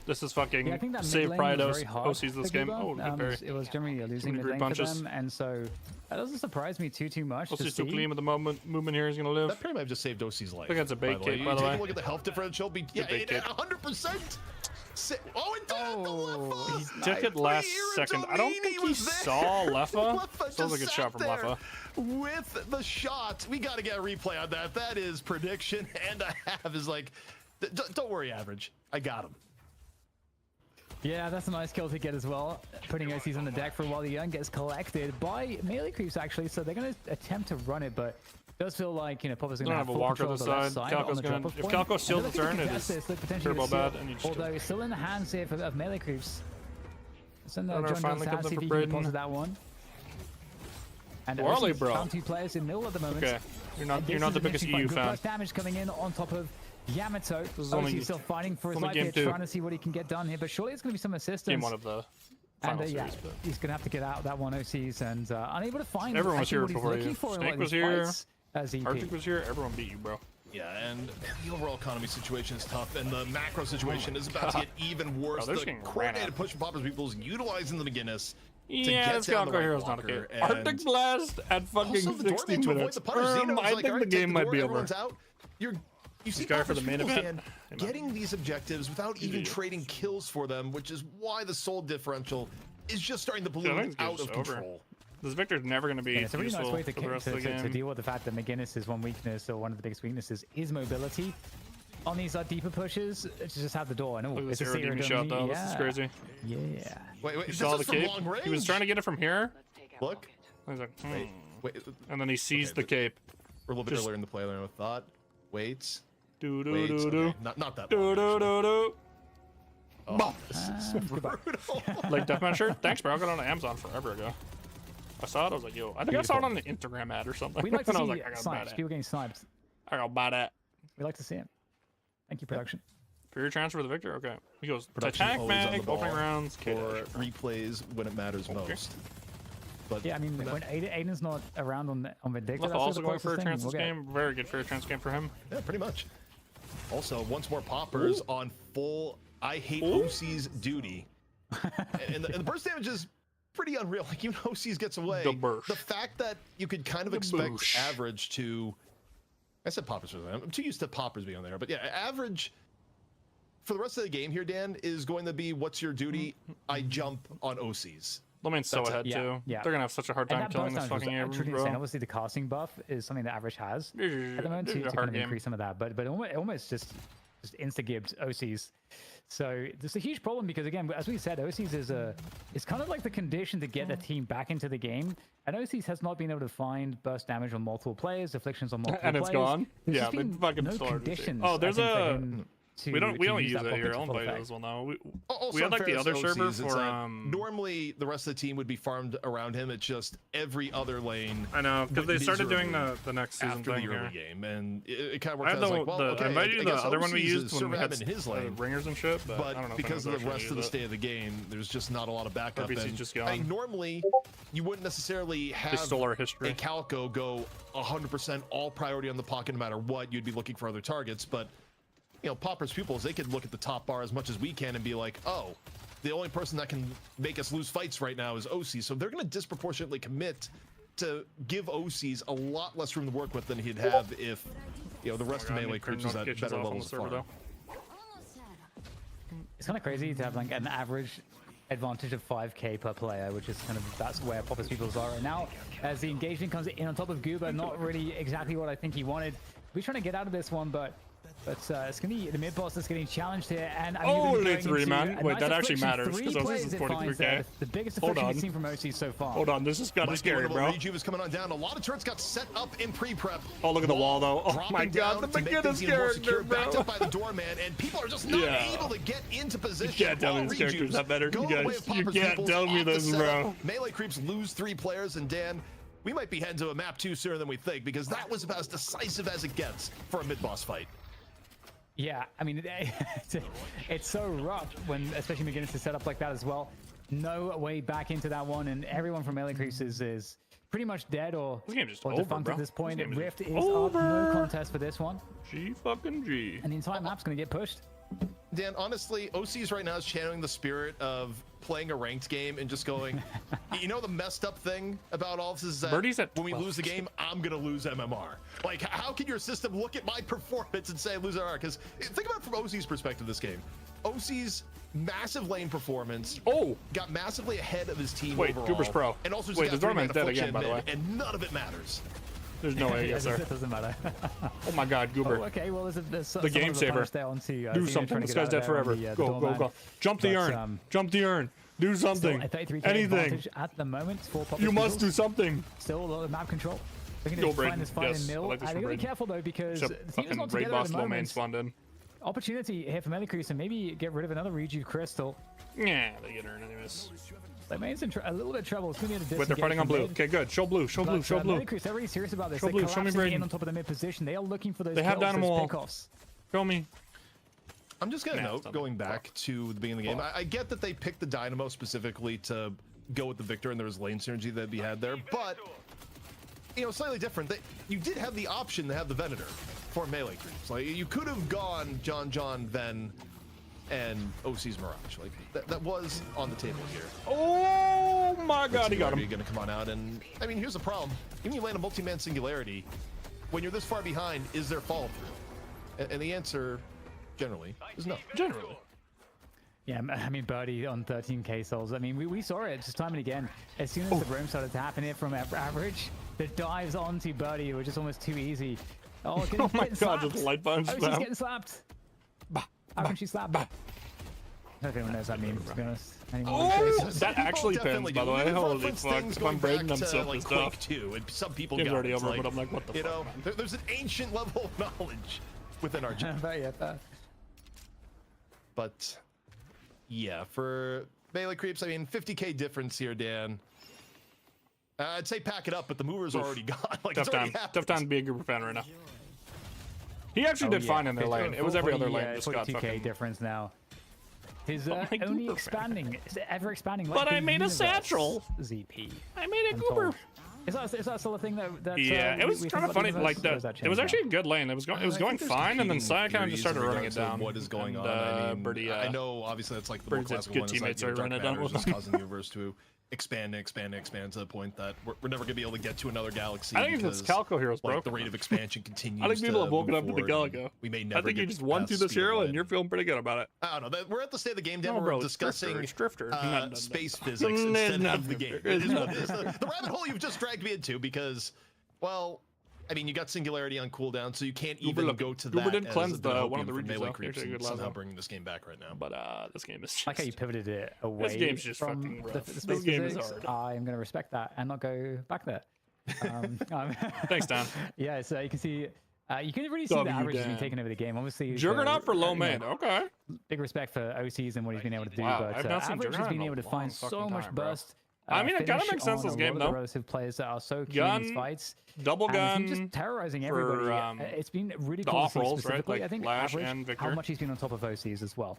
Speaker 4: This is fucking save pride OCs this game. Oh,
Speaker 12: it was generally a losing mid lane for them, and so that doesn't surprise me too much.
Speaker 4: OC's too clean with the movement here. He's gonna live.
Speaker 11: That pretty much just saved OC's life.
Speaker 4: I think that's a bait cake, by the way.
Speaker 11: Take a look at the health differential. Yeah, 100%. Oh, it did it! The Leffa!
Speaker 4: He took it last second. I don't think he saw Leffa. Sounds like a good shot from Leffa.
Speaker 11: With the shot, we got to get a replay on that. That is prediction and a half. Is like, don't worry, average. I got him.
Speaker 12: Yeah, that's a nice kill to get as well. Putting OCs on the deck for a while. The young gets collected by melee creeps actually, so they're going to attempt to run it, but it does feel like, you know, Popper's going to have
Speaker 4: a
Speaker 12: full
Speaker 4: walker
Speaker 12: control
Speaker 4: to
Speaker 12: of
Speaker 4: the
Speaker 12: the left
Speaker 4: side.
Speaker 12: side.
Speaker 4: Calco's gonna, if Calco steals the turn, it is turbo bad. And you just
Speaker 12: although it's still in the hands here of melee creeps. So no,
Speaker 4: Runner
Speaker 12: John
Speaker 4: finally
Speaker 12: Jones
Speaker 4: comes
Speaker 12: has
Speaker 4: in
Speaker 12: if
Speaker 4: for
Speaker 12: he can
Speaker 4: Braden.
Speaker 12: deposit that one. And
Speaker 4: Warley,
Speaker 12: OCs
Speaker 4: bro.
Speaker 12: found 2 players in middle at the moment.
Speaker 4: Okay, you're not the biggest EU fan.
Speaker 12: Plus damage coming in on top of Yamato.
Speaker 4: This is only,
Speaker 12: OC still fighting for his life
Speaker 4: game
Speaker 12: here,
Speaker 4: 2.
Speaker 12: trying to see what he can get done here, but surely it's going to be some assistance.
Speaker 4: Game 1 of the final
Speaker 12: and
Speaker 4: series.
Speaker 12: yeah, he's going to have to get out that one OCs and unable to find
Speaker 4: everyone was here
Speaker 12: what he's
Speaker 4: before
Speaker 12: looking
Speaker 4: you.
Speaker 12: for in
Speaker 4: Snake
Speaker 12: one of
Speaker 4: was
Speaker 12: these
Speaker 4: here.
Speaker 12: fights as EP.
Speaker 4: Arctic was here. Everyone beat you, bro.
Speaker 11: Yeah, and the overall economy situation is tough, and the macro situation is about to get even worse.
Speaker 4: Bro,
Speaker 11: the coordinated push from Poppers Peoples utilizing the McGinnis.
Speaker 4: Yeah, this Calco Hero's not okay. Arctic Blast at fucking 60 minutes. I think the game might be over.
Speaker 11: You see
Speaker 4: guy for the main
Speaker 11: Peoples
Speaker 4: event.
Speaker 11: getting these objectives without even trading kills for them, which is why the soul differential is just starting to balloon out of control.
Speaker 4: This Victor's never going to be
Speaker 12: it's a really nice way
Speaker 4: for the rest of the game.
Speaker 12: to deal with the fact that McGinnis' one weakness, or one of the biggest weaknesses, is mobility. On these deeper pushes, it's just out the door. And
Speaker 4: Look at this aerodemon shot, though. This is crazy.
Speaker 12: Yeah.
Speaker 11: Wait,
Speaker 4: you saw the cape? He was trying to get it from here.
Speaker 11: Look.
Speaker 4: He's like,
Speaker 11: wait.
Speaker 4: And then he sees the cape.
Speaker 11: We're a little bit earlier in the play than I thought. Wait.
Speaker 4: Do.
Speaker 11: Not that.
Speaker 4: Do.
Speaker 11: Oh, this is brutal.
Speaker 4: Like Deathmatch shirt? Thanks, bro. I got it on Amazon forever ago. I saw it. I was like, yo, I think I saw it on an Instagram ad or something.
Speaker 12: We like to see
Speaker 4: I was like, I gotta buy
Speaker 12: snipes. People getting sniped.
Speaker 4: I gotta buy that.
Speaker 12: We like to see it. Thank you, production.
Speaker 4: For your transfer to the Victor? Okay. He goes,
Speaker 11: Production
Speaker 4: attack
Speaker 11: always on
Speaker 4: mag,
Speaker 11: the ball
Speaker 4: opening rounds,
Speaker 11: for replays when it matters most. But
Speaker 12: yeah, I mean, when Aiden's not around on Vindicta,
Speaker 4: that's also going for a chance this game. Very good for a chance game for him.
Speaker 11: Yeah, pretty much. Also, once more Poppers on full I hate OC's duty. and the burst damage is pretty unreal. Like, even OC's gets away. The fact that you could kind of expect average to... I said Poppers. I'm too used to Poppers being on there. But yeah, average for the rest of the game here, Dan, is going to be what's your duty? I jump on OCs.
Speaker 4: Lomain's so ahead, too.
Speaker 12: Yeah.
Speaker 4: They're going to have such a hard time killing this fucking average, bro.
Speaker 12: Obviously, the casting buff is something that average has at the moment to kind of increase some of that. But it almost just insta-gibbed OCs. So there's a huge problem because, again, as we said, OCs is kind of like the condition to get a team back into the game. And OCs has not been able to find burst damage on multiple players, afflictions on multiple players.
Speaker 4: And it's gone?
Speaker 12: There's
Speaker 4: Yeah, they fucking
Speaker 12: no conditions.
Speaker 4: Oh, there's a... We don't
Speaker 12: use
Speaker 4: use
Speaker 12: that
Speaker 4: it here.
Speaker 12: pocket to
Speaker 4: I'll
Speaker 12: full
Speaker 4: play it
Speaker 12: effect.
Speaker 4: as well now.
Speaker 11: Also,
Speaker 4: We had like the other
Speaker 11: OCs,
Speaker 4: server
Speaker 11: it's
Speaker 4: for
Speaker 11: that normally the rest of the team would be farmed around him. It's just every other lane.
Speaker 4: I know, because they started doing the next season
Speaker 11: after
Speaker 4: thing
Speaker 11: the early
Speaker 4: here.
Speaker 11: game, and it kind of
Speaker 4: I
Speaker 11: worked
Speaker 4: had
Speaker 11: out like, well, okay,
Speaker 4: I invited you the other one we
Speaker 11: OCs
Speaker 4: used
Speaker 11: is
Speaker 4: when we had
Speaker 11: in his lane,
Speaker 4: ringers and shit, but I don't know if
Speaker 11: because of
Speaker 4: anyone's
Speaker 11: the rest of the
Speaker 4: actually
Speaker 11: state of the game, there's just not a lot of backup.
Speaker 4: RBC
Speaker 11: And
Speaker 4: just
Speaker 11: I
Speaker 4: gone.
Speaker 11: think normally you wouldn't necessarily have
Speaker 4: stole our history.
Speaker 11: a Calco go 100% all priority on the pocket no matter what. You'd be looking for other targets, but you know, Popper's pupils, they could look at the top bar as much as we can and be like, oh, the only person that can make us lose fights right now is OC. So they're going to disproportionately commit to give OCs a lot less room to work with than he'd have if, you know, the rest of melee creeps was at better levels of farm.
Speaker 12: It's kind of crazy to have like an average advantage of 5k per player, which is kind of, that's where Popper's Peoples are right now. As the engagement comes in on top of Goober, not really exactly what I think he wanted. We're trying to get out of this one, but it's going to be the mid boss that's getting challenged here. And I mean,
Speaker 4: only 3, man. Wait, that actually matters because OCs is 43k.
Speaker 12: The biggest affliction we've seen from OC so far.
Speaker 4: Hold on, this is kind of scary, bro.
Speaker 11: Rejuve is coming on down. A lot of turrets got set up in pre-prep.
Speaker 4: Oh, look at the wall, though. Oh my god, the McGinnis character, bro.
Speaker 11: Backed up by the doorman, and people are just not able to get into position.
Speaker 4: You can't tell me this character's that better. You can't tell me this, bro.
Speaker 11: Melee creeps lose 3 players, and Dan, we might be heading to a map 2 sooner than we think, because that was about as decisive as it gets for a mid-boss fight.
Speaker 12: Yeah, I mean, it's so rough when, especially McGinnis is set up like that as well. No way back into that one, and everyone from melee creeps is pretty much dead or defunct at this point. Rift is up, no contest for this one.
Speaker 4: G fucking G.
Speaker 12: And the entire map's gonna get pushed.
Speaker 11: Dan, honestly, OCs right now is channeling the spirit of playing a ranked game and just going, you know, the messed up thing about all this is that when we lose the game, I'm going to lose MMR. Like, how can your system look at my performance and say lose MMR? Because think about it from OC's perspective this game. OCs massive lane performance.
Speaker 4: Oh,
Speaker 11: got massively ahead of his team
Speaker 4: wait,
Speaker 11: overall.
Speaker 4: Goober's pro.
Speaker 11: And also
Speaker 4: wait,
Speaker 11: just
Speaker 4: the
Speaker 11: got
Speaker 4: Dorman's dead again, by the way.
Speaker 11: And none of it matters.
Speaker 4: There's no way he gets there.
Speaker 12: It doesn't matter.
Speaker 4: Oh my God, Goober.
Speaker 12: Oh, okay, well, there's
Speaker 4: the game saver. Do something. This guy's dead forever. Go. Jump the urn. Jump the urn. Do something. Anything.
Speaker 12: At the moment, for
Speaker 4: you must do something.
Speaker 12: Still a lot of map control. They're going to find this fight in middle. They got to be careful though, because the team is not together at the moment. Opportunity here for Melicruce and maybe get rid of another Rejuve Crystal.
Speaker 4: Yeah, they get urn anyways.
Speaker 12: They made a little bit of trouble. It's going to be
Speaker 4: wait, they're fighting on blue. Okay, good. Show blue. Show blue. Show blue.
Speaker 12: Melicruce, they're really serious about this.
Speaker 4: Show blue. Show me Braden.
Speaker 12: On top of the mid position. They are looking for those.
Speaker 4: They have Dynamo Wall. Show me.
Speaker 11: I'm just gonna note, going back to the beginning of the game, I get that they picked the Dynamo specifically to go with the Victor, and there was lane synergy that we had there, but you know, slightly different. You did have the option to have the Venator for melee creeps. Like, you could have gone John, Ven, and OC's Mirage. Like that was on the table here.
Speaker 4: Oh my God, he got him.
Speaker 11: You're gonna come on out, and I mean, here's the problem: even you land a multi-man singularity, when you're this far behind, is there follow through? And the answer, generally, is no.
Speaker 4: Generally.
Speaker 12: Yeah, I mean, Birdie on 13k souls. I mean, we saw it just time and again. As soon as the roam started to happen here from average, the dives onto Birdie were just almost too easy. Oh,
Speaker 4: oh my God, just light punch.
Speaker 12: Oh, she's getting slapped. How can she slap? I don't know if anyone knows that meme, to be honest.
Speaker 4: Oh, that actually pins, by the way. Holy fuck. If I'm Braden, I'm so pissed off.
Speaker 11: Too, and some people
Speaker 4: game's already over,
Speaker 11: like,
Speaker 4: but I'm like, what the fuck?
Speaker 11: Know, there's an ancient level of knowledge within our gym. But yeah, for melee creeps, I mean, 50k difference here, Dan. I'd say pack it up, but the mover's already gone. Like,
Speaker 4: tough time to be a Goober fan right now. He actually did fine in their lane. It was every other lane just got
Speaker 12: 42k difference now. His only expanding, ever expanding.
Speaker 4: But I made a satchel.
Speaker 12: ZP.
Speaker 4: I made a Goober.
Speaker 12: Is that still a thing that
Speaker 4: yeah, it was kind of funny. Like that, it was actually a good lane. It was going fine, and then Saya kind of just started running it down.
Speaker 11: What is going on? I mean,
Speaker 4: Birdie,
Speaker 11: I know obviously that's like the more classical
Speaker 4: good
Speaker 11: one.
Speaker 4: Teammates are running it down.
Speaker 11: Just causing the universe to expand to the point that we're never gonna be able to get to another galaxy.
Speaker 4: I think it's Calico Heroes, bro.
Speaker 11: Like, the rate of expansion continues.
Speaker 4: I think people have woken up to the Calico.
Speaker 11: We may never.
Speaker 4: I think you just won through this hero, and you're feeling pretty good about it.
Speaker 11: I don't know. We're at the state of the game, Dan.
Speaker 4: No, bro,
Speaker 11: we're discussing
Speaker 4: Drifter.
Speaker 11: Space physics instead of the game. It is what it is. The rabbit hole you've just dragged me into because, well, I mean, you got Singularity on cooldown, so you can't even go to that.
Speaker 4: Uber did cleanse one of the regions
Speaker 11: melee creeps and somehow bringing this game back right now.
Speaker 4: But this game is just...
Speaker 12: I like how you pivoted it away
Speaker 4: this game's just
Speaker 12: from
Speaker 4: fucking rough.
Speaker 12: the space
Speaker 4: this game
Speaker 12: physics.
Speaker 4: is hard.
Speaker 12: I'm going to respect that and not go back there.
Speaker 4: Thanks, Dan.
Speaker 12: Yeah, so you can see... you can really see the average has been taking over the game. Obviously,
Speaker 4: Juggernaut for low main. Okay.
Speaker 12: Big respect for OCs and what he's been able to do.
Speaker 4: Wow,
Speaker 12: but average has been able to find so much burst.
Speaker 4: I mean, it kind of makes sense this game, though.
Speaker 12: Relative players that are so keen in these fights.
Speaker 4: Double gun.
Speaker 12: Just terrorizing everybody. It's been really cool to see specifically.
Speaker 4: Right?
Speaker 12: I think
Speaker 4: Lash
Speaker 12: average,
Speaker 4: and Victor.
Speaker 12: how much he's been on top of OCs as well.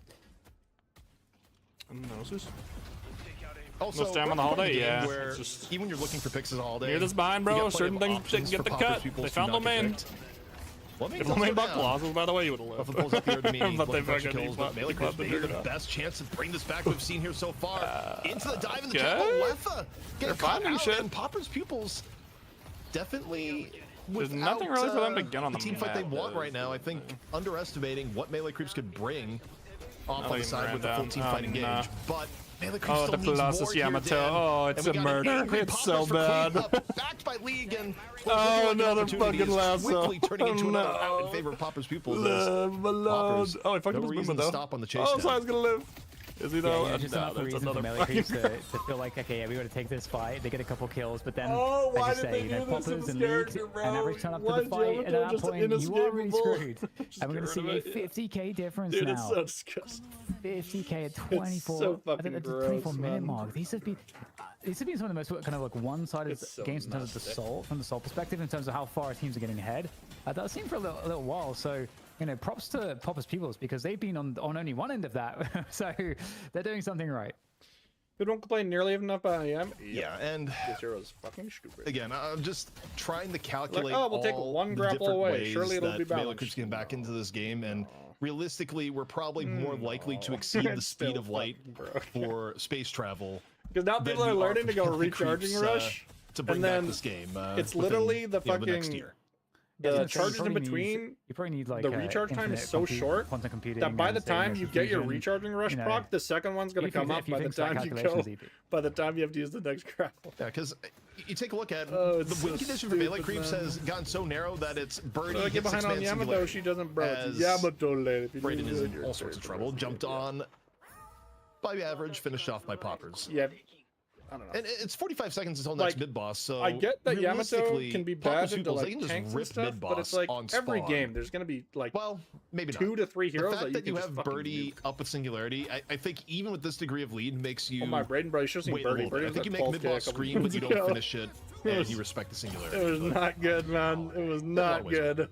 Speaker 11: Also,
Speaker 4: no stam on the holiday, yeah.
Speaker 11: Where
Speaker 4: just...
Speaker 11: even when you're looking for picks as a holiday,
Speaker 4: near this bind, bro. Certain things didn't get the cut. They found low main. If low main bought Colossus, by the way, you would have lived.
Speaker 11: But they fucking kills, but melee creeps maybe the best chance to bring this back we've seen here so far. Into the dive in the chat. Letha getting caught out, and Popper's pupils definitely.
Speaker 4: There's nothing really for them to get on
Speaker 11: the team fight they want right now. I think underestimating what melee creeps could bring off on the side with the full team fight engage, but melee creeps still
Speaker 4: the Colossus Yamato. Oh, it's a murder. It's so bad.
Speaker 11: Backed by League and
Speaker 4: oh, another fucking lasso.
Speaker 11: Quickly turning into another out in favor of Popper's pupils.
Speaker 4: Poppers, oh, I fucking
Speaker 11: no reason to stop on the chase.
Speaker 4: Oh, Saya's gonna live. Is he though?
Speaker 12: Yeah, just enough reason for melee creeps to feel like, okay, yeah, we gotta take this fight. They get a couple kills, but then,
Speaker 4: why
Speaker 12: as you say, you know, Poppers and League and average turn up to the fight, and at that point, you are really screwed. And we're gonna see a 50k difference now.
Speaker 4: It's so disgusting.
Speaker 12: 50k at 24.
Speaker 4: So
Speaker 12: I think at the 24-minute mark. These have been some of the most kind of like one-sided games in terms of the soul, from the soul perspective, in terms of how far teams are getting ahead. That seemed for a little while. So, you know, props to Popper's Pupils because they've been on only one end of that. So they're doing something right.
Speaker 4: We don't complain nearly enough about IM.
Speaker 11: Yeah, and
Speaker 4: this hero's fucking stupid.
Speaker 11: Again, I'm just trying to calculate
Speaker 4: like, oh, we'll take one grapple away. Surely it'll be balanced.
Speaker 11: Melee creeps getting back into this game, and realistically, we're probably more likely to exceed the speed of light for space travel.
Speaker 4: Because now people are learning to go recharging rush
Speaker 11: to bring back this game.
Speaker 4: It's literally the fucking
Speaker 11: the next year.
Speaker 4: the charges in between,
Speaker 12: you probably need like
Speaker 4: the recharge time is so short that by the time you get your recharging rush proc, the second one's gonna come up by the time you go. By the time you have to use the next grapple.
Speaker 11: Yeah, because you take a look at the win condition for melee creeps has gotten so narrow that it's birdie
Speaker 4: get behind on Yamato. She doesn't bro. Yamato lady.
Speaker 11: Brayden is in all sorts of trouble. Jumped on by average, finished off by poppers.
Speaker 4: Yeah. I don't know.
Speaker 11: And it's 45 seconds until next mid boss, so
Speaker 4: I get that Yamato can be bad into
Speaker 11: they
Speaker 4: like
Speaker 11: can just
Speaker 4: tanks
Speaker 11: rip
Speaker 4: and stuff,
Speaker 11: mid
Speaker 4: but it's
Speaker 11: boss
Speaker 4: like
Speaker 11: on
Speaker 4: every
Speaker 11: spawn.
Speaker 4: game there's gonna be like
Speaker 11: maybe
Speaker 4: 2 to 3 heroes
Speaker 11: the fact that you
Speaker 4: can
Speaker 11: have
Speaker 4: just
Speaker 11: Birdie up with Singularity, I think even with this degree of lead makes you.
Speaker 4: Oh my Brayden, bro, you should have seen Birdie.
Speaker 11: I think you make mid boss scream, but you don't finish it, and you respect the Singularity.
Speaker 4: It was not good, man. It was not good.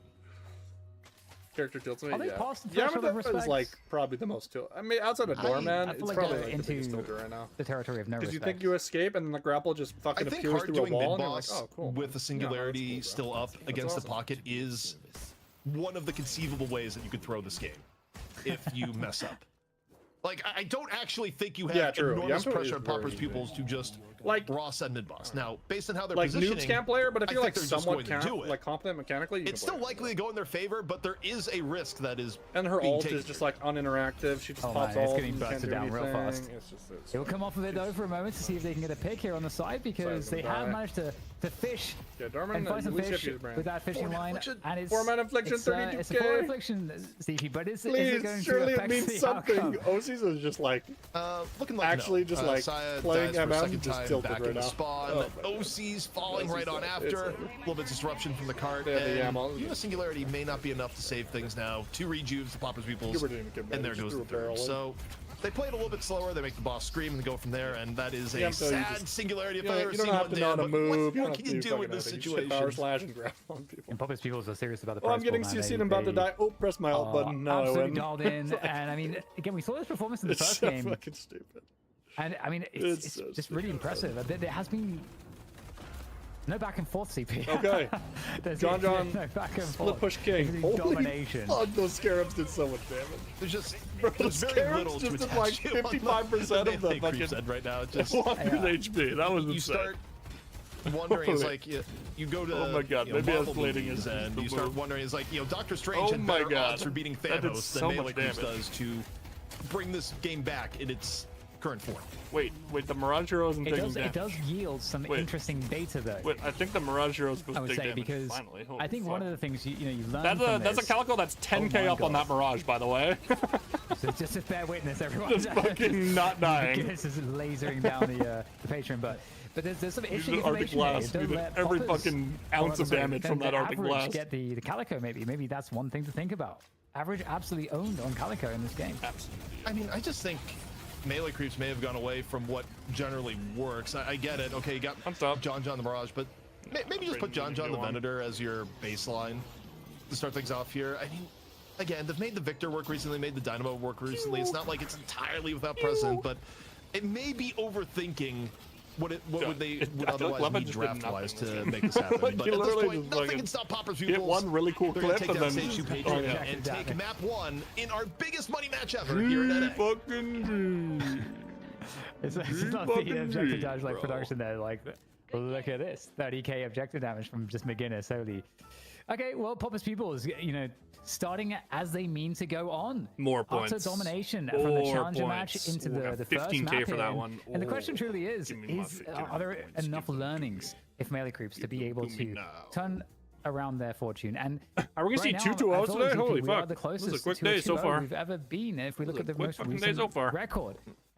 Speaker 4: Character tilts me. Yamato is like probably the most tilt. I mean, outside of Doorman, it's
Speaker 12: like
Speaker 4: probably like the biggest tilter right now.
Speaker 12: The territory of no
Speaker 4: Because you
Speaker 12: respect.
Speaker 4: think you escape and then the grapple just fucking appears through a wall, and you're like, oh, cool.
Speaker 11: With the Singularity still up against the pocket is one of the conceivable ways that you could throw this game if you mess up. Like, I don't actually think you have enormous pressure on Popper's pupils to just like raw send mid boss. Now, based on how they're
Speaker 4: like
Speaker 11: positioning,
Speaker 4: noobs can't play her, but if you're like
Speaker 11: they're
Speaker 4: somewhat
Speaker 11: just going to do it.
Speaker 4: like competent mechanically, you
Speaker 11: It's
Speaker 4: can play
Speaker 11: still likely to go in their favor, but there is a risk that is.
Speaker 4: And her
Speaker 11: being
Speaker 4: ult
Speaker 11: taken.
Speaker 4: is just like uninteractive. She just pops
Speaker 12: man, it's
Speaker 4: ult
Speaker 12: getting
Speaker 4: and you can't
Speaker 12: busted
Speaker 4: do
Speaker 12: down real
Speaker 4: anything.
Speaker 12: fast. He'll come off of it though for a moment to see if they can get a pick here on the side because they have managed to fish and find some fish with that fishing line. And it's
Speaker 4: 4-man affliction, 32k.
Speaker 12: It's a 4 affliction, Stevie, but is it going
Speaker 4: surely
Speaker 12: to
Speaker 4: it
Speaker 12: affect
Speaker 4: means
Speaker 12: the
Speaker 4: something.
Speaker 12: outcome?
Speaker 4: OC's is just like
Speaker 11: looking like
Speaker 4: actually just like
Speaker 11: Saya
Speaker 4: playing
Speaker 11: dies for a
Speaker 4: MM
Speaker 11: second
Speaker 4: just
Speaker 11: time
Speaker 4: tilted
Speaker 11: back
Speaker 4: right
Speaker 11: in the
Speaker 4: now.
Speaker 11: spawn. OC's falling right on after. A little bit of disruption from the cart. And Singularity may not be enough to save things now. 2 rejuves, the Popper's Pupils, and there goes the third. So they play it a little bit slower. They make the boss scream and go from there, and that is a sad Singularity if I've ever seen one.
Speaker 4: You don't have to move.
Speaker 11: What can you do in this situation?
Speaker 4: Power slash and grab on people.
Speaker 12: And Popper's Pupils are serious about the
Speaker 4: Oh, I'm getting CC'd. I'm about to die. Oh, press my alt button. No,
Speaker 12: absolutely dialed in. And I mean, again, we saw this performance in the first game.
Speaker 4: It's so fucking stupid.
Speaker 12: And I mean, it's
Speaker 4: so
Speaker 12: just really impressive. There has been no back and forth, CP.
Speaker 4: Okay. John,
Speaker 12: no back and
Speaker 4: split
Speaker 12: forth.
Speaker 4: push king. Holy
Speaker 12: domination.
Speaker 4: fuck, those scarabs did so much damage.
Speaker 11: There's very little to
Speaker 4: just
Speaker 11: attach
Speaker 4: like 55% of the fucking
Speaker 11: right now. Just
Speaker 4: 100 HP. That was
Speaker 11: you
Speaker 4: insane.
Speaker 11: start wondering, it's like you go to
Speaker 4: oh my god, maybe
Speaker 11: Marvel
Speaker 4: escalating
Speaker 11: movies
Speaker 4: is
Speaker 11: and you start wondering, it's like Doctor Strange
Speaker 4: oh
Speaker 11: had
Speaker 4: my
Speaker 11: better
Speaker 4: god.
Speaker 11: odds for beating
Speaker 4: That did
Speaker 11: Thanos
Speaker 4: so
Speaker 11: than
Speaker 4: much
Speaker 11: Melee Creeps
Speaker 4: damage.
Speaker 11: does to bring this game back in its current form.
Speaker 4: Wait, the Mirage Hero isn't taking damage.
Speaker 12: It does yield some interesting data though.
Speaker 4: Wait, I think the Mirage Hero is supposed
Speaker 12: I would
Speaker 4: to take
Speaker 12: say
Speaker 4: damage.
Speaker 12: because
Speaker 4: Finally.
Speaker 12: I think one of the things you learn
Speaker 4: That's a Calico that's 10k up on that Mirage, by the way.
Speaker 12: So just a fair witness, everyone.
Speaker 4: Just fucking not dying.
Speaker 12: This is lasering down the patron, but there's some interesting
Speaker 4: Arctic
Speaker 12: information
Speaker 4: Blast.
Speaker 12: here.
Speaker 4: Every fucking ounce of damage from that Arctic Blast.
Speaker 12: Get the Calico maybe that's one thing to think about. Average absolutely owned on Calico in this game.
Speaker 4: Absolutely.
Speaker 11: I mean, I just think Melee Creeps may have gone away from what generally works. I get it. Okay, you got John the Mirage, but maybe just put John the Venator as your baseline to start things off here. I mean, again, they've made the Victor work recently, made the Dynamo work recently. It's not like it's entirely without precedent, but it may be overthinking what would otherwise need draft-wise to make this happen.
Speaker 4: Like,
Speaker 11: but at this point, nothing can stop Popper's Pupils.
Speaker 4: Get one really cool
Speaker 11: They're gonna
Speaker 4: clip
Speaker 11: take down
Speaker 4: and then
Speaker 11: Stage 2 Patriot and take map 1 in our biggest money match ever here in NA.
Speaker 4: Fucking
Speaker 12: It's not the objective damage like production there. Like, look at this, 30k objective damage from just McGinnis. Holy. Okay, well, Popper's Pupils, starting as they mean to go on.
Speaker 4: More points.
Speaker 12: Utter domination from the challenger match into the first
Speaker 4: 15k
Speaker 12: map
Speaker 4: for that one.
Speaker 12: And the question truly is are there enough learnings if Melee Creeps to be able to turn around their fortune? And
Speaker 4: are we gonna see 2-2-0s today? Holy fuck!
Speaker 12: The closest
Speaker 4: this is a quick
Speaker 12: to
Speaker 4: day so far.
Speaker 12: We've ever been. If we look at the most recent record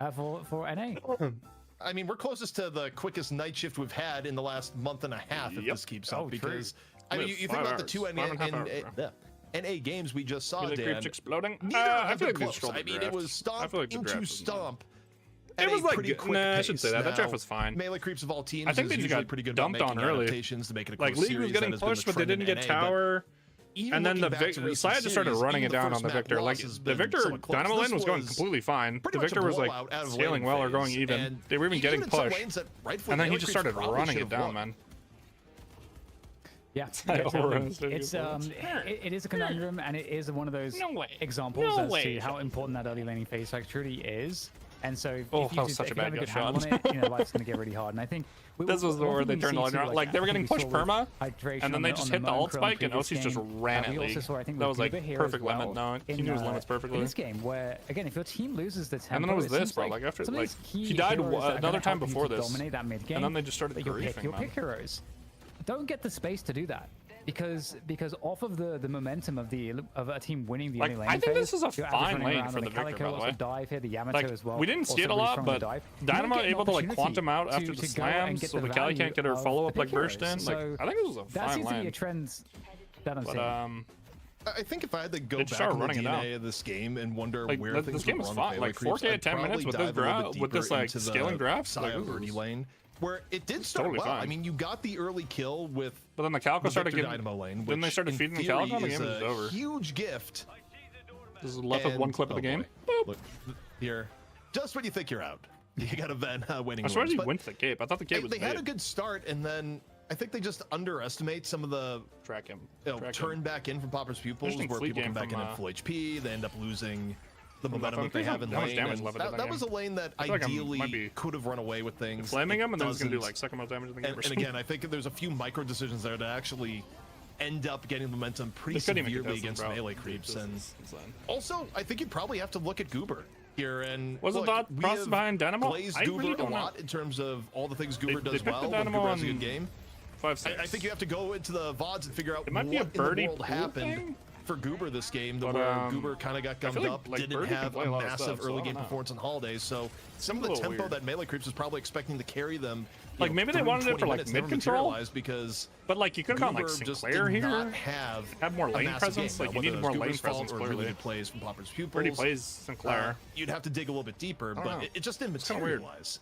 Speaker 12: for NA.
Speaker 11: I mean, we're closest to the quickest night shift we've had in the last month and a half if this keeps up. Because I mean, you think about the two NA games we just saw, Dan.
Speaker 4: Exploding.
Speaker 11: I feel like close. I mean, it was stomp into stomp.
Speaker 4: It was like good. Nah, I shouldn't say that. That draft was fine.
Speaker 11: Melee Creeps of all teams.
Speaker 4: I think they just got
Speaker 11: pretty good
Speaker 4: dumped on early.
Speaker 11: To make it a
Speaker 4: like League was getting pushed, but they didn't get tower. And then the Victor, Saya just started running it down on the Victor. Like the Victor Dynamo lane was going completely fine. The Victor was like scaling well or going even. They were even getting pushed. And then he just started running it down, man.
Speaker 12: Yeah, it is a conundrum, and it is one of those examples as to how important that early laning phase like truly is. And so if
Speaker 1: that
Speaker 12: you
Speaker 1: was such a bad
Speaker 12: have a good
Speaker 1: shot.
Speaker 12: handle on it, you know, life's going to get really hard. And I think
Speaker 1: this was the where they turned the line around. Like they were getting pushed perma, and then they just hit the ult spike, and OC's just ran it. That was like perfect limit. No, he knew his limits perfectly.
Speaker 12: In this game, where again, if your team loses the tempo,
Speaker 1: and then it was this, bro. Like after, like he died another time before this,
Speaker 12: dominate that mid game,
Speaker 1: and then they just started griefing,
Speaker 12: your pick heroes don't get the space to do that. Because off of the momentum of a team winning the early lane
Speaker 1: I think
Speaker 12: phase,
Speaker 1: this is a fine lane for the Victor, by the way.
Speaker 12: Dive here, the Yamato as well.
Speaker 1: We didn't see it a lot, but Dynamo able to like quantum out after the slams, so the Cali can't get her follow up like burst in. Like I think this was a fine lane.
Speaker 12: That seems to be a trend that I'm seeing.
Speaker 11: I think if I had to go back in the DNA of this game and wonder where things
Speaker 1: this game is fine. Like 4K at 10 minutes with this like scaling draft, like
Speaker 11: lane. Where it did start
Speaker 1: totally
Speaker 11: well.
Speaker 1: fine.
Speaker 11: I mean, you got the early kill with.
Speaker 1: But then the Calico started getting
Speaker 11: Dynamo lane.
Speaker 1: Then they started feeding the Calico, and the game was over.
Speaker 11: Huge gift.
Speaker 1: This is left with one clip of the game.
Speaker 11: Look here, just when you think you're out, you got a Ven winning.
Speaker 1: I swear he went to the Cape. I thought the Cape was.
Speaker 11: They had a good start, and then I think they just underestimate some of the turn back in from Popper's pupils, where people come back in at full HP. They end up losing the momentum that they have in lane. That was a lane that ideally could have run away with things.
Speaker 1: Flaming him, and then it's going to do like second most damage in the game.
Speaker 11: And again, I think there's a few micro decisions there to actually end up getting momentum pretty severely against melee creeps. And also, I think you probably have to look at Goober here. And
Speaker 1: was it that process behind Dynamo?
Speaker 11: Plays Goober a lot in terms of all the things Goober does well. Goober has a good game. I think you have to go into the VODs and figure out what in the world happened for Goober this game, where Goober kind of got gummed up, didn't have a massive early game performance on holidays. So some of the tempo that Melee Creeps was probably expecting to carry them.
Speaker 1: Like maybe they wanted it for like mid control,
Speaker 11: because
Speaker 1: but like you could have gone like Sinclair here, have more lane presence. Like you needed more lane presence. Clearly,
Speaker 11: plays from Popper's pupils.
Speaker 1: Already plays Sinclair.
Speaker 11: You'd have to dig a little bit deeper, but it just didn't materialize.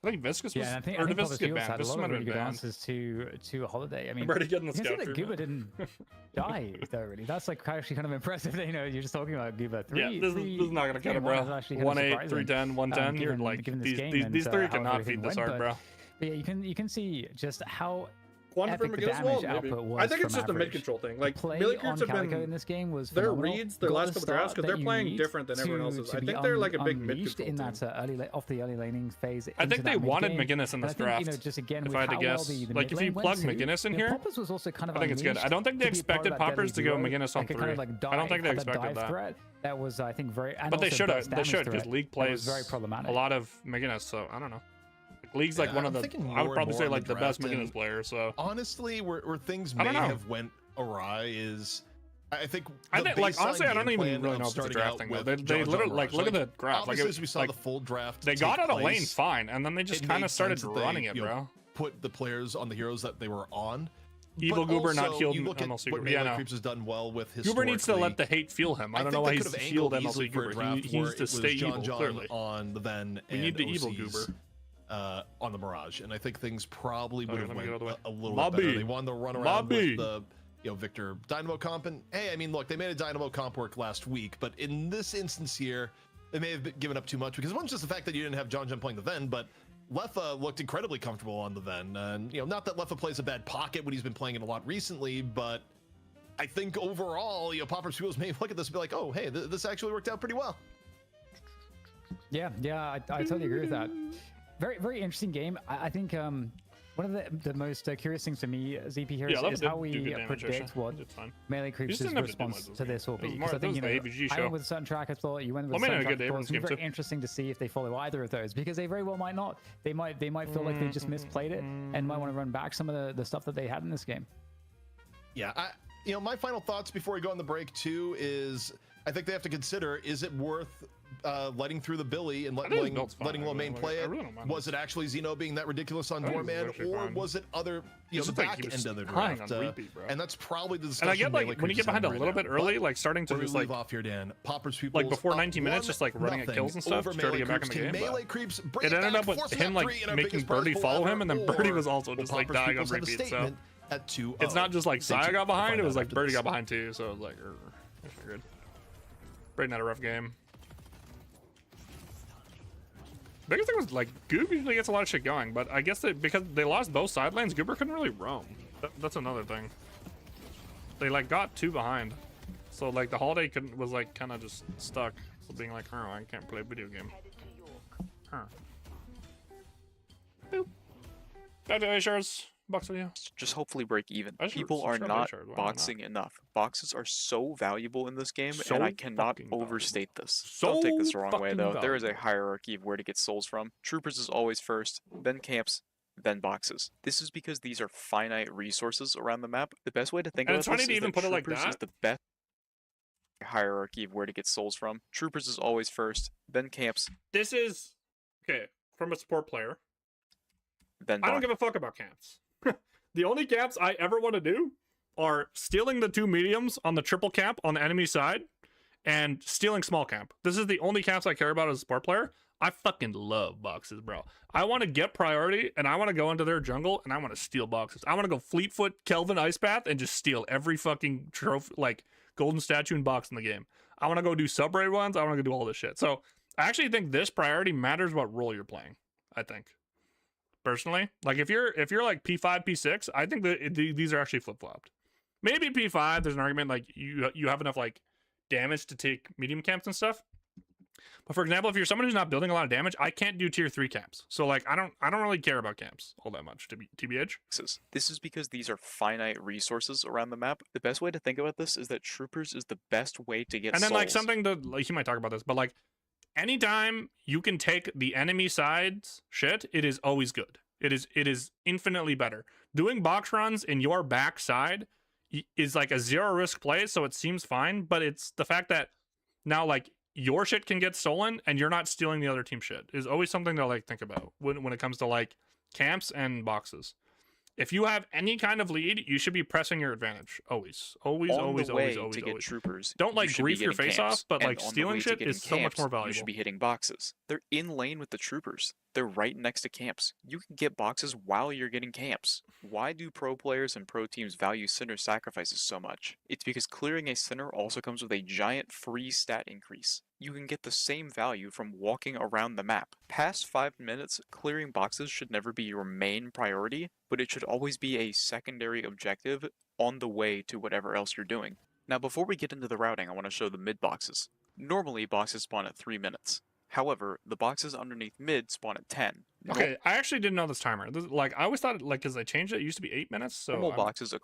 Speaker 1: I think Viscous was,
Speaker 12: I think
Speaker 1: Viscous get banned.
Speaker 12: Had a lot of really good answers to a holiday. I mean, you can see that Goober didn't die though. Really, that's like actually kind of impressive. You know, you're just talking about Goober.
Speaker 1: Yeah, this is not gonna cut it, bro. 1-8, 3-10, 110. You're like these three cannot feed this hard, bro.
Speaker 12: But yeah, you can see just how.
Speaker 4: Quantum from against wall, maybe. I think it's just a mid control thing. Like Melee Creeps have been
Speaker 12: in this game was
Speaker 4: their reads, their last couple drafts, because they're playing different than everyone else's. I think they're like a big mid control
Speaker 12: in that off the early laning phase.
Speaker 1: I think they wanted McGinnis in this draft.
Speaker 12: Just again,
Speaker 1: if I had to guess, like if you plug McGinnis in here,
Speaker 12: Poppers was also kind of
Speaker 1: I think it's good. I don't think they expected Poppers to go McGinnis on 3. I don't think they expected that.
Speaker 12: That was, I think, very.
Speaker 1: But they should have. They should because League plays
Speaker 12: very problematic.
Speaker 1: A lot of McGinnis, so I don't know. League's like one of the. I would probably say like the best McGinnis player. So
Speaker 11: honestly, where things may have went awry is, I think
Speaker 1: like honestly, I don't even really know if it's a draft thing. They literally like look at the graph. Like
Speaker 11: we saw the full draft.
Speaker 1: They got out of lane fine, and then they just kind of started running it, bro.
Speaker 11: Put the players on the heroes that they were on.
Speaker 1: Evil Goober not healed
Speaker 11: MLC Goober. Yeah, no. Creeps has done well with
Speaker 1: Goober needs to let the hate fuel him. I don't know why he's healed MLC Goober. He needs to stay evil. Clearly,
Speaker 11: on the Ven.
Speaker 1: We need the evil Goober.
Speaker 11: On the Mirage, and I think things probably would have went a little bit better. They won the run around with the Victor Dynamo comp, and hey, I mean, look, they made a Dynamo comp work last week, but in this instance here, they may have given up too much because it wasn't just the fact that you didn't have John playing the Ven, but Leffa looked incredibly comfortable on the Ven, and not that Leffa plays a bad pocket when he's been playing it a lot recently, but I think overall, Popper's Fuels may look at this and be like, oh, hey, this actually worked out pretty well.
Speaker 12: Yeah, I totally agree with that. Very, very interesting game. I think one of the most curious things to me, ZP here, is how we predict what Melee Creeps' response to this will be. Because I think, I went with a certain track, I thought you went with a certain track. It's very interesting to see if they follow either of those, because they very well might not. They might feel like they just misplayed it and might want to run back some of the stuff that they had in this game.
Speaker 11: Yeah, my final thoughts before we go on the break too is I think they have to consider, is it worth letting through the Billy and letting Low Main play it? Was it actually Xeno being that ridiculous on Doorman, or was it other, the back end of the draft? And that's probably the discussion.
Speaker 1: And I get like when you get behind a little bit early, like starting to just like
Speaker 11: off here, Dan. Popper's Pupils,
Speaker 1: like before 90 minutes, just like running at kills and stuff to try to get back in the game. It ended up with him like making Birdie follow him, and then Birdie was also just like dying on repeat. So it's not just like Saya got behind; it was like Birdie got behind too. So it was like, good. Braden had a rough game. Biggest thing was like Goob usually gets a lot of shit going, but I guess that because they lost both side lanes, Goober couldn't really roam. That's another thing. They like got 2 behind, so like the holiday was like kind of just stuck, so being like, oh, I can't play a video game.
Speaker 4: Boop. Back to A-Shards. Box video.
Speaker 14: Just hopefully break even. People are not boxing enough. Boxes are so valuable in this game, and I cannot overstate this. Don't take this the wrong way, though. There is a hierarchy of where to get souls from. Troopers is always first, then camps, then boxes. This is because these are finite resources around the map. The best way to think about this is that Troopers is the best hierarchy of where to get souls from. Troopers is always first, then camps.
Speaker 4: This is, okay, from a support player.
Speaker 14: Then
Speaker 4: I don't give a fuck about camps. The only camps I ever want to do are stealing the 2 mediums on the triple camp on the enemy side and stealing small camp. This is the only camps I care about as a support player. I fucking love boxes, bro. I want to get priority and I want to go into their jungle and I want to steal boxes. I want to go Fleetfoot, Kelvin, Ice Path and just steal every fucking trophy, like golden statue and box in the game. I want to go do sub-raid ones. I want to go do all this shit. So I actually think this priority matters what role you're playing, I think. Personally, like if you're like P5, P6, I think that these are actually flip-flopped. Maybe P5, there's an argument like you have enough like damage to take medium camps and stuff. But for example, if you're someone who's not building a lot of damage, I can't do tier 3 camps. So like I don't really care about camps all that much, to be TBH.
Speaker 14: This is because these are finite resources around the map. The best way to think about this is that Troopers is the best way to get
Speaker 4: and then
Speaker 14: souls.
Speaker 4: Like something that like he might talk about this, but like anytime you can take the enemy side's shit, it is always good. It is infinitely better. Doing box runs in your backside is like a 0 risk play, so it seems fine, but it's the fact that now like your shit can get stolen and you're not stealing the other team shit is always something to like think about when it comes to like camps and boxes. If you have any kind of lead, you should be pressing your advantage. Always. Always.
Speaker 14: Troopers,
Speaker 4: don't like grief your face off, but like stealing shit is so much more valuable.
Speaker 14: You should be hitting boxes. They're in lane with the troopers. They're right next to camps. You can get boxes while you're getting camps. Why do pro players and pro teams value center sacrifices so much? It's because clearing a center also comes with a giant free stat increase. You can get the same value from walking around the map. Past 5 minutes, clearing boxes should never be your main priority, but it should always be a secondary objective on the way to whatever else you're doing. Now before we get into the routing, I want to show the mid boxes. Normally boxes spawn at 3 minutes. However, the boxes underneath mid spawn at 10.
Speaker 4: Okay, I actually didn't know this timer. Like I always thought like because they changed it used to be 8 minutes, so
Speaker 14: normal boxes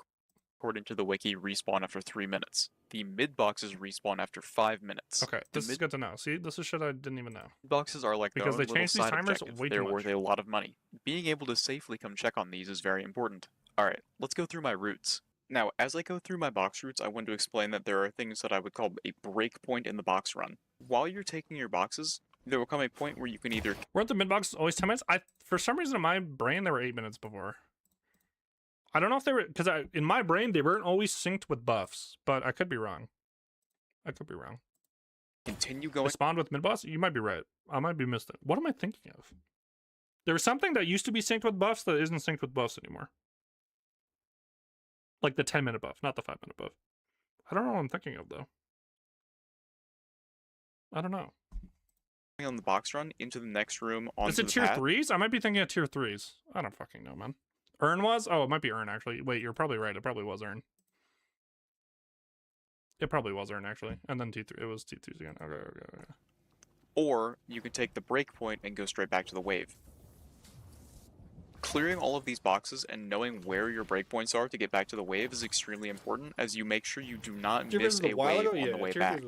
Speaker 14: according to the wiki respawn after 3 minutes. The mid boxes respawn after 5 minutes.
Speaker 4: Okay, this is good to know. See, this is shit I didn't even know.
Speaker 14: Boxes are like
Speaker 4: because they changed these timers way too
Speaker 14: They're
Speaker 4: much.
Speaker 14: worth a lot of money. Being able to safely come check on these is very important. Alright, let's go through my routes. Now, as I go through my box routes, I want to explain that there are things that I would call a break point in the box run. While you're taking your boxes, there will come a point where you can either...
Speaker 4: Weren't the mid boxes always 10 minutes? For some reason in my brain they were 8 minutes before. I don't know if they were, because in my brain they weren't always synced with buffs, but I could be wrong.
Speaker 14: Continue going.
Speaker 4: Spawned with mid boss? You might be right. I might be missing it. What am I thinking of? There was something that used to be synced with buffs that isn't synced with buffs anymore. Like the 10-minute buff, not the 5-minute buff. I don't know what I'm thinking of though. I don't know.
Speaker 14: On the box run into the next room on.
Speaker 4: Is it tier 3s? I might be thinking of tier 3s. I don't fucking know, man. Urn was? Oh, it might be Urn actually. Wait, you're probably right. It probably was Urn. It probably was Urn actually. And then T3. It was T3s again. Okay.
Speaker 14: Or you can take the break point and go straight back to the wave. Clearing all of these boxes and knowing where your breakpoints are to get back to the wave is extremely important, as you make sure you do not miss a wave on the way back.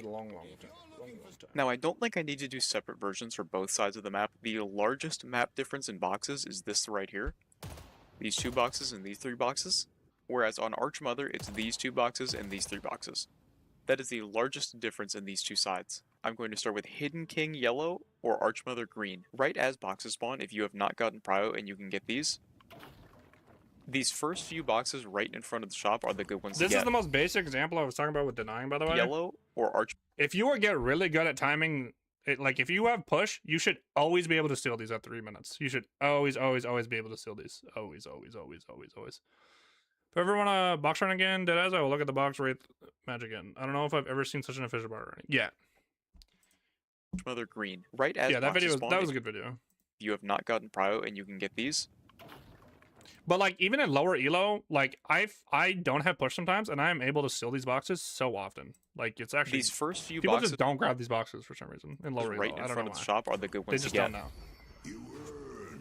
Speaker 14: Now, I don't think I need to do separate versions for both sides of the map. The largest map difference in boxes is this right here. These 2 boxes and these 3 boxes. Whereas on Archmother, it's these 2 boxes and these 3 boxes. That is the largest difference in these 2 sides. I'm going to start with Hidden King Yellow or Archmother Green. Right as boxes spawn, if you have not gotten Prio and you can get these. These first few boxes right in front of the shop are the good ones to get.
Speaker 4: This is the most basic example I was talking about with denying, by the way.
Speaker 14: Yellow or Arch.
Speaker 4: If you get really good at timing, like if you have push, you should always be able to steal these at 3 minutes. You should always be able to steal these. Always. If I ever want to box run again, deadass, I will look at the box rate match again. I don't know if I've ever seen such an efficient bar running. Yeah.
Speaker 14: Archmother Green. Right as
Speaker 4: that video was a good video.
Speaker 14: If you have not gotten Prio and you can get these.
Speaker 4: But like even in lower elo, like I don't have push sometimes, and I am able to steal these boxes so often. Like it's actually
Speaker 14: these first few
Speaker 4: people
Speaker 14: boxes
Speaker 4: just don't grab these boxes for some reason in lower
Speaker 14: right
Speaker 4: elo.
Speaker 14: in front of the shop are the good ones
Speaker 4: they just
Speaker 14: to get.
Speaker 4: don't know.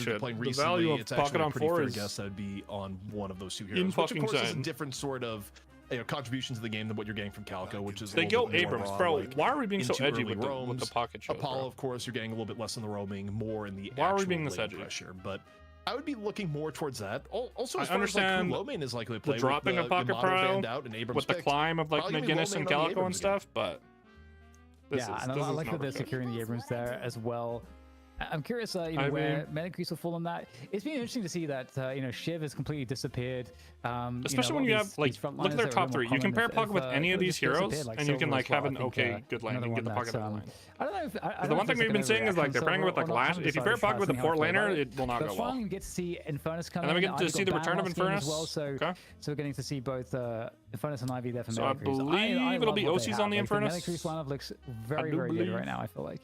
Speaker 11: games that you're playing
Speaker 4: The
Speaker 11: recently,
Speaker 4: value of
Speaker 11: it's actually
Speaker 4: Pocket
Speaker 11: a
Speaker 4: on
Speaker 11: pretty
Speaker 4: 4
Speaker 11: fair
Speaker 4: is
Speaker 11: guess that would be on one of those two heroes, which of
Speaker 4: fucking
Speaker 11: course is a
Speaker 4: insane.
Speaker 11: different sort of contribution to the game than what you're getting from Calico, which is a
Speaker 4: They
Speaker 11: little
Speaker 4: go
Speaker 11: bit more
Speaker 4: Abrams,
Speaker 11: raw,
Speaker 4: bro.
Speaker 11: like,
Speaker 4: Why are we being so
Speaker 11: into
Speaker 4: edgy
Speaker 11: early
Speaker 4: with the
Speaker 11: roams.
Speaker 4: pocket show?
Speaker 11: Apollo,
Speaker 4: bro?
Speaker 11: of course, you're getting a little bit less in the roaming, more in the
Speaker 4: Why are we
Speaker 11: actual
Speaker 4: being this
Speaker 11: lane
Speaker 4: edgy?
Speaker 11: pressure. But I would be looking more towards that. Also, as
Speaker 1: I
Speaker 11: far as like
Speaker 1: understand
Speaker 11: who low main is likely to play
Speaker 1: the dropping
Speaker 11: with
Speaker 1: of Pocket
Speaker 11: Yamato
Speaker 1: Pro
Speaker 11: banned out and Abrams
Speaker 1: with the
Speaker 11: picked,
Speaker 1: climb of like
Speaker 11: probably gonna be
Speaker 1: McGinnis
Speaker 11: low
Speaker 1: and
Speaker 11: main on the
Speaker 1: Calico and
Speaker 11: Abrams
Speaker 1: stuff, but
Speaker 12: and I like that they're securing the Abrams there as well. I'm curious, where Melee Creeps will fall on that. It's been interesting to see that, Shiv has completely disappeared.
Speaker 1: Especially when you have, like, look at their top three. You compare Pocket with any of these heroes, and you can, like, have an okay good lane and get the Pocket line.
Speaker 12: I don't know if...
Speaker 1: The one thing we've been seeing is, like, they're pairing with, like, Lash. If you pair Pocket with a poor laner, it will not go well.
Speaker 12: We get to see Infernus come
Speaker 1: in. And then we get to see the return of Infernus.
Speaker 12: Well, so we're getting to see both Infernus and Ivy there for
Speaker 1: Melee Creeps. So I believe it'll be OCs on the Infernus.
Speaker 12: Melee Creeps lineup looks very, very good right now, I feel like.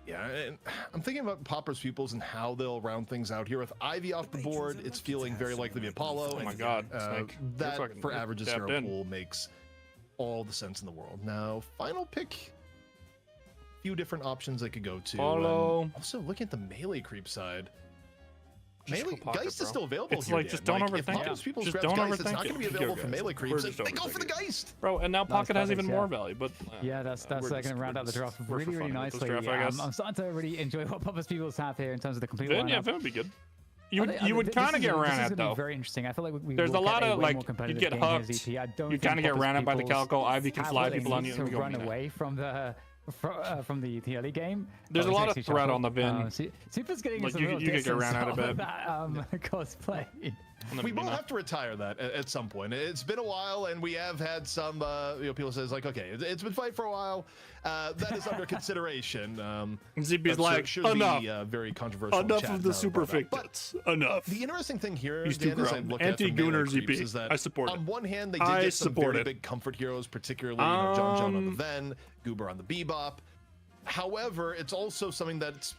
Speaker 11: Yeah, and I'm thinking about Pauper's Pupils and how they'll round things out here. With Ivy off the board, it's feeling very likely to be Apollo.
Speaker 1: Oh my god,
Speaker 11: that for averages in our pool makes all the sense in the world. Now, final pick, few different options I could go to.
Speaker 1: Apollo.
Speaker 11: Also, looking at the melee creep side.
Speaker 1: Melee
Speaker 11: Geist is still available
Speaker 1: it's
Speaker 11: here.
Speaker 1: Like, just don't overthink it.
Speaker 11: Just don't overthink it. It's not going to be available for melee creeps. They go for the Geist,
Speaker 1: bro. And now Pocket has even more value. But
Speaker 12: yeah, that's going to round out the draft really nicely. I'm starting to really enjoy what Papa's Peoples have here in terms of the complete lineup.
Speaker 1: Yeah, Vin would be good. You would kind of get ran at though.
Speaker 12: Very interesting. I feel like
Speaker 1: there's a lot of like you get hooked. You kind of get ran at by the Calico. Ivy can fly people on you and
Speaker 12: run away from the early game.
Speaker 1: There's a lot of threat on the Vin.
Speaker 12: Super's getting
Speaker 1: like
Speaker 12: some
Speaker 1: you could get ran out of it.
Speaker 12: Cosplay.
Speaker 11: We will have to retire that at some point. It's been a while, and we have had some people says like, okay, it's been fight for a while. That is under consideration.
Speaker 1: ZP's like, enough.
Speaker 11: Be, very controversial.
Speaker 1: Enough of the super fake bits. Enough.
Speaker 11: The interesting thing here,
Speaker 1: he's too grown. Anti-Gooner ZP.
Speaker 11: Is that
Speaker 1: I support it.
Speaker 11: On one hand, they did get some very big comfort heroes, particularly John on the Ven, Goober on the Bebop. However, it's also something that's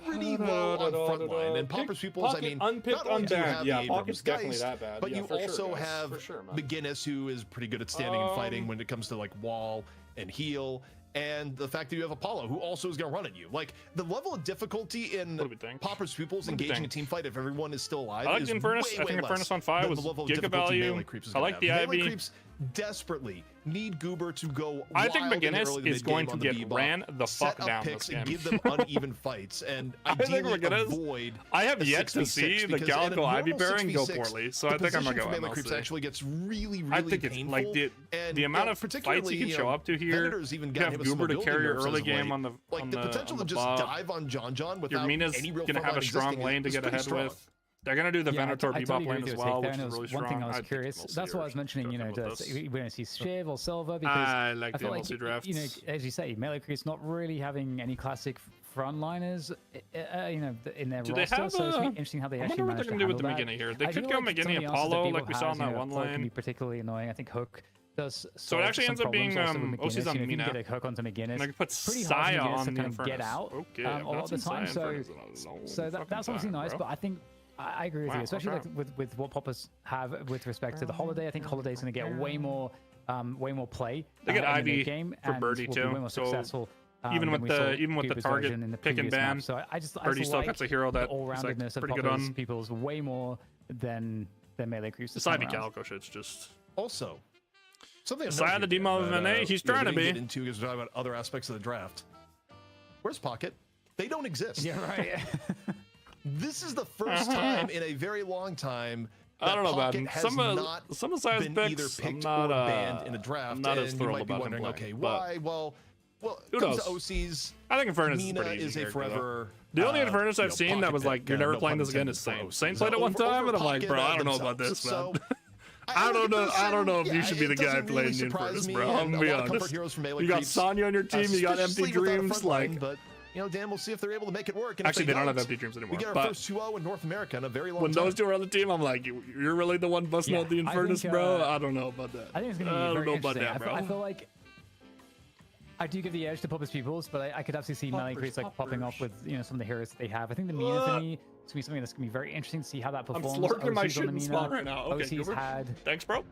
Speaker 11: pretty low on frontline. And Pauper's Pupils, I mean, not only do you have the Abrams Geist, but you also have McGinnis, who is pretty good at standing and fighting when it comes to like wall and heal. And the fact that you have Apollo, who also is going to run at you. Like, the level of difficulty in Pauper's Pupils engaging a team fight if everyone is still alive
Speaker 1: I like
Speaker 11: is
Speaker 1: Infernus. I think Infernus on 5 was giga value. I like the Ivy.
Speaker 11: Creeps desperately need Goober to go.
Speaker 1: I think McGinnis is going to get ran the fuck down
Speaker 11: this
Speaker 1: game.
Speaker 11: And give them uneven fights, and ideally avoid.
Speaker 1: I have yet to see the Calico Ivy pairing go poorly, so I think I'm gonna go
Speaker 11: melee creeps actually gets really
Speaker 1: I think it's
Speaker 11: painful.
Speaker 1: Like the amount of fights you can show up to here. You have Goober to carry your early game on the
Speaker 11: potential to just dive on John without
Speaker 1: Mina's gonna have a strong lane to get ahead with. They're gonna do the Venator Bebop lane as well, which is really strong.
Speaker 12: One thing I was curious. That's why I was mentioning, we're going to see Shiv or Silver because
Speaker 1: I like the MLC drafts.
Speaker 12: As you say, Melee Creep's not really having any classic frontliners, in their roster. So it's going to be interesting how they actually manage to handle that. I wonder what they're going to do with the McGinney
Speaker 1: here. They could go McGinney Apollo like we saw in that one lane.
Speaker 12: Can be particularly annoying. I think Hook does.
Speaker 1: So it actually ends up being OC's on Mina.
Speaker 12: Get a Hook onto McGinnis.
Speaker 1: And I could put Saya on
Speaker 12: to kind of get out a lot of the time. So that's obviously nice, but I think. I agree with you, especially with what Poppers have with respect to the Holiday. I think Holiday's going to get way more play.
Speaker 1: They get Ivy
Speaker 12: game
Speaker 1: for Birdie too,
Speaker 12: way more successful.
Speaker 1: Even with the target pick and ban,
Speaker 12: so
Speaker 1: Birdie still gets a hero that
Speaker 12: all-roundedness of
Speaker 1: pretty good on
Speaker 12: people's way more than Melee Creeps.
Speaker 1: The Ivy Calico shit's just
Speaker 11: also something.
Speaker 1: Aside the demo of NA, he's trying to be.
Speaker 11: Get into is talking about other aspects of the draft. Where's Pocket? They don't exist.
Speaker 12: Yeah, right.
Speaker 11: This is the first time in a very long time that
Speaker 1: I don't know about
Speaker 11: some of
Speaker 1: Side's
Speaker 11: been either
Speaker 1: picks.
Speaker 11: picked
Speaker 1: I'm not,
Speaker 11: or banned in a draft.
Speaker 1: I'm not as
Speaker 11: and
Speaker 1: thrilled
Speaker 11: you might be
Speaker 1: about
Speaker 11: wondering,
Speaker 1: him
Speaker 11: okay,
Speaker 1: playing,
Speaker 11: why? Well,
Speaker 1: who
Speaker 11: it comes
Speaker 1: knows?
Speaker 11: to OCs.
Speaker 1: I think Infernus
Speaker 11: Mina
Speaker 1: is pretty easy
Speaker 11: a forever.
Speaker 1: The only Infernus I've seen that was like, you're never playing this again is Saint. Saint played it one time, and I'm like, bro, I don't know about this, man. I don't know if you should be the guy playing the Infernus, bro. I'm gonna be honest. You got Sonya on your team, you got Empty Dreams, like.
Speaker 11: Dan, we'll see if they're able to make it work. And
Speaker 1: actually, they don't have Empty Dreams anymore.
Speaker 11: We get our first 2-0 in North America in a very long time.
Speaker 1: When those two are on the team, I'm like, you're really the one busting out the Infernus, bro? I don't know about that.
Speaker 12: I think it's going to be very interesting. I feel like I do give the edge to Papa's Peoples, but I could absolutely see Melee Creeps like popping off with some of the heroes that they have. I think the Mina to me is going to be something that's going to be very interesting to see how that performs.
Speaker 1: I'm slurping my shit in spawn right now. Okay,
Speaker 12: OC's had.
Speaker 1: Thanks, bro.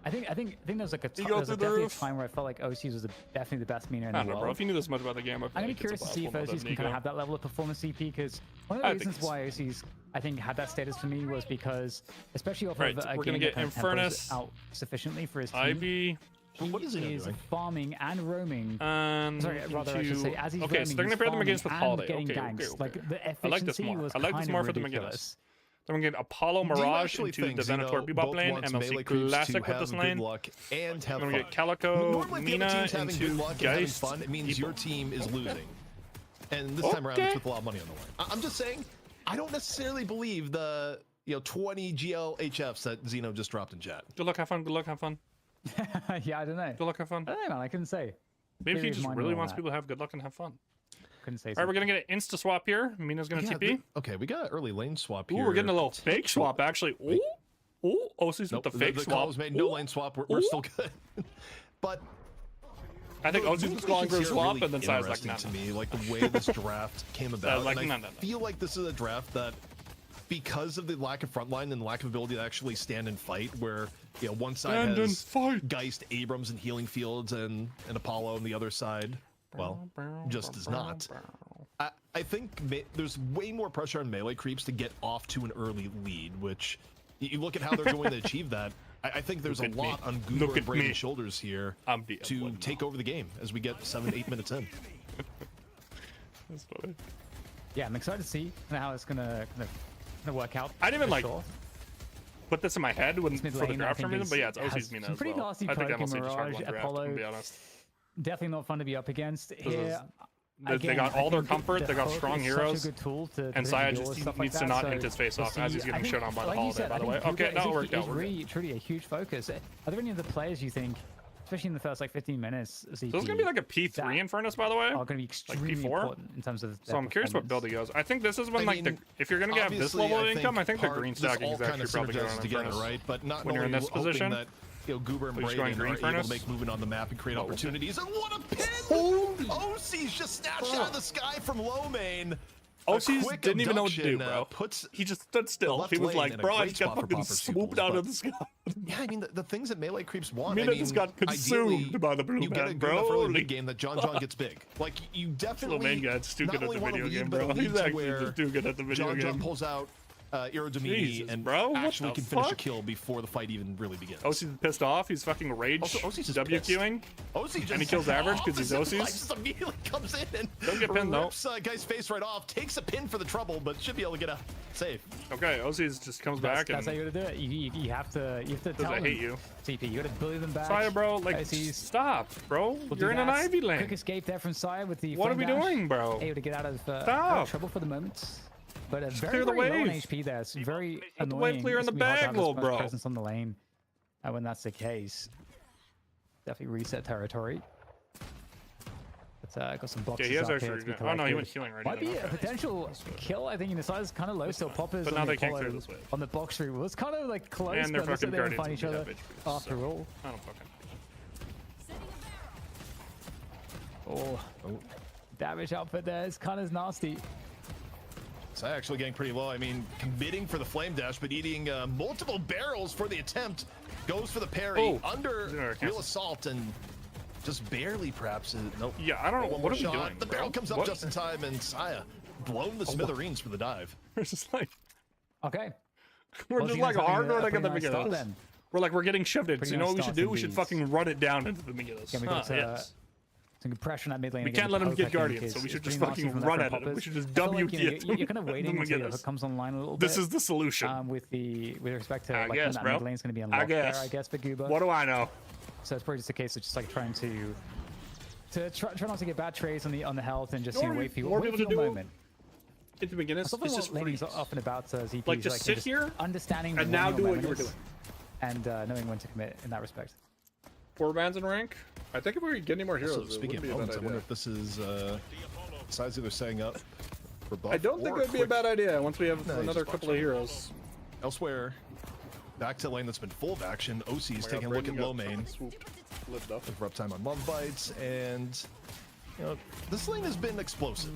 Speaker 12: I think there's like definitely a time where I felt like OCs was definitely the best Mina in the world.
Speaker 1: Bro, if you knew this much about the game,
Speaker 12: I'm gonna be curious to see if OCs can kind of have that level of performance CP, because one of the reasons why OCs I think had that status for me was because, especially off of a game that kind of tempos out sufficiently for his team.
Speaker 1: Ivy,
Speaker 12: He
Speaker 11: what is he doing?
Speaker 12: farming and roaming. Sorry, rather I should say, as he's
Speaker 1: okay,
Speaker 12: roaming,
Speaker 1: so they're gonna
Speaker 12: he's
Speaker 1: pair them
Speaker 12: farming
Speaker 1: against with
Speaker 12: and
Speaker 1: Holiday.
Speaker 12: getting
Speaker 1: Okay,
Speaker 12: ganks.
Speaker 1: okay.
Speaker 12: Like the efficiency
Speaker 1: I like this more.
Speaker 12: was
Speaker 1: I like this more for the
Speaker 12: ridiculous.
Speaker 1: McGinnis. Then we get Apollo Mirage into the Venator Bebop lane, MLC Classic with this lane.
Speaker 11: And have
Speaker 1: then we
Speaker 11: fun.
Speaker 1: get Calico,
Speaker 11: Normally, if the other
Speaker 1: Nina
Speaker 11: team's having good
Speaker 1: into
Speaker 11: luck and having
Speaker 1: Geist.
Speaker 11: fun, it means your team is losing. And this time around, it's with a lot of money on the line. I'm just saying, I don't necessarily believe the 20 GLHFs that Xeno just dropped in chat.
Speaker 1: Good luck, have fun. Good luck, have fun.
Speaker 12: Yeah, I don't know.
Speaker 1: Good luck, have fun.
Speaker 12: I don't know, man. I couldn't say.
Speaker 1: Maybe he just really wants people to have good luck and have fun.
Speaker 12: Couldn't say.
Speaker 1: All right, we're gonna get an insta swap here. Mina's gonna TP.
Speaker 11: Okay, we got early lane swap
Speaker 1: Ooh,
Speaker 11: here.
Speaker 1: we're getting a little fake swap actually. Ooh, ooh, OC's with the fake
Speaker 11: the
Speaker 1: swap.
Speaker 11: call was made. No lane swap. We're still good. But
Speaker 1: I think OC's was calling for a swap,
Speaker 11: really
Speaker 1: and then Sai's like,
Speaker 11: interesting
Speaker 1: no.
Speaker 11: to me, like the way this draft came about.
Speaker 1: Like,
Speaker 11: and
Speaker 1: no,
Speaker 11: I
Speaker 1: no, no.
Speaker 11: feel like this is a draft that, because of the lack of frontline and lack of ability to actually stand and fight, where one side has Geist, Abrams, and Healing Fields, and Apollo, and the other side, well, just does not. I think there's way more pressure on melee creeps to get off to an early lead, which you look at how they're going to achieve that. I think there's a lot on Goober and Braden's shoulders here to take over the game as we get 7-8 minutes in.
Speaker 1: That's funny.
Speaker 12: Yeah, I'm excited to see how it's gonna work out.
Speaker 1: I didn't even put this in my head when for the draft for me, but yeah, it's OC's Mina as
Speaker 12: pretty
Speaker 1: well.
Speaker 12: nasty
Speaker 1: I think
Speaker 12: poke,
Speaker 1: MLC just hard
Speaker 12: Mirage,
Speaker 1: one draft,
Speaker 12: Apollo,
Speaker 1: to be honest.
Speaker 12: Definitely not fun to be up against here.
Speaker 1: They got all their comfort, they got strong heroes, and Saya just needs to not hit his face off as he's getting shit on by the Holiday, by the way. Okay, that worked out.
Speaker 12: Really, truly a huge focus. Are there any other players you think, especially in the first 15 minutes,
Speaker 1: so it's gonna be like a P3 in Furnace, by the way.
Speaker 12: Are going to be extremely important in terms of.
Speaker 1: So I'm curious what build he goes. I think this is when if you're gonna have this level of income, I think the green stacking is actually probably going on
Speaker 11: together, right? But not
Speaker 1: when you're in this position.
Speaker 11: That, Goober and Braden are able to make movement on the map and create opportunities. And what a pin! OC's just snatched out of the sky from low main.
Speaker 1: OC's didn't even know what to do, bro. He just stood still. He was like, bro, I just got fucking swooped out of the sky.
Speaker 11: Yeah, I mean, the things that melee creeps want.
Speaker 1: Mina just got consumed by the blue
Speaker 11: you get a good enough early game that John gets big. Like, you definitely
Speaker 1: main guy's too good at the video game, bro. He's actually just too good at the video game.
Speaker 11: John pulls out Irodamini and actually can finish a kill before the fight even really begins.
Speaker 1: OC's pissed off. He's fucking rage WQing. And he kills average because he's OC's.
Speaker 11: Just immediately comes in and
Speaker 1: don't get pinned though.
Speaker 11: Rips guy's face right off. Takes a pin for the trouble, but should be able to get a save.
Speaker 1: Okay, OC's just comes back.
Speaker 12: That's how you gotta do it. You have to tell them.
Speaker 1: I hate you.
Speaker 12: TP, you gotta bully them back.
Speaker 1: Saya, bro, like stop, bro. You're in an Ivy lane.
Speaker 12: Quick escape there from Saya with the.
Speaker 1: What are we doing, bro?
Speaker 12: Able to get out of trouble for the moment. But a very,
Speaker 1: clear the
Speaker 12: very
Speaker 1: wave.
Speaker 12: low on HP there. It's very
Speaker 1: Let the
Speaker 12: annoying.
Speaker 1: wave clear in the bag, little bro.
Speaker 12: Presence on the lane. When that's the case, definitely reset territory. But got some boxes
Speaker 1: he has
Speaker 12: up here.
Speaker 1: Oh no, he went healing right.
Speaker 12: Might be a potential kill. I think in the side is kind of low. Still poppers.
Speaker 1: But now they can't clear this wave.
Speaker 12: On the box route. Well, it's kind of like close.
Speaker 1: And they're
Speaker 12: but
Speaker 1: fucking
Speaker 12: they
Speaker 1: guardians.
Speaker 12: find each other after all.
Speaker 1: I don't fucking.
Speaker 12: Oh, damage output there is kind of nasty.
Speaker 11: It's actually getting pretty low. I mean, committing for the flame dash, but eating multiple barrels for the attempt. Goes for the parry under real assault and just barely, perhaps. Nope.
Speaker 1: Yeah, I don't know. What are we doing?
Speaker 11: The barrel comes up just in time, and Saya blown the smithereens for the dive.
Speaker 1: It's just like,
Speaker 12: okay,
Speaker 1: we're just like hard running at the beginning. We're like, we're getting shoved in. So you know what we should do? We should fucking run it down into the beginning.
Speaker 12: Yes. Some compression at mid lane.
Speaker 1: We can't let him get guardians, so we should just fucking run at it. We should just WQ.
Speaker 12: You're kind of waiting until it comes online a little bit.
Speaker 1: This is the solution.
Speaker 12: With respect to
Speaker 1: like
Speaker 12: when
Speaker 1: that
Speaker 12: mid lane's going to be unlocked there, I guess, for Goober.
Speaker 1: What do I know?
Speaker 12: So it's probably just a case of just like trying to try not to get bad trades on the health and just wait for your moment.
Speaker 1: At the beginning, it's just
Speaker 12: laning often about ZP.
Speaker 1: Like just sit here,
Speaker 12: understanding
Speaker 1: and now do what you were doing,
Speaker 12: and knowing when to commit in that respect.
Speaker 4: 4 bands in rank. I think if we get any more heroes,
Speaker 11: So, speaking of moments, I wonder if this is Size either setting up for buff.
Speaker 4: I don't think it would be a bad idea once we have another couple of heroes.
Speaker 11: Elsewhere, back to lane that's been full of action. OC's taking a look at low main.
Speaker 4: Lived up.
Speaker 11: For uptime on love bites, and this lane has been explosive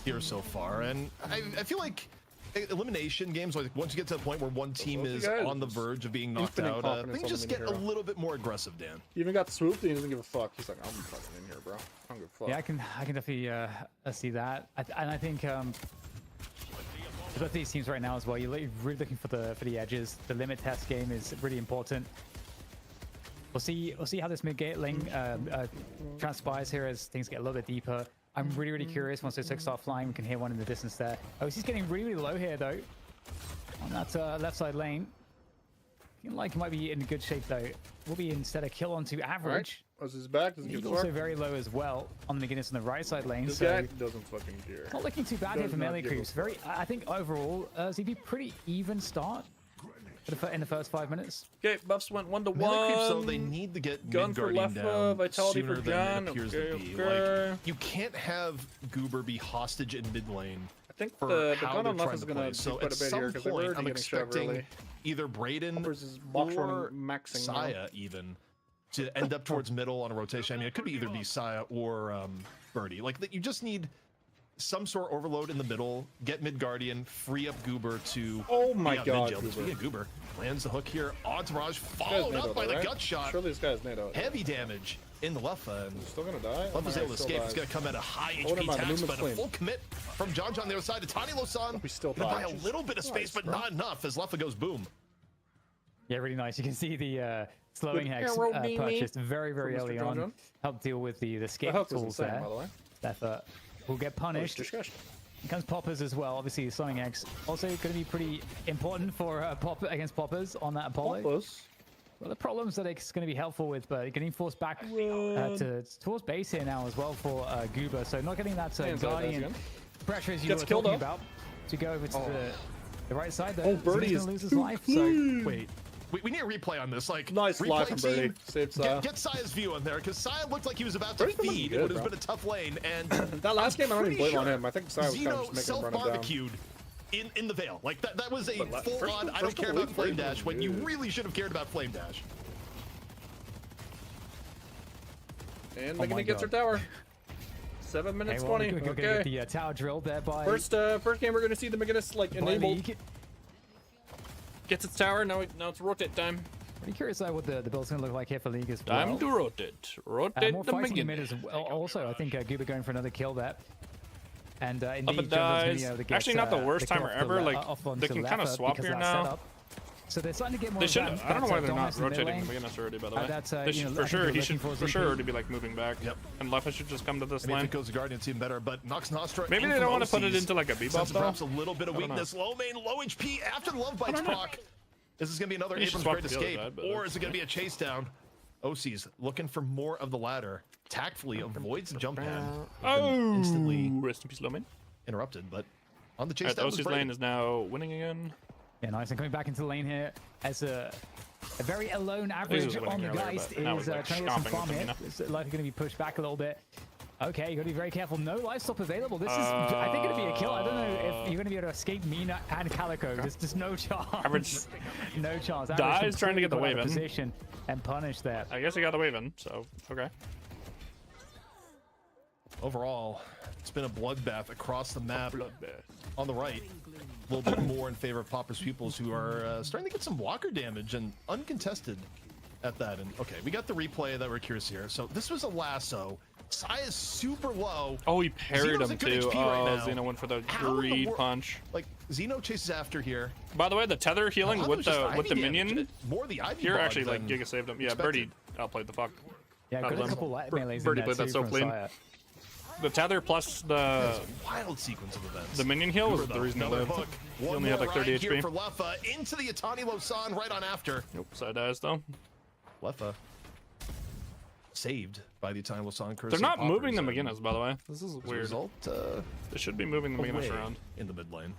Speaker 11: here so far, and I feel like elimination games, like once you get to the point where one team is on the verge of being knocked out, things just get a little bit more aggressive, Dan.
Speaker 4: He even got swooped and he doesn't give a fuck. He's like, I'm fucking in here, bro. I don't give a fuck.
Speaker 12: Yeah, I can definitely see that. And I think both these teams right now as well, you're really looking for the edges. The limit test game is really important. We'll see how this mid-gate lane transpires here as things get a little bit deeper. I'm really curious once those hooks start flying. We can hear one in the distance there. Oh, he's getting really low here though on that left side lane. Looking like he might be in good shape though. Will be instead a kill onto average.
Speaker 4: Right. His back.
Speaker 12: He's also very low as well on the beginnings on the right side lane.
Speaker 4: This
Speaker 12: so
Speaker 4: guy doesn't fucking care.
Speaker 12: Not looking too bad here for melee creeps. I think overall, ZP pretty even start in the first 5 minutes.
Speaker 4: Okay, buffs went 1 to 1.
Speaker 11: Melee creeps, though, they need to get
Speaker 4: gun for
Speaker 11: Guardian
Speaker 4: Leffa,
Speaker 11: down
Speaker 4: vitality
Speaker 11: sooner
Speaker 4: for
Speaker 11: than
Speaker 4: John.
Speaker 11: it appears
Speaker 4: Okay,
Speaker 11: to be.
Speaker 4: okay.
Speaker 11: Like, you can't have Goober be hostage in mid lane.
Speaker 4: I think
Speaker 11: for
Speaker 4: the
Speaker 11: how
Speaker 4: gun on
Speaker 11: they're
Speaker 4: Leffa is
Speaker 11: trying
Speaker 4: going
Speaker 11: to
Speaker 4: to
Speaker 11: play.
Speaker 4: be
Speaker 11: So
Speaker 4: quite
Speaker 11: at
Speaker 4: a bit
Speaker 11: some
Speaker 4: here because they're
Speaker 11: point,
Speaker 4: already
Speaker 11: I'm
Speaker 4: getting shoved
Speaker 11: expecting
Speaker 4: early.
Speaker 11: either Brayden
Speaker 4: box
Speaker 11: or
Speaker 4: running maxing
Speaker 11: Saya even to end up towards middle on a rotation. I mean, it could be either be Saya or Birdie. Like, you just need some sort of overload in the middle, get mid Guardian, free up Goober to.
Speaker 4: Oh my god,
Speaker 11: Goober lands the hook here. Entourage followed up by the gut shot.
Speaker 4: Surely this guy's NATO.
Speaker 11: Heavy damage in the Leffa. And
Speaker 4: still gonna die.
Speaker 11: Leffa's able to escape. He's gonna come at a high HP tax, but a full commit from John on the other side. The Tiny Losan.
Speaker 4: We still
Speaker 11: gonna buy a little bit of space, but not enough as Leffa goes boom.
Speaker 12: Yeah, really nice. You can see the slowing hex purchased very early on. Help deal with the escape tools there. Leffa will get punished. Here comes Poppers as well. Obviously, the slowing hex also going to be pretty important for Poppers on that Apollo.
Speaker 4: Poppers.
Speaker 12: Well, the problems that it's going to be helpful with, but getting forced back towards base here now as well for Goober. So not getting that Guardian pressure as you were talking about to go over to the right side there.
Speaker 4: Oh, Birdie is
Speaker 12: lose his life. So
Speaker 11: wait. We need a replay on this. Like,
Speaker 4: nice fly from Birdie. Saved Saya.
Speaker 11: Get Saya's view on there, because Saya looked like he was about to feed. It would have been a tough lane. And
Speaker 4: that last game, I don't even blame on him. I think Saya was kind of just making him run it down.
Speaker 11: Self-barbecued in the Veil. Like, that was a full-on, I don't care about Flame Dash, when you really should have cared about Flame Dash.
Speaker 4: And Megane gets her tower. 7 minutes 20.
Speaker 12: We're gonna get the tower drilled there by...
Speaker 4: First game, we're going to see the Meganis, like, enabled. Gets its tower, now it's rotate time.
Speaker 12: Pretty curious what the build's gonna look like here for League as well.
Speaker 4: Time to rotate. Rotate
Speaker 12: more
Speaker 4: the
Speaker 12: fighting in
Speaker 4: Meganis.
Speaker 12: mid as well. Also, I think Goober going for another kill there. And
Speaker 4: Up
Speaker 12: indeed,
Speaker 4: and dies.
Speaker 12: Get,
Speaker 4: actually not the worst timer ever. Like, they can kind of swap here now.
Speaker 12: Setup. So they're starting to get more.
Speaker 4: They should. I don't know why they're not rotating the Meganis already. By the way, they should, for sure. He should for sure already be like moving back.
Speaker 11: Yep.
Speaker 4: And Leffa should just come to this
Speaker 11: I mean,
Speaker 4: lane.
Speaker 11: if it goes to Guardian, it's even better. But Nox Nostra.
Speaker 4: Maybe they don't want to put it into like a bebop though.
Speaker 11: Perhaps a little bit of weakness. Low main, low HP after the Love Bites proc. Is this going to be another Abrams Great Escape, or is it going to be a chase down? OC's looking for more of the ladder. Tactfully avoids the jump pad.
Speaker 4: Oh!
Speaker 11: Instantly
Speaker 4: rest in peace, Lowman.
Speaker 11: Interrupted, but on the chase
Speaker 4: down. OC's lane is now winning again.
Speaker 12: Yeah, nice. And coming back into the lane here as a very alone average on the Geist is trying to get some farm here. It's likely going to be pushed back a little bit. Okay, you got to be very careful. No life stop available. This is, I think, going to be a kill. I don't know if you're going to be able to escape Mina and Calico. There's just no chance.
Speaker 4: Average.
Speaker 12: No chance.
Speaker 4: Dies trying to get the wave in.
Speaker 12: Position and punish that.
Speaker 4: I guess he got the wave in, so okay.
Speaker 11: Overall, it's been a bloodbath across the map. On the right, a little bit more in favor of Popper's pupils, who are starting to get some walker damage and uncontested at that. And okay, we got the replay that we're curious here. So this was a lasso. Sai is super low.
Speaker 4: Oh, he parried him too.
Speaker 11: Right
Speaker 4: Xeno went for the greed punch.
Speaker 11: Like, Xeno chases after here.
Speaker 4: By the way, the tether healing with the minion.
Speaker 11: More the Ivy
Speaker 4: here actually like Giga saved him. Yeah, Birdie outplayed the fuck.
Speaker 12: Yeah, got a couple melees.
Speaker 4: Birdie played that so clean. The tether plus the
Speaker 11: wild sequence of events.
Speaker 4: The minion heal was the reason he lived. He only had like 30 HP.
Speaker 11: Here for Leffa into the Atani Losan right on after.
Speaker 4: Nope, Sai dies though.
Speaker 11: Leffa saved by the Atani Losan.
Speaker 4: They're not moving the Meganis, by the way. This is weird.
Speaker 11: Result,
Speaker 4: they should be moving the Meganis around
Speaker 11: in the mid lane.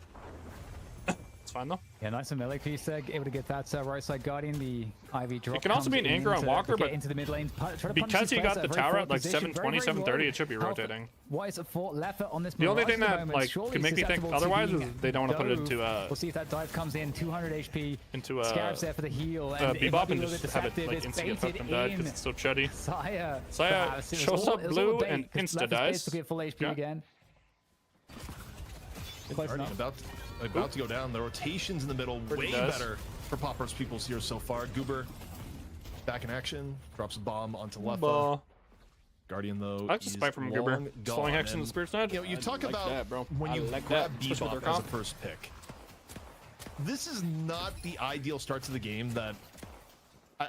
Speaker 4: It's fine though.
Speaker 12: Yeah, nice and melee piece there, able to get that right side Guardian. The Ivy drop.
Speaker 4: It can also be an anchor on Walker, but
Speaker 12: into the mid lane,
Speaker 4: because he got the tower at like 720, 730, it should be rotating.
Speaker 12: Wise for Leffa on this.
Speaker 4: The only thing that like could make me think otherwise is they don't want to put it into.
Speaker 12: We'll see if that dive comes in. 200 HP.
Speaker 4: Into
Speaker 12: Scarabs there for the heal. And
Speaker 4: Bebop and just have it like insta get hooked and died because it's so chuddy. Saya shows up blue and insta dies.
Speaker 12: To get full HP again.
Speaker 11: About to go down. The rotations in the middle way better for Popper's pupils here so far. Goober back in action, drops a bomb onto Leffa. Guardian though.
Speaker 4: I like to spy from Goober. Slowing hex in the Spirit Snatch.
Speaker 11: You know, you talk about when you grab Bebop as a first pick. This is not the ideal start to the game that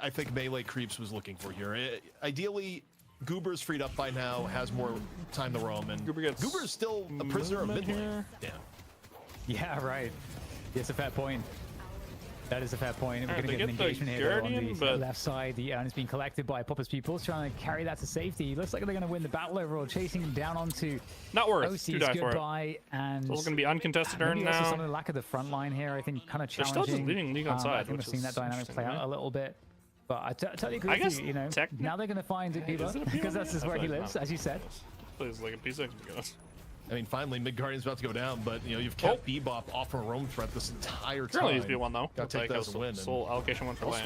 Speaker 11: I think Melee Creeps was looking for here. Ideally, Goober's freed up by now, has more time to roam, and Goober's still a prisoner of mid lane. Damn.
Speaker 12: Yeah, right. It's a fair point. That is a fair point. We're going to get an engagement here on the left side. The urn is being collected by Popper's pupils, trying to carry that to safety. Looks like they're going to win the battle overall, chasing him down onto
Speaker 1: not worth.
Speaker 12: OC's goodbye. And
Speaker 1: it's going to be uncontested urn now.
Speaker 12: Some of the lack of the front line here, I think, kind of challenging.
Speaker 1: They're still just leaving League on side.
Speaker 12: I think we've seen that dynamic play out a little bit. But I totally agree with you. You know, now they're going to find Bieber because that's just where he lives, as you said.
Speaker 1: Plays like a P6 because.
Speaker 11: I mean, finally, mid Guardian's about to go down, but you know you've kept Bebop off a roam threat this entire time.
Speaker 1: Currently, he's B1 though.
Speaker 11: Got to take that as a win.
Speaker 1: Soul allocation 1 for lane.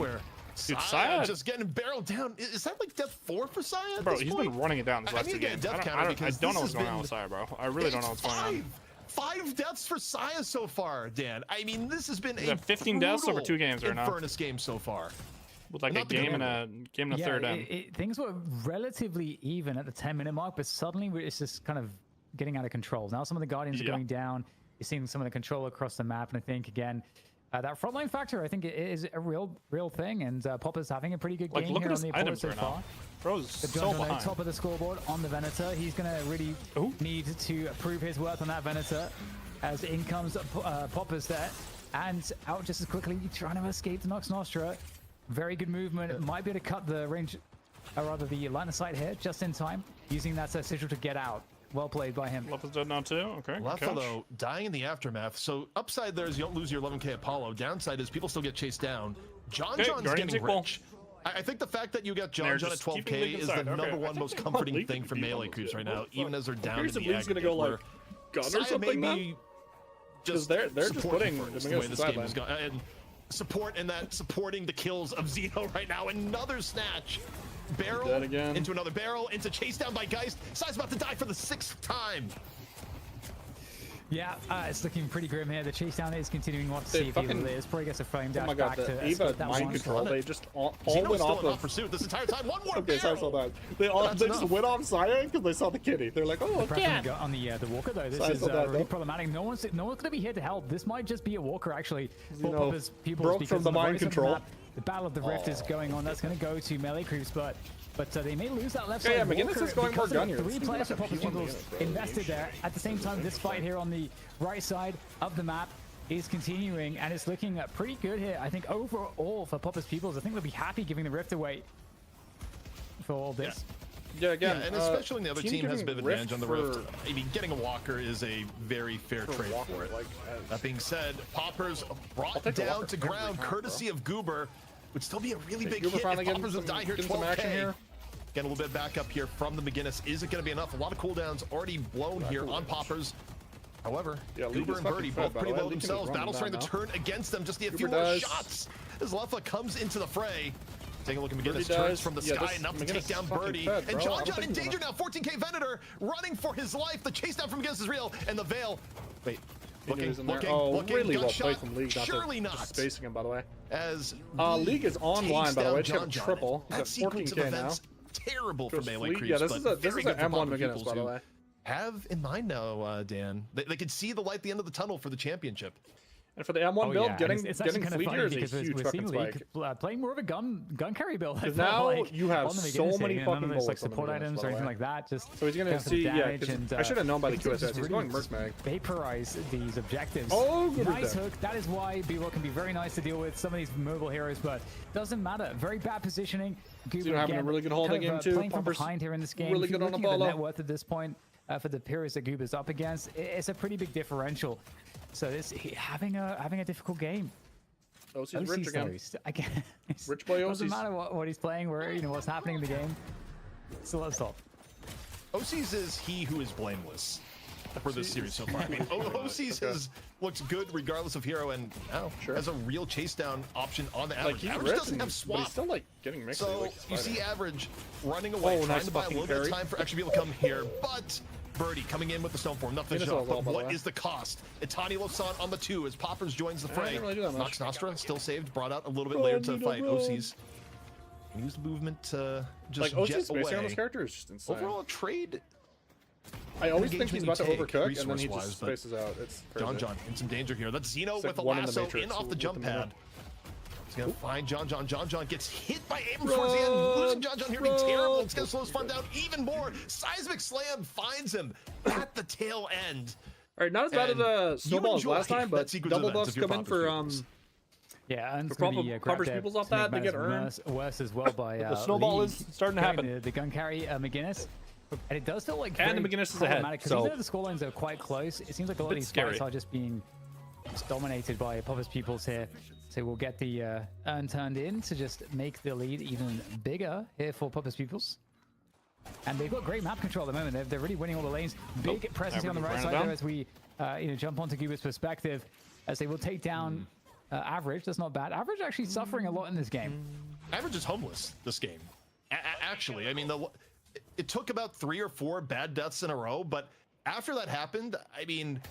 Speaker 11: Dude, Saya just getting barreled down. Is that like death 4 for Saya?
Speaker 1: Bro, he's been running it down this last 2 games. I don't know what's going on with Saya, bro. I really don't know what's going on.
Speaker 11: 5 deaths for Saya so far, Dan. I mean, this has been a
Speaker 1: 15 deaths over 2 games right now.
Speaker 11: Infernus game so far.
Speaker 1: With like a game and a third end.
Speaker 12: Things were relatively even at the 10-minute mark, but suddenly it's just kind of getting out of control. Now some of the Guardians are going down. You're seeing some of the control across the map, and I think again that frontline factor, I think it is a real thing, and Popper's having a pretty good game here on the opponent so far.
Speaker 1: Bro's so behind.
Speaker 12: Top of the scoreboard on the Venator. He's gonna really need to prove his worth on that Venator, as in comes Popper's there, and out just as quickly, trying to escape the Nox Nostra. Very good movement. Might be able to cut the range, or rather the line of sight here, just in time, using that sigil to get out. Well played by him.
Speaker 1: Leffa's dead now too. Okay.
Speaker 11: Leffa though dying in the aftermath. So upside there is you don't lose your 11k Apollo. Downside is people still get chased down. John's getting rich. I think the fact that you got John at 12k is the number one most comforting thing for melee creeps right now, even as they're down in the
Speaker 4: League's gonna go like gun or something then?
Speaker 11: Just
Speaker 4: they're just putting
Speaker 11: the way this game is going. And supporting the kills of Zeno right now. Another snatch. Barrel into another barrel, into chase down by Geist. Sai's about to die for the 6th time.
Speaker 12: Yeah, it's looking pretty grim here. The chase down is continuing. Want to see if Eva lives. Probably gets a flame dash back to
Speaker 4: Eva mind control. They just all went off of
Speaker 11: pursuit this entire time. One more
Speaker 4: okay, so I saw that. They just went off Saya because they saw the kitty. They're like, oh,
Speaker 12: yeah. On the Walker though, this is really problematic. No one's gonna be here to help. This might just be a Walker actually.
Speaker 4: Broke from the mind control.
Speaker 12: The Battle of the Rift is going on. That's going to go to melee creeps, but they may lose that left side.
Speaker 4: Yeah, McGinnis is going more gun
Speaker 12: 3 players for Popper's Pupils invested there. At the same time, this fight here on the right side of the map is continuing, and it's looking pretty good here. I think overall for Popper's Pupils, I think they'll be happy giving the Rift away for all this.
Speaker 11: Yeah, again, and especially when the other team has a bit of advantage on the Rift. I mean, getting a Walker is a very fair trade for it. That being said, Popper's brought down to ground courtesy of Goober. Would still be a really big hit if Poppers would die here. 12k. Again, a little bit back up here from the McGinnis. Is it going to be enough? A lot of cooldowns already blown here on Poppers. However, Goober and Birdie both pretty low themselves. Battle's starting to turn against them. Just need a few more shots as Leffa comes into the fray. Taking a look at McGinnis, turns from the sky enough to take down Birdie. And John in danger now. 14k Venator running for his life. The chase down from McGinnis is real. And the Veil. Wait. Looking,
Speaker 4: really well played from League.
Speaker 11: Surely not.
Speaker 4: Spacing him, by the way.
Speaker 11: As
Speaker 4: League is online, by the way. Check triple. He's at 14k now.
Speaker 11: Terrible for melee creeps.
Speaker 4: Yeah, this is an M1 McGinnis, by the way.
Speaker 11: Have in mind now, Dan. They could see the light at the end of the tunnel for the championship.
Speaker 4: And for the M1 build, getting Fleeger is a huge fucking spike.
Speaker 12: Playing more of a gun carry build.
Speaker 4: Because now you have so many fucking bullets
Speaker 12: like support items or anything like that. Just
Speaker 4: so he's gonna see. Yeah, I should have known by the QSS. He's going Merc Mag.
Speaker 12: Vaporize these objectives.
Speaker 4: Oh,
Speaker 12: nice hook. That is why B-Roll can be very nice to deal with some of these mobile heroes, but doesn't matter. Very bad positioning.
Speaker 4: Goober having a really good holding game too.
Speaker 12: Playing from behind here in this game.
Speaker 4: Really good on the ball.
Speaker 12: Net worth at this point for the periods that Goober's up against, it's a pretty big differential. So it's having a difficult game.
Speaker 4: OC's rich again. Rich boy OC's.
Speaker 12: Doesn't matter what he's playing, what's happening in the game. So let's stop.
Speaker 11: OC's is he who is blameless for this series so far. I mean, OC's looks good regardless of hero, and has a real chase down option on the average. Average doesn't have swap.
Speaker 4: But he's still getting mixed.
Speaker 11: So you see Average running away, trying to buy a little bit of time for extra people to come here, but Birdie coming in with the stone form, nothing to show. But what is the cost? Itani Losan on the 2 as Poppers joins the fray. Nox Nostra still saved, brought out a little bit later to fight OC's. Used movement to just jet away.
Speaker 4: On this character is just insane.
Speaker 11: Overall trade.
Speaker 4: I always think he's about to overcook, and then he just spaces out. It's crazy.
Speaker 11: John in some danger here. That's Zeno with a lasso in off the jump pad. gonna find John John. John John gets hit by Abrams towards the end. Losing John John here would be terrible. It's gonna slow his fun down even more. Seismic Slam finds him at the tail end.
Speaker 4: All right, not as bad as Snowball as last time, but double buffs come in for
Speaker 12: yeah, and
Speaker 4: Poppers Peoples off that, they get earned.
Speaker 12: Worse as well by
Speaker 4: the Snowball is starting to happen.
Speaker 12: The gun carry McGinnis. And it does feel like
Speaker 4: and the McGinnis is ahead.
Speaker 12: So even though the scorelines are quite close, it seems like a lot of these fights are just being dominated by Poppers Peoples here. So we'll get the urn turned in to just make the lead even bigger here for Poppers Peoples. And they've got great map control at the moment. They're really winning all the lanes. Big presence on the right side there as we jump onto Guba's perspective, as they will take down Average. That's not bad. Average actually suffering a lot in this game.
Speaker 11: Average is homeless this game. Actually, I mean, it took about 3 or 4 bad deaths in a row, but after that happened, I mean,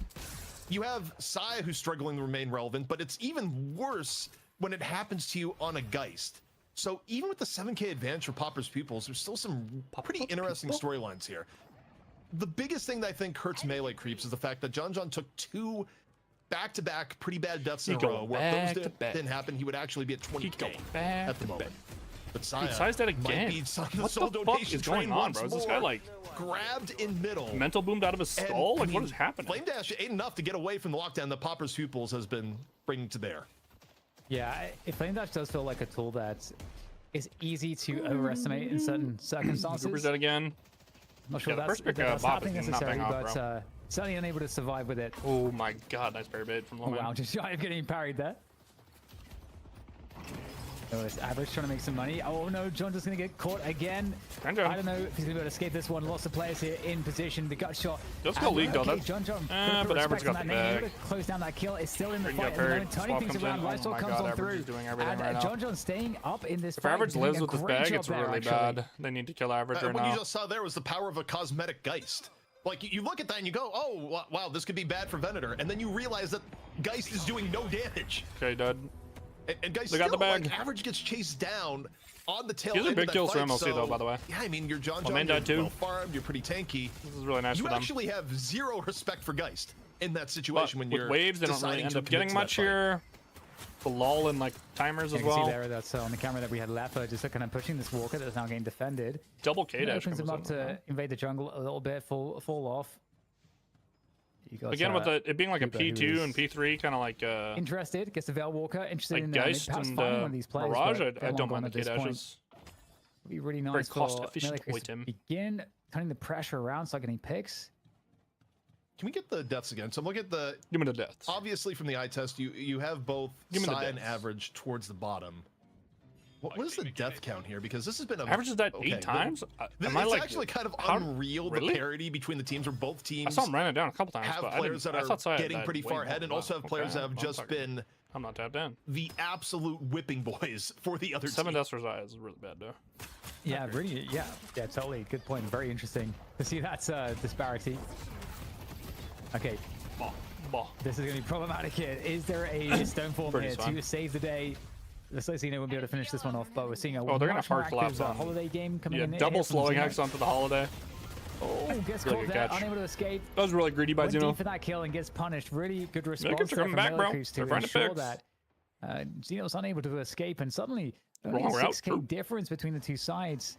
Speaker 11: you have Saya who's struggling to remain relevant, but it's even worse when it happens to you on a Geist. So even with the 7K advantage for Poppers Peoples, there's still some pretty interesting storylines here. The biggest thing that I think hurts melee creeps is the fact that John John took 2 back-to-back pretty bad deaths in a row. Where if those didn't happen, he would actually be at 20K at the moment. But
Speaker 4: Siya's dead again. What the fuck is going on, bro? Is this guy like
Speaker 11: grabbed in middle?
Speaker 4: Mental boomed out of his skull? Like, what is happening?
Speaker 11: Flame Dash ain't enough to get away from the lockdown that Poppers Peoples has been bringing to bear.
Speaker 12: Yeah, Flame Dash does feel like a tool that is easy to overestimate in certain circumstances.
Speaker 4: Cooper's dead again.
Speaker 12: I'm not sure
Speaker 4: that's
Speaker 12: happening necessarily, but certainly unable to survive with it.
Speaker 4: Oh my god, nice parry bait from low
Speaker 12: wow, just shy of getting parried there. Oh, it's Average trying to make some money. Oh no, John just gonna get caught again. I don't know if he's gonna be able to escape this one. Lots of players here in position. The gut shot.
Speaker 4: Just go lead, though.
Speaker 12: John.
Speaker 4: But Average got the bag.
Speaker 12: Close down that kill. It's still in the fight at the moment. Turning things around. Lifestyle comes on through. And John staying up in this fight.
Speaker 4: If Average lives with this bag, it's really bad. They need to kill Average right now.
Speaker 11: What you just saw there was the power of a cosmetic Geist. Like, you look at that and you go, oh, wow, this could be bad for Venator. And then you realize that Geist is doing no damage.
Speaker 4: Okay, dud.
Speaker 11: And guys,
Speaker 4: they got the bag.
Speaker 11: Like, Average gets chased down on the tail
Speaker 4: end. These are big kills for
Speaker 11: MLC,
Speaker 4: though, by the way.
Speaker 11: Yeah, I mean, you're John John, you're well farmed, you're pretty tanky.
Speaker 4: This is really nice for them.
Speaker 11: You actually have 0 respect for Geist in that situation when
Speaker 4: with
Speaker 11: you're
Speaker 4: waves, they don't really end up getting much here. The lull and like timers as well.
Speaker 12: You can see there that's on the camera that we had Leffa just kind of pushing this walker that's now getting defended.
Speaker 4: Double K dash
Speaker 12: opens him up to invade the jungle a little bit, fall off.
Speaker 4: Again, with it being like a P2 and P3, kind of like
Speaker 12: interested, gets the Veil Walker, interested
Speaker 4: like
Speaker 12: in
Speaker 4: Geist and
Speaker 12: one of these players,
Speaker 4: Mirage. I don't mind the K dashes.
Speaker 12: It'd be really nice
Speaker 4: very
Speaker 12: for
Speaker 4: cost efficient to him.
Speaker 12: Begin turning the pressure around, start getting picks.
Speaker 11: Can we get the deaths again? So I'm looking at the.
Speaker 4: Give me the deaths.
Speaker 11: Obviously, from the eye test, you have both Sai and Average towards the bottom. What is the death count here? Because this has been
Speaker 4: Average is that 8 times.
Speaker 11: It's actually kind of unreal the parity between the teams, where both teams.
Speaker 4: I saw him run it down a couple times.
Speaker 11: Have players that are getting pretty far ahead, and also have players that have just been.
Speaker 4: I'm not tapped in.
Speaker 11: The absolute whipping boys for the other
Speaker 4: 7
Speaker 11: team.
Speaker 4: 7 deaths for Zaya is really bad though.
Speaker 12: Yeah, really. Yeah, totally. Good point. Very interesting to see that disparity. Okay. This is going to be problematic here. Is there a Stoneform here to save the day? The Slacina won't be able to finish this one off, but we're seeing a
Speaker 4: they're gonna hard collapse on
Speaker 12: holiday game coming in.
Speaker 4: Double slowing Hex onto the holiday.
Speaker 12: Oh, gets caught there, unable to escape.
Speaker 4: That was really greedy by Zeno.
Speaker 12: For that kill and gets punished. Really good response
Speaker 4: from
Speaker 12: Melacus to ensure that Zeno's unable to escape, and suddenly only a 6K difference between the two sides.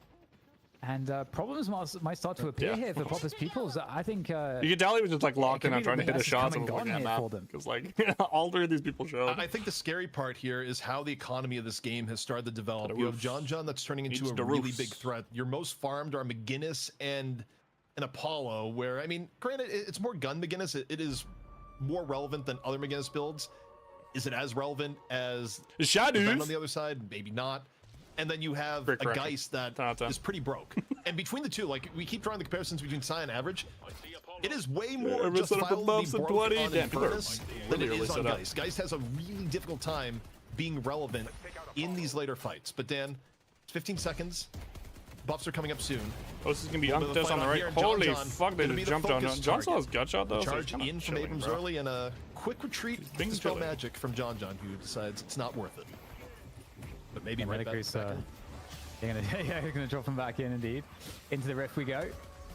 Speaker 12: And problems might start to appear here for Poppers Peoples. I think
Speaker 4: you could tell he was just like locked in on trying to hit his shots and looking at map because like all 3 of these people showed.
Speaker 11: I think the scary part here is how the economy of this game has started to develop. You have John John that's turning into a really big threat. Your most farmed are McGinnis and an Apollo, where I mean, granted, it's more gun McGinnis. It is more relevant than other McGinnis builds. Is it as relevant as
Speaker 4: Shadows
Speaker 11: on the other side? Maybe not. And then you have a Geist that is pretty broke. And between the two, like we keep drawing the comparisons between Sai and Average, it is way more justifiable to be broke on Infernus than it is on Geist. Geist has a really difficult time being relevant in these later fights. But Dan, it's 15 seconds. Buffs are coming up soon.
Speaker 4: Oh, this is gonna be Unctus on the right. Holy fuck, they just jumped on him. John saw his gut shot though.
Speaker 11: Charge in from Abrams early and a quick retreat. Dispel magic from John John, who decides it's not worth it. But maybe right back.
Speaker 12: They're gonna drop him back in indeed. Into the rift we go.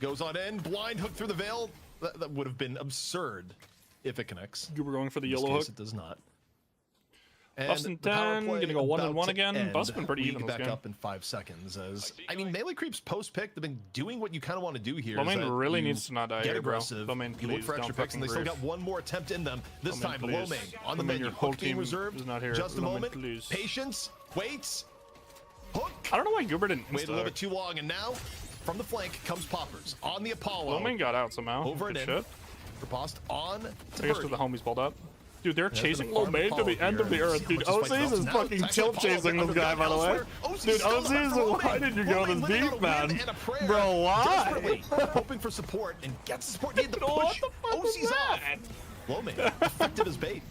Speaker 11: Goes on in, blind hook through the veil. That would have been absurd if it connects.
Speaker 4: You were going for the
Speaker 11: In this
Speaker 4: yellow
Speaker 11: case,
Speaker 4: hook?
Speaker 11: It does not.
Speaker 1: Buffs in 10, gonna go 1-1 again. Buffs been pretty even
Speaker 11: back
Speaker 1: this game.
Speaker 11: up in 5 seconds. As I mean, melee creeps post pick, they've been doing what you kind of want to do here.
Speaker 1: Lomain really needs to not die
Speaker 11: get
Speaker 1: here, bro.
Speaker 11: aggressive.
Speaker 1: Lomain,
Speaker 11: You look
Speaker 1: please,
Speaker 11: for extra
Speaker 1: don't
Speaker 11: picks, and they
Speaker 1: fucking
Speaker 11: still got one more attempt in them. This
Speaker 1: Lomain,
Speaker 11: time,
Speaker 1: please.
Speaker 11: Lomain on the
Speaker 1: Lomain,
Speaker 11: menu.
Speaker 1: your whole
Speaker 11: Hook being
Speaker 1: team
Speaker 11: reserved.
Speaker 1: is not here.
Speaker 11: Just a
Speaker 1: Lomain,
Speaker 11: moment.
Speaker 1: please.
Speaker 11: Patience. Waits. Hook.
Speaker 1: I don't know why Goober didn't
Speaker 11: Wait a little bit too long, and now from the flank comes Poppers on the Apollo.
Speaker 1: Lomain got out somehow.
Speaker 11: Over and
Speaker 1: Good
Speaker 11: in.
Speaker 1: shit.
Speaker 11: Riposte on to
Speaker 1: I guess
Speaker 11: Birdie.
Speaker 1: the homies pulled up. Dude, they're
Speaker 11: There's
Speaker 1: chasing
Speaker 11: the farm
Speaker 1: Lomain to the
Speaker 11: Apollo
Speaker 1: end of the
Speaker 11: here.
Speaker 1: earth. Dude,
Speaker 11: See how much
Speaker 1: OCs is
Speaker 11: now.
Speaker 1: fucking
Speaker 11: It's actually
Speaker 1: tilt
Speaker 11: Apollo
Speaker 1: chasing this
Speaker 11: under
Speaker 1: guy, by the way.
Speaker 11: elsewhere. OC's
Speaker 1: Dude,
Speaker 11: still
Speaker 1: OCs,
Speaker 11: Lomain.
Speaker 1: why did you go
Speaker 11: Lomain
Speaker 1: this
Speaker 11: living on
Speaker 1: deep,
Speaker 11: a
Speaker 1: man?
Speaker 11: win and a prayer.
Speaker 1: Bro, why?
Speaker 11: Desperately hoping for support and gets the support. Need the
Speaker 1: What
Speaker 11: push.
Speaker 1: the fuck was
Speaker 11: OC's off.
Speaker 1: that?
Speaker 11: Lomain effective as bait.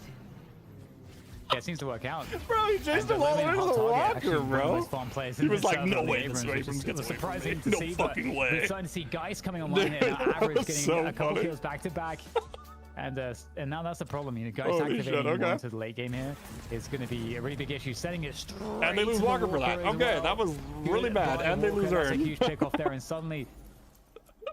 Speaker 12: Yeah, it seems to work out.
Speaker 1: Bro, he chased him all the way to the locker, bro. He was like, no way this Abrams gets away from me. No fucking way.
Speaker 12: We're starting to see guys coming online here. Average getting
Speaker 1: so
Speaker 12: a couple
Speaker 1: funny.
Speaker 12: kills back to back. And now that's the problem. You know, guys
Speaker 1: Holy
Speaker 12: activating
Speaker 1: shit, okay.
Speaker 12: more into the late game here is going to be a really big issue. Setting it straight.
Speaker 1: And they lose
Speaker 12: to the
Speaker 1: Walker for that.
Speaker 12: Walker as
Speaker 1: Okay,
Speaker 12: well.
Speaker 1: that was really bad. And they lose
Speaker 12: That's a
Speaker 1: Earn.
Speaker 12: huge pick off there, and suddenly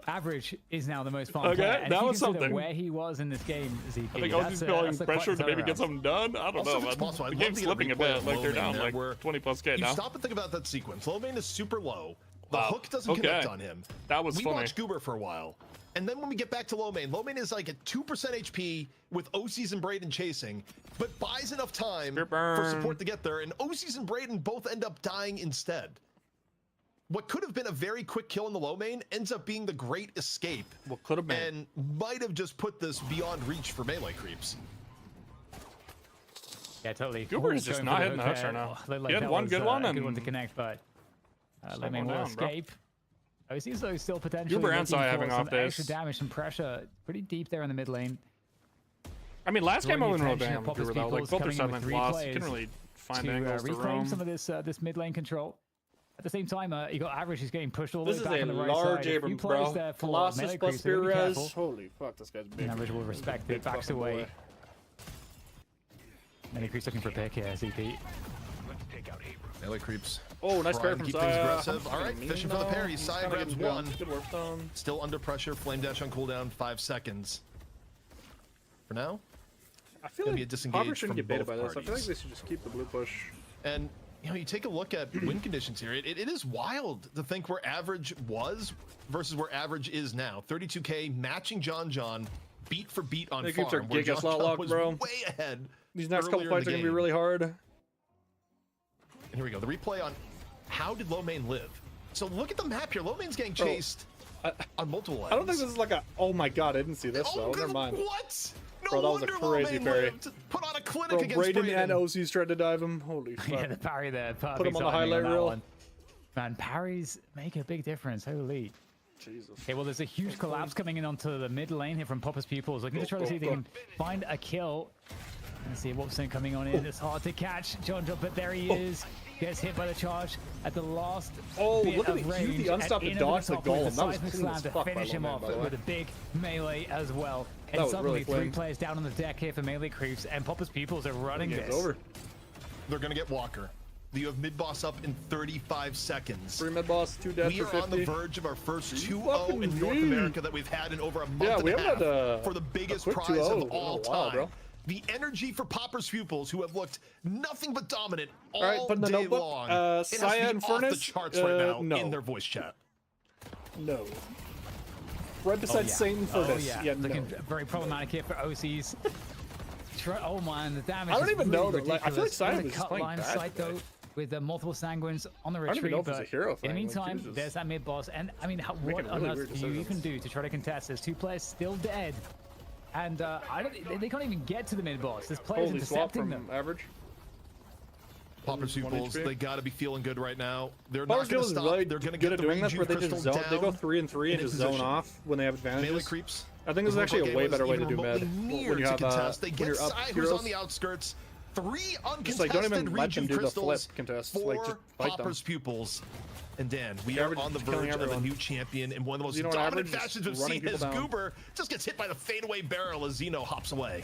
Speaker 12: Average is now the most fun
Speaker 1: Okay,
Speaker 12: player. And
Speaker 1: that
Speaker 12: if you
Speaker 1: was
Speaker 12: consider
Speaker 1: something.
Speaker 12: where he was in this game, ZP,
Speaker 1: I think OC's feeling pressure to maybe get something done. I don't know, man. The game's slipping a bit. Like, they're down like 20 plus K
Speaker 11: You
Speaker 1: now.
Speaker 11: stop and think about that sequence. Lomain is super low. The
Speaker 1: Wow.
Speaker 11: hook doesn't
Speaker 1: Okay.
Speaker 11: connect on him.
Speaker 1: That was
Speaker 11: we
Speaker 1: funny.
Speaker 11: watched Goober for a while. And then when we get back to Lomain, Lomain is like at 2% HP with OCs and Braden chasing, but buys enough time for support to get there, and OCs and Braden both end up dying instead. What could have been a very quick kill in the Lomain ends up being the great escape.
Speaker 1: What could have been?
Speaker 11: And might have just put this beyond reach for melee creeps.
Speaker 12: Yeah, totally.
Speaker 1: Goober is just not hitting the hooks right now. He had one good one
Speaker 12: a
Speaker 1: and
Speaker 12: good one to connect, but Lomain will
Speaker 1: down, bro.
Speaker 12: escape. It seems though still potentially
Speaker 1: Goober and
Speaker 12: looking
Speaker 1: Sai
Speaker 12: for
Speaker 1: having
Speaker 12: some
Speaker 1: off days.
Speaker 12: extra damage and pressure pretty deep there in the mid lane.
Speaker 1: I mean, last game I
Speaker 12: Drawing the
Speaker 1: wasn't really
Speaker 12: attention
Speaker 1: bang
Speaker 12: of
Speaker 1: on Goober though. Like,
Speaker 12: Poppers
Speaker 1: both their
Speaker 12: coming in with
Speaker 1: sidelines
Speaker 12: 3
Speaker 1: lost. You
Speaker 12: players
Speaker 1: couldn't really find
Speaker 12: to
Speaker 1: angles to
Speaker 12: reclaim
Speaker 1: roam.
Speaker 12: some of this mid lane control. At the same time, you got Average who's getting pushed all the
Speaker 4: This
Speaker 12: way
Speaker 4: is
Speaker 12: back
Speaker 4: a
Speaker 12: on the right
Speaker 4: large
Speaker 12: side. A few
Speaker 4: Abrams,
Speaker 12: players
Speaker 4: bro.
Speaker 12: there for
Speaker 4: Colossus
Speaker 12: melee
Speaker 4: plus
Speaker 12: creeps, so gotta be
Speaker 4: spear res.
Speaker 12: careful.
Speaker 4: Holy fuck, this guy's big.
Speaker 12: And Average will respect it,
Speaker 4: Big
Speaker 12: backs
Speaker 4: fucking
Speaker 12: away.
Speaker 4: boy.
Speaker 12: Melee creeps looking for a pick here, CP.
Speaker 11: Melee creeps.
Speaker 4: Oh, nice
Speaker 11: Try
Speaker 4: parry
Speaker 11: and
Speaker 4: from
Speaker 11: keep
Speaker 4: Sai.
Speaker 11: things aggressive. All right,
Speaker 4: Mean,
Speaker 11: fishing for the
Speaker 4: though.
Speaker 11: parry.
Speaker 4: He's
Speaker 11: Sai
Speaker 4: kinda
Speaker 11: grabs
Speaker 4: getting
Speaker 11: one.
Speaker 4: Good work done.
Speaker 11: Still under pressure. Flame dash on cooldown. 5 seconds. For now,
Speaker 4: I feel
Speaker 11: gonna be a
Speaker 4: like
Speaker 11: disengage
Speaker 4: Popper shouldn't
Speaker 11: from
Speaker 4: get baited
Speaker 11: both
Speaker 4: by this. I feel like
Speaker 11: parties.
Speaker 4: they should just keep the blue push.
Speaker 11: And you know, you take a look at win conditions here. It is wild to think where Average was versus where Average is now. 32K matching John beat for beat on
Speaker 4: They keep their
Speaker 11: farm. Where
Speaker 4: Giga slot
Speaker 11: John
Speaker 4: locked,
Speaker 11: was
Speaker 4: bro.
Speaker 11: way ahead.
Speaker 4: These next couple
Speaker 11: earlier in
Speaker 4: fights
Speaker 11: the
Speaker 4: are gonna be
Speaker 11: game.
Speaker 4: really hard.
Speaker 11: And here we go. The replay on how did Lomain live. So look at the map here. Lomain's getting
Speaker 4: Bro,
Speaker 11: chased on multiple ends.
Speaker 4: I don't think this is like a. Oh my god, I didn't see this though. Never mind.
Speaker 11: What? No
Speaker 4: Bro, that was a
Speaker 11: wonder
Speaker 4: crazy
Speaker 11: Lomain
Speaker 4: parry.
Speaker 11: lived. Put on a clinic
Speaker 4: Bro,
Speaker 11: against
Speaker 4: Braden and
Speaker 11: Braden.
Speaker 4: OC's tried to dive him. Holy fuck.
Speaker 12: Yeah, the parry there. Perfect
Speaker 4: Put him on the
Speaker 12: timing
Speaker 4: highlight
Speaker 12: that
Speaker 4: reel.
Speaker 12: one. Man, parries make a big difference. Holy.
Speaker 4: Jesus.
Speaker 12: Okay, well, there's a huge collapse coming in onto the mid lane here from Popper's Pupils. Looking to try to see if they can find a kill. Let's see Watson coming on in. It's hard to catch. John, but there he is. Gets hit by the charge at the last bit
Speaker 4: look at
Speaker 12: of
Speaker 4: the
Speaker 12: range.
Speaker 4: the unstopped
Speaker 12: and in
Speaker 4: dodge
Speaker 12: over
Speaker 4: the
Speaker 12: top with
Speaker 4: golem. That was
Speaker 12: seismic
Speaker 4: clean
Speaker 12: slam
Speaker 4: as
Speaker 12: to
Speaker 4: fuck by
Speaker 12: finish him
Speaker 4: Lomain,
Speaker 12: off
Speaker 4: by the way.
Speaker 12: with a big melee as well.
Speaker 4: That
Speaker 12: And
Speaker 4: was
Speaker 12: suddenly
Speaker 4: really
Speaker 12: 3
Speaker 4: clean.
Speaker 12: players down on the deck here for melee creeps, and Popper's Pupils are running
Speaker 4: Game's
Speaker 12: this.
Speaker 4: over.
Speaker 11: They're gonna get Walker. You have mid boss up in 35 seconds.
Speaker 4: 3 mid boss, 2 death
Speaker 11: We
Speaker 4: for
Speaker 11: are on the
Speaker 4: 50.
Speaker 11: verge of our first
Speaker 4: You
Speaker 11: 2-0
Speaker 4: fucking
Speaker 11: in North
Speaker 4: mean.
Speaker 11: America that we've had in over a month
Speaker 4: Yeah,
Speaker 11: and
Speaker 4: we
Speaker 11: a
Speaker 4: haven't
Speaker 11: half
Speaker 4: had a
Speaker 11: for the biggest
Speaker 4: quick
Speaker 11: prize
Speaker 4: 2-0
Speaker 11: of
Speaker 4: in a
Speaker 11: all
Speaker 4: while,
Speaker 11: time.
Speaker 4: bro.
Speaker 11: The energy for Popper's Pupils, who have looked nothing but dominant all
Speaker 4: All right, put in the
Speaker 11: day
Speaker 4: notebook.
Speaker 11: long. It has to
Speaker 4: Saya
Speaker 11: be
Speaker 4: and
Speaker 11: off the
Speaker 4: Furnace,
Speaker 11: charts right now
Speaker 4: no.
Speaker 11: in their voice chat.
Speaker 4: No. Right beside Satan Furnace. Yeah,
Speaker 12: Looking
Speaker 4: no.
Speaker 12: very problematic here for OCs. Oh man, the damage.
Speaker 4: I don't
Speaker 12: is
Speaker 4: even
Speaker 12: really
Speaker 4: know that, like, I feel like
Speaker 12: ridiculous.
Speaker 4: Simon
Speaker 12: There's a
Speaker 4: was just
Speaker 12: cut
Speaker 4: playing
Speaker 12: line
Speaker 4: bad
Speaker 12: sight
Speaker 4: today.
Speaker 12: though, with multiple sanguines on the
Speaker 4: I don't even
Speaker 12: retreat.
Speaker 4: know if it's
Speaker 12: But
Speaker 4: a hero
Speaker 12: in the
Speaker 4: thing, like,
Speaker 12: meantime,
Speaker 4: Jesus.
Speaker 12: there's that mid boss, and I mean, what
Speaker 4: Making
Speaker 12: on
Speaker 4: really
Speaker 12: earth
Speaker 4: weird
Speaker 12: do you even
Speaker 4: decisions.
Speaker 12: do to try to contest? There's 2 players still dead, and they can't even get to the mid boss. There's players
Speaker 4: Holy swap
Speaker 12: intercepting
Speaker 4: from
Speaker 12: them.
Speaker 4: average.
Speaker 11: Popper's
Speaker 4: 1
Speaker 11: Pupils,
Speaker 4: HP.
Speaker 11: they gotta be feeling good right now. They're
Speaker 4: Popper's
Speaker 11: not gonna
Speaker 4: Pupils is
Speaker 11: stop.
Speaker 4: really
Speaker 11: They're gonna
Speaker 4: good
Speaker 11: get
Speaker 4: at
Speaker 11: the
Speaker 4: doing this,
Speaker 11: Raging
Speaker 4: where they
Speaker 11: Crystal
Speaker 4: just zone. They go
Speaker 11: down
Speaker 4: 3 and 3 and
Speaker 11: in
Speaker 4: just zone
Speaker 11: position.
Speaker 4: off when they have advantages.
Speaker 11: Melee creeps.
Speaker 4: I think this is actually a way better way to do med.
Speaker 11: Near
Speaker 4: When you
Speaker 11: to
Speaker 4: have
Speaker 11: contest. They
Speaker 4: when
Speaker 11: get
Speaker 4: you're up
Speaker 11: Sai, who's
Speaker 4: heroes.
Speaker 11: on the outskirts. 3
Speaker 4: Just
Speaker 11: uncontested
Speaker 4: like don't even let
Speaker 11: Raging
Speaker 4: them do the flip
Speaker 11: Crystals
Speaker 4: contest.
Speaker 11: for
Speaker 4: Like just fight them.
Speaker 11: Popper's Pupils. And Dan, we
Speaker 4: Average
Speaker 11: are on the
Speaker 4: is killing
Speaker 11: verge of a
Speaker 4: everyone.
Speaker 11: new champion in one of the most
Speaker 4: You know what,
Speaker 11: dominant
Speaker 4: Average is
Speaker 11: fashions we've
Speaker 4: running
Speaker 11: seen.
Speaker 4: people
Speaker 11: As
Speaker 4: down.
Speaker 11: Goober just gets hit by the fadeaway barrel as Zeno hops away.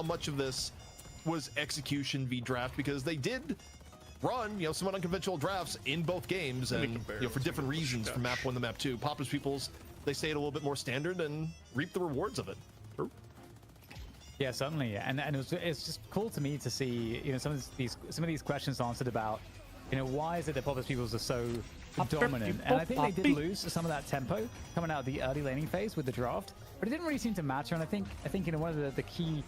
Speaker 11: how much of this was execution v draft, because they did run, somewhat unconventional drafts in both games, and for different reasons from map 1 to map 2. Papa's Peoples, they stayed a little bit more standard and reaped the rewards of it.
Speaker 12: Yeah, certainly, and it's just cool to me to see some of these questions answered about why is it that Papa's Peoples are so dominant, and I think they did lose some of that tempo coming out of the early laning phase with the draft, but it didn't really seem to matter. And I think one of the key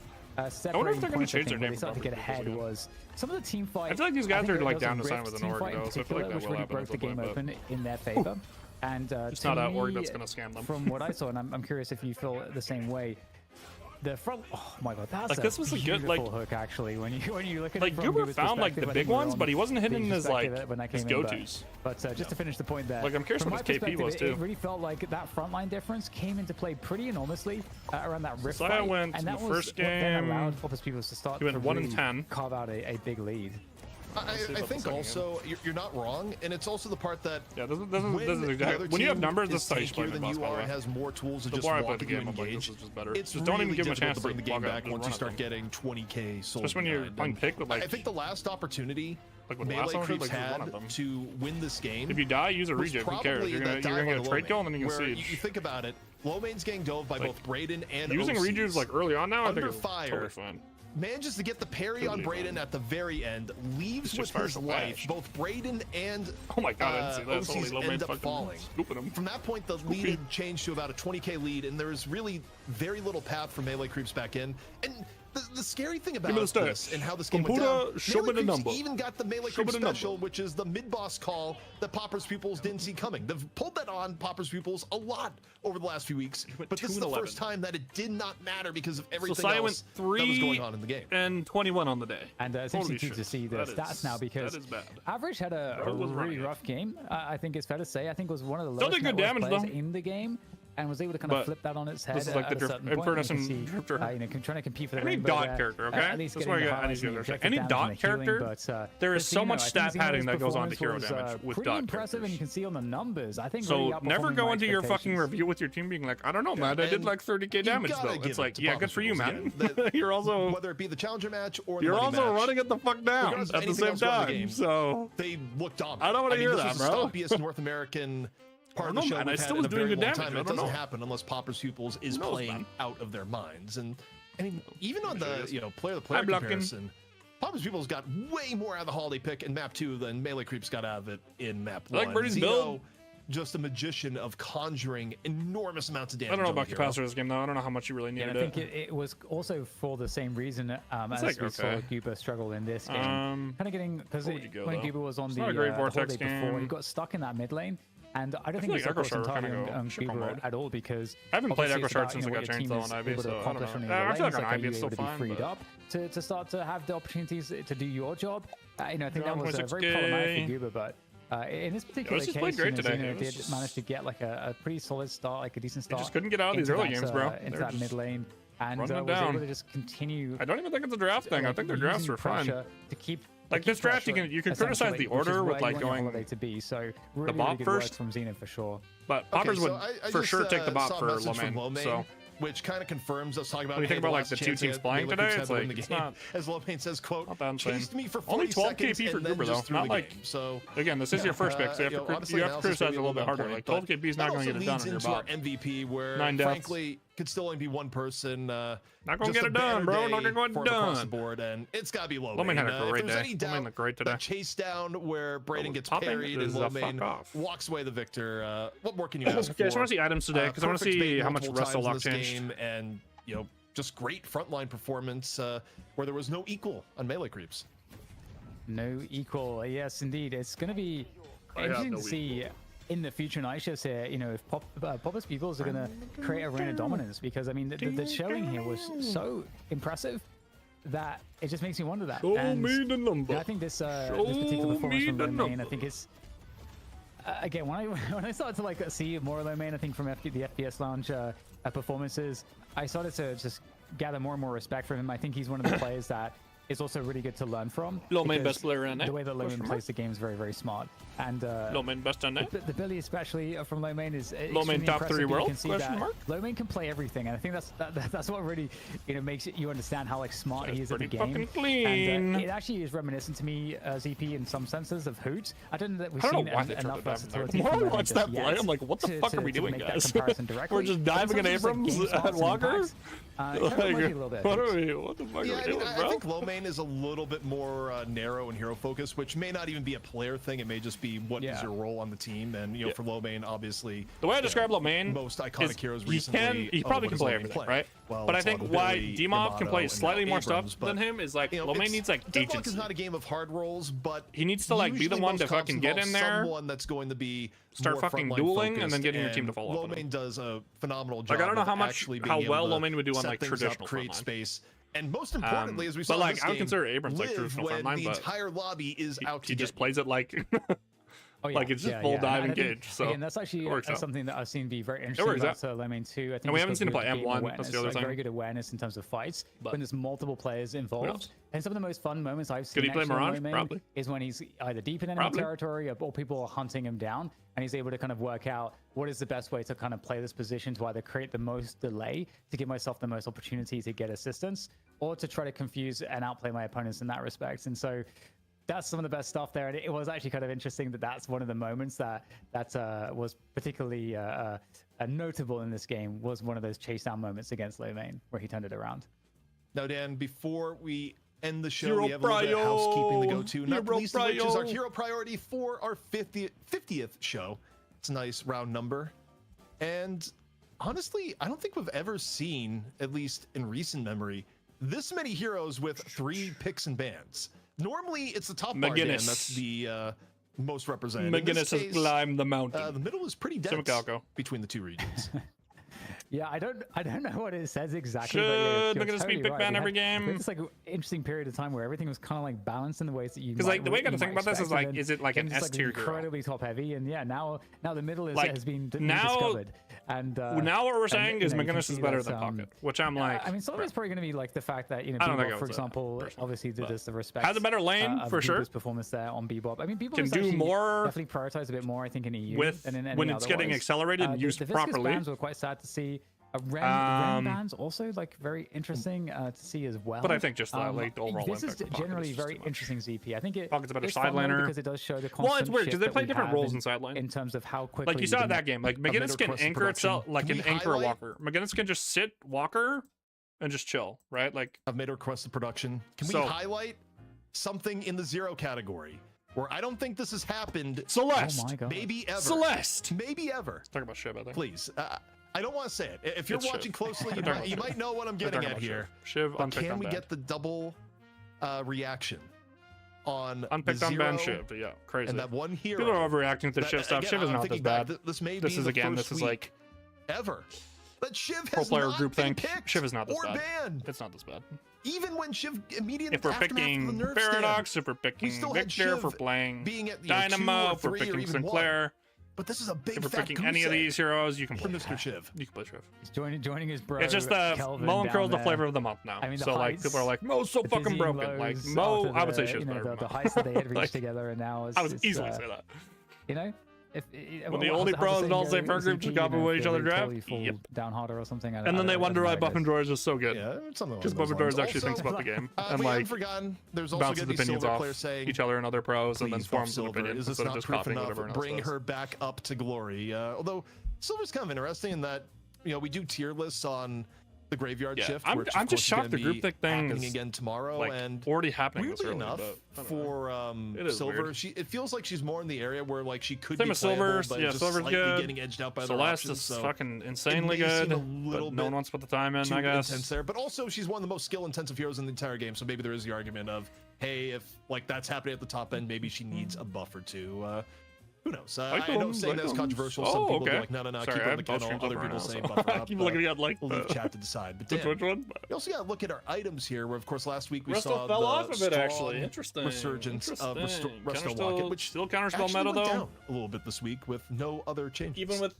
Speaker 12: separating points where they started to get ahead was some of the team fight.
Speaker 4: I feel like these guys are like down to sign with an org though, so I feel like that
Speaker 12: which
Speaker 4: will
Speaker 12: really
Speaker 4: happen
Speaker 12: broke the game open in their favor. And
Speaker 4: it's not an org that's gonna scam them.
Speaker 12: From what I saw, and I'm curious if you feel the same way. The front, oh my god, that's
Speaker 4: like this was a good
Speaker 12: hook actually. When you look at
Speaker 4: like
Speaker 12: it from
Speaker 4: Goober found like the big ones, but he wasn't hitting his like his go-tos.
Speaker 12: But just to finish the point there,
Speaker 4: like I'm curious what his KP was too.
Speaker 12: It really felt like that frontline difference came into play pretty enormously around that rift
Speaker 4: fight.
Speaker 12: I
Speaker 4: went
Speaker 12: and that
Speaker 4: the
Speaker 12: was
Speaker 4: first game.
Speaker 12: Allowed Papa's Peoples to start.
Speaker 4: He went
Speaker 12: to
Speaker 4: 1
Speaker 12: really
Speaker 4: in 10.
Speaker 12: Carve out a big lead.
Speaker 11: I think also you're not wrong, and it's also the part that
Speaker 4: this is exactly when you have numbers, this is how you play
Speaker 11: than you are and has more tools to just
Speaker 4: walk
Speaker 11: you engage.
Speaker 4: It's
Speaker 11: just
Speaker 4: don't even give him a chance
Speaker 11: to bring the game back once you start
Speaker 4: them.
Speaker 11: getting 20k souls.
Speaker 4: Especially when you're playing pick with like.
Speaker 11: I think the last opportunity
Speaker 4: like
Speaker 11: Melee Creeps had to win this game.
Speaker 4: If you die, use a regen. Who cares? You're gonna get a trade kill and then you can siege.
Speaker 11: You think about it, low main's getting dove by both Braden and
Speaker 4: using regens like early on now. I think
Speaker 11: under
Speaker 4: it's
Speaker 11: fire.
Speaker 4: Totally fine.
Speaker 11: Manages to get the parry on Braden at the very end, leaves with his life. Both Braden and
Speaker 4: oh my god, I didn't see that.
Speaker 11: OCs end up falling. From that point, the lead had changed to about a 20k lead, and there was really very little path for Melee Creeps back in. And the scary thing about this and how this game went down, Melee Creeps even got the Melee Creeps special, which is the mid-boss call that Popper's Pupils didn't see coming. They've pulled that on Popper's Pupils a lot over the last few weeks, but this is the first time that it did not matter because of everything else that was going on in the game.
Speaker 4: And 21 on the day.
Speaker 12: And it's interesting to see the stats now because Average had a really rough game. I think it's fair to say. I think it was one of the lowest net worth players in the game, and was able to kind of flip that on its head.
Speaker 4: This is like the Infernus and Drifter.
Speaker 12: Trying to compete for the
Speaker 4: any dot character, okay? That's why I got any dot character. There is so much stat padding that goes on to hero damage with dot
Speaker 12: impressive, and you can see on the numbers. I think
Speaker 4: so. Never go into your fucking review with your team being like, I don't know, man. I did like 30k damage though. It's like, yeah, good for you, man. You're also
Speaker 11: whether it be the challenger match or
Speaker 4: you're also running it the fuck down at the same time. So
Speaker 11: they look dominant.
Speaker 4: I don't want to hear that, bro.
Speaker 11: This is the North American part of the show
Speaker 4: I still was doing good damage.
Speaker 11: It doesn't happen unless Popper's Pupils is playing out of their minds. And I mean, even on the player-to-player comparison, Popper's Pupils got way more out of the holiday pick in map 2 than Melee Creeps got out of it in map 1.
Speaker 4: Like Birdie's build.
Speaker 11: Just a magician of conjuring enormous amounts of damage.
Speaker 4: I don't know about capacitor this game though. I don't know how much you really needed.
Speaker 12: I think it was also for the same reason as we saw Goober struggle in this game. Kind of getting because when Goober was on the holiday before, he got stuck in that mid lane. And I don't think it's entirely on Goober at all because
Speaker 4: I haven't played Echo Shard since I got changed on Ivy, so I don't know. I feel like on Ivy it's still fine.
Speaker 12: Freed up to start to have the opportunities to do your job. I think that was very problematic for Goober, but. In this particular case,
Speaker 4: great today.
Speaker 12: Did manage to get like a pretty solid start, like a decent start.
Speaker 4: He just couldn't get out of these early games, bro.
Speaker 12: Into that mid lane, and was able to just continue.
Speaker 4: I don't even think it's a draft thing. I think their drafts were fine.
Speaker 12: To keep
Speaker 4: like this draft, you can criticize the order with like going
Speaker 12: to be. So really,
Speaker 4: the bot first
Speaker 12: from Zenith for sure.
Speaker 4: But Poppers would for sure take the bot for low main. So.
Speaker 11: Which kind of confirms us talking about.
Speaker 4: When you think about like the two teams playing today, it's like it's not.
Speaker 11: As Lomain says, "quote chased me for 40
Speaker 4: only 12
Speaker 11: seconds
Speaker 4: KP for
Speaker 11: and
Speaker 4: Goober though. Not like
Speaker 11: so.
Speaker 4: Again, this is your first pick, so you have to criticize it a little bit harder. Like 12 KP is not going to get it done on your bot.
Speaker 11: MVP where
Speaker 4: 9 deaths.
Speaker 11: Frankly could still only be one person.
Speaker 4: Not gonna get it done, bro. Not gonna get it done.
Speaker 11: Across the board, and it's gotta be Lomain.
Speaker 4: Lomain had a great day.
Speaker 11: Lomain
Speaker 4: looked great today.
Speaker 11: That chase down where Braden gets parried and Lomain walks away the victor. What more can you ask for?
Speaker 4: I just want to see items today because I want to see how much Wrestle Lock changed.
Speaker 11: And just great frontline performance where there was no equal on Melee Creeps.
Speaker 12: No equal, yes, indeed. It's going to be interesting to see in the future night shifts here, if Popper's Peoples are going to create a reign of dominance, because I mean, the showing here was so impressive that it just makes me wonder that.
Speaker 4: Show me the number.
Speaker 12: I think this particular performance from Lomain, I think it's again when I started to like see more Lomain, I think from the FPS Lounge performances, I started to just gather more and more respect for him. I think he's one of the players that is also really good to learn from.
Speaker 4: Low main best player in it.
Speaker 12: The way that low main plays the game is very, very smart. And
Speaker 4: low main best in it.
Speaker 12: The Billy, especially from low main, is
Speaker 4: low main top 3 world?
Speaker 12: Low main can play everything, and I think that's what really makes you understand how smart he is at the game.
Speaker 4: Fucking clean.
Speaker 12: And it actually is reminiscent to me, ZP, in some senses of Hoot. I don't know that we've seen enough versatility.
Speaker 4: The more I watch that play, I'm like, what the fuck are we doing, guys? We're just diving at Abrams at Walker.
Speaker 11: What
Speaker 4: the fuck are we doing,
Speaker 11: I think low main is a little bit more narrow and hero focused, which may not even be a player thing. It may just be what is your role on the team. And for low main, obviously,
Speaker 4: the way I describe low main,
Speaker 11: most iconic heroes recently,
Speaker 4: he probably can play everything, right?
Speaker 11: Well,
Speaker 4: but I think why Demov can play slightly more stuff than him is like low main needs like
Speaker 11: Deadlock
Speaker 4: agency.
Speaker 11: is not a game of hard roles, but
Speaker 4: he needs to like be the one to fucking get in there,
Speaker 11: someone that's going to be
Speaker 4: start fucking dueling, and then getting your team to follow up.
Speaker 11: Low main does a phenomenal job.
Speaker 4: Like I don't know how well low main would do on like traditional
Speaker 11: create space. And most importantly, as we saw,
Speaker 4: but like I would consider Abrams like
Speaker 11: Liv,
Speaker 4: traditional
Speaker 11: when
Speaker 4: frontline,
Speaker 11: the
Speaker 4: but
Speaker 11: entire lobby is out.
Speaker 4: He just plays it like like it's just full dive engage. So
Speaker 12: again, that's actually something that I've seen be very interesting
Speaker 4: about
Speaker 12: low main too. I think
Speaker 4: and we haven't seen him play M1. That's the other thing.
Speaker 12: Very good awareness in terms of fights when there's multiple players involved. And some of the most fun moments I've seen
Speaker 4: Could he play Mirage? Probably.
Speaker 12: Is when he's either deep in enemy territory or people are hunting him down, and he's able to kind of work out what is the best way to kind of play this position to either create the most delay to give myself the most opportunity to get assistance, or to try to confuse and outplay my opponents in that respect. And so that's some of the best stuff there. And it was actually kind of interesting that that's one of the moments that was particularly notable in this game, was one of those chase down moments against low main where he turned it around.
Speaker 11: Now, Dan, before we end the show, we have a little bit of housekeeping to go to, not least of which is our hero priority for our 50th show. It's a nice round number. And honestly, I don't think we've ever seen, at least in recent memory, this many heroes with 3 picks and bans. Normally, it's the top bar, Dan, that's the most represented.
Speaker 4: McGinnis has climbed the mountain.
Speaker 11: The middle is pretty dense between the 2 regions.
Speaker 12: Yeah, I don't know what it says exactly.
Speaker 4: Should McGinnis be pick ban every game?
Speaker 12: It's like an interesting period of time where everything was kind of like balanced in the ways that you.
Speaker 4: Because like the way you got to think about this is like, is it like an S tier hero?
Speaker 12: Incredibly top heavy, and yeah, now the middle has been discovered. And
Speaker 4: now what we're saying is McGinnis is better than Pocket, which I'm like.
Speaker 12: I mean, some of it's probably going to be like the fact that Bebop, for example, obviously did this the respect.
Speaker 4: Has a better lane for sure.
Speaker 12: Performance there on Bebop. I mean, Bebop
Speaker 4: can do more.
Speaker 12: Definitely prioritize a bit more, I think, in EU
Speaker 4: when it's getting accelerated and used properly.
Speaker 12: Bans were quite sad to see. Ren bans also like very interesting to see as well.
Speaker 4: But I think just like the overall
Speaker 12: this is generally very interesting ZP. I think
Speaker 4: Pocket's a better side laner
Speaker 12: because it does show the
Speaker 4: well, it's weird because they play different roles in side lane
Speaker 12: in terms of how quickly.
Speaker 4: Like you saw that game, like McGinnis can anchor itself, like an anchor Walker. McGinnis can just sit Walker and just chill, right? Like
Speaker 11: I've made a request to production. Can we highlight something in the 0 category? Where I don't think this has happened.
Speaker 4: Celeste,
Speaker 12: oh my God.
Speaker 11: Maybe ever.
Speaker 4: Celeste,
Speaker 11: maybe ever.
Speaker 4: Let's talk about Shiv, I think.
Speaker 11: Please. I don't want to say it. If you're watching closely, you might know what I'm getting at here.
Speaker 4: Shiv,
Speaker 11: but can we get the double reaction on
Speaker 4: unpicked on ban Shiv? Yeah, crazy.
Speaker 11: And that one hero.
Speaker 4: People are overreacting to Shiv stuff. Shiv is not this bad.
Speaker 11: This
Speaker 4: is again. This is like
Speaker 11: ever. But Shiv
Speaker 4: pro
Speaker 11: has
Speaker 4: player
Speaker 11: not
Speaker 4: group
Speaker 11: been
Speaker 4: thing.
Speaker 11: Picked
Speaker 4: Shiv is not this bad.
Speaker 11: Banned.
Speaker 4: It's not this bad.
Speaker 11: Even when Shiv immediately
Speaker 4: if we're picking Paradox, if we're picking Victor, if we're playing Dynamo, if we're picking Sinclair.
Speaker 11: But this is a big
Speaker 4: if we're picking any of these heroes, you can play
Speaker 11: Mr. Shiv.
Speaker 4: You can play Shiv.
Speaker 12: He's joining his bro.
Speaker 4: It's just the
Speaker 12: Kelvin
Speaker 4: Mullen Curl's the flavor of the month now.
Speaker 12: I mean,
Speaker 4: so like people are like, Mo's so fucking broken. Like Mo, I would say Shiv's better.
Speaker 12: The heights that they had reached together, and now
Speaker 4: I would easily say that.
Speaker 12: You know,
Speaker 4: when the only pros in all the same group just got away each other draft,
Speaker 12: down harder or something.
Speaker 4: And then they wonder why Buff and Doors is so good.
Speaker 11: Yeah, something
Speaker 4: because Buff and Doors actually thinks about the game and like bounces opinions off each other and other pros, and then forms an opinion instead of just copying what everyone else does.
Speaker 11: Bring her back up to glory. Although Silver's kind of interesting in that we do tier lists on the graveyard shift.
Speaker 4: I'm just shocked the group thick thing
Speaker 11: is again tomorrow and
Speaker 4: already happening.
Speaker 11: Weirdly enough, for Silver, it feels like she's more in the area where like she could
Speaker 4: be
Speaker 11: playable,
Speaker 4: Silver,
Speaker 11: but
Speaker 4: yeah,
Speaker 11: just
Speaker 4: Silver's
Speaker 11: slightly
Speaker 4: good.
Speaker 11: getting edged out by
Speaker 4: Celeste is fucking insanely good, but no one wants to put the time in. I guess
Speaker 11: intense there, but also she's one of the most skill-intensive heroes in the entire game. So maybe there is the argument of, hey, if like that's happening at the top end, maybe she needs a buff or two. Who knows? I know saying that's controversial. Some people are like, no, keep it in the kennel. Other people say buffer up.
Speaker 4: Keep looking at like
Speaker 11: we'll leave chat to decide. But
Speaker 4: which one?
Speaker 11: We also got to look at our items here. Where of course last week we
Speaker 4: Resto
Speaker 11: saw
Speaker 4: fell
Speaker 11: the
Speaker 4: off of it actually. Interesting
Speaker 11: resurgence of Resto
Speaker 4: Still
Speaker 11: Walk It, which
Speaker 4: still counterspell
Speaker 11: actually
Speaker 4: meta
Speaker 11: went
Speaker 4: though
Speaker 11: down a little bit this week with no other changes.
Speaker 4: Even with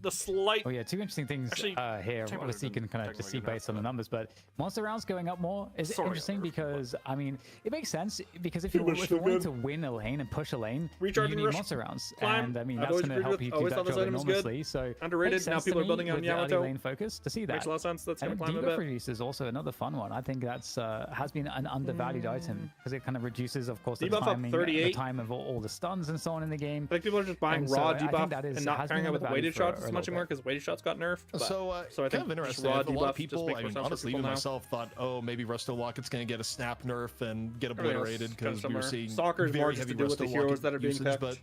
Speaker 4: the slight.
Speaker 12: Oh yeah, two interesting things here. Obviously, you can kind of just see based on the numbers, but monster rounds going up more is interesting because I mean it makes sense because if you're wanting to win a lane and push a lane, you need monster rounds, and I mean that's going to help you do that job enormously. So
Speaker 4: underrated. Now people are building on Yamato.
Speaker 12: Lane focus to see that
Speaker 4: makes a lot of sense. That's going to climb a
Speaker 12: bit.
Speaker 4: bit.
Speaker 12: Reduce is also another fun one. I think that's has been an undervalued item because it kind of reduces, of course, the timing, the time of all the stuns and so on in the game.
Speaker 4: I think people are just buying raw debuff and not pairing it with weighted shots as much anymore because weighted shots got nerfed.
Speaker 11: So
Speaker 4: I think
Speaker 11: kind of interesting.
Speaker 4: raw
Speaker 11: A lot of
Speaker 4: debuff
Speaker 11: people, I mean, honestly, even myself thought, oh, maybe Resto Locket's going to get a snap nerf and get obliterated because we were seeing
Speaker 4: Soccer's more just to do with the heroes that are being picked.
Speaker 11: But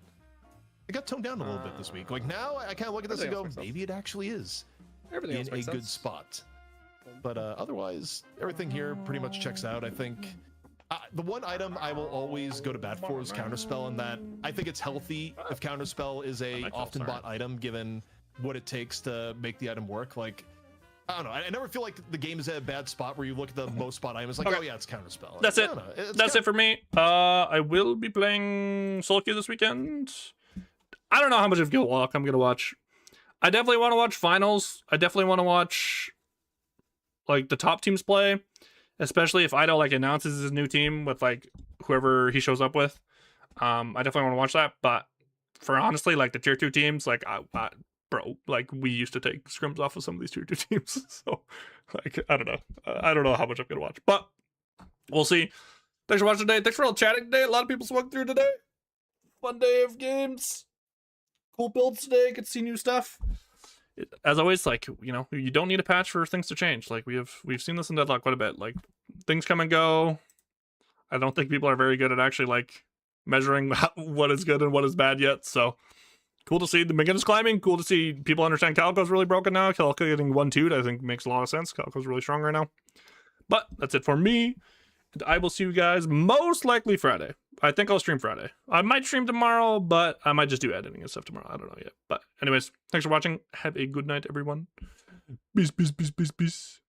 Speaker 11: it got toned down a little bit this week. Like now, I kind of look at this and go, maybe it actually is in a good spot. But otherwise, everything here pretty much checks out. I think the one item I will always go to bat for is Counterspell, and that I think it's healthy if Counterspell is a often bought item given what it takes to make the item work. Like, I don't know. I never feel like the game is at a bad spot where you look at the most spot items like, oh yeah, it's Counterspell.
Speaker 1: That's it. That's it for me. I will be playing Solo Queue this weekend. I don't know how much of Guild Walk I'm gonna watch. I definitely want to watch finals. I definitely want to watch like the top teams play, especially if Ido like announces his new team with like whoever he shows up with. I definitely want to watch that. But for honestly, like the tier 2 teams, like bro, like we used to take scrims off of some of these tier 2 teams. So like I don't know. I don't know how much I'm gonna watch, but we'll see. Thanks for watching today. Thanks for all chatting today. A lot of people swung through today. Fun day of games. Cool builds today. Good to see new stuff. As always, like, you know, you don't need a patch for things to change. Like we've seen this in Deadlock quite a bit. Like things come and go. I don't think people are very good at actually like measuring what is good and what is bad yet. So cool to see the beginners climbing. Cool to see people understand Calico's really broken now. Calico getting 1-2'd I think makes a lot of sense. Calico's really strong right now. But that's it for me. And I will see you guys most likely Friday. I think I'll stream Friday. I might stream tomorrow, but I might just do editing and stuff tomorrow. I don't know yet. But anyways, thanks for watching. Have a good night, everyone. Peace, peace, peace, peace, peace.